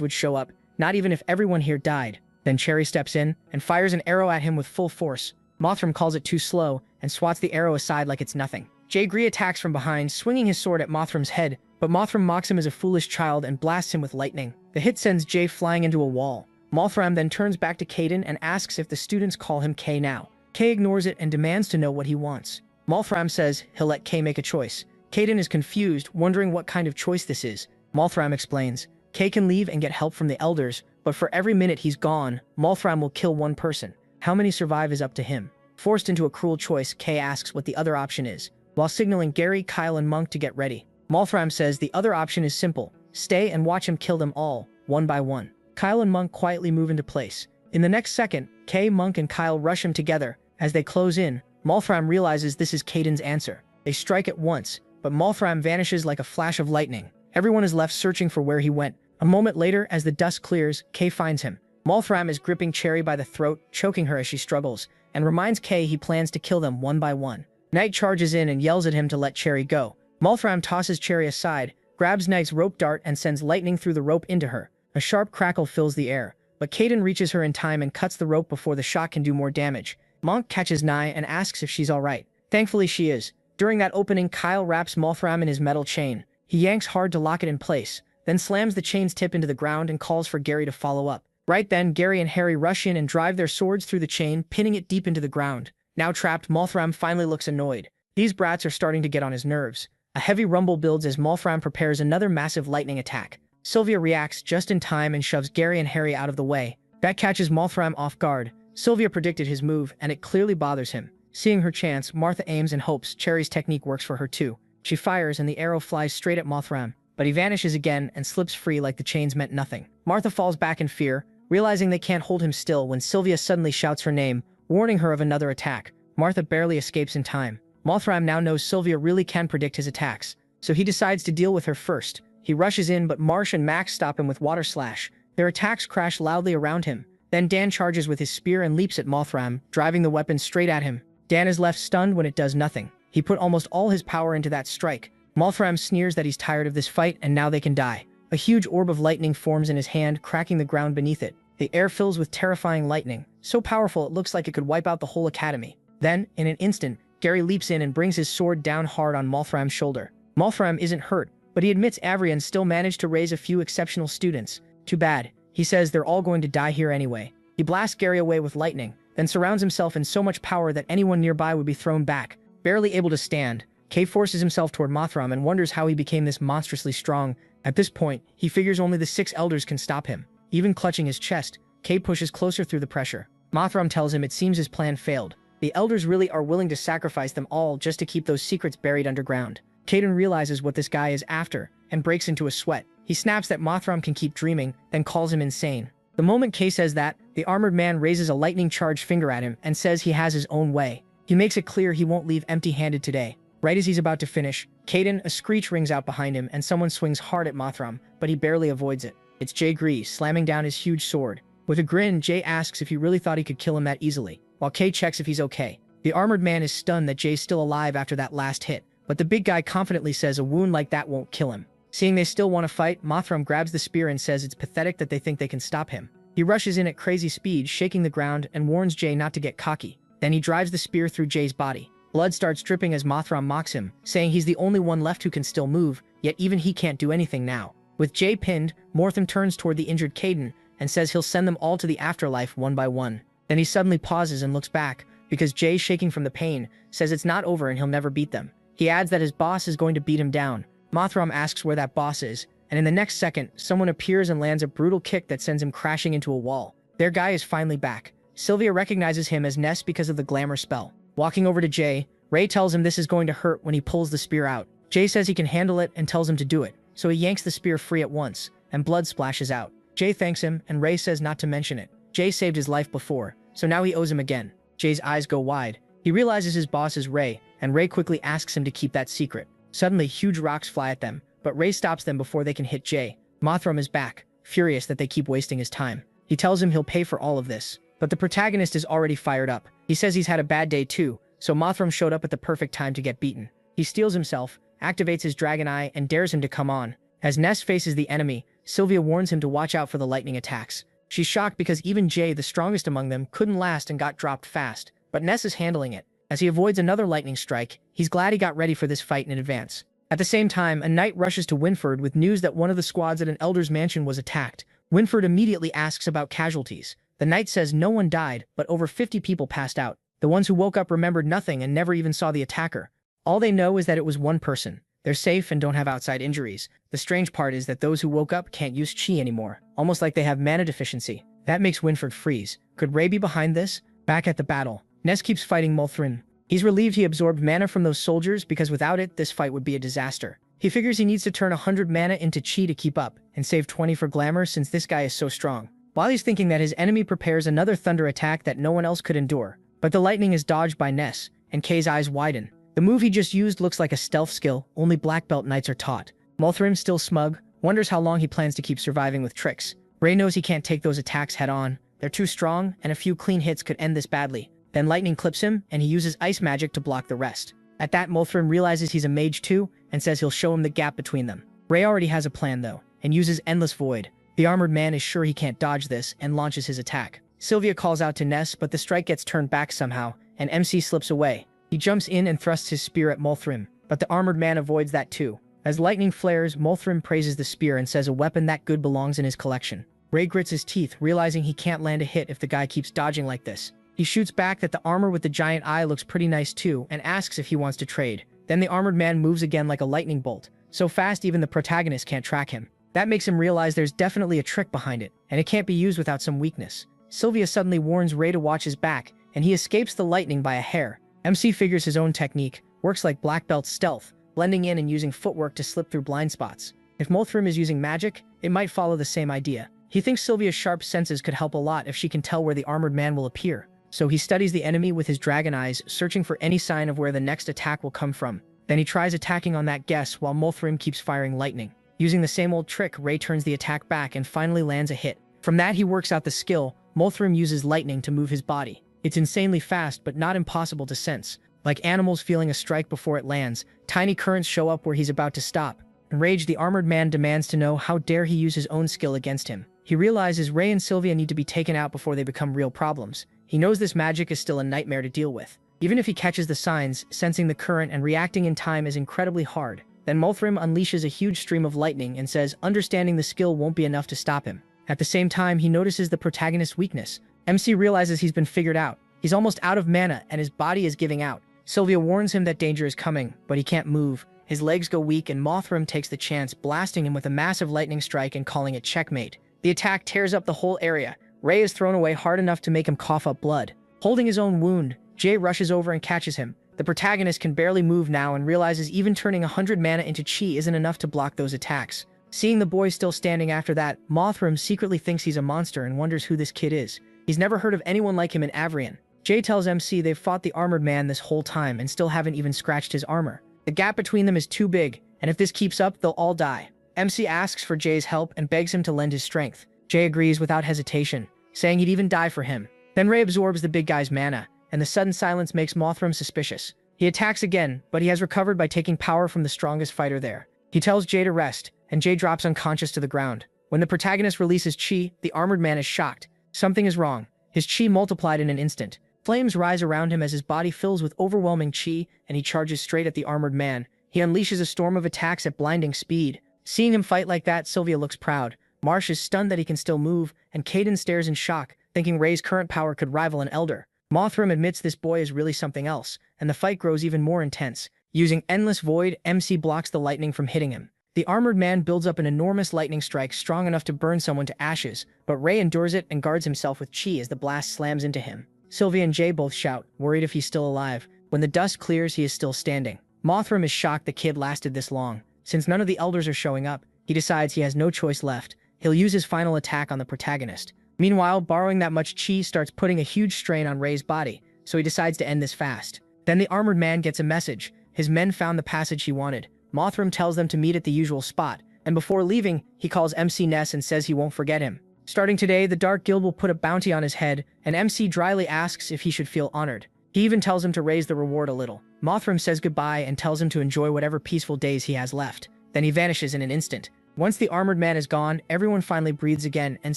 S1: would show up, not even if everyone here died. Then Cherry steps in and fires an arrow at him with full force. Mothram calls it too slow and swats the arrow aside like it's nothing. Jay Gree attacks from behind, swinging his sword at Mothram's head, but Mothram mocks him as a foolish child and blasts him with lightning. The hit sends Jay flying into a wall. Mothram then turns back to Caden and asks if the students call him Kay now. Kay ignores it and demands to know what he wants. Mothram says he'll let Kay make a choice. Caden is confused, wondering what kind of choice this is. Mothram explains, Kay can leave and get help from the elders, but for every minute he's gone, Mothram will kill one person. How many survive is up to him. Forced into a cruel choice, Kay asks what the other option is, while signaling Gary, Kyle, and Monk to get ready. Mothram says the other option is simple. Stay and watch him kill them all, one by one. Kyle and Monk quietly move into place. In the next second, Kay, Monk, and Kyle rush him together. As they close in, Mothram realizes this is Caden's answer. They strike at once, but Mothram vanishes like a flash of lightning. Everyone is left searching for where he went. A moment later, as the dust clears, Kay finds him. Mothram is gripping Cherry by the throat, choking her as she struggles, and reminds Kay he plans to kill them one by one. Knight charges in and yells at him to let Cherry go. Mothram tosses Cherry aside, grabs Knight's rope dart and sends lightning through the rope into her. A sharp crackle fills the air, but Caden reaches her in time and cuts the rope before the shot can do more damage. Monk catches Nye and asks if she's alright. Thankfully she is. During that opening, Kyle wraps Mothram in his metal chain. He yanks hard to lock it in place, then slams the chain's tip into the ground and calls for Gary to follow up. Right then, Gary and Harry rush in and drive their swords through the chain, pinning it deep into the ground. Now trapped, Mothram finally looks annoyed. These brats are starting to get on his nerves. A heavy rumble builds as Mothram prepares another massive lightning attack. Sylvia reacts just in time and shoves Gary and Harry out of the way. That catches Mothram off guard. Sylvia predicted his move, and it clearly bothers him. Seeing her chance, Martha aims and hopes Cherry's technique works for her too. She fires and the arrow flies straight at Mothram, but he vanishes again and slips free like the chains meant nothing. Martha falls back in fear, realizing they can't hold him still when Sylvia suddenly shouts her name, warning her of another attack. Martha barely escapes in time. Mothram now knows Sylvia really can predict his attacks, so he decides to deal with her first. He rushes in, but Marsh and Max stop him with Water Slash. Their attacks crash loudly around him. Then Dan charges with his spear and leaps at Mothram, driving the weapon straight at him. Dan is left stunned when it does nothing. He put almost all his power into that strike. Mothram sneers that he's tired of this fight and now they can die. A huge orb of lightning forms in his hand, cracking the ground beneath it. The air fills with terrifying lightning, so powerful it looks like it could wipe out the whole academy. Then, in an instant, Gary leaps in and brings his sword down hard on Mothram's shoulder. Mothram isn't hurt, but he admits Avrian still managed to raise a few exceptional students. Too bad. He says they're all going to die here anyway. He blasts Gary away with lightning, then surrounds himself in so much power that anyone nearby would be thrown back. Barely able to stand, Kay forces himself toward Mothram and wonders how he became this monstrously strong. At this point, he figures only the 6 elders can stop him. Even clutching his chest, Kay pushes closer through the pressure. Mothram tells him it seems his plan failed. The elders really are willing to sacrifice them all just to keep those secrets buried underground. Caden realizes what this guy is after and breaks into a sweat. He snaps that Mothram can keep dreaming, then calls him insane. The moment Kay says that, the armored man raises a lightning-charged finger at him and says he has his own way. He makes it clear he won't leave empty-handed today. Right as he's about to finish, Caden, a screech rings out behind him and someone swings hard at Mothram, but he barely avoids it. It's Jay Grease slamming down his huge sword. With a grin, Jay asks if he really thought he could kill him that easily, while Kay checks if he's okay. The armored man is stunned that Jay's still alive after that last hit, but the big guy confidently says a wound like that won't kill him. Seeing they still want to fight, Mothram grabs the spear and says it's pathetic that they think they can stop him. He rushes in at crazy speed, shaking the ground, and warns Jay not to get cocky. Then he drives the spear through Jay's body. Blood starts dripping as Mothram mocks him, saying he's the only one left who can still move, yet even he can't do anything now. With Jay pinned, Mothram turns toward the injured Caden and says he'll send them all to the afterlife one by one. Then he suddenly pauses and looks back, because Jay, shaking from the pain, says it's not over and he'll never beat them. He adds that his boss is going to beat him down. Mothram asks where that boss is, and in the next second, someone appears and lands a brutal kick that sends him crashing into a wall. Their guy is finally back. Sylvia recognizes him as Ness because of the glamour spell. Walking over to Jay, Ray tells him this is going to hurt when he pulls the spear out. Jay says he can handle it and tells him to do it, so he yanks the spear free at once, and blood splashes out. Jay thanks him, and Ray says not to mention it. Jay saved his life before, so now he owes him again. Jay's eyes go wide. He realizes his boss is Ray, and Ray quickly asks him to keep that secret. Suddenly, huge rocks fly at them, but Ray stops them before they can hit Jay. Mothram is back, furious that they keep wasting his time. He tells him he'll pay for all of this, but the protagonist is already fired up. He says he's had a bad day too, so Mothram showed up at the perfect time to get beaten. He steals himself, activates his dragon eye, and dares him to come on. As Ness faces the enemy, Sylvia warns him to watch out for the lightning attacks. She's shocked because even Jay, the strongest among them, couldn't last and got dropped fast, but Ness is handling it. As he avoids another lightning strike, he's glad he got ready for this fight in advance. At the same time, a knight rushes to Winford with news that one of the squads at an elder's mansion was attacked. Winford immediately asks about casualties. The knight says no one died, but over 50 people passed out. The ones who woke up remembered nothing and never even saw the attacker. All they know is that it was one person. They're safe and don't have outside injuries. The strange part is that those who woke up can't use chi anymore, almost like they have mana deficiency. That makes Winford freeze. Could Ray be behind this? Back at the battle, Ness keeps fighting Mothrin. He's relieved he absorbed mana from those soldiers because without it, this fight would be a disaster. He figures he needs to turn 100 mana into chi to keep up, and save 20 for glamour since this guy is so strong. While he's thinking that, his enemy prepares another thunder attack that no one else could endure. But the lightning is dodged by Ness, and Kay's eyes widen. The move he just used looks like a stealth skill only black belt knights are taught. Mothrim, still smug, wonders how long he plans to keep surviving with tricks. Ray knows he can't take those attacks head on. They're too strong, and a few clean hits could end this badly. Then lightning clips him, and he uses ice magic to block the rest. At that, Mothrim realizes he's a mage too, and says he'll show him the gap between them. Ray already has a plan though, and uses Endless Void. The armored man is sure he can't dodge this, and launches his attack. Sylvia calls out to Ness, but the strike gets turned back somehow, and MC slips away. He jumps in and thrusts his spear at Molthrim, but the armored man avoids that too. As lightning flares, Molthrim praises the spear and says a weapon that good belongs in his collection. Ray grits his teeth, realizing he can't land a hit if the guy keeps dodging like this. He shoots back that the armor with the giant eye looks pretty nice too, and asks if he wants to trade. Then the armored man moves again like a lightning bolt, so fast even the protagonist can't track him. That makes him realize there's definitely a trick behind it, and it can't be used without some weakness. Sylvia suddenly warns Ray to watch his back, and he escapes the lightning by a hair. MC figures his own technique, works like black belt stealth, blending in and using footwork to slip through blind spots. If Molthrim is using magic, it might follow the same idea. He thinks Sylvia's sharp senses could help a lot if she can tell where the armored man will appear. So he studies the enemy with his dragon eyes, searching for any sign of where the next attack will come from. Then he tries attacking on that guess while Molthrim keeps firing lightning. Using the same old trick, Ray turns the attack back and finally lands a hit. From that he works out the skill. Molthrim uses lightning to move his body. It's insanely fast but not impossible to sense. Like animals feeling a strike before it lands, tiny currents show up where he's about to stop. Enraged, the armored man demands to know how dare he use his own skill against him. He realizes Ray and Sylvia need to be taken out before they become real problems. He knows this magic is still a nightmare to deal with. Even if he catches the signs, sensing the current and reacting in time is incredibly hard. Then Molthrim unleashes a huge stream of lightning and says understanding the skill won't be enough to stop him. At the same time, he notices the protagonist's weakness. MC realizes he's been figured out. He's almost out of mana and his body is giving out. Sylvia warns him that danger is coming, but he can't move. His legs go weak and Molthrim takes the chance, blasting him with a massive lightning strike and calling it checkmate. The attack tears up the whole area. Ray is thrown away hard enough to make him cough up blood. Holding his own wound, Jay rushes over and catches him. The protagonist can barely move now and realizes even turning 100 mana into chi isn't enough to block those attacks. Seeing the boy still standing after that, Molthrim secretly thinks he's a monster and wonders who this kid is. He's never heard of anyone like him in Avrian. Jay tells MC they've fought the armored man this whole time and still haven't even scratched his armor. The gap between them is too big, and if this keeps up, they'll all die. MC asks for Jay's help and begs him to lend his strength. Jay agrees without hesitation, saying he'd even die for him. Then Ray absorbs the big guy's mana, and the sudden silence makes Molthrim suspicious. He attacks again, but he has recovered by taking power from the strongest fighter there. He tells Jay to rest, and Jay drops unconscious to the ground. When the protagonist releases chi, the armored man is shocked. Something is wrong. His chi multiplied in an instant. Flames rise around him as his body fills with overwhelming chi, and he charges straight at the armored man. He unleashes a storm of attacks at blinding speed. Seeing him fight like that, Sylvia looks proud. Marsh is stunned that he can still move, and Caden stares in shock, thinking Ray's current power could rival an elder. Molthrim admits this boy is really something else, and the fight grows even more intense. Using Endless Void, MC blocks the lightning from hitting him. The armored man builds up an enormous lightning strike strong enough to burn someone to ashes, but Ray endures it and guards himself with chi as the blast slams into him. Sylvia and Jay both shout, worried if he's still alive. When the dust clears, he is still standing. Molthrim is shocked the kid lasted this long. Since none of the elders are showing up, he decides he has no choice left. He'll use his final attack on the protagonist. Meanwhile, borrowing that much chi starts putting a huge strain on Ray's body, so he decides to end this fast. Then the armored man gets a message. His men found the passage he wanted. Molthrim tells them to meet at the usual spot, and before leaving, he calls MC Ness and says he won't forget him. Starting today, the Dark Guild will put a bounty on his head, and MC dryly asks if he should feel honored. He even tells him to raise the reward a little. Molthrim says goodbye and tells him to enjoy whatever peaceful days he has left. Then he vanishes in an instant. Once the armored man is gone, everyone finally breathes again, and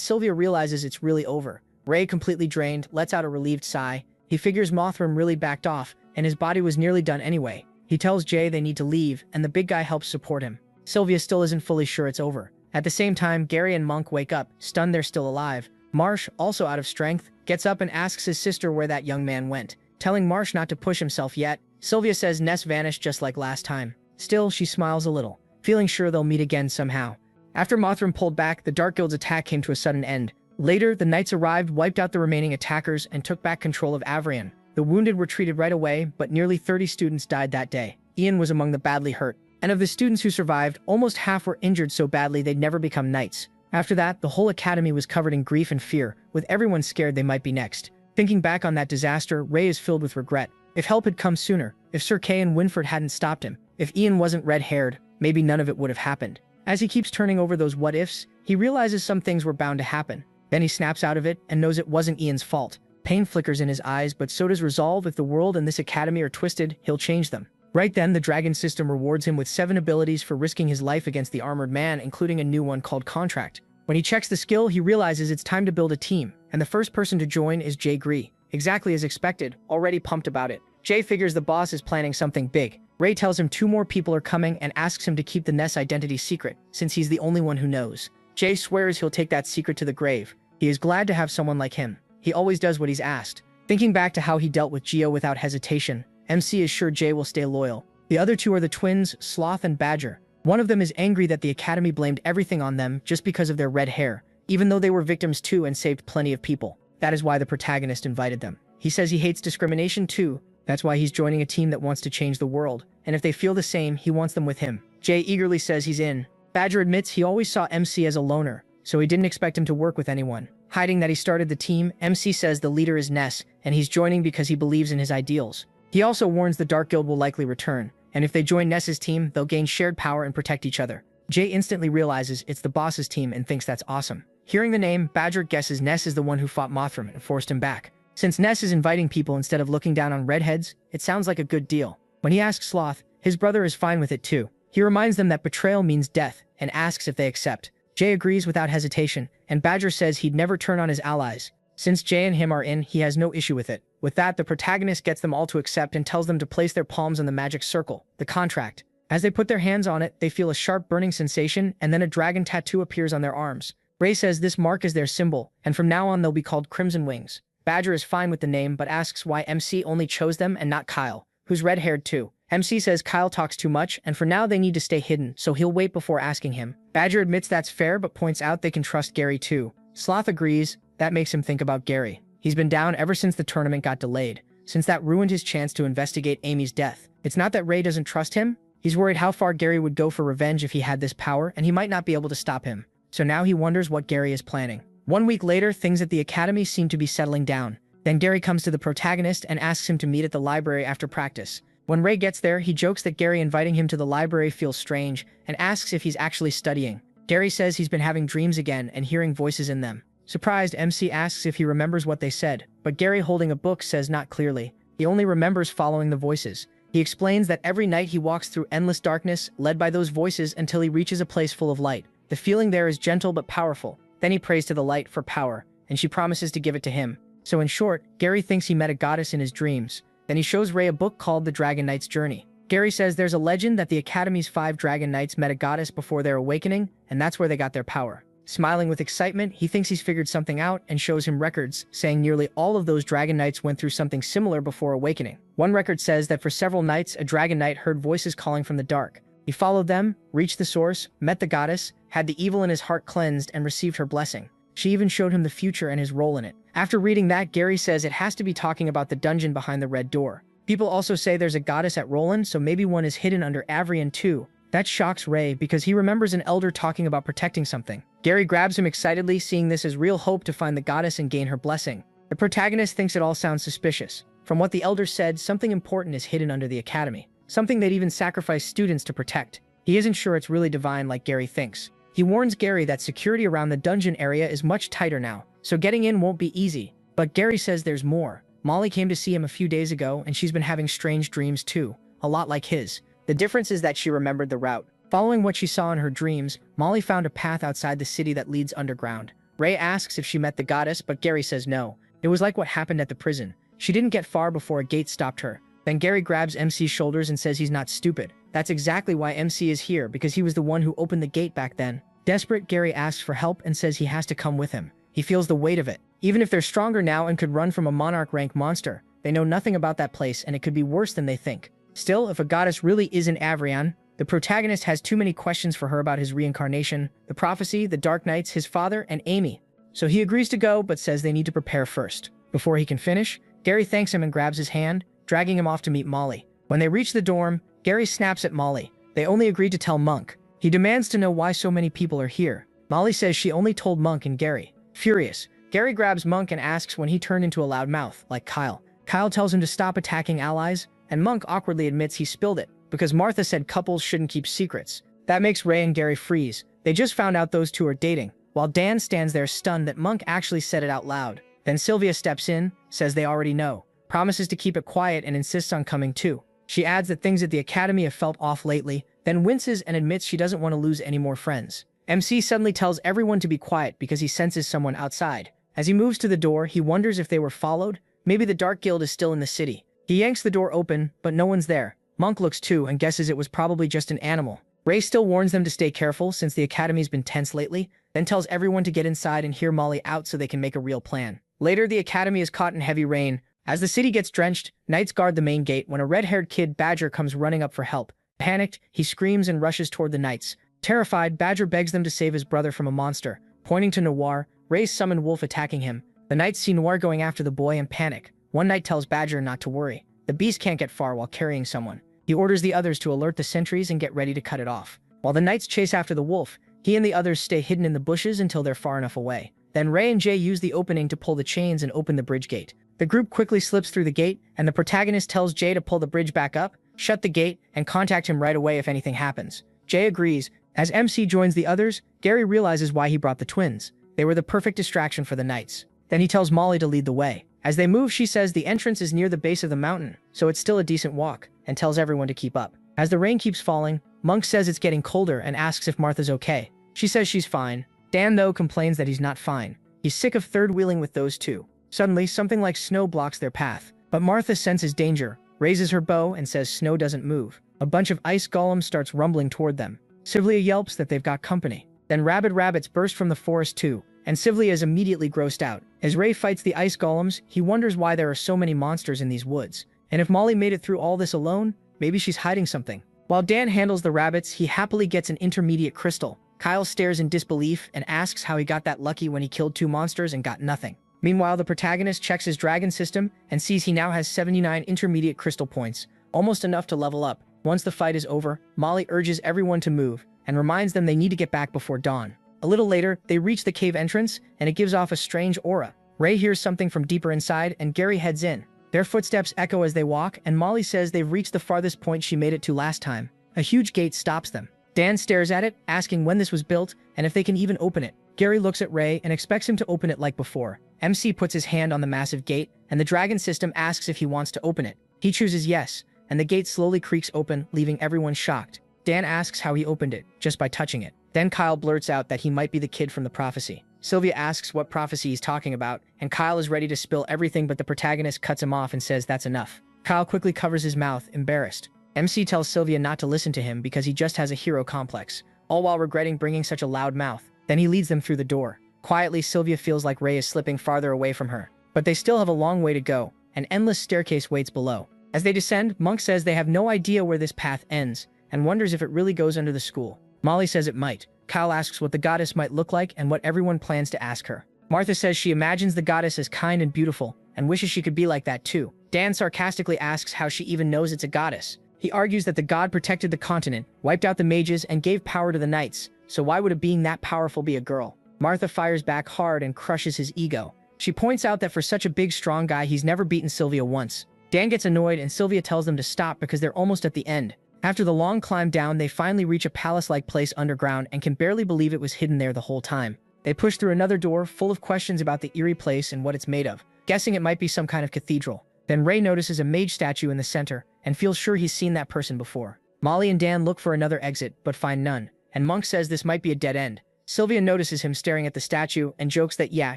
S1: Sylvia realizes it's really over. Ray, completely drained, lets out a relieved sigh. He figures Molthrim really backed off, and his body was nearly done anyway. He tells Jay they need to leave, and the big guy helps support him. Sylvia still isn't fully sure it's over. At the same time, Gary and Monk wake up, stunned they're still alive. Marsh, also out of strength, gets up and asks his sister where that young man went. Telling Marsh not to push himself yet, Sylvia says Ness vanished just like last time. Still, she smiles a little, feeling sure they'll meet again somehow. After Molthrim pulled back, the Dark Guild's attack came to a sudden end. Later, the knights arrived, wiped out the remaining attackers, and took back control of Avrian. The wounded were treated right away, but nearly 30 students died that day. Ian was among the badly hurt. And of the students who survived, almost half were injured so badly they'd never become knights. After that, the whole academy was covered in grief and fear, with everyone scared they might be next. Thinking back on that disaster, Ray is filled with regret. If help had come sooner, if Sir Kay and Winford hadn't stopped him, if Ian wasn't red-haired, maybe none of it would have happened. As he keeps turning over those what-ifs, he realizes some things were bound to happen. Then he snaps out of it and knows it wasn't Ian's fault. Pain flickers in his eyes, but so does resolve. If the world and this academy are twisted, he'll change them. Right then, the dragon system rewards him with 7 abilities for risking his life against the armored man, including a new one called Contract. When he checks the skill, he realizes it's time to build a team, and the first person to join is Jay Gree. Exactly as expected, already pumped about it. Jay figures the boss is planning something big. Ray tells him 2 more people are coming and asks him to keep the Ness identity secret, since he's the only one who knows. Jay swears he'll take that secret to the grave. He is glad to have someone like him. He always does what he's asked. Thinking back to how he dealt with Geo without hesitation, MC is sure Jay will stay loyal. The other 2 are the twins, Sloth and Badger. One of them is angry that the Academy blamed everything on them just because of their red hair, even though they were victims too and saved plenty of people. That is why the protagonist invited them. He says he hates discrimination too. That's why he's joining a team that wants to change the world, and if they feel the same, he wants them with him. Jay eagerly says he's in. Badger admits he always saw MC as a loner, so he didn't expect him to work with anyone. Hiding that he started the team, MC says the leader is Ness, and he's joining because he believes in his ideals. He also warns the Dark Guild will likely return, and if they join Ness's team, they'll gain shared power and protect each other. Jay instantly realizes it's the boss's team and thinks that's awesome. Hearing the name, Badger guesses Ness is the one who fought Mothram and forced him back. Since Ness is inviting people instead of looking down on redheads, it sounds like a good deal. When he asks Sloth, his brother is fine with it too. He reminds them that betrayal means death and asks if they accept. Jay agrees without hesitation, and Badger says he'd never turn on his allies. Since Jay and him are in, he has no issue with it. With that, the protagonist gets them all to accept and tells them to place their palms on the magic circle, the contract. As they put their hands on it, they feel a sharp burning sensation, and then a dragon tattoo appears on their arms. Ray says this mark is their symbol, and from now on they'll be called Crimson Wings. Badger is fine with the name, but asks why MC only chose them and not Kyle, who's red-haired too. MC says Kyle talks too much, and for now they need to stay hidden, so he'll wait before asking him. Badger admits that's fair, but points out they can trust Gary too. Sloth agrees. That makes him think about Gary. He's been down ever since the tournament got delayed, since that ruined his chance to investigate Amy's death. It's not that Ray doesn't trust him. He's worried how far Gary would go for revenge if he had this power, and he might not be able to stop him. So now he wonders what Gary is planning. 1 week later, things at the Academy seem to be settling down. Then Gary comes to the protagonist and asks him to meet at the library after practice. When Ray gets there, he jokes that Gary inviting him to the library feels strange and asks if he's actually studying. Gary says he's been having dreams again and hearing voices in them. Surprised, MC asks if he remembers what they said, but Gary, holding a book, says not clearly. He only remembers following the voices. He explains that every night he walks through endless darkness, led by those voices until he reaches a place full of light. The feeling there is gentle but powerful. Then he prays to the light for power, and she promises to give it to him. So in short, Gary thinks he met a goddess in his dreams. Then he shows Ray a book called The Dragon Knight's Journey. Gary says there's a legend that the Academy's 5 Dragon Knights met a goddess before their awakening, and that's where they got their power. Smiling with excitement, he thinks he's figured something out and shows him records, saying nearly all of those Dragon Knights went through something similar before awakening. One record says that for several nights, a Dragon Knight heard voices calling from the dark. He followed them, reached the source, met the goddess, had the evil in his heart cleansed, and received her blessing. She even showed him the future and his role in it. After reading that, Gary says it has to be talking about the dungeon behind the red door. People also say there's a goddess at Roland, so maybe one is hidden under Avrian too. That shocks Ray because he remembers an elder talking about protecting something. Gary grabs him excitedly, seeing this as real hope to find the goddess and gain her blessing. The protagonist thinks it all sounds suspicious. From what the elder said, something important is hidden under the Academy. Something they'd even sacrifice students to protect. He isn't sure it's really divine like Gary thinks. He warns Gary that security around the dungeon area is much tighter now, so getting in won't be easy. But Gary says there's more. Molly came to see him a few days ago, and she's been having strange dreams too, a lot like his. The difference is that she remembered the route. Following what she saw in her dreams, Molly found a path outside the city that leads underground. Ray asks if she met the goddess, but Gary says no. It was like what happened at the prison. She didn't get far before a gate stopped her. Then Gary grabs MC's shoulders and says he's not stupid. That's exactly why MC is here, because he was the one who opened the gate back then. Desperate, Gary asks for help and says he has to come with him. He feels the weight of it. Even if they're stronger now and could run from a monarch-rank monster, they know nothing about that place and it could be worse than they think. Still, if a goddess really is in Avrian, the protagonist has too many questions for her about his reincarnation, the prophecy, the Dark Knights, his father, and Amy. So he agrees to go, but says they need to prepare first. Before he can finish, Gary thanks him and grabs his hand, dragging him off to meet Molly. When they reach the dorm, Gary snaps at Molly. They only agreed to tell Monk. He demands to know why so many people are here. Molly says she only told Monk and Gary. Furious, Gary grabs Monk and asks when he turned into a loudmouth, like Kyle. Kyle tells him to stop attacking allies, and Monk awkwardly admits he spilled it, because Martha said couples shouldn't keep secrets. That makes Ray and Gary freeze. They just found out those two are dating, while Dan stands there stunned that Monk actually said it out loud. Then Sylvia steps in, says they already know, promises to keep it quiet and insists on coming too. She adds that things at the Academy have felt off lately, then winces and admits she doesn't want to lose any more friends. MC suddenly tells everyone to be quiet because he senses someone outside. As he moves to the door, he wonders if they were followed. Maybe the Dark Guild is still in the city. He yanks the door open, but no one's there. Monk looks too and guesses it was probably just an animal. Ray still warns them to stay careful since the academy's been tense lately, then tells everyone to get inside and hear Molly out so they can make a real plan. Later, the academy is caught in heavy rain. As the city gets drenched, knights guard the main gate when a red-haired kid, Badger, comes running up for help. Panicked, he screams and rushes toward the knights. Terrified, Badger begs them to save his brother from a monster. Pointing to Noir, Ray's summoned wolf attacking him. The knights see Noir going after the boy and panic. One knight tells Badger not to worry. The beast can't get far while carrying someone. He orders the others to alert the sentries and get ready to cut it off. While the knights chase after the wolf, he and the others stay hidden in the bushes until they're far enough away. Then Ray and Jay use the opening to pull the chains and open the bridge gate. The group quickly slips through the gate, and the protagonist tells Jay to pull the bridge back up, shut the gate, and contact him right away if anything happens. Jay agrees. As MC joins the others, Gary realizes why he brought the twins. They were the perfect distraction for the knights. Then he tells Molly to lead the way. As they move, she says the entrance is near the base of the mountain, so it's still a decent walk, and tells everyone to keep up. As the rain keeps falling, Monk says it's getting colder and asks if Martha's okay. She says she's fine. Dan, though, complains that he's not fine. He's sick of third-wheeling with those two. Suddenly, something like snow blocks their path. But Martha senses danger, raises her bow, and says snow doesn't move. A bunch of ice golems starts rumbling toward them. Sylvia yelps that they've got company. Then rabid rabbits burst from the forest too, and Sylvia is immediately grossed out. As Ray fights the ice golems, he wonders why there are so many monsters in these woods. And if Molly made it through all this alone, maybe she's hiding something. While Dan handles the rabbits, he happily gets an intermediate crystal. Kyle stares in disbelief and asks how he got that lucky when he killed two monsters and got nothing. Meanwhile, the protagonist checks his dragon system and sees he now has 79 intermediate crystal points, almost enough to level up. Once the fight is over, Molly urges everyone to move and reminds them they need to get back before dawn. A little later, they reach the cave entrance and it gives off a strange aura. Ray hears something from deeper inside and Gary heads in. Their footsteps echo as they walk, and Molly says they've reached the farthest point she made it to last time. A huge gate stops them. Dan stares at it, asking when this was built and if they can even open it. Gary looks at Ray and expects him to open it like before. MC puts his hand on the massive gate, and the dragon system asks if he wants to open it. He chooses yes, and the gate slowly creaks open, leaving everyone shocked. Dan asks how he opened it, just by touching it. Then Kyle blurts out that he might be the kid from the prophecy. Sylvia asks what prophecy he's talking about, and Kyle is ready to spill everything, but the protagonist cuts him off and says that's enough. Kyle quickly covers his mouth, embarrassed. MC tells Sylvia not to listen to him because he just has a hero complex, all while regretting bringing such a loud mouth. Then he leads them through the door. Quietly, Sylvia feels like Ray is slipping farther away from her. But they still have a long way to go. An endless staircase waits below. As they descend, Monk says they have no idea where this path ends, and wonders if it really goes under the school. Molly says it might. Kyle asks what the goddess might look like and what everyone plans to ask her. Martha says she imagines the goddess as kind and beautiful, and wishes she could be like that too. Dan sarcastically asks how she even knows it's a goddess. He argues that the god protected the continent, wiped out the mages, and gave power to the knights, so why would a being that powerful be a girl? Martha fires back hard and crushes his ego. She points out that for such a big, strong guy, he's never beaten Sylvia once. Dan gets annoyed and Sylvia tells them to stop because they're almost at the end. After the long climb down, they finally reach a palace-like place underground and can barely believe it was hidden there the whole time. They push through another door full of questions about the eerie place and what it's made of, guessing it might be some kind of cathedral. Then Ray notices a mage statue in the center and feels sure he's seen that person before. Molly and Dan look for another exit, but find none, and Monk says this might be a dead end. Sylvia notices him staring at the statue and jokes that yeah,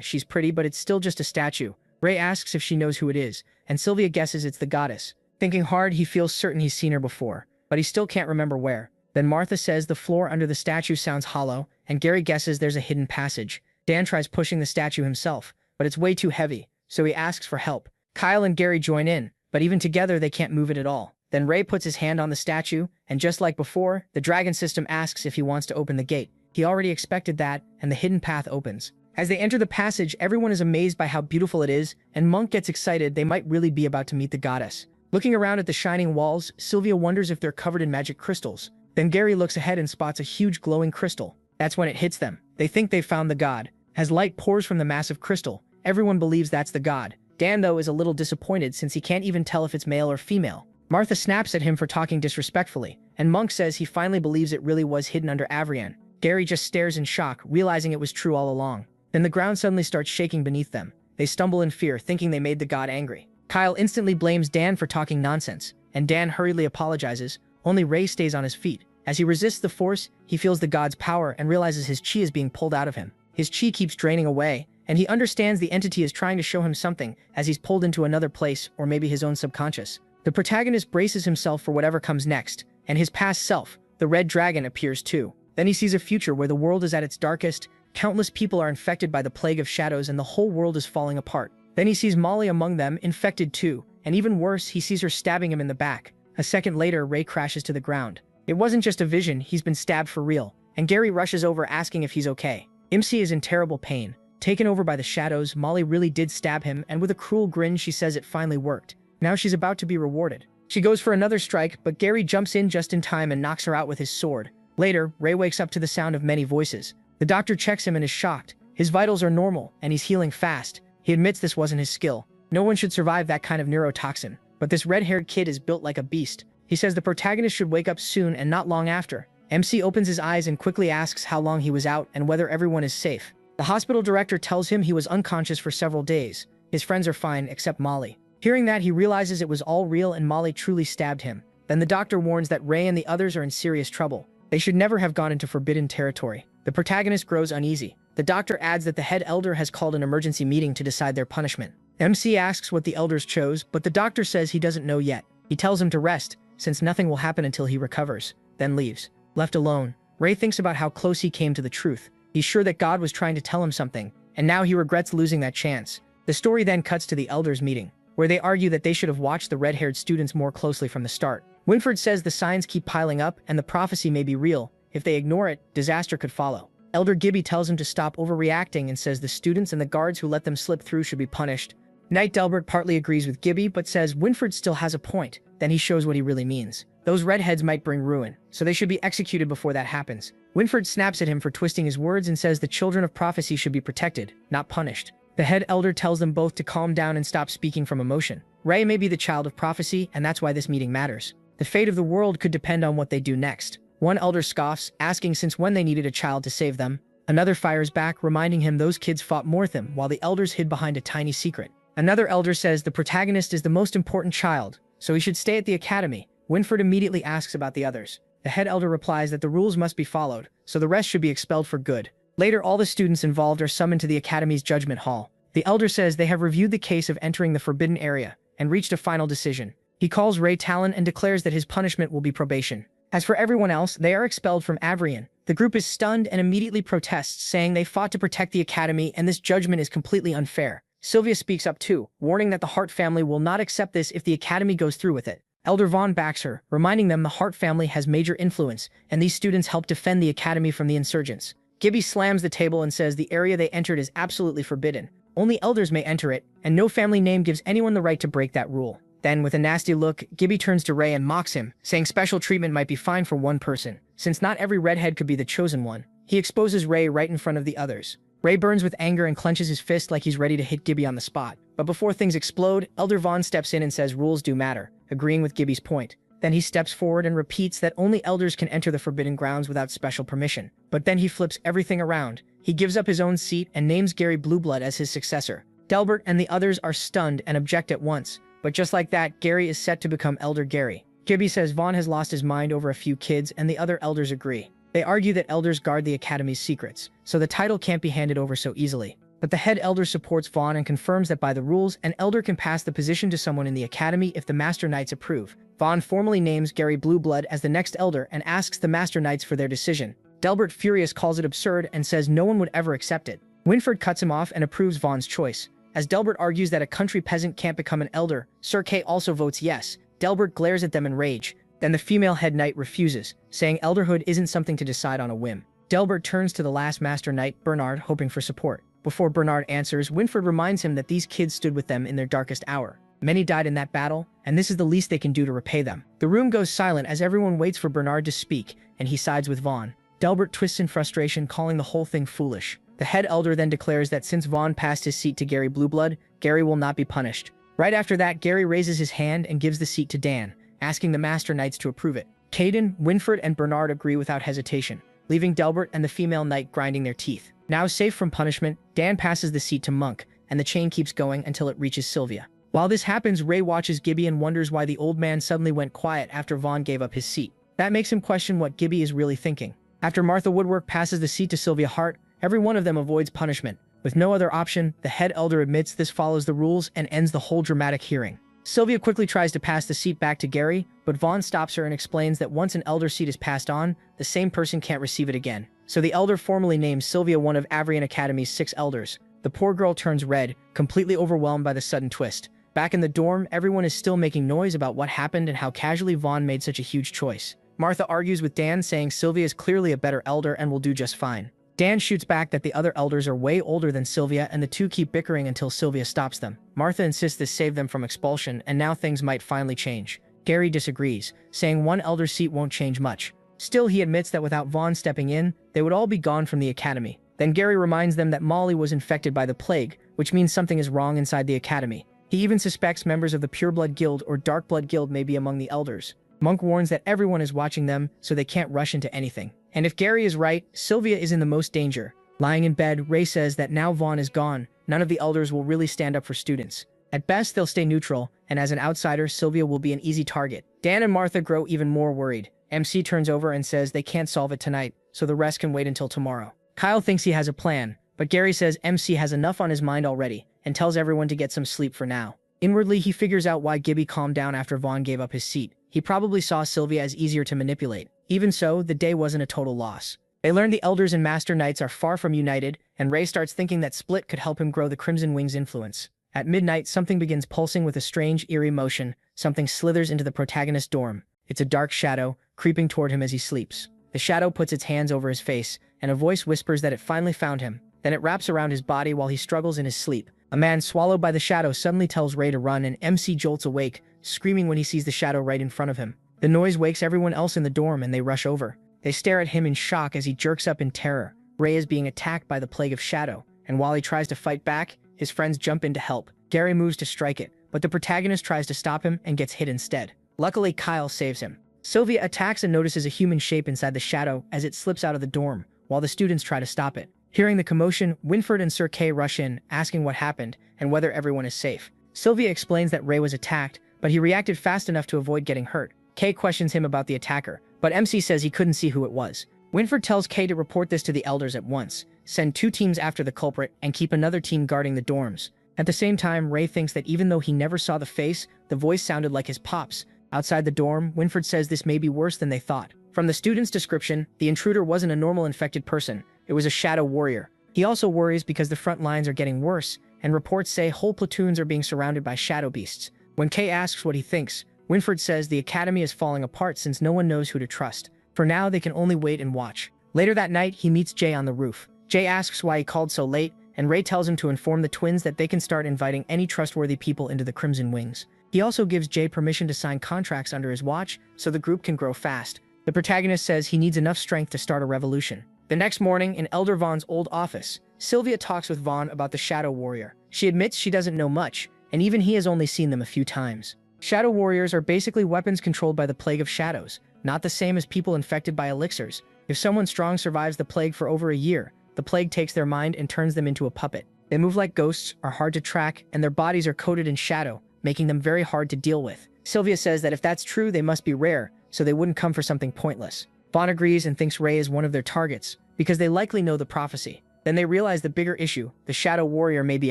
S1: she's pretty, but it's still just a statue. Ray asks if she knows who it is, and Sylvia guesses it's the goddess. Thinking hard, he feels certain he's seen her before, but he still can't remember where. Then Martha says the floor under the statue sounds hollow, and Gary guesses there's a hidden passage. Dan tries pushing the statue himself, but it's way too heavy, so he asks for help. Kyle and Gary join in, but even together they can't move it at all. Then Ray puts his hand on the statue, and just like before, the dragon system asks if he wants to open the gate. He already expected that, and the hidden path opens. As they enter the passage, everyone is amazed by how beautiful it is, and Monk gets excited they might really be about to meet the goddess. Looking around at the shining walls, Sylvia wonders if they're covered in magic crystals. Then Gary looks ahead and spots a huge glowing crystal. That's when it hits them. They think they've found the god. As light pours from the massive crystal, everyone believes that's the god. Dan, though, is a little disappointed since he can't even tell if it's male or female. Martha snaps at him for talking disrespectfully, and Monk says he finally believes it really was hidden under Avrian. Gary just stares in shock, realizing it was true all along. Then the ground suddenly starts shaking beneath them. They stumble in fear, thinking they made the god angry. Kyle instantly blames Dan for talking nonsense, and Dan hurriedly apologizes. Only Ray stays on his feet. As he resists the force, he feels the god's power and realizes his chi is being pulled out of him. His chi keeps draining away, and he understands the entity is trying to show him something as he's pulled into another place or maybe his own subconscious. The protagonist braces himself for whatever comes next, and his past self, the Red Dragon, appears too. Then he sees a future where the world is at its darkest, countless people are infected by the plague of shadows and the whole world is falling apart. Then he sees Molly among them, infected too, and even worse, he sees her stabbing him in the back. A second later, Ray crashes to the ground. It wasn't just a vision, he's been stabbed for real, and Gary rushes over asking if he's okay. MC is in terrible pain. Taken over by the shadows, Molly really did stab him, and with a cruel grin she says it finally worked. Now she's about to be rewarded. She goes for another strike, but Gary jumps in just in time and knocks her out with his sword. Later, Ray wakes up to the sound of many voices. The doctor checks him and is shocked. His vitals are normal, and he's healing fast. He admits this wasn't his skill. No one should survive that kind of neurotoxin. But this red-haired kid is built like a beast. He says the protagonist should wake up soon and not long after. MC opens his eyes and quickly asks how long he was out and whether everyone is safe. The hospital director tells him he was unconscious for several days. His friends are fine, except Molly. Hearing that, he realizes it was all real and Molly truly stabbed him. Then the doctor warns that Ray and the others are in serious trouble. They should never have gone into forbidden territory. The protagonist grows uneasy. The doctor adds that the head elder has called an emergency meeting to decide their punishment. MC asks what the elders chose, but the doctor says he doesn't know yet. He tells him to rest, since nothing will happen until he recovers, then leaves. Left alone, Ray thinks about how close he came to the truth. He's sure that God was trying to tell him something, and now he regrets losing that chance. The story then cuts to the elders' meeting, where they argue that they should have watched the red-haired students more closely from the start. Winford says the signs keep piling up and the prophecy may be real. If they ignore it, disaster could follow. Elder Gibby tells him to stop overreacting and says the students and the guards who let them slip through should be punished. Knight Delbert partly agrees with Gibby, but says Winford still has a point. Then he shows what he really means. Those redheads might bring ruin, so they should be executed before that happens. Winford snaps at him for twisting his words and says the children of prophecy should be protected, not punished. The head elder tells them both to calm down and stop speaking from emotion. Ray may be the child of prophecy, and that's why this meeting matters. The fate of the world could depend on what they do next. One elder scoffs, asking since when they needed a child to save them. Another fires back, reminding him those kids fought Mortham while the elders hid behind a tiny secret. Another elder says the protagonist is the most important child, so he should stay at the academy. Winford immediately asks about the others. The head elder replies that the rules must be followed, so the rest should be expelled for good. Later, all the students involved are summoned to the academy's judgment hall. The elder says they have reviewed the case of entering the forbidden area and reached a final decision. He calls Ray Talon and declares that his punishment will be probation. As for everyone else, they are expelled from Avrian. The group is stunned and immediately protests, saying they fought to protect the academy and this judgment is completely unfair. Sylvia speaks up too, warning that the Hart family will not accept this if the academy goes through with it. Elder Vaughn backs her, reminding them the Hart family has major influence, and these students help defend the academy from the insurgents. Gibby slams the table and says the area they entered is absolutely forbidden. Only elders may enter it, and no family name gives anyone the right to break that rule. Then, with a nasty look, Gibby turns to Ray and mocks him, saying special treatment might be fine for one person, since not every redhead could be the chosen one. He exposes Ray right in front of the others. Ray burns with anger and clenches his fist like he's ready to hit Gibby on the spot. But before things explode, Elder Vaughn steps in and says rules do matter, agreeing with Gibby's point. Then he steps forward and repeats that only elders can enter the forbidden grounds without special permission. But then he flips everything around. He gives up his own seat and names Gary Blueblood as his successor. Delbert and the others are stunned and object at once. But just like that, Gary is set to become Elder Gary. Gibby says Vaughn has lost his mind over a few kids, and the other elders agree. They argue that elders guard the academy's secrets, so the title can't be handed over so easily. But the head elder supports Vaughn and confirms that by the rules, an elder can pass the position to someone in the academy if the Master Knights approve. Vaughn formally names Gary Blueblood as the next elder and asks the Master Knights for their decision. Delbert, furious, calls it absurd and says no one would ever accept it. Winford cuts him off and approves Vaughn's choice. As Delbert argues that a country peasant can't become an elder, Sir Kay also votes yes. Delbert glares at them in rage. Then the female head knight refuses, saying elderhood isn't something to decide on a whim. Delbert turns to the last Master Knight, Bernard, hoping for support. Before Bernard answers, Winford reminds him that these kids stood with them in their darkest hour. Many died in that battle, and this is the least they can do to repay them. The room goes silent as everyone waits for Bernard to speak, and he sides with Vaughn. Delbert twists in frustration, calling the whole thing foolish. The head elder then declares that since Vaughn passed his seat to Gary Blueblood, Gary will not be punished. Right after that, Gary raises his hand and gives the seat to Dan, asking the Master Knights to approve it. Caden, Winford, and Bernard agree without hesitation, leaving Delbert and the female knight grinding their teeth. Now safe from punishment, Dan passes the seat to Monk, and the chain keeps going until it reaches Sylvia. While this happens, Ray watches Gibby and wonders why the old man suddenly went quiet after Vaughn gave up his seat. That makes him question what Gibby is really thinking. After Martha Woodwork passes the seat to Sylvia Hart, every one of them avoids punishment. With no other option, the head elder admits this follows the rules and ends the whole dramatic hearing. Sylvia quickly tries to pass the seat back to Gary, but Vaughn stops her and explains that once an elder seat is passed on, the same person can't receive it again. So the elder formally names Sylvia one of Avrian Academy's 6 elders. The poor girl turns red, completely overwhelmed by the sudden twist. Back in the dorm, everyone is still making noise about what happened and how casually Vaughn made such a huge choice. Martha argues with Dan, saying Sylvia is clearly a better elder and will do just fine. Dan shoots back that the other elders are way older than Sylvia, and the two keep bickering until Sylvia stops them. Martha insists this saved them from expulsion, and now things might finally change. Gary disagrees, saying one elder seat won't change much. Still, he admits that without Vaughn stepping in, they would all be gone from the academy. Then Gary reminds them that Molly was infected by the plague, which means something is wrong inside the academy. He even suspects members of the Pureblood Guild or Darkblood Guild may be among the elders. Monk warns that everyone is watching them, so they can't rush into anything. And if Gary is right, Sylvia is in the most danger. Lying in bed, Ray says that now Vaughn is gone, none of the elders will really stand up for students. At best, they'll stay neutral, and as an outsider, Sylvia will be an easy target. Dan and Martha grow even more worried. MC turns over and says they can't solve it tonight, so the rest can wait until tomorrow. Kyle thinks he has a plan, but Gary says MC has enough on his mind already, and tells everyone to get some sleep for now. Inwardly, he figures out why Gibby calmed down after Vaughn gave up his seat. He probably saw Sylvia as easier to manipulate. Even so, the day wasn't a total loss. They learn the Elders and Master Knights are far from united, and Ray starts thinking that Split could help him grow the Crimson Wing's influence. At midnight, something begins pulsing with a strange, eerie motion. Something slithers into the protagonist's dorm. It's a dark shadow, creeping toward him as he sleeps. The shadow puts its hands over his face, and a voice whispers that it finally found him. Then it wraps around his body while he struggles in his sleep. A man swallowed by the shadow suddenly tells Ray to run, and MC jolts awake, screaming when he sees the shadow right in front of him. The noise wakes everyone else in the dorm, and they rush over. They stare at him in shock as he jerks up in terror. Ray is being attacked by the plague of shadow, and while he tries to fight back, his friends jump in to help. Gary moves to strike it, but the protagonist tries to stop him and gets hit instead. Luckily, Kyle saves him. Sylvia attacks and notices a human shape inside the shadow as it slips out of the dorm, while the students try to stop it. Hearing the commotion, Winford and Sir Kay rush in, asking what happened and whether everyone is safe. Sylvia explains that Ray was attacked, but he reacted fast enough to avoid getting hurt. Kay questions him about the attacker, but MC says he couldn't see who it was. Winford tells Kay to report this to the elders at once, send 2 teams after the culprit, and keep another team guarding the dorms. At the same time, Ray thinks that even though he never saw the face, the voice sounded like his pop's. Outside the dorm, Winford says this may be worse than they thought. From the student's description, the intruder wasn't a normal infected person. It was a shadow warrior. He also worries because the front lines are getting worse, and reports say whole platoons are being surrounded by shadow beasts. When Kay asks what he thinks, Winford says the academy is falling apart since no one knows who to trust. For now, they can only wait and watch. Later that night, he meets Jay on the roof. Jay asks why he called so late, and Ray tells him to inform the twins that they can start inviting any trustworthy people into the Crimson Wings. He also gives Jay permission to sign contracts under his watch, so the group can grow fast. The protagonist says he needs enough strength to start a revolution. The next morning, in Elder Vaughn's old office, Sylvia talks with Vaughn about the Shadow Warrior. She admits she doesn't know much, and even he has only seen them a few times. Shadow Warriors are basically weapons controlled by the Plague of Shadows, not the same as people infected by elixirs. If someone strong survives the plague for over a year, the plague takes their mind and turns them into a puppet. They move like ghosts, are hard to track, and their bodies are coated in shadow, making them very hard to deal with. Sylvia says that if that's true, they must be rare, so they wouldn't come for something pointless. Vaughn agrees and thinks Ray is one of their targets, because they likely know the prophecy. Then they realize the bigger issue, the Shadow Warrior may be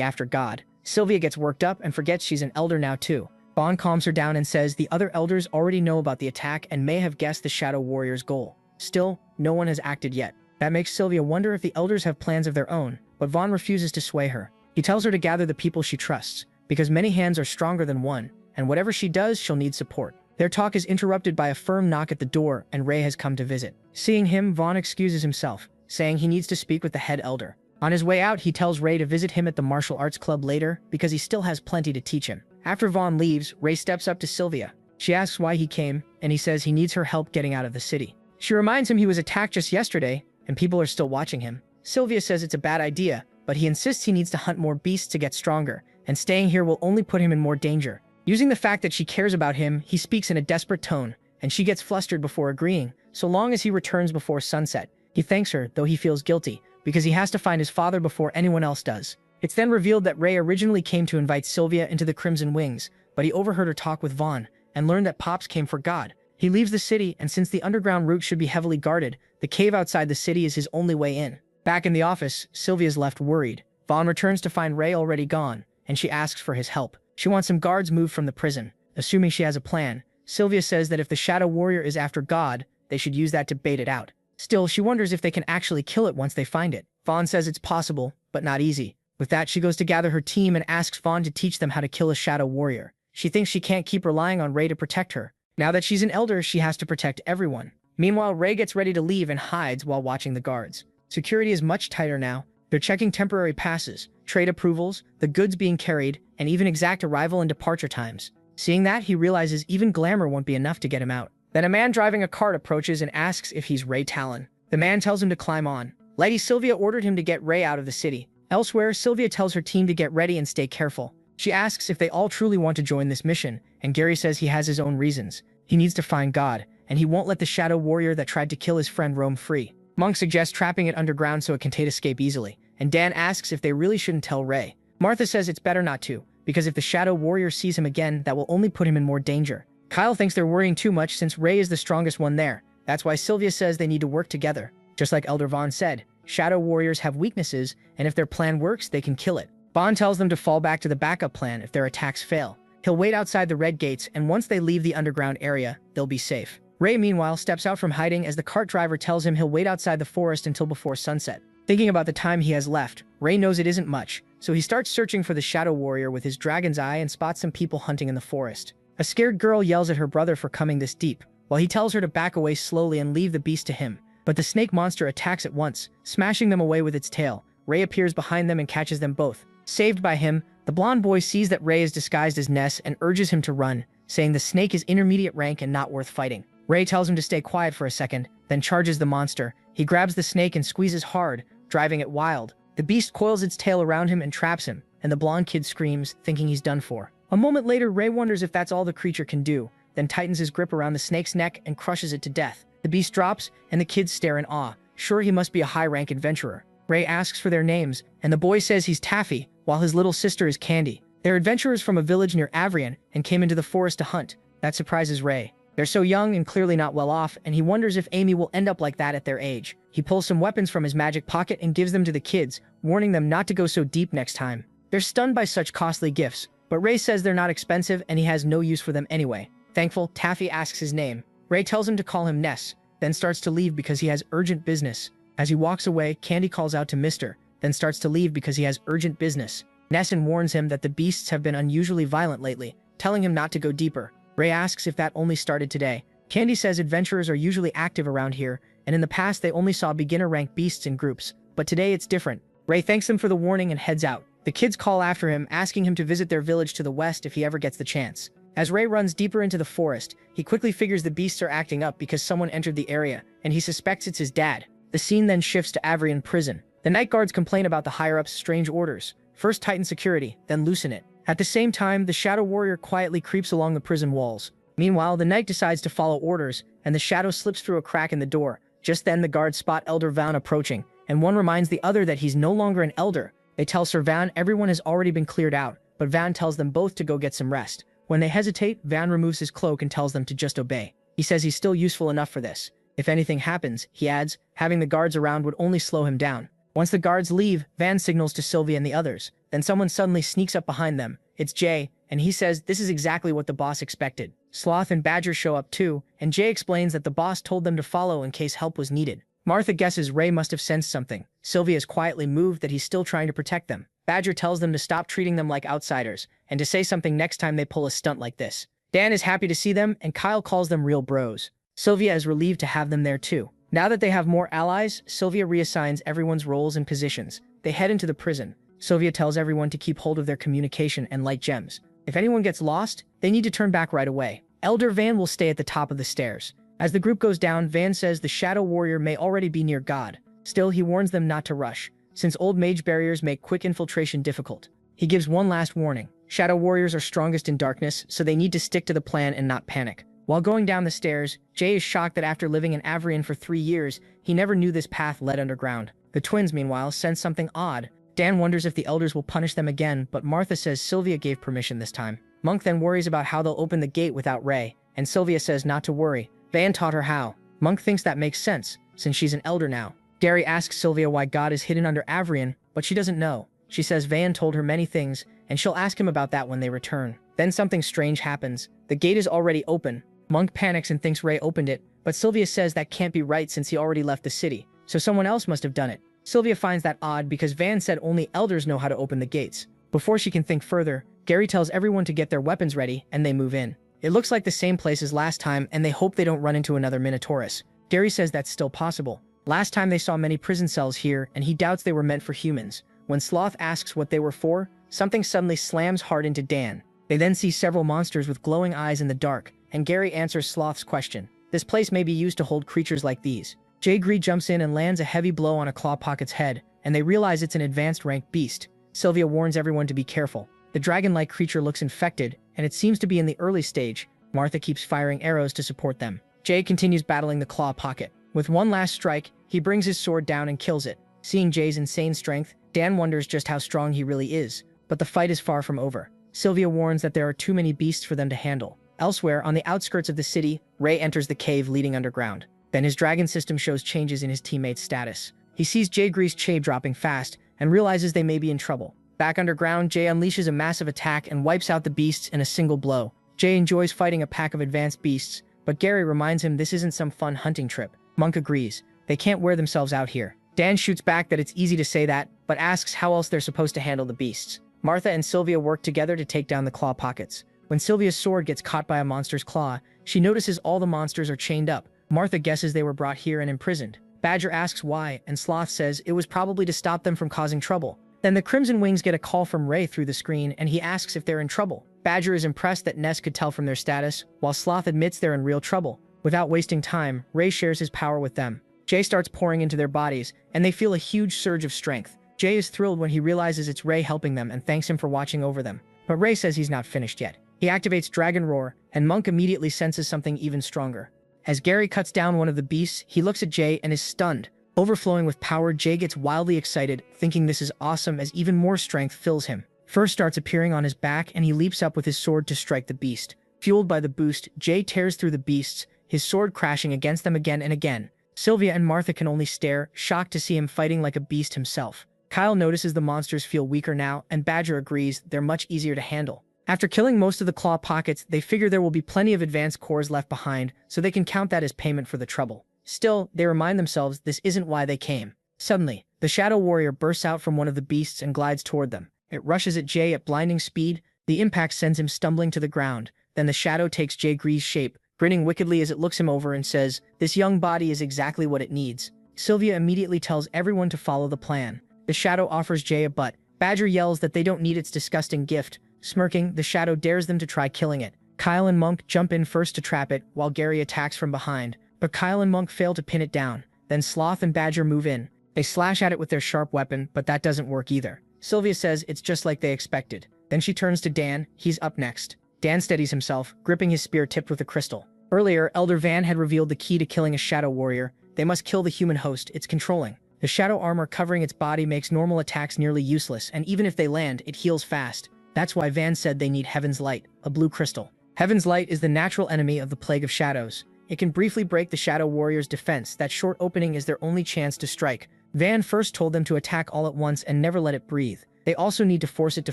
S1: after God. Sylvia gets worked up and forgets she's an elder now too. Vaughn calms her down and says the other elders already know about the attack and may have guessed the Shadow Warrior's goal. Still, no one has acted yet. That makes Sylvia wonder if the elders have plans of their own, but Vaughn refuses to sway her. He tells her to gather the people she trusts, because many hands are stronger than one, and whatever she does, she'll need support. Their talk is interrupted by a firm knock at the door, and Ray has come to visit. Seeing him, Vaughn excuses himself, saying he needs to speak with the head elder. On his way out, he tells Ray to visit him at the martial arts club later, because he still has plenty to teach him. After Vaughn leaves, Ray steps up to Sylvia. She asks why he came, and he says he needs her help getting out of the city. She reminds him he was attacked just yesterday, and people are still watching him. Sylvia says it's a bad idea, but he insists he needs to hunt more beasts to get stronger, and staying here will only put him in more danger. Using the fact that she cares about him, he speaks in a desperate tone, and she gets flustered before agreeing, so long as he returns before sunset. He thanks her, though he feels guilty, because he has to find his father before anyone else does. It's then revealed that Ray originally came to invite Sylvia into the Crimson Wings, but he overheard her talk with Vaughn, and learned that Pops came for God. He leaves the city, and since the underground route should be heavily guarded, the cave outside the city is his only way in. Back in the office, Sylvia's left worried. Vaughn returns to find Ray already gone, and she asks for his help. She wants some guards moved from the prison. Assuming she has a plan, Sylvia says that if the Shadow Warrior is after God, they should use that to bait it out. Still, she wonders if they can actually kill it once they find it. Vaughn says it's possible, but not easy. With that, she goes to gather her team and asks Vaughn to teach them how to kill a Shadow Warrior. She thinks she can't keep relying on Ray to protect her. Now that she's an elder, she has to protect everyone. Meanwhile, Ray gets ready to leave and hides while watching the guards. Security is much tighter now. They're checking temporary passes, trade approvals, the goods being carried, and even exact arrival and departure times. Seeing that, he realizes even glamour won't be enough to get him out. Then a man driving a cart approaches and asks if he's Ray Talon. The man tells him to climb on. Lady Sylvia ordered him to get Ray out of the city. Elsewhere, Sylvia tells her team to get ready and stay careful. She asks if they all truly want to join this mission, and Gary says he has his own reasons. He needs to find God, and he won't let the Shadow Warrior that tried to kill his friend roam free. Monk suggests trapping it underground so it can escape easily, and Dan asks if they really shouldn't tell Ray. Martha says it's better not to, because if the Shadow Warrior sees him again, that will only put him in more danger. Kyle thinks they're worrying too much since Ray is the strongest one there. That's why Sylvia says they need to work together. Just like Elder Vaughn said, Shadow Warriors have weaknesses, and if their plan works, they can kill it. Vaughn tells them to fall back to the backup plan if their attacks fail. He'll wait outside the red gates, and once they leave the underground area, they'll be safe. Ray, meanwhile, steps out from hiding as the cart driver tells him he'll wait outside the forest until before sunset. Thinking about the time he has left, Ray knows it isn't much, so he starts searching for the Shadow Warrior with his dragon's eye and spots some people hunting in the forest. A scared girl yells at her brother for coming this deep, while he tells her to back away slowly and leave the beast to him. But the snake monster attacks at once, smashing them away with its tail. Ray appears behind them and catches them both. Saved by him, the blonde boy sees that Ray is disguised as Ness and urges him to run, saying the snake is intermediate rank and not worth fighting. Ray tells him to stay quiet for a second, then charges the monster. He grabs the snake and squeezes hard, driving it wild. The beast coils its tail around him and traps him, and the blonde kid screams, thinking he's done for. A moment later, Ray wonders if that's all the creature can do, then tightens his grip around the snake's neck and crushes it to death. The beast drops, and the kids stare in awe. Sure, he must be a high-rank adventurer. Ray asks for their names, and the boy says he's Taffy, while his little sister is Candy. They're adventurers from a village near Avrian and came into the forest to hunt. That surprises Ray. They're so young and clearly not well off, and he wonders if Amy will end up like that at their age. He pulls some weapons from his magic pocket and gives them to the kids, warning them not to go so deep next time. They're stunned by such costly gifts, but Ray says they're not expensive and he has no use for them anyway. Thankful, Taffy asks his name. Ray tells him to call him Ness, then starts to leave because he has urgent business. As he walks away, Candy calls out to Mr., then starts to leave because he has urgent business. Nesson warns him that the beasts have been unusually violent lately, telling him not to go deeper. Ray asks if that only started today. Candy says adventurers are usually active around here, and in the past they only saw beginner-ranked beasts in groups, but today it's different. Ray thanks them for the warning and heads out. The kids call after him, asking him to visit their village to the west if he ever gets the chance. As Ray runs deeper into the forest, he quickly figures the beasts are acting up because someone entered the area, and he suspects it's his dad. The scene then shifts to Avrian prison. The night guards complain about the higher-ups' strange orders. First tighten security, then loosen it. At the same time, the Shadow Warrior quietly creeps along the prison walls. Meanwhile, the knight decides to follow orders, and the shadow slips through a crack in the door. Just then, the guards spot Elder Vaughn approaching, and one reminds the other that he's no longer an elder. They tell Sir Vaughn everyone has already been cleared out, but Vaughn tells them both to go get some rest. When they hesitate, Vaughn removes his cloak and tells them to just obey. He says he's still useful enough for this. If anything happens, he adds, having the guards around would only slow him down. Once the guards leave, Vaughn signals to Sylvia and the others. Then someone suddenly sneaks up behind them. It's Jay, and he says this is exactly what the boss expected. Sloth and Badger show up too, and Jay explains that the boss told them to follow in case help was needed. Martha guesses Ray must have sensed something. Sylvia is quietly moved that he's still trying to protect them. Badger tells them to stop treating them like outsiders, and to say something next time they pull a stunt like this. Dan is happy to see them, and Kyle calls them real bros. Sylvia is relieved to have them there too. Now that they have more allies, Sylvia reassigns everyone's roles and positions. They head into the prison. Sylvia tells everyone to keep hold of their communication and light gems. If anyone gets lost, they need to turn back right away. Elder Van will stay at the top of the stairs. As the group goes down, Van says the Shadow Warrior may already be near God. Still, he warns them not to rush, since old mage barriers make quick infiltration difficult. He gives one last warning. Shadow Warriors are strongest in darkness, so they need to stick to the plan and not panic. While going down the stairs, Jay is shocked that after living in Avrian for 3 years, he never knew this path led underground. The twins, meanwhile, sense something odd. Dan wonders if the elders will punish them again, but Martha says Sylvia gave permission this time. Monk then worries about how they'll open the gate without Ray, and Sylvia says not to worry. Van taught her how. Monk thinks that makes sense, since she's an elder now. Gary asks Sylvia why God is hidden under Avrian, but she doesn't know. She says Van told her many things, and she'll ask him about that when they return. Then something strange happens. The gate is already open. Monk panics and thinks Ray opened it, but Sylvia says that can't be right since he already left the city, so someone else must have done it. Sylvia finds that odd because Van said only elders know how to open the gates. Before she can think further, Gary tells everyone to get their weapons ready, and they move in. It looks like the same place as last time, and they hope they don't run into another Minotaurus. Gary says that's still possible. Last time they saw many prison cells here, and he doubts they were meant for humans. When Sloth asks what they were for, something suddenly slams hard into Dan. They then see several monsters with glowing eyes in the dark, and Gary answers Sloth's question. This place may be used to hold creatures like these. Jay Gree jumps in and lands a heavy blow on a Clawpocket's head, and they realize it's an advanced rank beast. Sylvia warns everyone to be careful. The dragon-like creature looks infected, and it seems to be in the early stage. Martha keeps firing arrows to support them. Jay continues battling the Clawpocket. With one last strike, he brings his sword down and kills it. Seeing Jay's insane strength, Dan wonders just how strong he really is, but the fight is far from over. Sylvia warns that there are too many beasts for them to handle. Elsewhere, on the outskirts of the city, Ray enters the cave leading underground. Then his dragon system shows changes in his teammate's status. He sees Jay Gree's Che dropping fast, and realizes they may be in trouble. Back underground, Jay unleashes a massive attack and wipes out the beasts in a single blow. Jay enjoys fighting a pack of advanced beasts, but Gary reminds him this isn't some fun hunting trip. Monk agrees. They can't wear themselves out here. Dan shoots back that it's easy to say that, but asks how else they're supposed to handle the beasts. Martha and Sylvia work together to take down the Clawpockets. When Sylvia's sword gets caught by a monster's claw, she notices all the monsters are chained up. Martha guesses they were brought here and imprisoned. Badger asks why, and Sloth says it was probably to stop them from causing trouble. Then the Crimson Wings get a call from Ray through the screen, and he asks if they're in trouble. Badger is impressed that Ness could tell from their status, while Sloth admits they're in real trouble. Without wasting time, Ray shares his power with them. Jay starts pouring into their bodies, and they feel a huge surge of strength. Jay is thrilled when he realizes it's Ray helping them and thanks him for watching over them. But Ray says he's not finished yet. He activates Dragon Roar, and Monk immediately senses something even stronger. As Gary cuts down one of the beasts, he looks at Jay and is stunned. Overflowing with power, Jay gets wildly excited, thinking this is awesome as even more strength fills him. Fur starts appearing on his back, and he leaps up with his sword to strike the beast. Fueled by the boost, Jay tears through the beasts, his sword crashing against them again and again. Sylvia and Martha can only stare, shocked to see him fighting like a beast himself. Kyle notices the monsters feel weaker now, and Badger agrees they're much easier to handle. After killing most of the Clawpockets, they figure there will be plenty of advanced cores left behind, so they can count that as payment for the trouble. Still, they remind themselves this isn't why they came. Suddenly, the Shadow Warrior bursts out from one of the beasts and glides toward them. It rushes at Jay at blinding speed. The impact sends him stumbling to the ground. Then the shadow takes Jay Gree's shape, grinning wickedly as it looks him over and says, "This young body is exactly what it needs." Sylvia immediately tells everyone to follow the plan. The shadow offers Jay a butt. Badger yells that they don't need its disgusting gift. Smirking, the shadow dares them to try killing it. Kyle and Monk jump in first to trap it, while Gary attacks from behind. But Kyle and Monk fail to pin it down. Then Sloth and Badger move in. They slash at it with their sharp weapon, but that doesn't work either. Sylvia says it's just like they expected. Then she turns to Dan. He's up next. Dan steadies himself, gripping his spear tipped with a crystal. Earlier, Elder Van had revealed the key to killing a shadow warrior. They must kill the human host it's controlling. The shadow armor covering its body makes normal attacks nearly useless, and even if they land, it heals fast. That's why Van said they need Heaven's Light, a blue crystal. Heaven's Light is the natural enemy of the Plague of Shadows. It can briefly break the Shadow Warrior's defense. That short opening is their only chance to strike. Van first told them to attack all at once and never let it breathe. They also need to force it to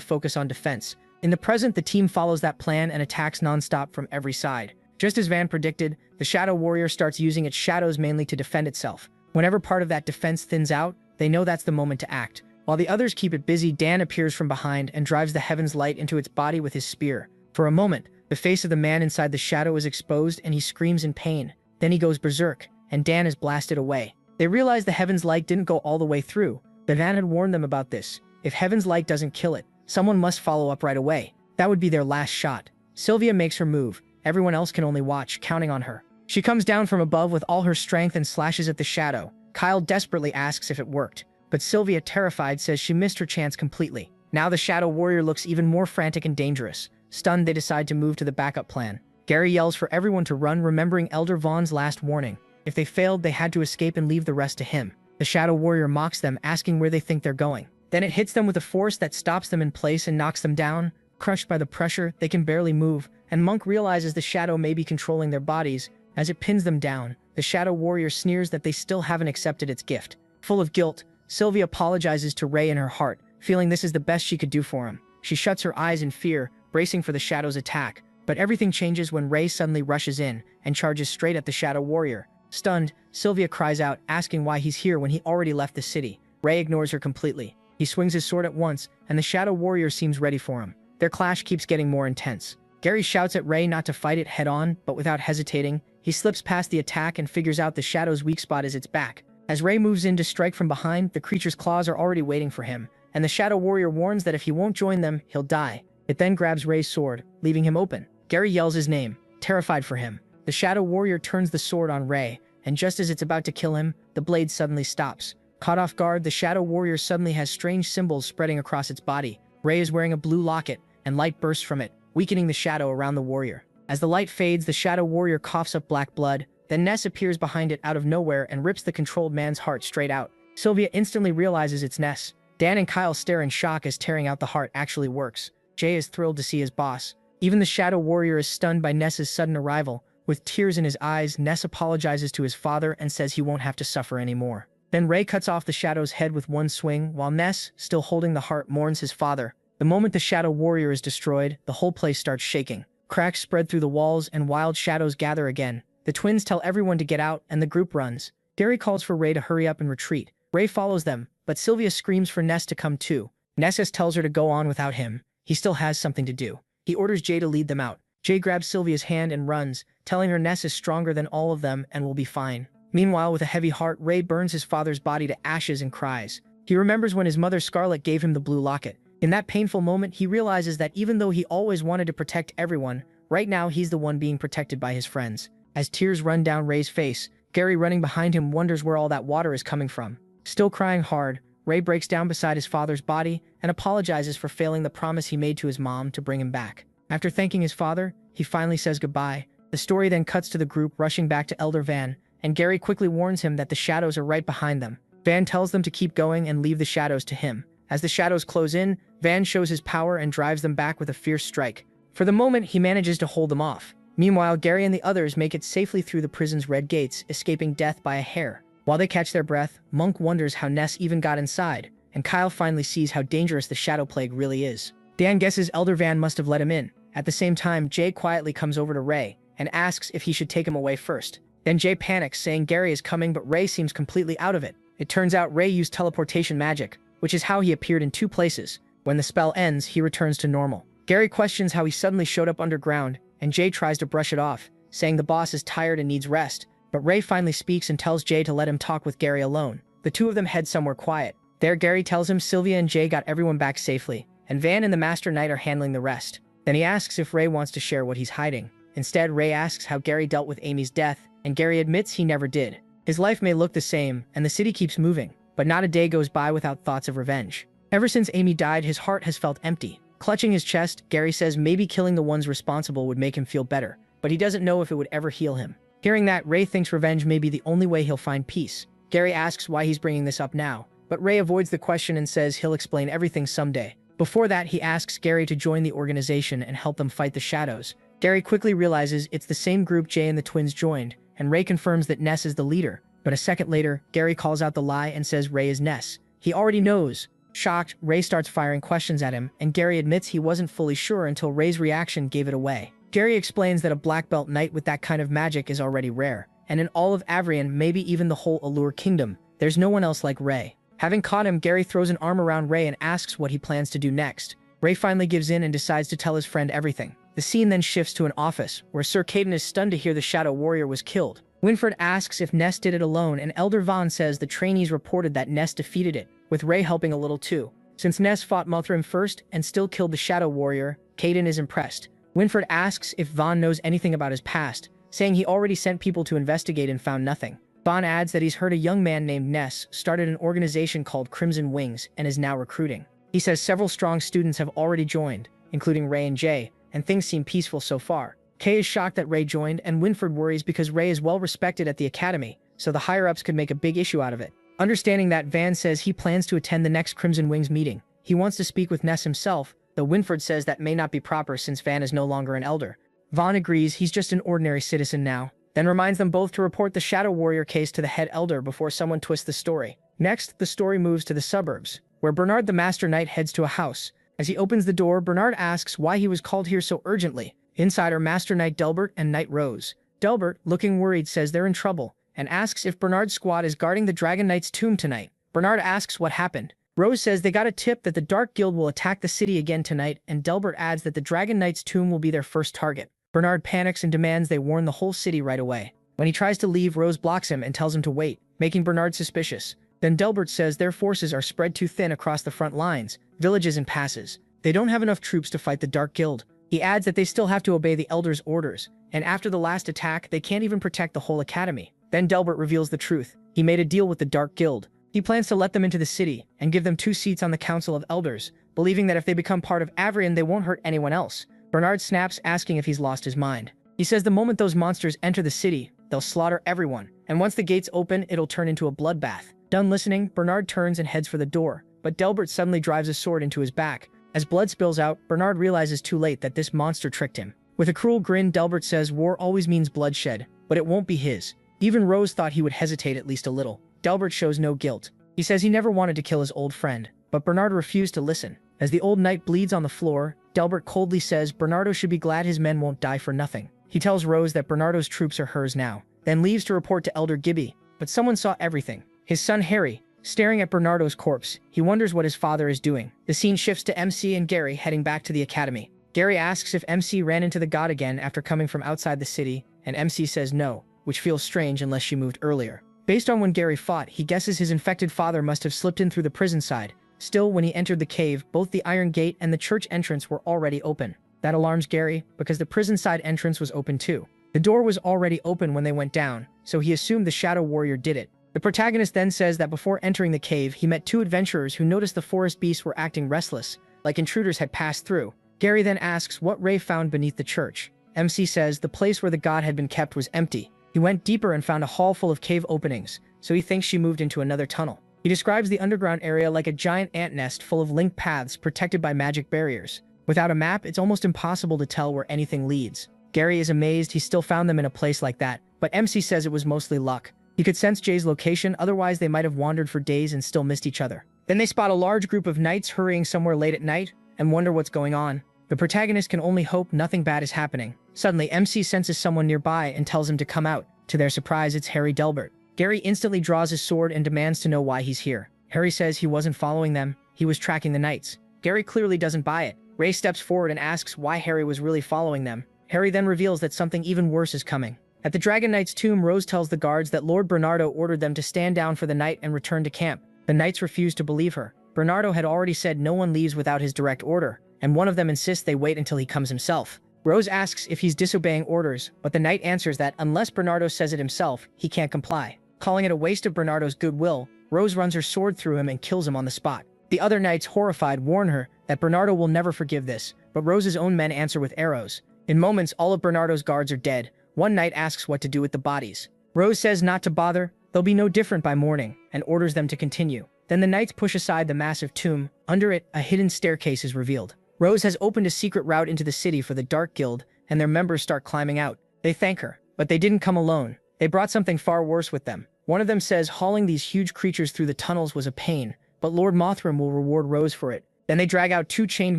S1: focus on defense. In the present, the team follows that plan and attacks non-stop from every side. Just as Van predicted, the Shadow Warrior starts using its shadows mainly to defend itself. Whenever part of that defense thins out, they know that's the moment to act. While the others keep it busy, Dan appears from behind and drives the Heaven's Light into its body with his spear. For a moment, the face of the man inside the shadow is exposed and he screams in pain. Then he goes berserk, and Dan is blasted away. They realize the Heaven's Light didn't go all the way through, but Van had warned them about this. If Heaven's Light doesn't kill it, someone must follow up right away. That would be their last shot. Sylvia makes her move. Everyone else can only watch, counting on her. She comes down from above with all her strength and slashes at the shadow. Kyle desperately asks if it worked, but Sylvia, terrified, says she missed her chance completely. Now the Shadow Warrior looks even more frantic and dangerous. Stunned, they decide to move to the backup plan. Gary yells for everyone to run, remembering Elder Vaughn's last warning. If they failed, they had to escape and leave the rest to him. The Shadow Warrior mocks them, asking where they think they're going. Then it hits them with a force that stops them in place and knocks them down. Crushed by the pressure, they can barely move, and Monk realizes the shadow may be controlling their bodies. As it pins them down, the Shadow Warrior sneers that they still haven't accepted its gift. Full of guilt, Sylvia apologizes to Ray in her heart, feeling this is the best she could do for him. She shuts her eyes in fear, bracing for the Shadow's attack. But everything changes when Ray suddenly rushes in and charges straight at the Shadow Warrior. Stunned, Sylvia cries out, asking why he's here when he already left the city. Ray ignores her completely. He swings his sword at once, and the Shadow Warrior seems ready for him. Their clash keeps getting more intense. Gary shouts at Ray not to fight it head-on, but without hesitating, he slips past the attack and figures out the Shadow's weak spot is its back. As Ray moves in to strike from behind, the creature's claws are already waiting for him, and the Shadow Warrior warns that if he won't join them, he'll die. It then grabs Ray's sword, leaving him open. Gary yells his name, terrified for him. The Shadow Warrior turns the sword on Ray, and just as it's about to kill him, the blade suddenly stops. Caught off guard, the Shadow Warrior suddenly has strange symbols spreading across its body. Ray is wearing a blue locket, and light bursts from it, weakening the shadow around the warrior. As the light fades, the Shadow Warrior coughs up black blood. Then Ness appears behind it out of nowhere and rips the controlled man's heart straight out. Sylvia instantly realizes it's Ness. Dan and Kyle stare in shock as tearing out the heart actually works. Jay is thrilled to see his boss. Even the Shadow Warrior is stunned by Ness's sudden arrival. With tears in his eyes, Ness apologizes to his father and says he won't have to suffer anymore. Then Ray cuts off the Shadow's head with one swing, while Ness, still holding the heart, mourns his father. The moment the Shadow Warrior is destroyed, the whole place starts shaking. Cracks spread through the walls and wild shadows gather again. The twins tell everyone to get out, and the group runs. Gary calls for Ray to hurry up and retreat. Ray follows them, but Sylvia screams for Ness to come too. Nessus tells her to go on without him. He still has something to do. He orders Jay to lead them out. Jay grabs Sylvia's hand and runs, telling her Ness is stronger than all of them and will be fine. Meanwhile, with a heavy heart, Ray burns his father's body to ashes and cries. He remembers when his mother Scarlet gave him the blue locket. In that painful moment, he realizes that even though he always wanted to protect everyone, right now he's the one being protected by his friends. As tears run down Ray's face, Gary running behind him wonders where all that water is coming from. Still crying hard, Ray breaks down beside his father's body and apologizes for failing the promise he made to his mom to bring him back. After thanking his father, he finally says goodbye. The story then cuts to the group rushing back to Elder Van, and Gary quickly warns him that the shadows are right behind them. Van tells them to keep going and leave the shadows to him. As the shadows close in, Van shows his power and drives them back with a fierce strike. For the moment, he manages to hold them off. Meanwhile, Gary and the others make it safely through the prison's red gates, escaping death by a hair. While they catch their breath, Monk wonders how Ness even got inside, and Kyle finally sees how dangerous the Shadow Plague really is. Dan guesses Elder Van must have let him in. At the same time, Jay quietly comes over to Ray and asks if he should take him away first. Then Jay panics, saying Gary is coming, but Ray seems completely out of it. It turns out Ray used teleportation magic, which is how he appeared in two places. When the spell ends, he returns to normal. Gary questions how he suddenly showed up underground, and Jay tries to brush it off, saying the boss is tired and needs rest. But Ray finally speaks and tells Jay to let him talk with Gary alone. The two of them head somewhere quiet. There, Gary tells him Sylvia and Jay got everyone back safely, and Van and the Master Knight are handling the rest. Then he asks if Ray wants to share what he's hiding. Instead, Ray asks how Gary dealt with Amy's death, and Gary admits he never did. His life may look the same, and the city keeps moving, but not a day goes by without thoughts of revenge. Ever since Amy died, his heart has felt empty. Clutching his chest, Gary says maybe killing the ones responsible would make him feel better, but he doesn't know if it would ever heal him. Hearing that, Ray thinks revenge may be the only way he'll find peace. Gary asks why he's bringing this up now, but Ray avoids the question and says he'll explain everything someday. Before that, he asks Gary to join the organization and help them fight the shadows. Gary quickly realizes it's the same group Jay and the twins joined, and Ray confirms that Ness is the leader. But a second later, Gary calls out the lie and says Ray is Ness. He already knows. Shocked, Ray starts firing questions at him, and Gary admits he wasn't fully sure until Ray's reaction gave it away. Gary explains that a black belt knight with that kind of magic is already rare, and in all of Avrian, maybe even the whole Allure Kingdom, there's no one else like Ray. Having caught him, Gary throws an arm around Ray and asks what he plans to do next. Ray finally gives in and decides to tell his friend everything. The scene then shifts to an office, where Sir Caden is stunned to hear the Shadow Warrior was killed. Winfred asks if Ness did it alone, and Elder Vaughn says the trainees reported that Ness defeated it, with Ray helping a little too. Since Ness fought Mothram first and still killed the Shadow Warrior, Caden is impressed. Winfred asks if Vaughn knows anything about his past, saying he already sent people to investigate and found nothing. Vaughn adds that he's heard a young man named Ness started an organization called Crimson Wings and is now recruiting. He says several strong students have already joined, including Ray and Jay, and things seem peaceful so far. Kay is shocked that Ray joined, and Winfred worries because Ray is well respected at the academy, so the higher-ups could make a big issue out of it. Understanding that, Van says he plans to attend the next Crimson Wings meeting. He wants to speak with Ness himself, though Winfred says that may not be proper since Van is no longer an elder. Vaughn agrees he's just an ordinary citizen now, then reminds them both to report the Shadow Warrior case to the head elder before someone twists the story. Next, the story moves to the suburbs, where where Bernard the Master Knight heads to a house. As he opens the door, Bernard asks why he was called here so urgently. Inside are Master Knight Delbert and Knight Rose. Delbert, looking worried, says they're in trouble and asks if Bernard's squad is guarding the Dragon Knight's tomb tonight. Bernard asks what happened. Rose says they got a tip that the Dark Guild will attack the city again tonight, and Delbert adds that the Dragon Knight's tomb will be their first target. Bernard panics and demands they warn the whole city right away. When he tries to leave, Rose blocks him and tells him to wait, making Bernard suspicious. Then Delbert says their forces are spread too thin across the front lines, villages and passes. They don't have enough troops to fight the Dark Guild. He adds that they still have to obey the Elder's orders, and after the last attack, they can't even protect the whole academy. Then Delbert reveals the truth. He made a deal with the Dark Guild. He plans to let them into the city and give them 2 seats on the Council of Elders, believing that if they become part of Avrian, they won't hurt anyone else. Bernard snaps, asking if he's lost his mind. He says the moment those monsters enter the city, they'll slaughter everyone, and once the gates open, it'll turn into a bloodbath. Done listening, Bernard turns and heads for the door, but Delbert suddenly drives a sword into his back. As blood spills out, Bernard realizes too late that this monster tricked him. With a cruel grin, Delbert says war always means bloodshed, but it won't be his. Even Rose thought he would hesitate at least a little. Delbert shows no guilt. He says he never wanted to kill his old friend, but Bernard refused to listen. As the old knight bleeds on the floor, Delbert coldly says Bernardo should be glad his men won't die for nothing. He tells Rose that Bernardo's troops are hers now, then leaves to report to Elder Gibby. But someone saw everything. His son Harry, staring at Bernardo's corpse. He wonders what his father is doing. The scene shifts to MC and Gary heading back to the academy. Gary asks if MC ran into the god again after coming from outside the city, and MC says no, which feels strange unless she moved earlier. Based on when Gary fought, he guesses his infected father must have slipped in through the prison side. Still, when he entered the cave, both the iron gate and the church entrance were already open. That alarms Gary, because the prison side entrance was open too. The door was already open when they went down, so he assumed the Shadow Warrior did it. The protagonist then says that before entering the cave, he met 2 adventurers who noticed the forest beasts were acting restless, like intruders had passed through. Gary then asks what Ray found beneath the church. MC says the place where the god had been kept was empty. He went deeper and found a hall full of cave openings, so he thinks she moved into another tunnel. He describes the underground area like a giant ant nest full of linked paths protected by magic barriers. Without a map, it's almost impossible to tell where anything leads. Gary is amazed he still found them in a place like that, but MC says it was mostly luck. He could sense Jay's location, otherwise they might have wandered for days and still missed each other. Then they spot a large group of knights hurrying somewhere late at night and wonder what's going on. The protagonist can only hope nothing bad is happening. Suddenly, MC senses someone nearby and tells him to come out. To their surprise, it's Harry Delbert. Gary instantly draws his sword and demands to know why he's here. Harry says he wasn't following them, he was tracking the knights. Gary clearly doesn't buy it. Ray steps forward and asks why Harry was really following them. Harry then reveals that something even worse is coming. At the Dragon Knight's tomb, Rose tells the guards that Lord Bernardo ordered them to stand down for the night and return to camp. The knights refuse to believe her. Bernardo had already said no one leaves without his direct order, and one of them insists they wait until he comes himself. Rose asks if he's disobeying orders, but the knight answers that unless Bernardo says it himself, he can't comply. Calling it a waste of Bernardo's goodwill, Rose runs her sword through him and kills him on the spot. The other knights, horrified, warn her that Bernardo will never forgive this, but Rose's own men answer with arrows. In moments, all of Bernardo's guards are dead. One knight asks what to do with the bodies. Rose says not to bother, they'll be no different by morning, and orders them to continue. Then the knights push aside the massive tomb. Under it, a hidden staircase is revealed. Rose has opened a secret route into the city for the Dark Guild, and their members start climbing out. They thank her, but they didn't come alone. They brought something far worse with them. One of them says hauling these huge creatures through the tunnels was a pain, but Lord Mothram will reward Rose for it. Then they drag out 2 chained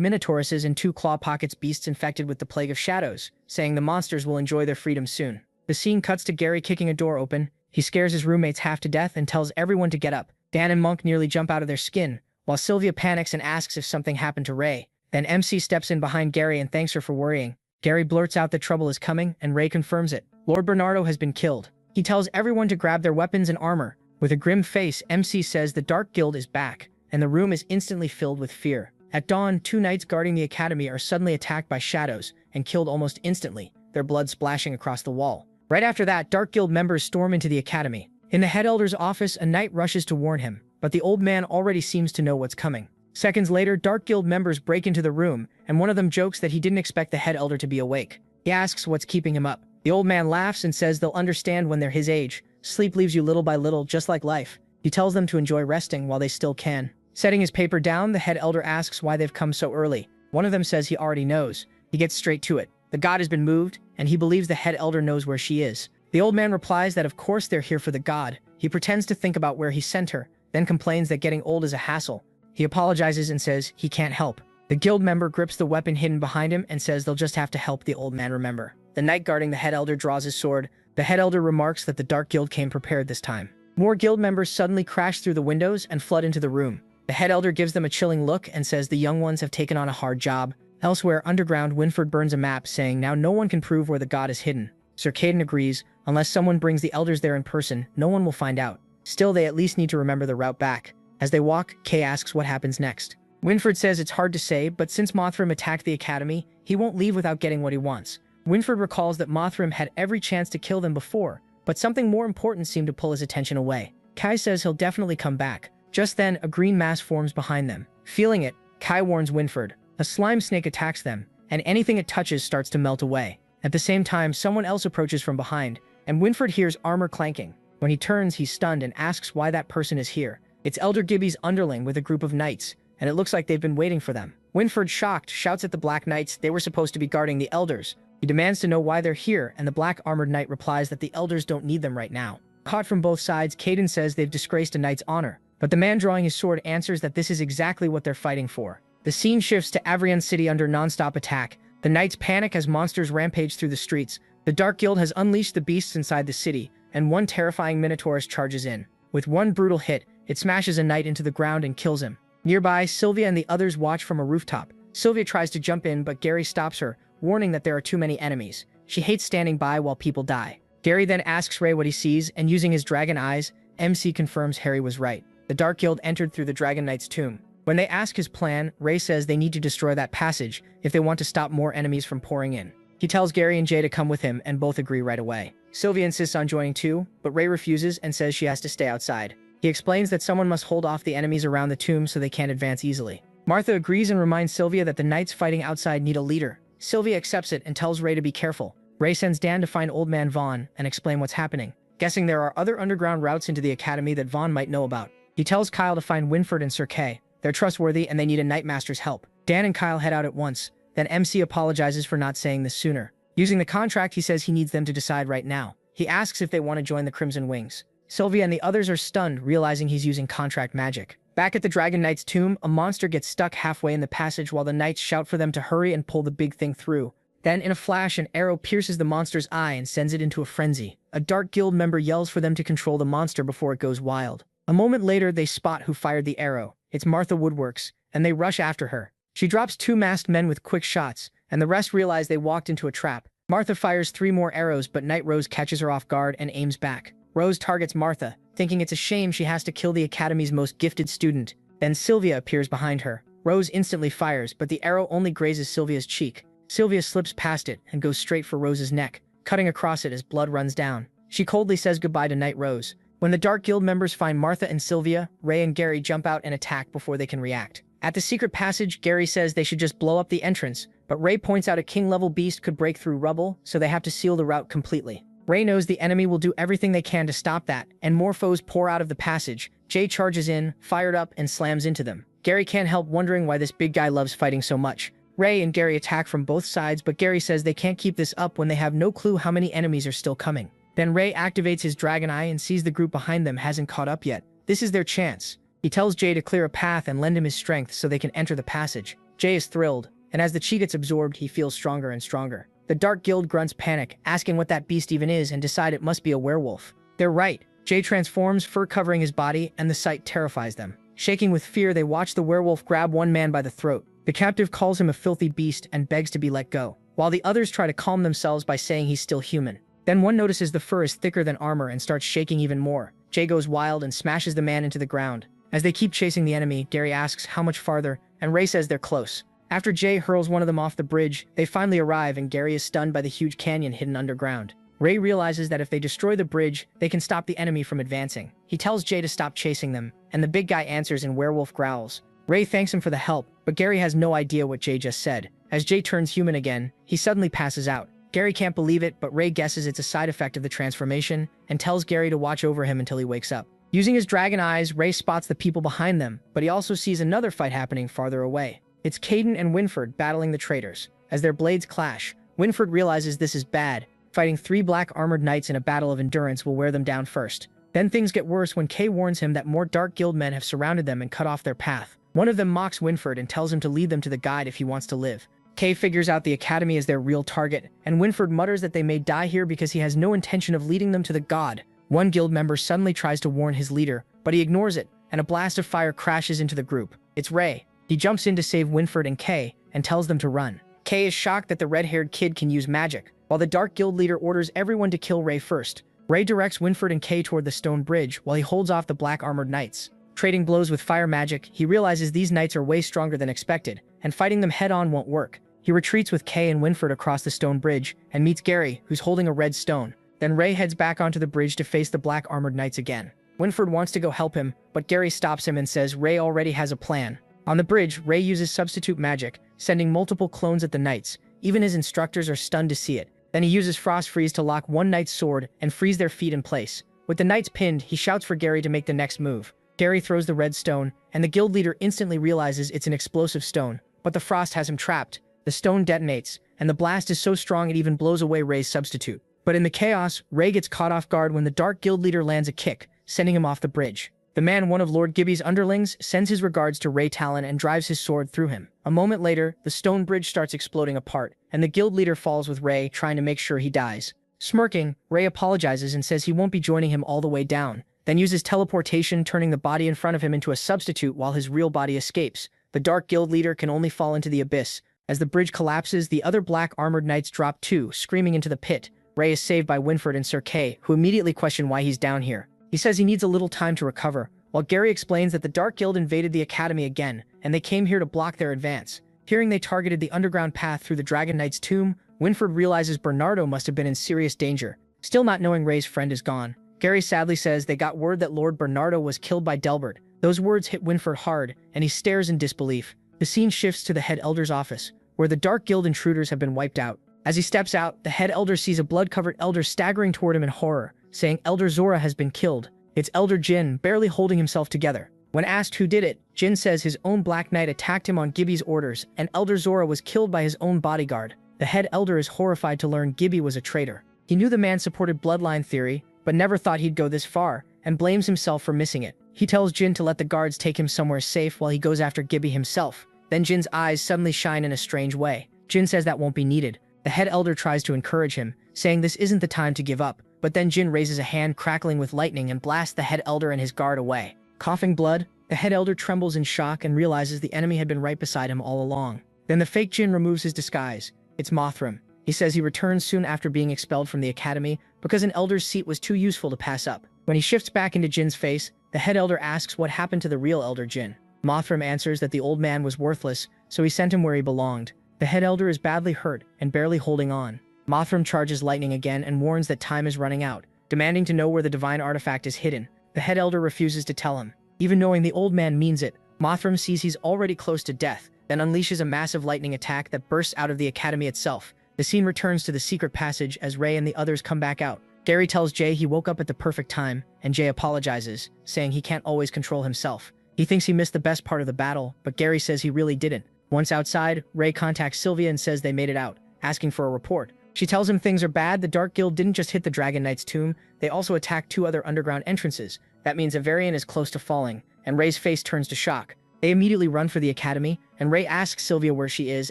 S1: Minotauruses and 2 Claw Pockets beasts infected with the Plague of Shadows, saying the monsters will enjoy their freedom soon. The scene cuts to Gary kicking a door open. He scares his roommates half to death and tells everyone to get up. Dan and Monk nearly jump out of their skin, while Sylvia panics and asks if something happened to Ray. Then MC steps in behind Gary and thanks her for worrying. Gary blurts out that trouble is coming, and Ray confirms it. Lord Bernardo has been killed. He tells everyone to grab their weapons and armor. With a grim face, MC says the Dark Guild is back, and the room is instantly filled with fear. At dawn, 2 knights guarding the academy are suddenly attacked by shadows and killed almost instantly, their blood splashing across the wall. Right after that, Dark Guild members storm into the academy. In the head elder's office, a knight rushes to warn him, but the old man already seems to know what's coming. Seconds later, Dark Guild members break into the room, and one of them jokes that he didn't expect the head elder to be awake. He asks what's keeping him up. The old man laughs and says they'll understand when they're his age. Sleep leaves you little by little, just like life. He tells them to enjoy resting while they still can. Setting his paper down, the head elder asks why they've come so early. One of them says he already knows. He gets straight to it. The god has been moved, and he believes the head elder knows where she is. The old man replies that of course they're here for the god. He pretends to think about where he sent her, then complains that getting old is a hassle. He apologizes and says he can't help. The guild member grips the weapon hidden behind him and says they'll just have to help the old man remember. The knight guarding the head elder draws his sword. The head elder remarks that the Dark Guild came prepared this time. More guild members suddenly crash through the windows and flood into the room. The head elder gives them a chilling look and says the young ones have taken on a hard job. Elsewhere, underground, Winford burns a map saying now no one can prove where the god is hidden. Sir Caden agrees, unless someone brings the elders there in person, no one will find out. Still, they at least need to remember the route back. As they walk, Kay asks what happens next. Winford says it's hard to say, but since Mothram attacked the academy, he won't leave without getting what he wants. Winford recalls that Mothram had every chance to kill them before, but something more important seemed to pull his attention away. Kai says he'll definitely come back. Just then, a green mass forms behind them. Feeling it, Kai warns Winford. A slime snake attacks them, and anything it touches starts to melt away. At the same time, someone else approaches from behind, and Winford hears armor clanking. When he turns, he's stunned and asks why that person is here. It's Elder Gibby's underling with a group of knights, and it looks like they've been waiting for them. Winford, shocked, shouts at the Black Knights they were supposed to be guarding the elders. He demands to know why they're here, and the black armored knight replies that the elders don't need them right now. Caught from both sides, Caden says they've disgraced a knight's honor, but the man drawing his sword answers that this is exactly what they're fighting for. The scene shifts to Avrion City under non-stop attack. The knights panic as monsters rampage through the streets. The Dark Guild has unleashed the beasts inside the city, and one terrifying Minotaurus charges in. With one brutal hit, it smashes a knight into the ground and kills him. Nearby, Sylvia and the others watch from a rooftop. Sylvia tries to jump in, but Gary stops her, warning that there are too many enemies. She hates standing by while people die. Gary then asks Ray what he sees, and using his dragon eyes, MC confirms Harry was right. The Dark Guild entered through the Dragon Knight's tomb. When they ask his plan, Ray says they need to destroy that passage if they want to stop more enemies from pouring in. He tells Gary and Jay to come with him, and both agree right away. Sylvia insists on joining too, but Ray refuses and says she has to stay outside. He explains that someone must hold off the enemies around the tomb so they can't advance easily. Martha agrees and reminds Sylvia that the knights fighting outside need a leader. Sylvia accepts it and tells Ray to be careful. Ray sends Dan to find Old Man Vaughn and explain what's happening, guessing there are other underground routes into the academy that Vaughn might know about. He tells Kyle to find Winford and Sir Kay. They're trustworthy and they need a Knightmaster's help. Dan and Kyle head out at once. Then MC apologizes for not saying this sooner. Using the contract, he says he needs them to decide right now. He asks if they want to join the Crimson Wings. Sylvia and the others are stunned, realizing he's using contract magic. Back at the Dragon Knight's tomb, a monster gets stuck halfway in the passage while the knights shout for them to hurry and pull the big thing through. Then, in a flash, an arrow pierces the monster's eye and sends it into a frenzy. A Dark Guild member yells for them to control the monster before it goes wild. A moment later, they spot who fired the arrow. It's Martha Woodworks, and they rush after her. She drops 2 masked men with quick shots, and the rest realize they walked into a trap. Martha fires 3 more arrows, but Knight Rose catches her off guard and aims back. Rose targets Martha, thinking it's a shame she has to kill the academy's most gifted student. Then Sylvia appears behind her. Rose instantly fires, but the arrow only grazes Sylvia's cheek. Sylvia slips past it and goes straight for Rose's neck, cutting across it as blood runs down. She coldly says goodbye to Knight Rose. When the Dark Guild members find Martha and Sylvia, Ray and Gary jump out and attack before they can react. At the secret passage, Gary says they should just blow up the entrance, but Ray points out a king-level beast could break through rubble, so they have to seal the route completely. Ray knows the enemy will do everything they can to stop that, and more foes pour out of the passage. Jay charges in, fired up, and slams into them. Gary can't help wondering why this big guy loves fighting so much. Ray and Gary attack from both sides, but Gary says they can't keep this up when they have no clue how many enemies are still coming. Then Ray activates his dragon eye and sees the group behind them hasn't caught up yet. This is their chance. He tells Jay to clear a path and lend him his strength so they can enter the passage. Jay is thrilled, and as the chi gets absorbed, he feels stronger and stronger. The Dark Guild grunts panic, asking what that beast even is, and decide it must be a werewolf. They're right. Jay transforms, fur covering his body, and the sight terrifies them. Shaking with fear, they watch the werewolf grab one man by the throat. The captive calls him a filthy beast and begs to be let go, while the others try to calm themselves by saying he's still human. Then one notices the fur is thicker than armor and starts shaking even more. Jay goes wild and smashes the man into the ground. As they keep chasing the enemy, Gary asks how much farther, and Ray says they're close. After Jay hurls one of them off the bridge, they finally arrive and Gary is stunned by the huge canyon hidden underground. Ray realizes that if they destroy the bridge, they can stop the enemy from advancing. He tells Jay to stop chasing them, and the big guy answers in werewolf growls. Ray thanks him for the help, but Gary has no idea what Jay just said. As Jay turns human again, he suddenly passes out. Gary can't believe it, but Ray guesses it's a side effect of the transformation and tells Gary to watch over him until he wakes up. Using his dragon eyes, Ray spots the people behind them, but he also sees another fight happening farther away. It's Caden and Winford battling the traitors. As their blades clash, Winford realizes this is bad. Fighting 3 black armored knights in a battle of endurance will wear them down first. Then things get worse when Kay warns him that more Dark Guild men have surrounded them and cut off their path. One of them mocks Winford and tells him to lead them to the guide if he wants to live. Kay figures out the academy is their real target, and Winford mutters that they may die here because he has no intention of leading them to the god. One guild member suddenly tries to warn his leader, but he ignores it, and a blast of fire crashes into the group. It's Ray. He jumps in to save Winford and Kay, and tells them to run. Kay is shocked that the red-haired kid can use magic, while the Dark Guild leader orders everyone to kill Ray first. Ray directs Winford and Kay toward the stone bridge while he holds off the black-armored knights. Trading blows with fire magic, he realizes these knights are way stronger than expected, and fighting them head-on won't work. He retreats with Kay and Winford across the stone bridge, and meets Gary, who's holding a red stone. Then Ray heads back onto the bridge to face the black-armored knights again. Winford wants to go help him, but Gary stops him and says Ray already has a plan. On the bridge, Ray uses substitute magic, sending multiple clones at the knights. Even his instructors are stunned to see it. Then he uses Frost Freeze to lock one knight's sword and freeze their feet in place. With the knights pinned, he shouts for Gary to make the next move. Gary throws the red stone, and the guild leader instantly realizes it's an explosive stone, but the frost has him trapped. The stone detonates, and the blast is so strong it even blows away Ray's substitute. But in the chaos, Ray gets caught off guard when the Dark Guild leader lands a kick, sending him off the bridge. The man, one of Lord Gibby's underlings, sends his regards to Ray Talon and drives his sword through him. A moment later, the stone bridge starts exploding apart, and the guild leader falls with Ray, trying to make sure he dies. Smirking, Ray apologizes and says he won't be joining him all the way down, then uses teleportation, turning the body in front of him into a substitute while his real body escapes. The Dark Guild leader can only fall into the abyss. As the bridge collapses, the other black-armored knights drop too, screaming into the pit. Ray is saved by Winford and Sir Kay, who immediately question why he's down here. He says he needs a little time to recover, while Gary explains that the Dark Guild invaded the academy again, and they came here to block their advance. Hearing they targeted the underground path through the Dragon Knight's tomb, Winford realizes Bernardo must have been in serious danger. Still not knowing Ray's friend is gone, Gary sadly says they got word that Lord Bernardo was killed by Delbert. Those words hit Winford hard, and he stares in disbelief. The scene shifts to the head elder's office, where the Dark Guild intruders have been wiped out. As he steps out, the head elder sees a blood-covered elder staggering toward him in horror, saying Elder Zora has been killed. It's Elder Jin, barely holding himself together. When asked who did it, Jin says his own Black Knight attacked him on Gibby's orders, and Elder Zora was killed by his own bodyguard. The head elder is horrified to learn Gibby was a traitor. He knew the man supported bloodline theory, but never thought he'd go this far, and blames himself for missing it. He tells Jin to let the guards take him somewhere safe while he goes after Gibby himself. Then Jin's eyes suddenly shine in a strange way. Jin says that won't be needed. The head elder tries to encourage him, saying this isn't the time to give up, but then Jin raises a hand crackling with lightning and blasts the head elder and his guard away. Coughing blood, the head elder trembles in shock and realizes the enemy had been right beside him all along. Then the fake Jin removes his disguise. It's Mothram. He says he returns soon after being expelled from the academy because an elder's seat was too useful to pass up. When he shifts back into Jin's face, the head elder asks what happened to the real elder Jin. Mothram answers that the old man was worthless, so he sent him where he belonged. The head elder is badly hurt and barely holding on. Mothram charges lightning again and warns that time is running out, demanding to know where the divine artifact is hidden. The head elder refuses to tell him. Even knowing the old man means it, Mothram sees he's already close to death, then unleashes a massive lightning attack that bursts out of the academy itself. The scene returns to the secret passage as Ray and the others come back out. Gary tells Jay he woke up at the perfect time, and Jay apologizes, saying he can't always control himself. He thinks he missed the best part of the battle, but Gary says he really didn't. Once outside, Ray contacts Sylvia and says they made it out, asking for a report. She tells him things are bad. The Dark Guild didn't just hit the Dragon Knight's tomb, they also attacked 2 other underground entrances. That means Avarian is close to falling, and Ray's face turns to shock. They immediately run for the academy, and Ray asks Sylvia where she is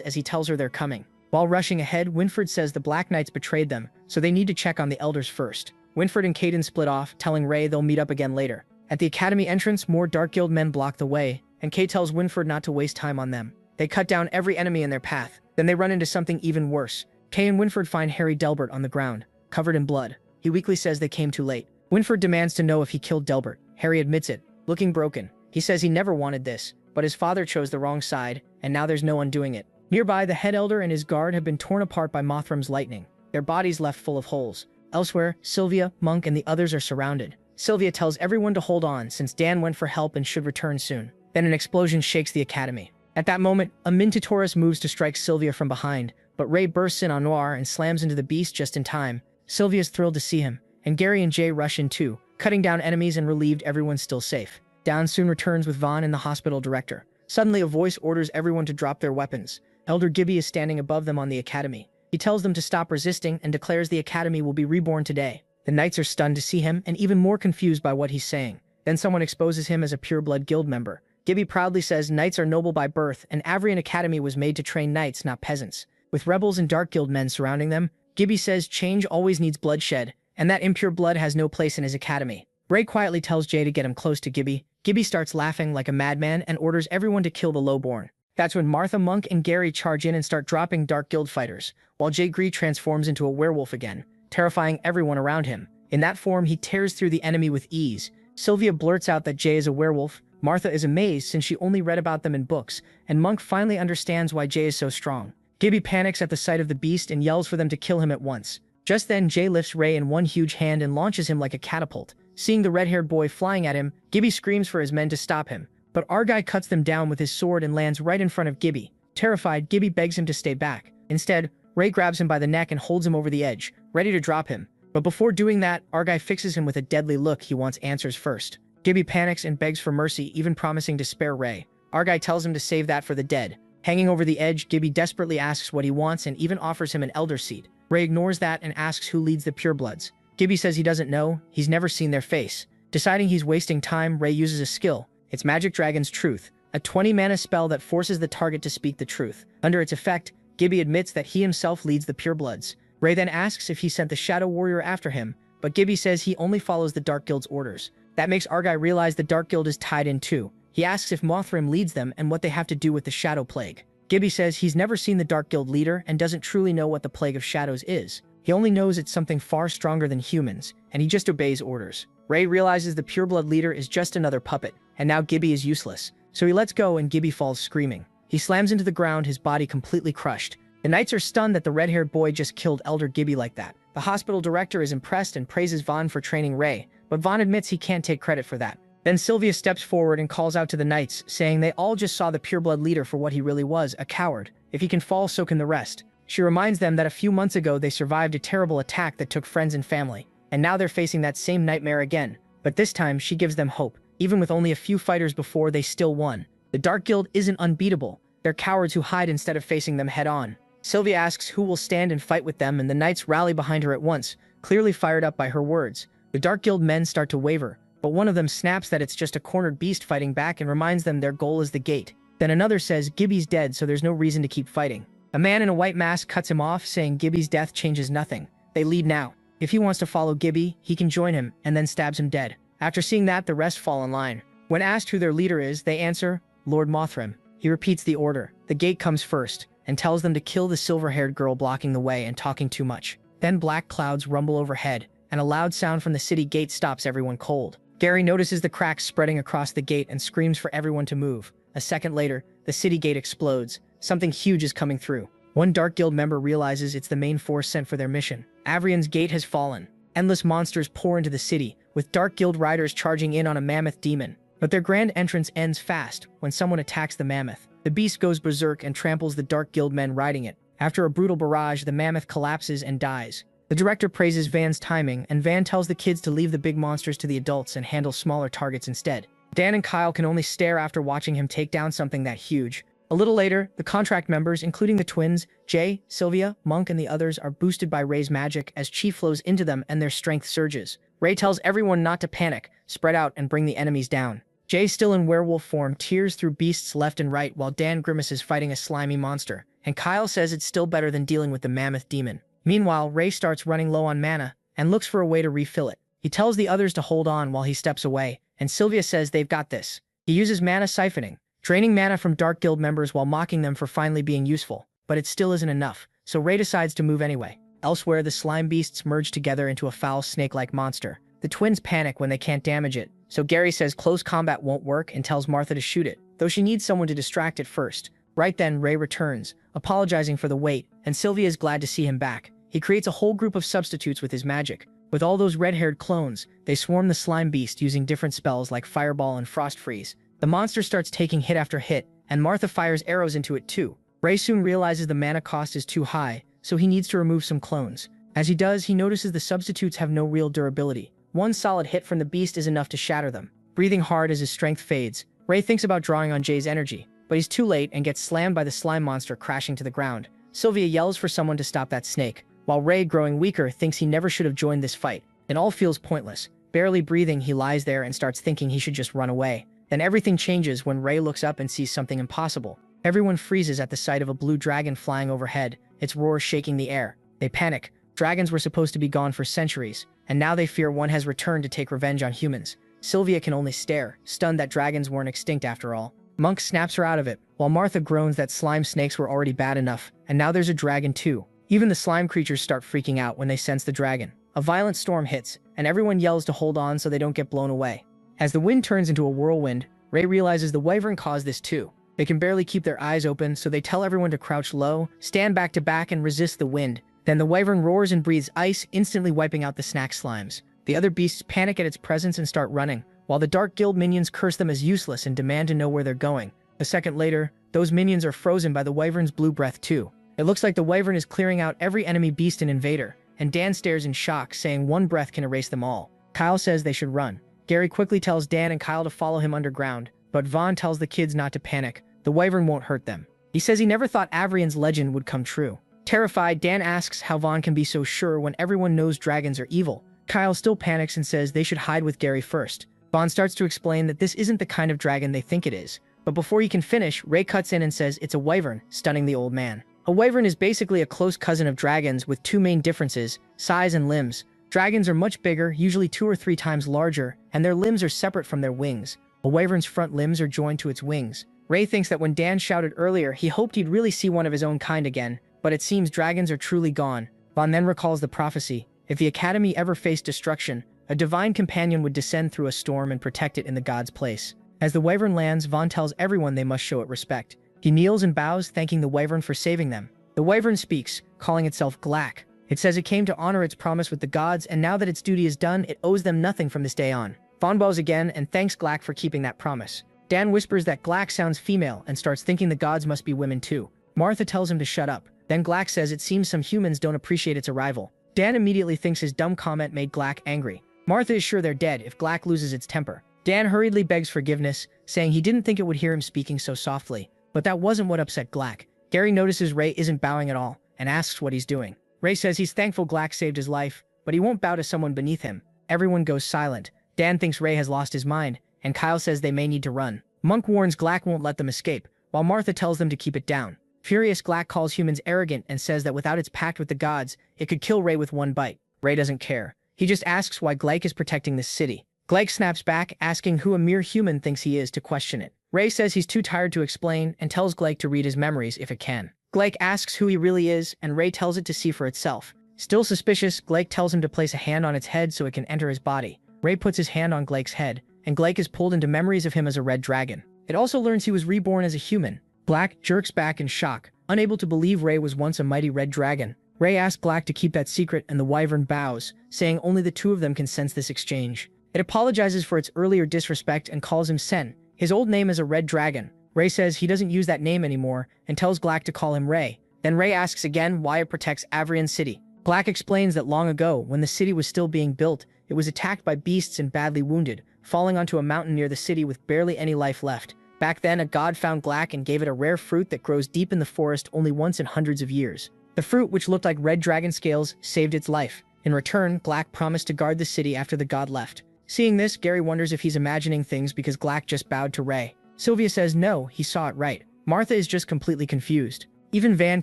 S1: as he tells her they're coming. While rushing ahead, Winford says the Black Knights betrayed them, so they need to check on the elders first. Winford and Caden split off, telling Ray they'll meet up again later. At the academy entrance, more Dark Guild men block the way, and Kay tells Winford not to waste time on them. They cut down every enemy in their path. Then they run into something even worse. Kay and Winford find Harry Delbert on the ground, covered in blood. He weakly says they came too late. Winford demands to know if he killed Delbert. Harry admits it, looking broken. He says he never wanted this, but his father chose the wrong side, and now there's no undoing it. Nearby, the head elder and his guard have been torn apart by Mothram's lightning, their bodies left full of holes. Elsewhere, Sylvia, Monk, and the others are surrounded. Sylvia tells everyone to hold on since Dan went for help and should return soon. Then an explosion shakes the academy. At that moment, a Minotaurus moves to strike Sylvia from behind, but Ray bursts in on Noir and slams into the beast just in time. Sylvia's thrilled to see him, and Gary and Jay rush in too, cutting down enemies and relieved everyone's still safe. Down soon returns with Vaughn and the hospital director. Suddenly, a voice orders everyone to drop their weapons. Elder Gibby is standing above them on the academy. He tells them to stop resisting and declares the academy will be reborn today. The knights are stunned to see him and even more confused by what he's saying. Then someone exposes him as a pureblood guild member, Gibby proudly says knights are noble by birth, and Avrian Academy was made to train knights, not peasants. With rebels and Dark Guild men surrounding them, Gibby says change always needs bloodshed, and that impure blood has no place in his academy. Ray quietly tells Jay to get him close to Gibby. Gibby starts laughing like a madman and orders everyone to kill the lowborn. That's when Martha, Monk, and Gary charge in and start dropping Dark Guild fighters, while Jay Gree transforms into a werewolf again, terrifying everyone around him. In that form, he tears through the enemy with ease. Sylvia blurts out that Jay is a werewolf. Martha is amazed since she only read about them in books, and Monk finally understands why Jay is so strong. Gibby panics at the sight of the beast and yells for them to kill him at once. Just then, Jay lifts Ray in one huge hand and launches him like a catapult. Seeing the red-haired boy flying at him, Gibby screams for his men to stop him. But Argai cuts them down with his sword and lands right in front of Gibby. Terrified, Gibby begs him to stay back. Instead, Ray grabs him by the neck and holds him over the edge, ready to drop him. But before doing that, Argai fixes him with a deadly look. He wants answers first. Gibby panics and begs for mercy, even promising to spare Ray. Argai tells him to save that for the dead. Hanging over the edge, Gibby desperately asks what he wants and even offers him an elder seat. Ray ignores that and asks who leads the purebloods. Gibby says he doesn't know, he's never seen their face. Deciding he's wasting time, Ray uses a skill. It's Magic Dragon's Truth, a 20-mana spell that forces the target to speak the truth. Under its effect, Gibby admits that he himself leads the purebloods. Ray then asks if he sent the Shadow Warrior after him, but Gibby says he only follows the Dark Guild's orders. That makes Argai realize the Dark Guild is tied in too. He asks if Mothrim leads them and what they have to do with the Shadow Plague. Gibby says he's never seen the Dark Guild leader and doesn't truly know what the Plague of Shadows is. He only knows it's something far stronger than humans, and he just obeys orders. Ray realizes the pureblood leader is just another puppet, and now Gibby is useless. So he lets go and Gibby falls screaming. He slams into the ground, his body completely crushed. The knights are stunned that the red-haired boy just killed Elder Gibby like that. The hospital director is impressed and praises Vaughn for training Ray, but Vaughn admits he can't take credit for that. Then Sylvia steps forward and calls out to the knights, saying they all just saw the pureblood leader for what he really was, a coward. If he can fall, so can the rest. She reminds them that a few months ago they survived a terrible attack that took friends and family, and now they're facing that same nightmare again. But this time, she gives them hope. Even with only a few fighters before, they still won. The Dark Guild isn't unbeatable. They're cowards who hide instead of facing them head-on. Sylvia asks who will stand and fight with them, and the knights rally behind her at once, clearly fired up by her words. The Dark Guild men start to waver, but one of them snaps that it's just a cornered beast fighting back and reminds them their goal is the gate. Then another says Gibby's dead, so there's no reason to keep fighting. A man in a white mask cuts him off, saying Gibby's death changes nothing. They lead now. If he wants to follow Gibby, he can join him, and then stabs him dead. After seeing that, the rest fall in line. When asked who their leader is, they answer, Lord Mothrim. He repeats the order. The gate comes first, and tells them to kill the silver-haired girl blocking the way and talking too much. Then black clouds rumble overhead, and a loud sound from the city gate stops everyone cold. Gary notices the cracks spreading across the gate and screams for everyone to move. A second later, the city gate explodes. Something huge is coming through. One Dark Guild member realizes it's the main force sent for their mission. Avrian's gate has fallen. Endless monsters pour into the city, with Dark Guild riders charging in on a mammoth demon. But their grand entrance ends fast when someone attacks the mammoth. The beast goes berserk and tramples the Dark Guild men riding it. After a brutal barrage, the mammoth collapses and dies. The director praises Van's timing, and Van tells the kids to leave the big monsters to the adults and handle smaller targets instead. Dan and Kyle can only stare after watching him take down something that huge. A little later, the contract members, including the twins, Jay, Sylvia, Monk, and the others, are boosted by Ray's magic as Chi flows into them and their strength surges. Ray tells everyone not to panic, spread out, and bring the enemies down. Jay, still in werewolf form, tears through beasts left and right while Dan grimaces fighting a slimy monster, and Kyle says it's still better than dealing with the mammoth demon. Meanwhile, Ray starts running low on mana and looks for a way to refill it. He tells the others to hold on while he steps away, and Sylvia says they've got this. He uses mana siphoning, draining mana from Dark Guild members while mocking them for finally being useful, but it still isn't enough, so Ray decides to move anyway. Elsewhere, the slime beasts merge together into a foul snake-like monster. The twins panic when they can't damage it, so Gary says close combat won't work and tells Martha to shoot it, though she needs someone to distract it first. Right then, Ray returns, apologizing for the wait, and Sylvia is glad to see him back. He creates a whole group of substitutes with his magic. With all those red-haired clones, they swarm the slime beast using different spells like Fireball and Frost Freeze. The monster starts taking hit after hit, and Martha fires arrows into it too. Ray soon realizes the mana cost is too high, so he needs to remove some clones. As he does, he notices the substitutes have no real durability. One solid hit from the beast is enough to shatter them. Breathing hard as his strength fades, Ray thinks about drawing on Jay's energy, but he's too late and gets slammed by the slime monster crashing to the ground. Sylvia yells for someone to stop that snake, while Ray, growing weaker, thinks he never should have joined this fight. It all feels pointless. Barely breathing, he lies there and starts thinking he should just run away. Then everything changes when Ray looks up and sees something impossible. Everyone freezes at the sight of a blue dragon flying overhead, its roar shaking the air. They panic. Dragons were supposed to be gone for centuries, and now they fear one has returned to take revenge on humans. Sylvia can only stare, stunned that dragons weren't extinct after all. Monk snaps her out of it, while Martha groans that slime snakes were already bad enough, and now there's a dragon too. Even the slime creatures start freaking out when they sense the dragon. A violent storm hits, and everyone yells to hold on so they don't get blown away. As the wind turns into a whirlwind, Ray realizes the wyvern caused this too. They can barely keep their eyes open, so they tell everyone to crouch low, stand back to back, and resist the wind. Then the wyvern roars and breathes ice, instantly wiping out the snack slimes. The other beasts panic at its presence and start running, while the Dark Guild minions curse them as useless and demand to know where they're going. A second later, those minions are frozen by the wyvern's blue breath too. It looks like the wyvern is clearing out every enemy beast and invader, and Dan stares in shock, saying one breath can erase them all. Kyle says they should run. Gary quickly tells Dan and Kyle to follow him underground, but Vaughn tells the kids not to panic. The wyvern won't hurt them. He says he never thought Avrian's legend would come true. Terrified, Dan asks how Vaughn can be so sure when everyone knows dragons are evil. Kyle still panics and says they should hide with Gary first. Vaughn starts to explain that this isn't the kind of dragon they think it is. But before he can finish, Ray cuts in and says it's a wyvern, stunning the old man. A wyvern is basically a close cousin of dragons with two main differences: size and limbs. Dragons are much bigger, usually 2 or 3 times larger, and their limbs are separate from their wings. A wyvern's front limbs are joined to its wings. Ray thinks that when Dan shouted earlier, he hoped he'd really see one of his own kind again, but it seems dragons are truly gone. Vaughn then recalls the prophecy. If the Academy ever faced destruction, a divine companion would descend through a storm and protect it in the god's place. As the wyvern lands, Vaughn tells everyone they must show it respect. He kneels and bows, thanking the wyvern for saving them. The wyvern speaks, calling itself Glack. It says it came to honor its promise with the gods, and now that its duty is done, it owes them nothing from this day on. Vaughn bows again and thanks Glack for keeping that promise. Dan whispers that Glack sounds female and starts thinking the gods must be women too. Martha tells him to shut up. Then Glack says it seems some humans don't appreciate its arrival. Dan immediately thinks his dumb comment made Glack angry. Martha is sure they're dead if Glack loses its temper. Dan hurriedly begs forgiveness, saying he didn't think it would hear him speaking so softly. But that wasn't what upset Glack. Gary notices Ray isn't bowing at all, and asks what he's doing. Ray says he's thankful Glack saved his life, but he won't bow to someone beneath him. Everyone goes silent. Dan thinks Ray has lost his mind, and Kyle says they may need to run. Monk warns Glack won't let them escape, while Martha tells them to keep it down. Furious, Glack calls humans arrogant and says that without its pact with the gods, it could kill Ray with one bite. Ray doesn't care. He just asks why Glack is protecting this city. Glack snaps back, asking who a mere human thinks he is to question it. Ray says he's too tired to explain and tells Glack to read his memories if it can. Glack asks who he really is, and Ray tells it to see for itself. Still suspicious, Glack tells him to place a hand on its head so it can enter his body. Ray puts his hand on Glack's head, and Glack is pulled into memories of him as a red dragon. It also learns he was reborn as a human. Glack jerks back in shock, unable to believe Ray was once a mighty red dragon. Ray asks Glack to keep that secret, and the wyvern bows, saying only the two of them can sense this exchange. It apologizes for its earlier disrespect and calls him Sen, his old name as a red dragon. Ray says he doesn't use that name anymore and tells Glack to call him Ray. Then Ray asks again why it protects Avrian City. Glack explains that long ago, when the city was still being built, it was attacked by beasts and badly wounded, falling onto a mountain near the city with barely any life left. Back then, a god found Glack and gave it a rare fruit that grows deep in the forest only once in hundreds of years. The fruit, which looked like red dragon scales, saved its life. In return, Glack promised to guard the city after the god left. Seeing this, Gary wonders if he's imagining things because Glack just bowed to Ray. Sylvia says no, he saw it right. Martha is just completely confused. Even Van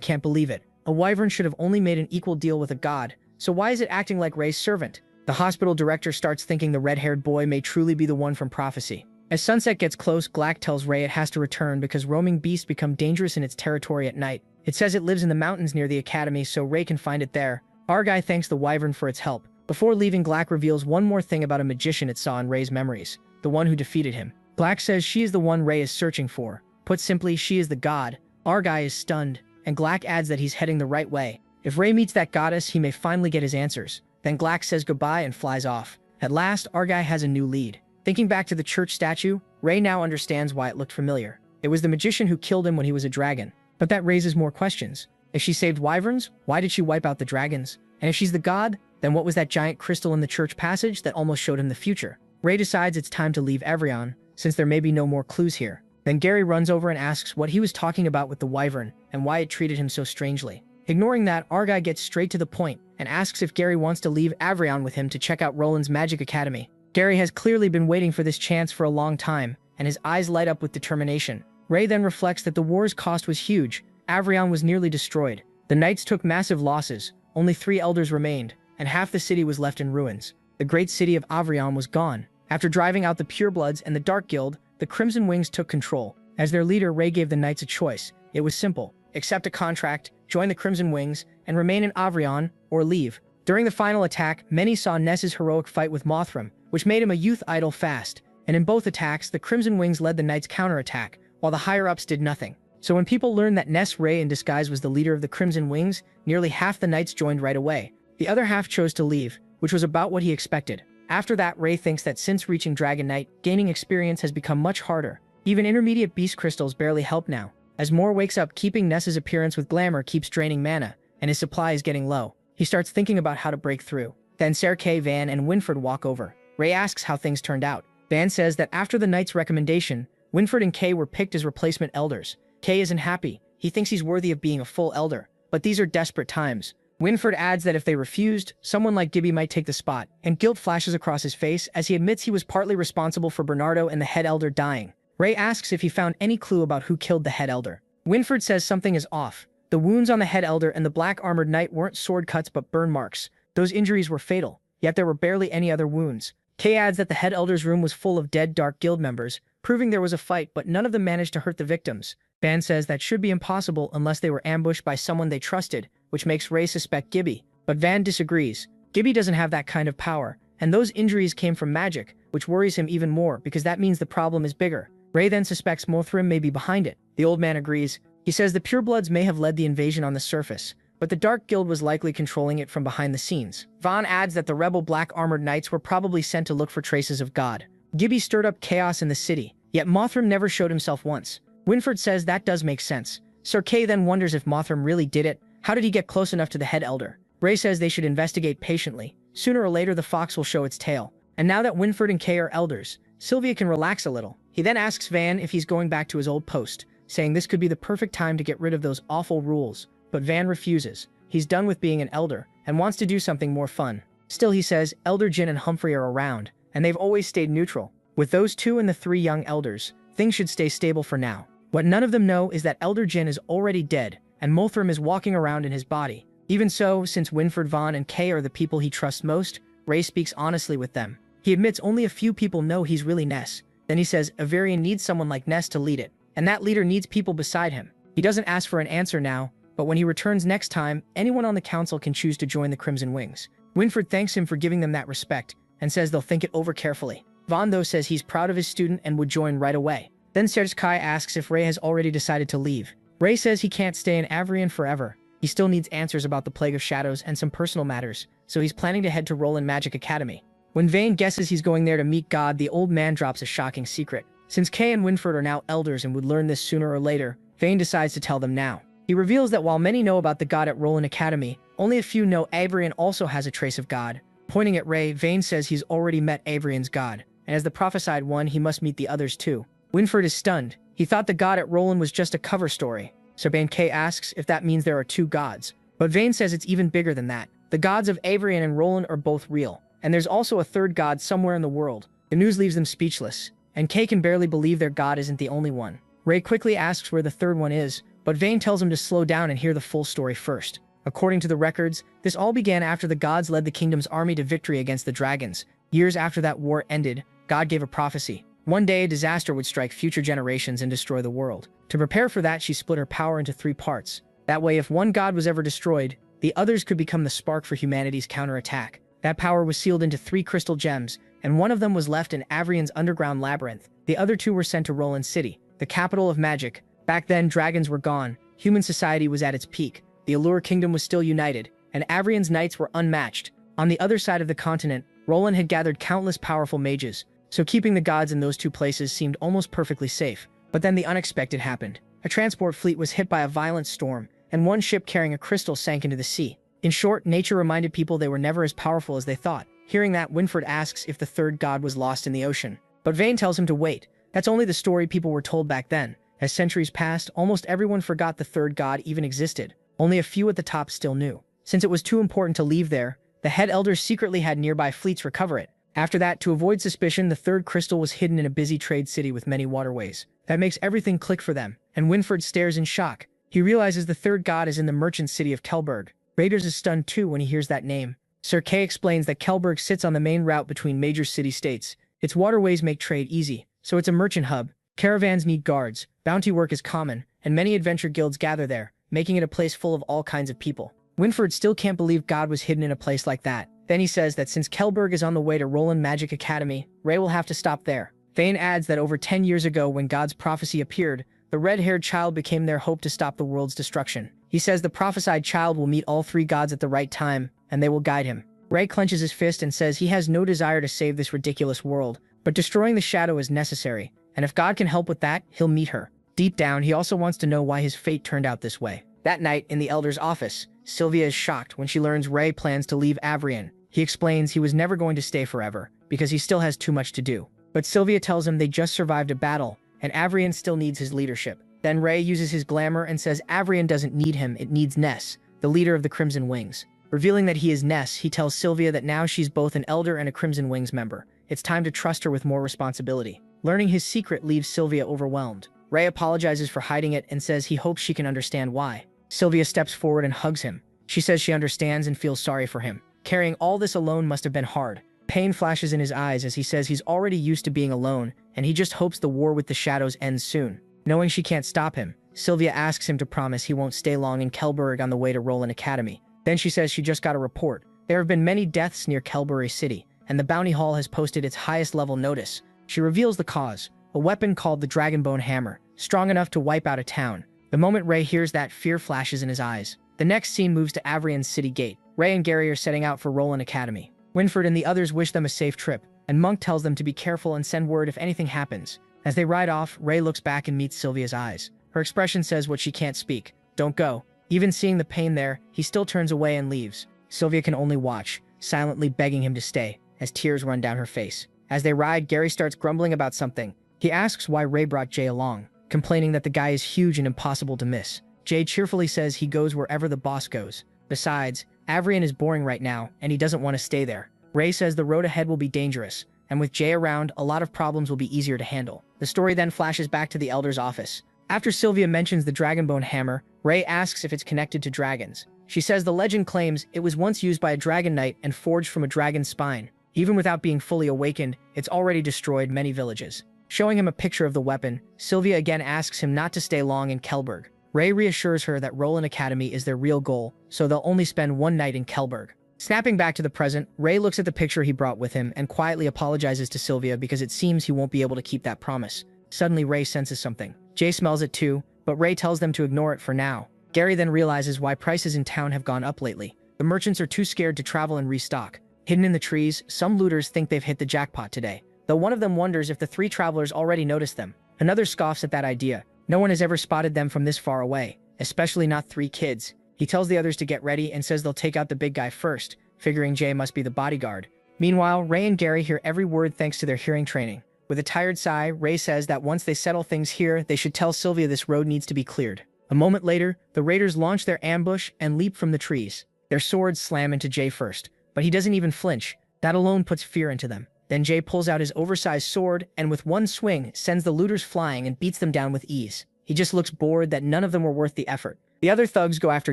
S1: can't believe it. A wyvern should have only made an equal deal with a god, so why is it acting like Ray's servant? The hospital director starts thinking the red-haired boy may truly be the one from prophecy. As sunset gets close, Glack tells Ray it has to return because roaming beasts become dangerous in its territory at night. It says it lives in the mountains near the academy so Ray can find it there. Argai thanks the wyvern for its help. Before leaving, Glack reveals one more thing about a magician it saw in Ray's memories, the one who defeated him. Glack says she is the one Ray is searching for. Put simply, she is the god. Argai is stunned, and Glack adds that he's heading the right way. If Ray meets that goddess, he may finally get his answers. Then Glack says goodbye and flies off. At last, Argai has a new lead. Thinking back to the church statue, Ray now understands why it looked familiar. It was the magician who killed him when he was a dragon. But that raises more questions. If she saved wyverns, why did she wipe out the dragons? And if she's the god, then what was that giant crystal in the church passage that almost showed him the future? Ray decides it's time to leave Evrion, since there may be no more clues here. Then Gary runs over and asks what he was talking about with the wyvern and why it treated him so strangely. Ignoring that, Argai gets straight to the point and asks if Gary wants to leave Avrion with him to check out Roland's magic academy. Gary has clearly been waiting for this chance for a long time, and his eyes light up with determination. Ray then reflects that the war's cost was huge. Avrion was nearly destroyed. The knights took massive losses. Only 3 elders remained, and half the city was left in ruins. The great city of Avrion was gone. After driving out the Purebloods and the Dark Guild, the Crimson Wings took control. As their leader, Ray gave the knights a choice. It was simple: accept a contract, join the Crimson Wings, and remain in Avrion, or leave. During the final attack, many saw Ness's heroic fight with Mothram, which made him a youth idol fast. And in both attacks, the Crimson Wings led the knights' counterattack, while the higher-ups did nothing. So when people learned that Ness Ray in disguise was the leader of the Crimson Wings, nearly half the knights joined right away. The other half chose to leave, which was about what he expected. After that, Ray thinks that since reaching Dragon Knight, gaining experience has become much harder. Even intermediate beast crystals barely help now. As Moore wakes up, keeping Ness's appearance with glamour keeps draining mana, and his supply is getting low. He starts thinking about how to break through. Then Serkay, Van, and Winford walk over. Ray asks how things turned out. Van says that after the knight's recommendation, Winford and Kay were picked as replacement elders. Kay isn't happy. He thinks he's worthy of being a full elder. But these are desperate times. Winford adds that if they refused, someone like Gibby might take the spot, and guilt flashes across his face as he admits he was partly responsible for Bernardo and the head elder dying. Ray asks if he found any clue about who killed the head elder. Winford says something is off. The wounds on the head elder and the black-armored knight weren't sword cuts but burn marks. Those injuries were fatal, yet there were barely any other wounds. Kay adds that the head elder's room was full of dead Dark Guild members, proving there was a fight but none of them managed to hurt the victims. Van says that should be impossible unless they were ambushed by someone they trusted, which makes Ray suspect Gibby. But Van disagrees. Gibby doesn't have that kind of power, and those injuries came from magic, which worries him even more because that means the problem is bigger. Ray then suspects Mothram may be behind it. The old man agrees. He says the Purebloods may have led the invasion on the surface, but the Dark Guild was likely controlling it from behind the scenes. Vaughn adds that the rebel black-armored knights were probably sent to look for traces of God. Gibby stirred up chaos in the city, yet Mothram never showed himself once. Winford says that does make sense. Sir Kay then wonders if Mothram really did it. How did he get close enough to the head elder? Ray says they should investigate patiently. Sooner or later the fox will show its tail. And now that Winford and Kay are elders, Sylvia can relax a little. He then asks Van if he's going back to his old post, saying this could be the perfect time to get rid of those awful rules. But Van refuses. He's done with being an elder, and wants to do something more fun. Still, he says, Elder Jin and Humphrey are around, and they've always stayed neutral. With those 2 and the 3 young elders, things should stay stable for now. What none of them know is that Elder Jin is already dead, and Mothram is walking around in his body. Even so, since Winford, Vaughn, and Kay are the people he trusts most, Ray speaks honestly with them. He admits only a few people know he's really Ness. Then he says Avarian needs someone like Ness to lead it, and that leader needs people beside him. He doesn't ask for an answer now, but when he returns next time, anyone on the council can choose to join the Crimson Wings. Winford thanks him for giving them that respect, and says they'll think it over carefully. Vaughn, though, says he's proud of his student and would join right away. Then Serkai asks if Ray has already decided to leave. Ray says he can't stay in Avrion forever. He still needs answers about the Plague of Shadows and some personal matters, so he's planning to head to Roland Magic Academy. When Vane guesses he's going there to meet God, the old man drops a shocking secret. Since Kay and Winford are now elders and would learn this sooner or later, Vane decides to tell them now. He reveals that while many know about the God at Roland Academy, only a few know Avrion also has a trace of God. Pointing at Ray, Vane says he's already met Avrion's God, and as the prophesied one, he must meet the others too. Winford is stunned. He thought the God at Roland was just a cover story. So Kay asks if that means there are 2 gods. But Vane says it's even bigger than that. The gods of Avrion and Roland are both real, and there's also a 3rd god somewhere in the world. The news leaves them speechless, and Kay can barely believe their god isn't the only one. Ray quickly asks where the 3rd one is, but Vane tells him to slow down and hear the full story first. According to the records, this all began after the gods led the kingdom's army to victory against the dragons. Years after that war ended, God gave a prophecy. One day, a disaster would strike future generations and destroy the world. To prepare for that, she split her power into 3 parts. That way, if one god was ever destroyed, the others could become the spark for humanity's counterattack. That power was sealed into 3 crystal gems, and one of them was left in Avrion's underground labyrinth. The other 2 were sent to Roland City, the capital of magic. Back then, dragons were gone. Human society was at its peak. The Allure Kingdom was still united, and Avrion's knights were unmatched. On the other side of the continent, Roland had gathered countless powerful mages, so keeping the gods in those 2 places seemed almost perfectly safe. But then the unexpected happened. A transport fleet was hit by a violent storm, and one ship carrying a crystal sank into the sea. In short, nature reminded people they were never as powerful as they thought. Hearing that, Winford asks if the 3rd god was lost in the ocean. But Vane tells him to wait. That's only the story people were told back then. As centuries passed, almost everyone forgot the 3rd god even existed. Only a few at the top still knew. Since it was too important to leave there, the head elders secretly had nearby fleets recover it. After that, to avoid suspicion, the third crystal was hidden in a busy trade city with many waterways. That makes everything click for them, and Winford stares in shock. He realizes the third god is in the merchant city of Kelberg. Raiders is stunned too when he hears that name. Sir Kay explains that Kelberg sits on the main route between major city-states. Its waterways make trade easy, so it's a merchant hub. Caravans need guards, bounty work is common, and many adventure guilds gather there, making it a place full of all kinds of people. Winford still can't believe God was hidden in a place like that. Then he says that since Kelberg is on the way to Roland Magic Academy, Ray will have to stop there. Thane adds that over 10 years ago when God's prophecy appeared, the red-haired child became their hope to stop the world's destruction. He says the prophesied child will meet all three gods at the right time, and they will guide him. Ray clenches his fist and says he has no desire to save this ridiculous world, but destroying the shadow is necessary, and if God can help with that, he'll meet her. Deep down, he also wants to know why his fate turned out this way. That night, in the Elder's office, Sylvia is shocked when she learns Ray plans to leave Avrian. He explains he was never going to stay forever, because he still has too much to do. But Sylvia tells him they just survived a battle, and Avrian still needs his leadership. Then Ray uses his glamour and says Avrian doesn't need him, it needs Ness, the leader of the Crimson Wings. Revealing that he is Ness, he tells Sylvia that now she's both an Elder and a Crimson Wings member. It's time to trust her with more responsibility. Learning his secret leaves Sylvia overwhelmed. Ray apologizes for hiding it and says he hopes she can understand why. Sylvia steps forward and hugs him. She says she understands and feels sorry for him. Carrying all this alone must have been hard. Pain flashes in his eyes as he says he's already used to being alone, and he just hopes the war with the shadows ends soon. Knowing she can't stop him, Sylvia asks him to promise he won't stay long in Kelberg on the way to Roland Academy. Then she says she just got a report. There have been many deaths near Kelbury City, and the Bounty Hall has posted its highest level notice. She reveals the cause, a weapon called the Dragonbone Hammer, strong enough to wipe out a town. The moment Ray hears that, fear flashes in his eyes. The next scene moves to Avrian's city gate. Ray and Gary are setting out for Roland Academy. Winford and the others wish them a safe trip, and Monk tells them to be careful and send word if anything happens. As they ride off, Ray looks back and meets Sylvia's eyes. Her expression says what she can't speak. Don't go. Even seeing the pain there, he still turns away and leaves. Sylvia can only watch, silently begging him to stay, as tears run down her face. As they ride, Gary starts grumbling about something. He asks why Ray brought Jay along, complaining that the guy is huge and impossible to miss. Jay cheerfully says he goes wherever the boss goes. Besides, Avrian is boring right now, and he doesn't want to stay there. Ray says the road ahead will be dangerous, and with Jay around, a lot of problems will be easier to handle. The story then flashes back to the Elder's office. After Sylvia mentions the Dragonbone Hammer, Ray asks if it's connected to dragons. She says the legend claims it was once used by a dragon knight and forged from a dragon's spine. Even without being fully awakened, it's already destroyed many villages. Showing him a picture of the weapon, Sylvia again asks him not to stay long in Kelberg. Ray reassures her that Roland Academy is their real goal, so they'll only spend one night in Kelberg. Snapping back to the present, Ray looks at the picture he brought with him and quietly apologizes to Sylvia because it seems he won't be able to keep that promise. Suddenly, Ray senses something. Jay smells it too, but Ray tells them to ignore it for now. Gary then realizes why prices in town have gone up lately. The merchants are too scared to travel and restock. Hidden in the trees, some looters think they've hit the jackpot today, though one of them wonders if the three travelers already noticed them. Another scoffs at that idea. No one has ever spotted them from this far away, especially not three kids. He tells the others to get ready and says they'll take out the big guy first, figuring Jay must be the bodyguard. Meanwhile, Ray and Gary hear every word thanks to their hearing training. With a tired sigh, Ray says that once they settle things here, they should tell Sylvia this road needs to be cleared. A moment later, the raiders launch their ambush and leap from the trees. Their swords slam into Jay first, but he doesn't even flinch. That alone puts fear into them. Then Jay pulls out his oversized sword and with one swing sends the looters flying and beats them down with ease. He just looks bored that none of them were worth the effort. The other thugs go after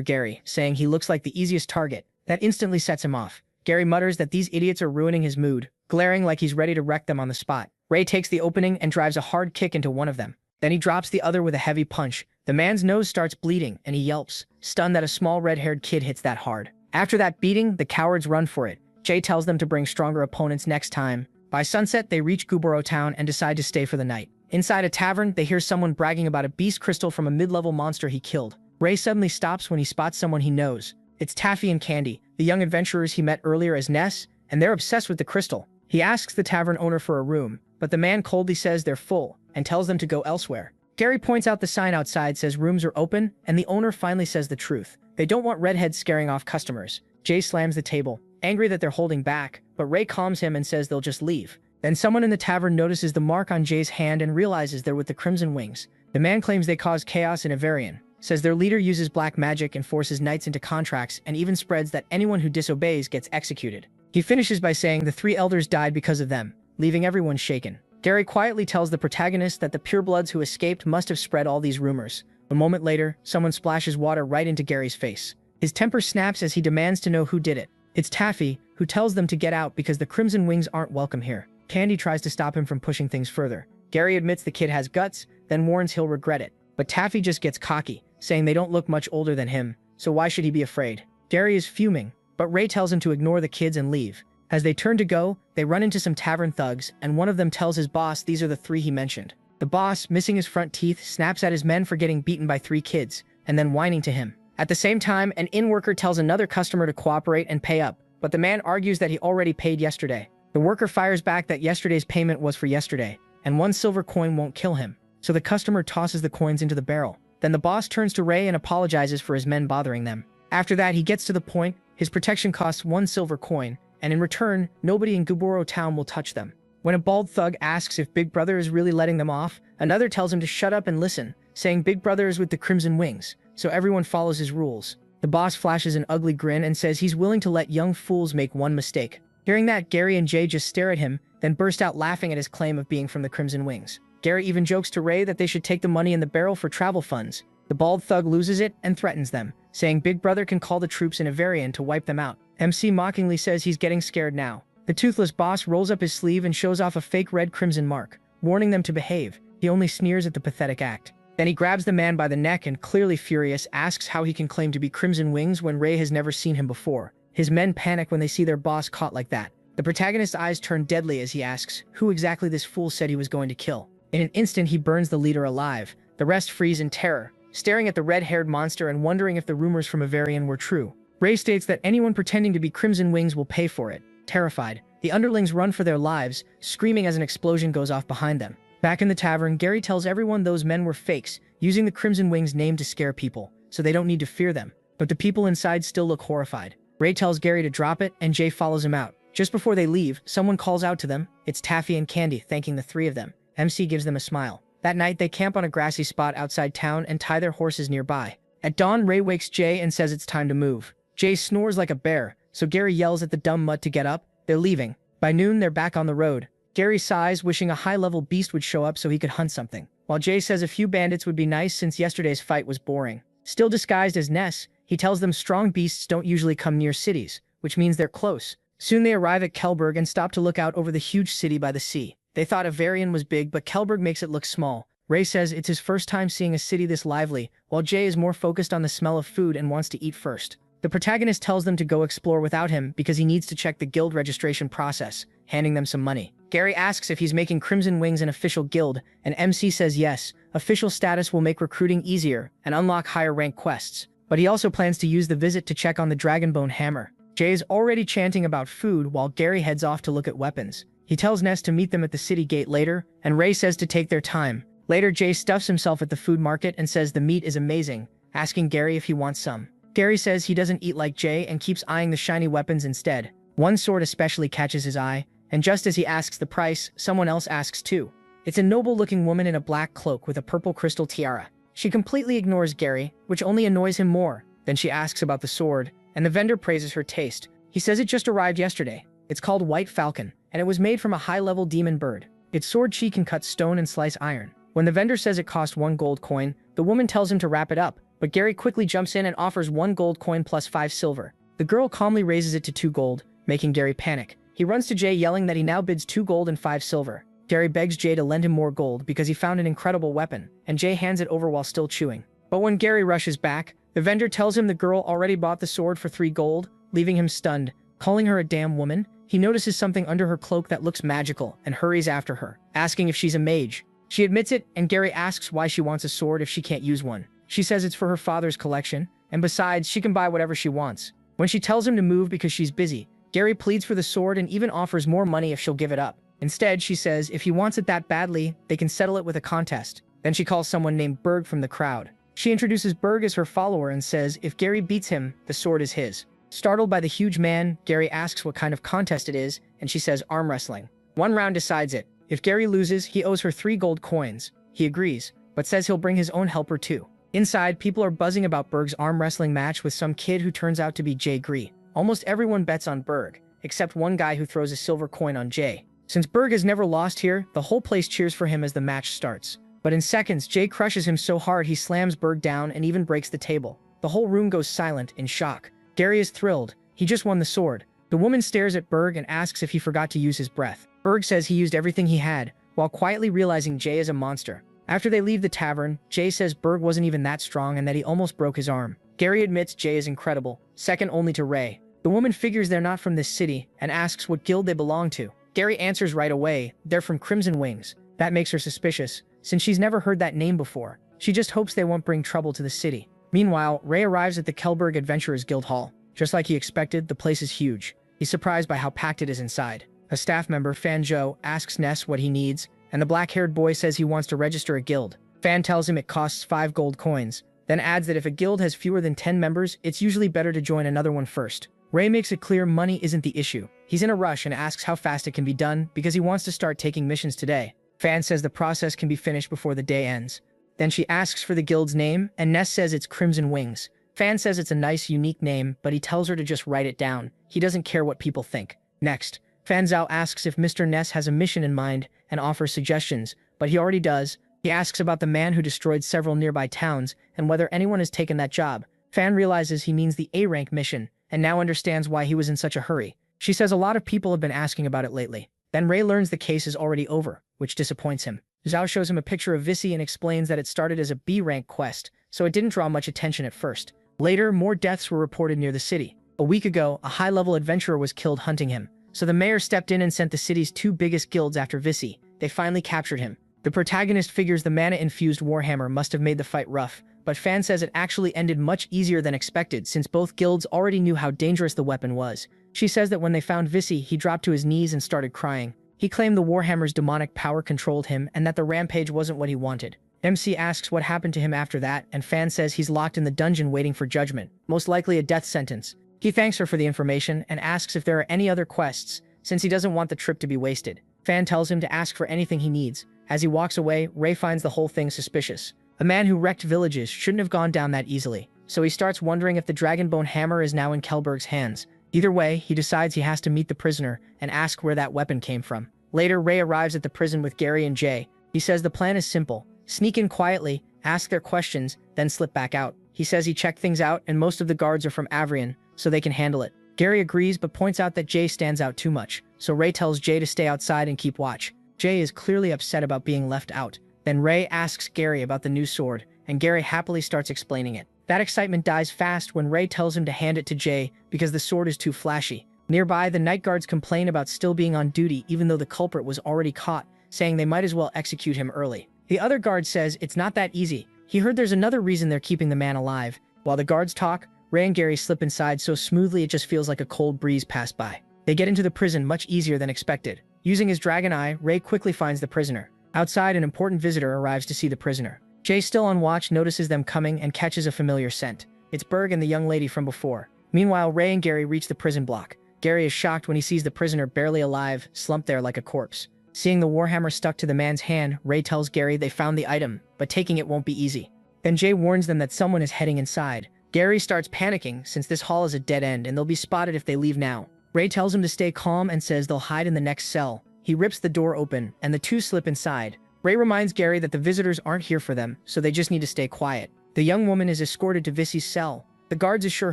S1: Gary, saying he looks like the easiest target. That instantly sets him off. Gary mutters that these idiots are ruining his mood, glaring like he's ready to wreck them on the spot. Ray takes the opening and drives a hard kick into one of them. Then he drops the other with a heavy punch. The man's nose starts bleeding and he yelps, stunned that a small red-haired kid hits that hard. After that beating, the cowards run for it. Jay tells them to bring stronger opponents next time. By sunset, they reach Guboro Town and decide to stay for the night. Inside a tavern, they hear someone bragging about a beast crystal from a mid-level monster he killed. Ray suddenly stops when he spots someone he knows. It's Taffy and Candy, the young adventurers he met earlier as Ness, and they're obsessed with the crystal. He asks the tavern owner for a room, but the man coldly says they're full and tells them to go elsewhere. Gary points out the sign outside says rooms are open, and the owner finally says the truth. They don't want redheads scaring off customers. Jay slams the table, angry that they're holding back, but Ray calms him and says they'll just leave. Then someone in the tavern notices the mark on Jay's hand and realizes they're with the Crimson Wings. The man claims they cause chaos in Avarian, says their leader uses black magic and forces knights into contracts, and even spreads that anyone who disobeys gets executed. He finishes by saying the three elders died because of them, leaving everyone shaken. Gary quietly tells the protagonist that the purebloods who escaped must have spread all these rumors. A moment later, someone splashes water right into Gary's face. His temper snaps as he demands to know who did it. It's Taffy, who tells them to get out because the Crimson Wings aren't welcome here. Candy tries to stop him from pushing things further. Gary admits the kid has guts, then warns he'll regret it. But Taffy just gets cocky, saying they don't look much older than him, so why should he be afraid? Gary is fuming, but Ray tells him to ignore the kids and leave. As they turn to go, they run into some tavern thugs, and one of them tells his boss these are the three he mentioned. The boss, missing his front teeth, snaps at his men for getting beaten by three kids, and then whining to him. At the same time, an inn worker tells another customer to cooperate and pay up, but the man argues that he already paid yesterday. The worker fires back that yesterday's payment was for yesterday, and 1 silver coin won't kill him, so the customer tosses the coins into the barrel. Then the boss turns to Ray and apologizes for his men bothering them. After that, he gets to the point, his protection costs 1 silver coin, and in return, nobody in Guboro town will touch them. When a bald thug asks if Big Brother is really letting them off, another tells him to shut up and listen, saying Big Brother is with the Crimson Wings, so everyone follows his rules. The boss flashes an ugly grin and says he's willing to let young fools make one mistake. Hearing that, Gary and Jay just stare at him, then burst out laughing at his claim of being from the Crimson Wings. Gary even jokes to Ray that they should take the money in the barrel for travel funds. The bald thug loses it and threatens them, saying Big Brother can call the troops in Avarian to wipe them out. MC mockingly says he's getting scared now. The toothless boss rolls up his sleeve and shows off a fake red crimson mark, warning them to behave. He only sneers at the pathetic act. Then he grabs the man by the neck and, clearly furious, asks how he can claim to be Crimson Wings when Ray has never seen him before. His men panic when they see their boss caught like that. The protagonist's eyes turn deadly as he asks who exactly this fool said he was going to kill. In an instant, he burns the leader alive. The rest freeze in terror, staring at the red-haired monster and wondering if the rumors from Avarian were true. Ray states that anyone pretending to be Crimson Wings will pay for it. Terrified, the underlings run for their lives, screaming as an explosion goes off behind them. Back in the tavern, Gary tells everyone those men were fakes, using the Crimson Wings name to scare people, so they don't need to fear them. But the people inside still look horrified. Ray tells Gary to drop it, and Jay follows him out. Just before they leave, someone calls out to them. It's Taffy and Candy, thanking the three of them. MC gives them a smile. That night, they camp on a grassy spot outside town and tie their horses nearby. At dawn, Ray wakes Jay and says it's time to move. Jay snores like a bear, so Gary yells at the dumb mutt to get up. They're leaving. By noon, they're back on the road. Gary sighs, wishing a high-level beast would show up so he could hunt something, while Jay says a few bandits would be nice since yesterday's fight was boring. Still disguised as Ness, he tells them strong beasts don't usually come near cities, which means they're close. Soon they arrive at Kelberg and stop to look out over the huge city by the sea. They thought Avarian was big, but Kelberg makes it look small. Ray says it's his first time seeing a city this lively, while Jay is more focused on the smell of food and wants to eat first. The protagonist tells them to go explore without him because he needs to check the guild registration process, handing them some money. Gary asks if he's making Crimson Wings an official guild, and MC says yes, official status will make recruiting easier and unlock higher rank quests. But he also plans to use the visit to check on the Dragonbone hammer. Jay is already chanting about food while Gary heads off to look at weapons. He tells Ness to meet them at the city gate later, and Ray says to take their time. Later, Jay stuffs himself at the food market and says the meat is amazing, asking Gary if he wants some. Gary says he doesn't eat like Jay and keeps eyeing the shiny weapons instead. One sword especially catches his eye, and just as he asks the price, someone else asks too. It's a noble-looking woman in a black cloak with a purple crystal tiara. She completely ignores Gary, which only annoys him more. Then she asks about the sword, and the vendor praises her taste. He says it just arrived yesterday. It's called White Falcon, and it was made from a high-level demon bird. Its sword cheek can cut stone and slice iron. When the vendor says it cost 1 gold coin, the woman tells him to wrap it up, but Gary quickly jumps in and offers 1 gold coin plus 5 silver. The girl calmly raises it to 2 gold, making Gary panic. He runs to Jay yelling that he now bids 2 gold and 5 silver. Gary begs Jay to lend him more gold because he found an incredible weapon, and Jay hands it over while still chewing. But when Gary rushes back, the vendor tells him the girl already bought the sword for 3 gold, leaving him stunned. Calling her a damn woman, he notices something under her cloak that looks magical and hurries after her, asking if she's a mage. She admits it, and Gary asks why she wants a sword if she can't use one. She says it's for her father's collection, and besides, she can buy whatever she wants. When she tells him to move because she's busy, Gary pleads for the sword and even offers more money if she'll give it up. Instead, she says if he wants it that badly, they can settle it with a contest. Then she calls someone named Berg from the crowd. She introduces Berg as her follower and says if Gary beats him, the sword is his. Startled by the huge man, Gary asks what kind of contest it is, and she says arm wrestling. 1 round decides it. If Gary loses, he owes her 3 gold coins. He agrees, but says he'll bring his own helper too. Inside, people are buzzing about Berg's arm wrestling match with some kid who turns out to be Jay Gree. Almost everyone bets on Berg, except one guy who throws a silver coin on Jay. Since Berg has never lost here, the whole place cheers for him as the match starts. But in seconds, Jay crushes him so hard he slams Berg down and even breaks the table. The whole room goes silent, in shock. Gary is thrilled. He just won the sword. The woman stares at Berg and asks if he forgot to use his breath. Berg says he used everything he had, while quietly realizing Jay is a monster. After they leave the tavern, Jay says Berg wasn't even that strong and that he almost broke his arm. Gary admits Jay is incredible, second only to Ray. The woman figures they're not from this city and asks what guild they belong to. Gary answers right away, they're from Crimson Wings. That makes her suspicious, since she's never heard that name before. She just hopes they won't bring trouble to the city. Meanwhile, Ray arrives at the Kelberg Adventurers Guild Hall. Just like he expected, the place is huge. He's surprised by how packed it is inside. A staff member, Fan Zhou, asks Ness what he needs, and the black-haired boy says he wants to register a guild. Fan tells him it costs 5 gold coins, then adds that if a guild has fewer than 10 members, it's usually better to join another one first. Ray makes it clear money isn't the issue. He's in a rush and asks how fast it can be done because he wants to start taking missions today. Fan says the process can be finished before the day ends. Then she asks for the guild's name, and Ness says it's Crimson Wings. Fan says it's a nice, unique name, but he tells her to just write it down. He doesn't care what people think. Next, Fan Zhao asks if Mr. Ness has a mission in mind and offers suggestions, but he already does. He asks about the man who destroyed several nearby towns and whether anyone has taken that job. Fan realizes he means the A-rank mission, and now understands why he was in such a hurry. She says a lot of people have been asking about it lately. Then Ray learns the case is already over, which disappoints him. Zhao shows him a picture of Visi and explains that it started as a B-rank quest, so it didn't draw much attention at first. Later, more deaths were reported near the city. A week ago, a high-level adventurer was killed hunting him, so the mayor stepped in and sent the city's 2 biggest guilds after Visi. They finally captured him. The protagonist figures the mana-infused warhammer must have made the fight rough, but Fan says it actually ended much easier than expected since both guilds already knew how dangerous the weapon was. She says that when they found Visi, he dropped to his knees and started crying. He claimed the warhammer's demonic power controlled him and that the rampage wasn't what he wanted. MC asks what happened to him after that, and Fan says he's locked in the dungeon waiting for judgment, most likely a death sentence. He thanks her for the information and asks if there are any other quests, since he doesn't want the trip to be wasted. Fan tells him to ask for anything he needs. As he walks away, Ray finds the whole thing suspicious. A man who wrecked villages shouldn't have gone down that easily, so he starts wondering if the Dragonbone hammer is now in Kelberg's hands. Either way, he decides he has to meet the prisoner and ask where that weapon came from. Later, Ray arrives at the prison with Gary and Jay. He says the plan is simple. Sneak in quietly, ask their questions, then slip back out. He says he checked things out and most of the guards are from Avrian, so they can handle it. Gary agrees but points out that Jay stands out too much, so Ray tells Jay to stay outside and keep watch. Jay is clearly upset about being left out. Then Ray asks Gary about the new sword, and Gary happily starts explaining it. That excitement dies fast when Ray tells him to hand it to Jay because the sword is too flashy. Nearby, the night guards complain about still being on duty even though the culprit was already caught, saying they might as well execute him early. The other guard says it's not that easy. He heard there's another reason they're keeping the man alive. While the guards talk, Ray and Gary slip inside so smoothly it just feels like a cold breeze passed by. They get into the prison much easier than expected. Using his dragon eye, Ray quickly finds the prisoner. Outside, an important visitor arrives to see the prisoner. Jay, still on watch, notices them coming and catches a familiar scent. It's Berg and the young lady from before. Meanwhile, Ray and Gary reach the prison block. Gary is shocked when he sees the prisoner barely alive, slumped there like a corpse. Seeing the warhammer stuck to the man's hand, Ray tells Gary they found the item, but taking it won't be easy. Then Jay warns them that someone is heading inside. Gary starts panicking since this hall is a dead end and they'll be spotted if they leave now. Ray tells him to stay calm and says they'll hide in the next cell. He rips the door open, and the two slip inside. Ray reminds Gary that the visitors aren't here for them, so they just need to stay quiet. The young woman is escorted to Visi's cell. The guards assure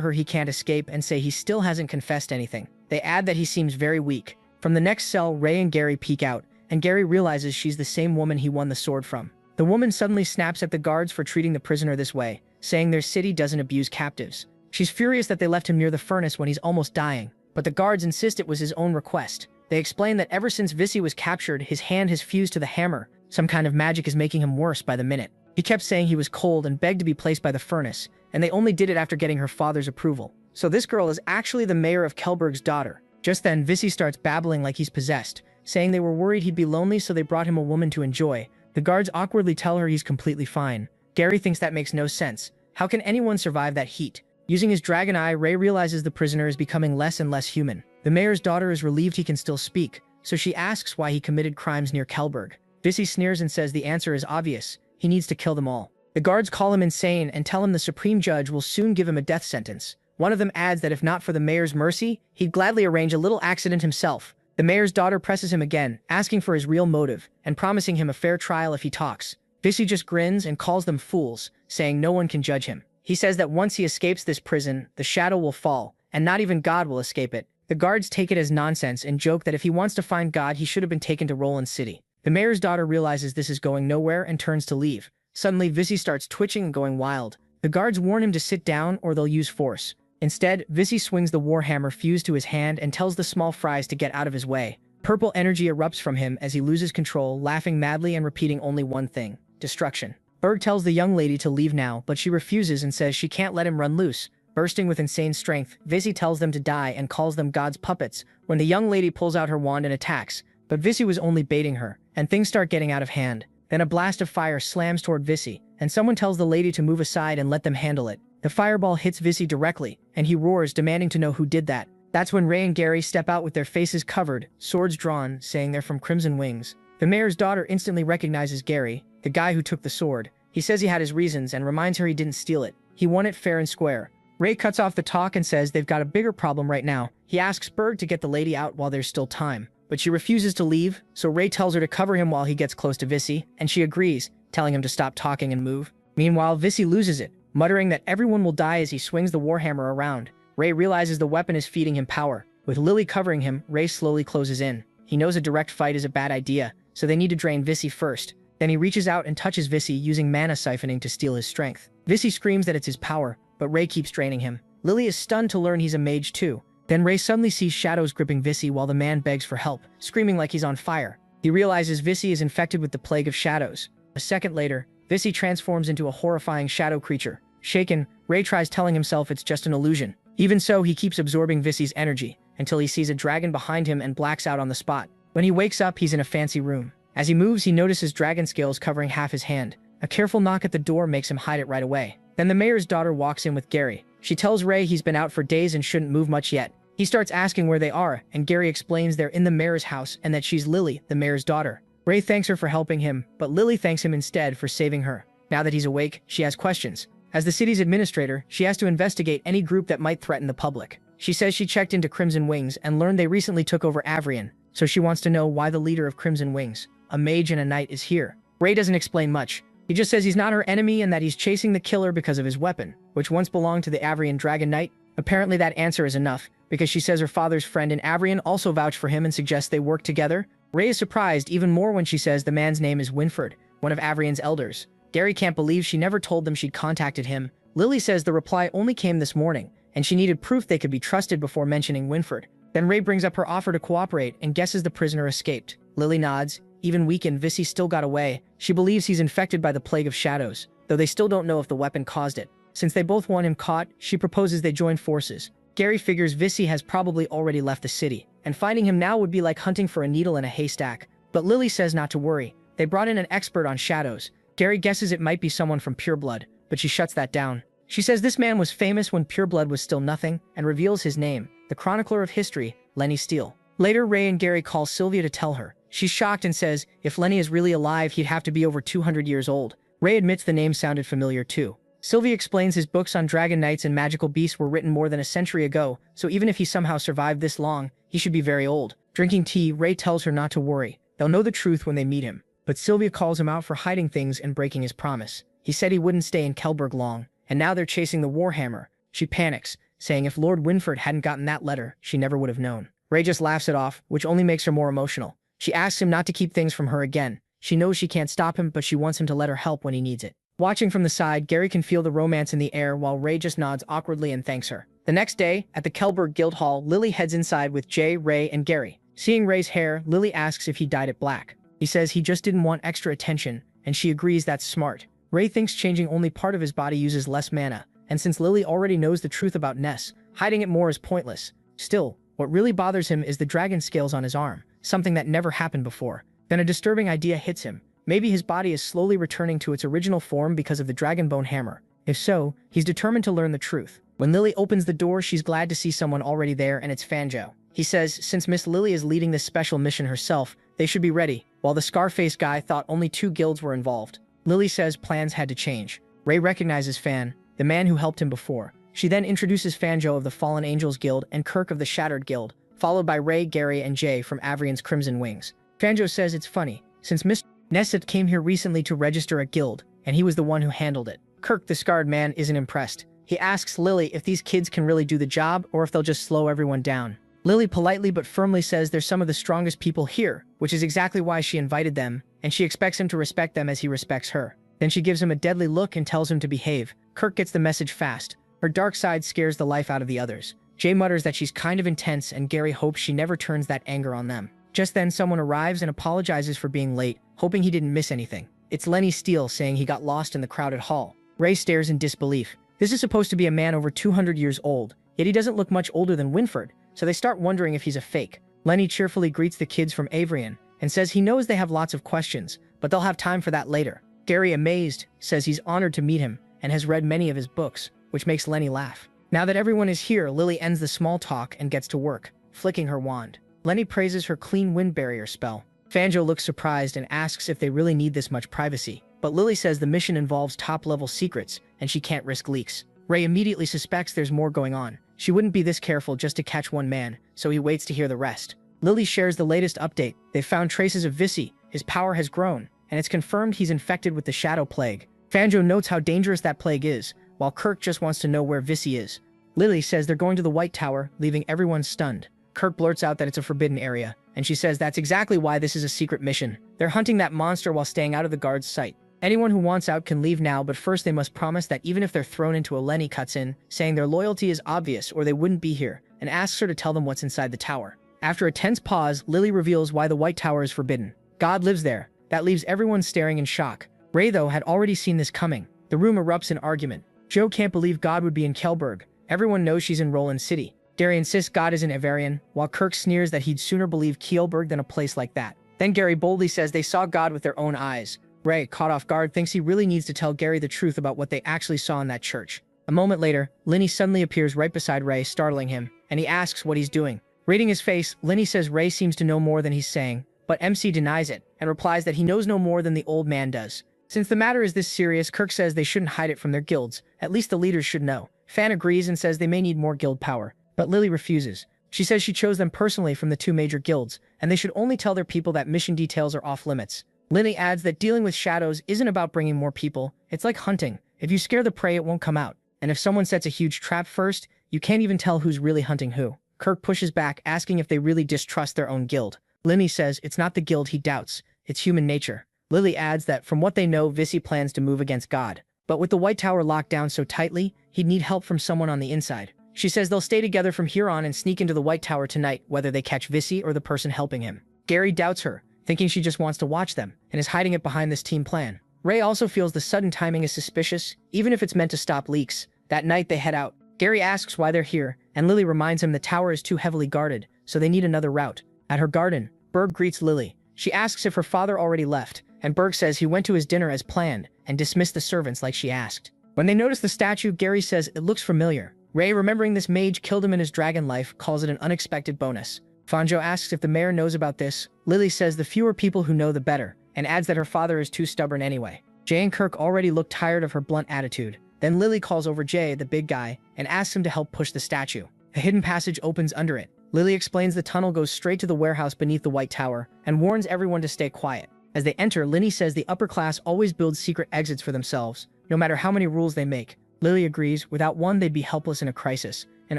S1: her he can't escape and say he still hasn't confessed anything. They add that he seems very weak. From the next cell, Ray and Gary peek out, and Gary realizes she's the same woman he won the sword from. The woman suddenly snaps at the guards for treating the prisoner this way, saying their city doesn't abuse captives. She's furious that they left him near the furnace when he's almost dying, but the guards insist it was his own request. They explain that ever since Visi was captured, his hand has fused to the hammer. Some kind of magic is making him worse by the minute. He kept saying he was cold and begged to be placed by the furnace, and they only did it after getting her father's approval. So this girl is actually the mayor of Kelberg's daughter. Just then, Visi starts babbling like he's possessed, saying they were worried he'd be lonely so they brought him a woman to enjoy. The guards awkwardly tell her he's completely fine. Gary thinks that makes no sense. How can anyone survive that heat? Using his dragon eye, Ray realizes the prisoner is becoming less and less human. The mayor's daughter is relieved he can still speak, so she asks why he committed crimes near Kelberg. Visi sneers and says the answer is obvious. He needs to kill them all. The guards call him insane and tell him the supreme judge will soon give him a death sentence. One of them adds that if not for the mayor's mercy, he'd gladly arrange a little accident himself. The mayor's daughter presses him again, asking for his real motive, and promising him a fair trial if he talks. Vissy just grins and calls them fools, saying no one can judge him. He says that once he escapes this prison, the shadow will fall, and not even God will escape it. The guards take it as nonsense and joke that if he wants to find God, he should have been taken to Roland City. The mayor's daughter realizes this is going nowhere and turns to leave. Suddenly, Vissy starts twitching and going wild. The guards warn him to sit down or they'll use force. Instead, Vissy swings the warhammer fused to his hand and tells the small fries to get out of his way. Purple energy erupts from him as he loses control, laughing madly and repeating only one thing: destruction. Berg tells the young lady to leave now, but she refuses and says she can't let him run loose. Bursting with insane strength, Vissy tells them to die and calls them God's puppets when the young lady pulls out her wand and attacks. But Vissy was only baiting her, and things start getting out of hand. Then a blast of fire slams toward Vissy, and someone tells the lady to move aside and let them handle it. The fireball hits Vissy directly, and he roars, demanding to know who did that. That's when Ray and Gary step out with their faces covered, swords drawn, saying they're from Crimson Wings. The mayor's daughter instantly recognizes Gary, the guy who took the sword. He says he had his reasons and reminds her he didn't steal it. He won it fair and square. Ray cuts off the talk and says they've got a bigger problem right now. He asks Berg to get the lady out while there's still time, but she refuses to leave, so Ray tells her to cover him while he gets close to Vissy, and she agrees, telling him to stop talking and move. Meanwhile, Vissy loses it, muttering that everyone will die as he swings the warhammer around. Ray realizes the weapon is feeding him power. With Lily covering him, Ray slowly closes in. He knows a direct fight is a bad idea, so they need to drain Vissy first. Then he reaches out and touches Vissy using mana siphoning to steal his strength. Vissy screams that it's his power, but Ray keeps draining him. Lily is stunned to learn he's a mage too. Then Ray suddenly sees shadows gripping Vissy while the man begs for help, screaming like he's on fire. He realizes Vissy is infected with the plague of shadows. A second later, Vissy transforms into a horrifying shadow creature. Shaken, Ray tries telling himself it's just an illusion. Even so, he keeps absorbing Vissy's energy, until he sees a dragon behind him and blacks out on the spot. When he wakes up, he's in a fancy room. As he moves, he notices dragon scales covering half his hand. A careful knock at the door makes him hide it right away. Then the mayor's daughter walks in with Gary. She tells Ray he's been out for days and shouldn't move much yet. He starts asking where they are, and Gary explains they're in the mayor's house and that she's Lily, the mayor's daughter. Ray thanks her for helping him, but Lily thanks him instead for saving her. Now that he's awake, she has questions. As the city's administrator, she has to investigate any group that might threaten the public. She says she checked into Crimson Wings and learned they recently took over Avrian, so she wants to know why the leader of Crimson Wings, a mage and a knight, is here. Ray doesn't explain much. He just says he's not her enemy and that he's chasing the killer because of his weapon, which once belonged to the Avrian Dragon Knight. Apparently that answer is enough, because she says her father's friend in Avrian also vouched for him and suggests they work together. Ray is surprised even more when she says the man's name is Winford, one of Avrian's elders. Gary can't believe she never told them she'd contacted him. Lily says the reply only came this morning, and she needed proof they could be trusted before mentioning Winford. Then Ray brings up her offer to cooperate and guesses the prisoner escaped. Lily nods. Even weakened, Vissy still got away. She believes he's infected by the plague of shadows, though they still don't know if the weapon caused it. Since they both want him caught, she proposes they join forces. Gary figures Vissy has probably already left the city, and finding him now would be like hunting for a needle in a haystack. But Lily says not to worry. They brought in an expert on shadows. Gary guesses it might be someone from Pureblood, but she shuts that down. She says this man was famous when Pureblood was still nothing, and reveals his name, the chronicler of history, Lenny Steele. Later, Ray and Gary call Sylvia to tell her. She's shocked and says if Lenny is really alive, he'd have to be over 200 years old. Ray admits the name sounded familiar too. Sylvia explains his books on dragon knights and magical beasts were written more than a century ago, so even if he somehow survived this long, he should be very old. Drinking tea, Ray tells her not to worry. They'll know the truth when they meet him. But Sylvia calls him out for hiding things and breaking his promise. He said he wouldn't stay in Kelberg long, and now they're chasing the Warhammer. She panics, saying if Lord Winford hadn't gotten that letter, she never would have known. Ray just laughs it off, which only makes her more emotional. She asks him not to keep things from her again. She knows she can't stop him, but she wants him to let her help when he needs it. Watching from the side, Gary can feel the romance in the air while Ray just nods awkwardly and thanks her. The next day, at the Kelberg Guildhall, Lily heads inside with Jay, Ray, and Gary. Seeing Ray's hair, Lily asks if he dyed it black. He says he just didn't want extra attention, and she agrees that's smart. Ray thinks changing only part of his body uses less mana, and since Lily already knows the truth about Ness, hiding it more is pointless. Still, what really bothers him is the dragon scales on his arm, something that never happened before. Then a disturbing idea hits him. Maybe his body is slowly returning to its original form because of the dragonbone hammer. If so, he's determined to learn the truth. When Lily opens the door, she's glad to see someone already there, and it's Fanjo. He says since Miss Lily is leading this special mission herself, they should be ready, while the Scarface guy thought only 2 guilds were involved. Lily says plans had to change. Ray recognizes Fan, the man who helped him before, She then introduces Fanjo of the Fallen Angels Guild and Kirk of the Shattered Guild, followed by Ray, Gary, and Jay from Avrian's Crimson Wings. Fanjo says it's funny, since Mr. Nesset came here recently to register a guild, and he was the one who handled it. Kirk, the scarred man, isn't impressed. He asks Lily if these kids can really do the job or if they'll just slow everyone down. Lily politely but firmly says they're some of the strongest people here, which is exactly why she invited them, and she expects him to respect them as he respects her. Then she gives him a deadly look and tells him to behave. Kirk gets the message fast. Her dark side scares the life out of the others. Jay mutters that she's kind of intense, and Gary hopes she never turns that anger on them. Just then, someone arrives and apologizes for being late, hoping he didn't miss anything. It's Lenny Steele saying he got lost in the crowded hall. Ray stares in disbelief. This is supposed to be a man over 200 years old, yet he doesn't look much older than Winford, so they start wondering if he's a fake. Lenny cheerfully greets the kids from Avrian and says he knows they have lots of questions, but they'll have time for that later. Gary, amazed, says he's honored to meet him and has read many of his books, which makes Lenny laugh. Now that everyone is here, Lily ends the small talk and gets to work, flicking her wand. Lenny praises her clean wind barrier spell. Fanjo looks surprised and asks if they really need this much privacy, but Lily says the mission involves top-level secrets and she can't risk leaks. Ray immediately suspects there's more going on. She wouldn't be this careful just to catch one man, so he waits to hear the rest. Lily shares the latest update. They've found traces of Visi. His power has grown, and it's confirmed he's infected with the Shadow Plague. Fanjo notes how dangerous that plague is, while Kirk just wants to know where Visi is. Lily says they're going to the White Tower, leaving everyone stunned. Kirk blurts out that it's a forbidden area, and she says that's exactly why this is a secret mission. They're hunting that monster while staying out of the guard's sight. Anyone who wants out can leave now, but first they must promise that even if they're thrown into a Lenny cuts in, saying their loyalty is obvious or they wouldn't be here, and asks her to tell them what's inside the tower. After a tense pause, Lily reveals why the White Tower is forbidden. God lives there. That leaves everyone staring in shock. Ray, though, had already seen this coming. The room erupts in argument. Joe can't believe God would be in Kelberg. Everyone knows she's in Roland City. Derry insists God is in Avarian, while Kirk sneers that he'd sooner believe Kielberg than a place like that. Then Gary boldly says they saw God with their own eyes. Ray, caught off guard, thinks he really needs to tell Gary the truth about what they actually saw in that church. A moment later, Lenny suddenly appears right beside Ray, startling him, and he asks what he's doing. Reading his face, Lenny says Ray seems to know more than he's saying, but MC denies it, and replies that he knows no more than the old man does. Since the matter is this serious, Kirk says they shouldn't hide it from their guilds. At least the leaders should know. Fan agrees and says they may need more guild power, but Lily refuses. She says she chose them personally from the two major guilds, and they should only tell their people that mission details are off limits. Lily adds that dealing with shadows isn't about bringing more people. It's like hunting. If you scare the prey, it won't come out. And if someone sets a huge trap first, you can't even tell who's really hunting who. Kirk pushes back, asking if they really distrust their own guild. Lily says it's not the guild he doubts, it's human nature. Lily adds that from what they know, Visi plans to move against God. But with the White Tower locked down so tightly, he'd need help from someone on the inside. She says they'll stay together from here on and sneak into the White Tower tonight, whether they catch Visi or the person helping him. Gary doubts her, thinking she just wants to watch them, and is hiding it behind this team plan. Ray also feels the sudden timing is suspicious, even if it's meant to stop leaks. That night they head out. Gary asks why they're here, and Lily reminds him the tower is too heavily guarded, so they need another route. At her garden, Berg greets Lily. She asks if her father already left, and Berg says he went to his dinner as planned, and dismissed the servants like she asked. When they notice the statue, Gary says it looks familiar. Ray, remembering this mage killed him in his dragon life, calls it an unexpected bonus. Fanjo asks if the mayor knows about this. Lily says the fewer people who know the better, and adds that her father is too stubborn anyway. Jay and Kirk already look tired of her blunt attitude. Then Lily calls over Jay, the big guy, and asks him to help push the statue. A hidden passage opens under it. Lily explains the tunnel goes straight to the warehouse beneath the White Tower, and warns everyone to stay quiet. As they enter, Lenny says the upper class always builds secret exits for themselves, no matter how many rules they make. Lily agrees. Without one, they'd be helpless in a crisis, and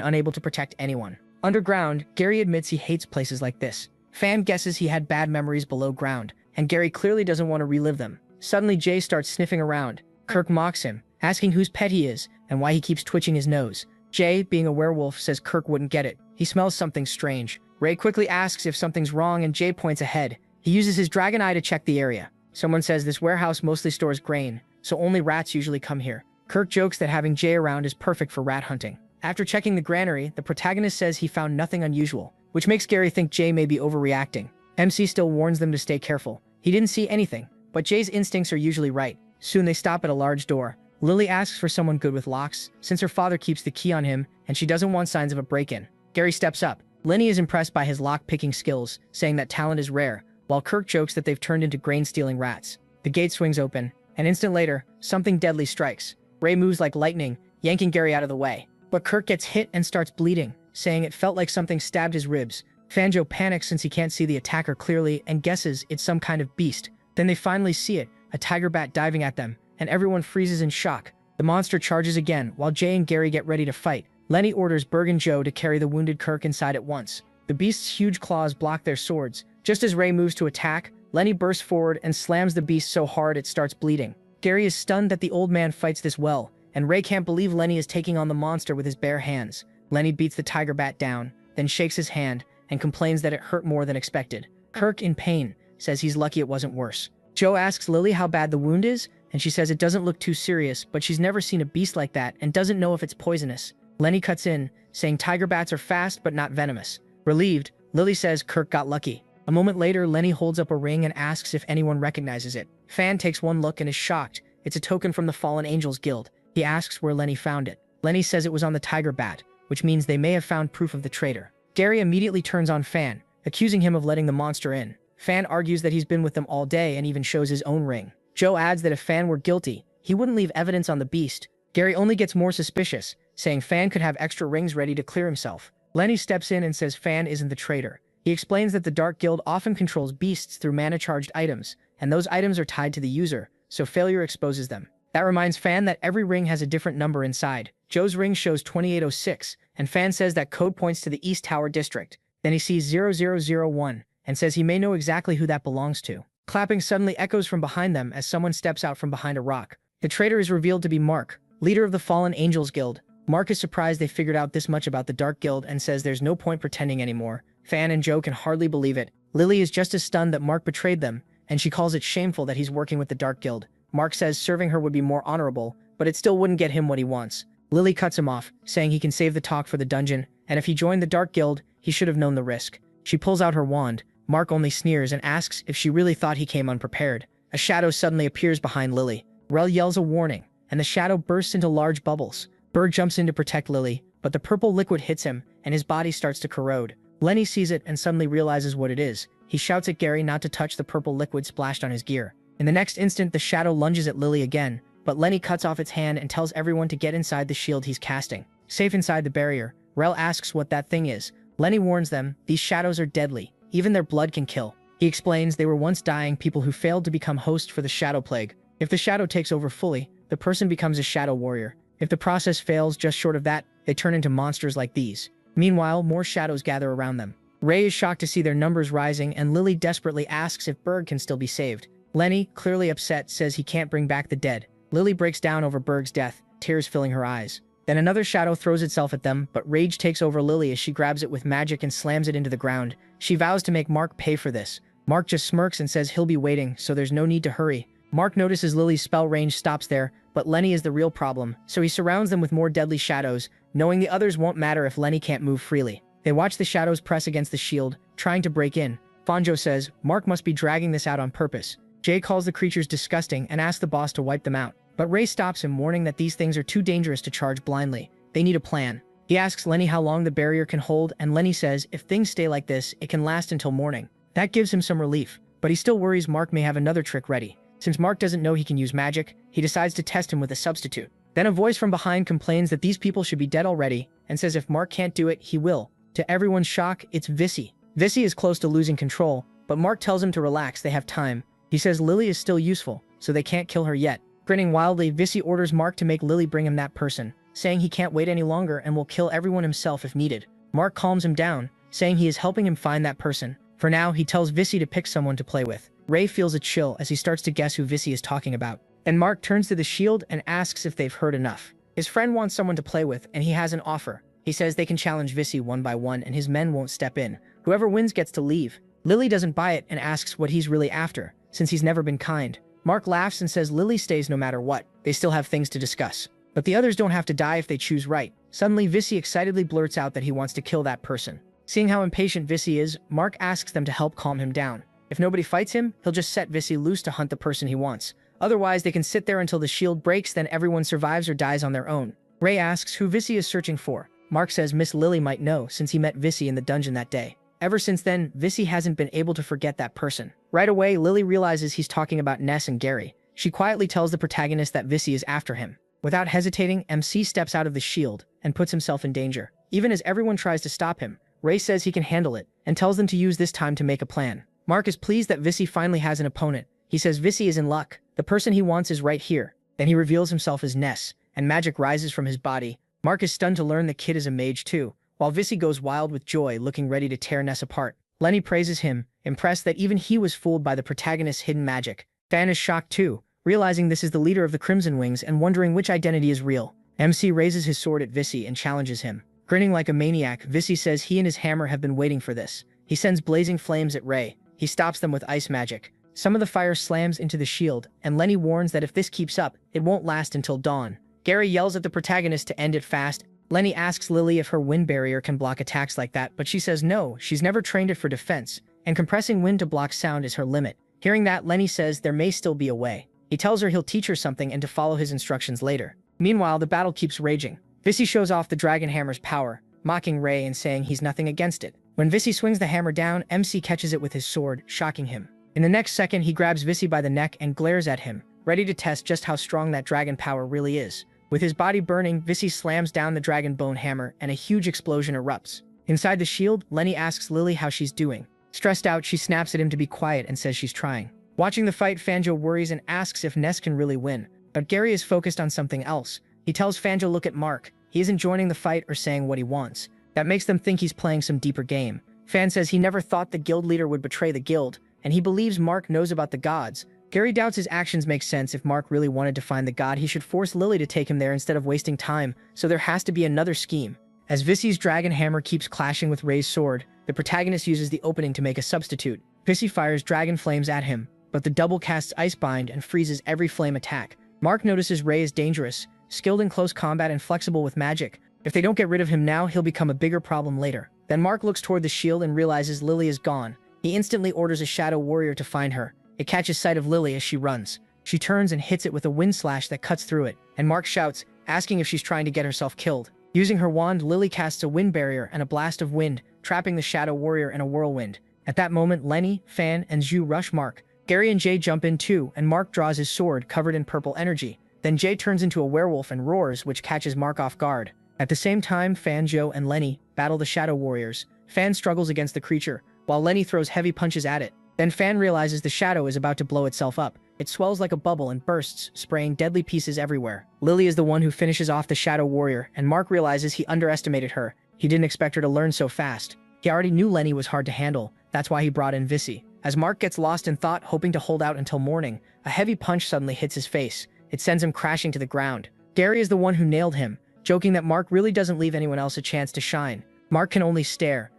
S1: unable to protect anyone. Underground, Gary admits he hates places like this. Fan guesses he had bad memories below ground, and Gary clearly doesn't want to relive them. Suddenly, Jay starts sniffing around. Kirk mocks him, asking whose pet he is, and why he keeps twitching his nose. Jay, being a werewolf, says Kirk wouldn't get it. He smells something strange. Ray quickly asks if something's wrong, and Jay points ahead. He uses his dragon eye to check the area. Someone says this warehouse mostly stores grain, so only rats usually come here. Kirk jokes that having Jay around is perfect for rat hunting. After checking the granary, the protagonist says he found nothing unusual, which makes Gary think Jay may be overreacting. MC still warns them to stay careful. He didn't see anything, but Jay's instincts are usually right. Soon they stop at a large door. Lily asks for someone good with locks, since her father keeps the key on him, and she doesn't want signs of a break-in. Gary steps up. Lenny is impressed by his lock-picking skills, saying that talent is rare, while Kirk jokes that they've turned into grain-stealing rats. The gate swings open. An instant later, something deadly strikes. Ray moves like lightning, yanking Gary out of the way. But Kirk gets hit and starts bleeding, saying it felt like something stabbed his ribs. Fanjo panics since he can't see the attacker clearly and guesses it's some kind of beast. Then they finally see it, a tiger bat diving at them, and everyone freezes in shock. The monster charges again while Jay and Gary get ready to fight. Lenny orders Berg and Joe to carry the wounded Kirk inside at once. The beast's huge claws block their swords. Just as Ray moves to attack, Lenny bursts forward and slams the beast so hard it starts bleeding. Gary is stunned that the old man fights this well, and Ray can't believe Lenny is taking on the monster with his bare hands. Lenny beats the tiger bat down, then shakes his hand and complains that it hurt more than expected. Kirk, in pain, says he's lucky it wasn't worse. Joe asks Lily how bad the wound is, and she says it doesn't look too serious, but she's never seen a beast like that and doesn't know if it's poisonous. Lenny cuts in, saying tiger bats are fast but not venomous. Relieved, Lily says Kirk got lucky. A moment later, Lenny holds up a ring and asks if anyone recognizes it. Fan takes one look and is shocked. It's a token from the Fallen Angels Guild. He asks where Lenny found it. Lenny says it was on the tiger bat, which means they may have found proof of the traitor. Gary immediately turns on Fan, accusing him of letting the monster in. Fan argues that he's been with them all day and even shows his own ring. Joe adds that if Fan were guilty, he wouldn't leave evidence on the beast. Gary only gets more suspicious, saying Fan could have extra rings ready to clear himself. Lenny steps in and says Fan isn't the traitor. He explains that the Dark Guild often controls beasts through mana-charged items, and those items are tied to the user, so failure exposes them. That reminds Fan that every ring has a different number inside. Joe's ring shows 2806, and Fan says that code points to the East Tower District. Then he sees 0001, and says he may know exactly who that belongs to. Clapping suddenly echoes from behind them as someone steps out from behind a rock. The traitor is revealed to be Mark, leader of the Fallen Angels Guild. Mark is surprised they figured out this much about the Dark Guild and says there's no point pretending anymore. Fan and Joe can hardly believe it. Lily is just as stunned that Mark betrayed them, and she calls it shameful that he's working with the Dark Guild. Mark says serving her would be more honorable, but it still wouldn't get him what he wants. Lily cuts him off, saying he can save the talk for the dungeon, and if he joined the Dark Guild, he should have known the risk. She pulls out her wand. Mark only sneers and asks if she really thought he came unprepared. A shadow suddenly appears behind Lily. Rel yells a warning, and the shadow bursts into large bubbles. Berg jumps in to protect Lily, but the purple liquid hits him, and his body starts to corrode. Lenny sees it and suddenly realizes what it is. He shouts at Gary not to touch the purple liquid splashed on his gear. In the next instant, the shadow lunges at Lily again, but Lenny cuts off its hand and tells everyone to get inside the shield he's casting. Safe inside the barrier, Rel asks what that thing is. Lenny warns them, these shadows are deadly. Even their blood can kill. He explains they were once dying people who failed to become host for the shadow plague. If the shadow takes over fully, the person becomes a shadow warrior. If the process fails just short of that, they turn into monsters like these. Meanwhile, more shadows gather around them. Ray is shocked to see their numbers rising, and Lily desperately asks if Berg can still be saved. Lenny, clearly upset, says he can't bring back the dead. Lily breaks down over Berg's death, tears filling her eyes. Then another shadow throws itself at them, but rage takes over Lily as she grabs it with magic and slams it into the ground. She vows to make Mark pay for this. Mark just smirks and says he'll be waiting, so there's no need to hurry. Mark notices Lily's spell range stops there, but Lenny is the real problem, so he surrounds them with more deadly shadows, knowing the others won't matter if Lenny can't move freely. They watch the shadows press against the shield, trying to break in. Fanjo says Mark must be dragging this out on purpose. Jay calls the creatures disgusting and asks the boss to wipe them out. But Ray stops him, warning that these things are too dangerous to charge blindly. They need a plan. He asks Lenny how long the barrier can hold, and Lenny says if things stay like this, it can last until morning. That gives him some relief, but he still worries Mark may have another trick ready. Since Mark doesn't know he can use magic, he decides to test him with a substitute. Then a voice from behind complains that these people should be dead already, and says if Mark can't do it, he will. To everyone's shock, it's Vissy. Vissy is close to losing control, but Mark tells him to relax, they have time. He says Lily is still useful, so they can't kill her yet. Grinning wildly, Vissy orders Mark to make Lily bring him that person, saying he can't wait any longer and will kill everyone himself if needed. Mark calms him down, saying he is helping him find that person. For now, he tells Vissy to pick someone to play with. Ray feels a chill as he starts to guess who Vissy is talking about. And Mark turns to the shield and asks if they've heard enough. His friend wants someone to play with, and he has an offer. He says they can challenge Vissy one by one and his men won't step in. Whoever wins gets to leave. Lily doesn't buy it and asks what he's really after, since he's never been kind. Mark laughs and says Lily stays no matter what. They still have things to discuss. But the others don't have to die if they choose right. Suddenly, Vissy excitedly blurts out that he wants to kill that person. Seeing how impatient Vissy is, Mark asks them to help calm him down. If nobody fights him, he'll just set Vissy loose to hunt the person he wants. Otherwise, they can sit there until the shield breaks, then everyone survives or dies on their own. Ray asks who Vissy is searching for. Mark says Miss Lily might know since he met Vissy in the dungeon that day. Ever since then, Vissy hasn't been able to forget that person. Right away, Lily realizes he's talking about Ness and Gary. She quietly tells the protagonist that Vissy is after him. Without hesitating, MC steps out of the shield, and puts himself in danger. Even as everyone tries to stop him, Ray says he can handle it and tells them to use this time to make a plan. Mark is pleased that Visi finally has an opponent. He says Visi is in luck. The person he wants is right here. Then he reveals himself as Ness, and magic rises from his body. Mark is stunned to learn the kid is a mage too, while Visi goes wild with joy, looking ready to tear Ness apart. Lenny praises him, impressed that even he was fooled by the protagonist's hidden magic. Fan is shocked too, realizing this is the leader of the Crimson Wings and wondering which identity is real. MC raises his sword at Visi and challenges him. Grinning like a maniac, Visi says he and his hammer have been waiting for this. He sends blazing flames at Ray. He stops them with ice magic. Some of the fire slams into the shield, and Lenny warns that if this keeps up, it won't last until dawn. Gary yells at the protagonist to end it fast. Lenny asks Lily if her wind barrier can block attacks like that, but she says no, she's never trained it for defense, and compressing wind to block sound is her limit. Hearing that, Lenny says there may still be a way. He tells her he'll teach her something and to follow his instructions later. Meanwhile, the battle keeps raging. Visi shows off the dragon hammer's power, mocking Ray and saying he's nothing against it. When Visi swings the hammer down, MC catches it with his sword, shocking him. In the next second, he grabs Visi by the neck and glares at him, ready to test just how strong that dragon power really is. With his body burning, Visi slams down the dragon bone hammer and a huge explosion erupts. Inside the shield, Lenny asks Lily how she's doing. Stressed out, she snaps at him to be quiet and says she's trying. Watching the fight, Fanjo worries and asks if Ness can really win, but Gary is focused on something else. He tells Fanjo look at Mark. He isn't joining the fight or saying what he wants. That makes them think he's playing some deeper game. Fan says he never thought the guild leader would betray the guild, and he believes Mark knows about the gods. Gary doubts his actions make sense. If Mark really wanted to find the god, he should force Lily to take him there instead of wasting time, so there has to be another scheme. As Visi's dragon hammer keeps clashing with Ray's sword, the protagonist uses the opening to make a substitute. Visi fires dragon flames at him, but the double casts Icebind and freezes every flame attack. Mark notices Ray is dangerous, skilled in close combat and flexible with magic. If they don't get rid of him now, he'll become a bigger problem later. Then Mark looks toward the shield and realizes Lily is gone. He instantly orders a shadow warrior to find her. It catches sight of Lily as she runs. She turns and hits it with a wind slash that cuts through it, and Mark shouts, asking if she's trying to get herself killed. Using her wand, Lily casts a wind barrier and a blast of wind, trapping the shadow warrior in a whirlwind. At that moment, Lenny, Fan, and Zhu rush Mark. Gary and Jay jump in too, and Mark draws his sword covered in purple energy. Then Jay turns into a werewolf and roars, which catches Mark off guard. At the same time, Fan, Joe, and Lenny battle the shadow warriors. Fan struggles against the creature, while Lenny throws heavy punches at it. Then Fan realizes the shadow is about to blow itself up. It swells like a bubble and bursts, spraying deadly pieces everywhere. Lily is the one who finishes off the shadow warrior, and Mark realizes he underestimated her. He didn't expect her to learn so fast. He already knew Lenny was hard to handle. That's why he brought in Visi. As Mark gets lost in thought, hoping to hold out until morning, a heavy punch suddenly hits his face. It sends him crashing to the ground. Gary is the one who nailed him, joking that Mark really doesn't leave anyone else a chance to shine. Mark can only stare,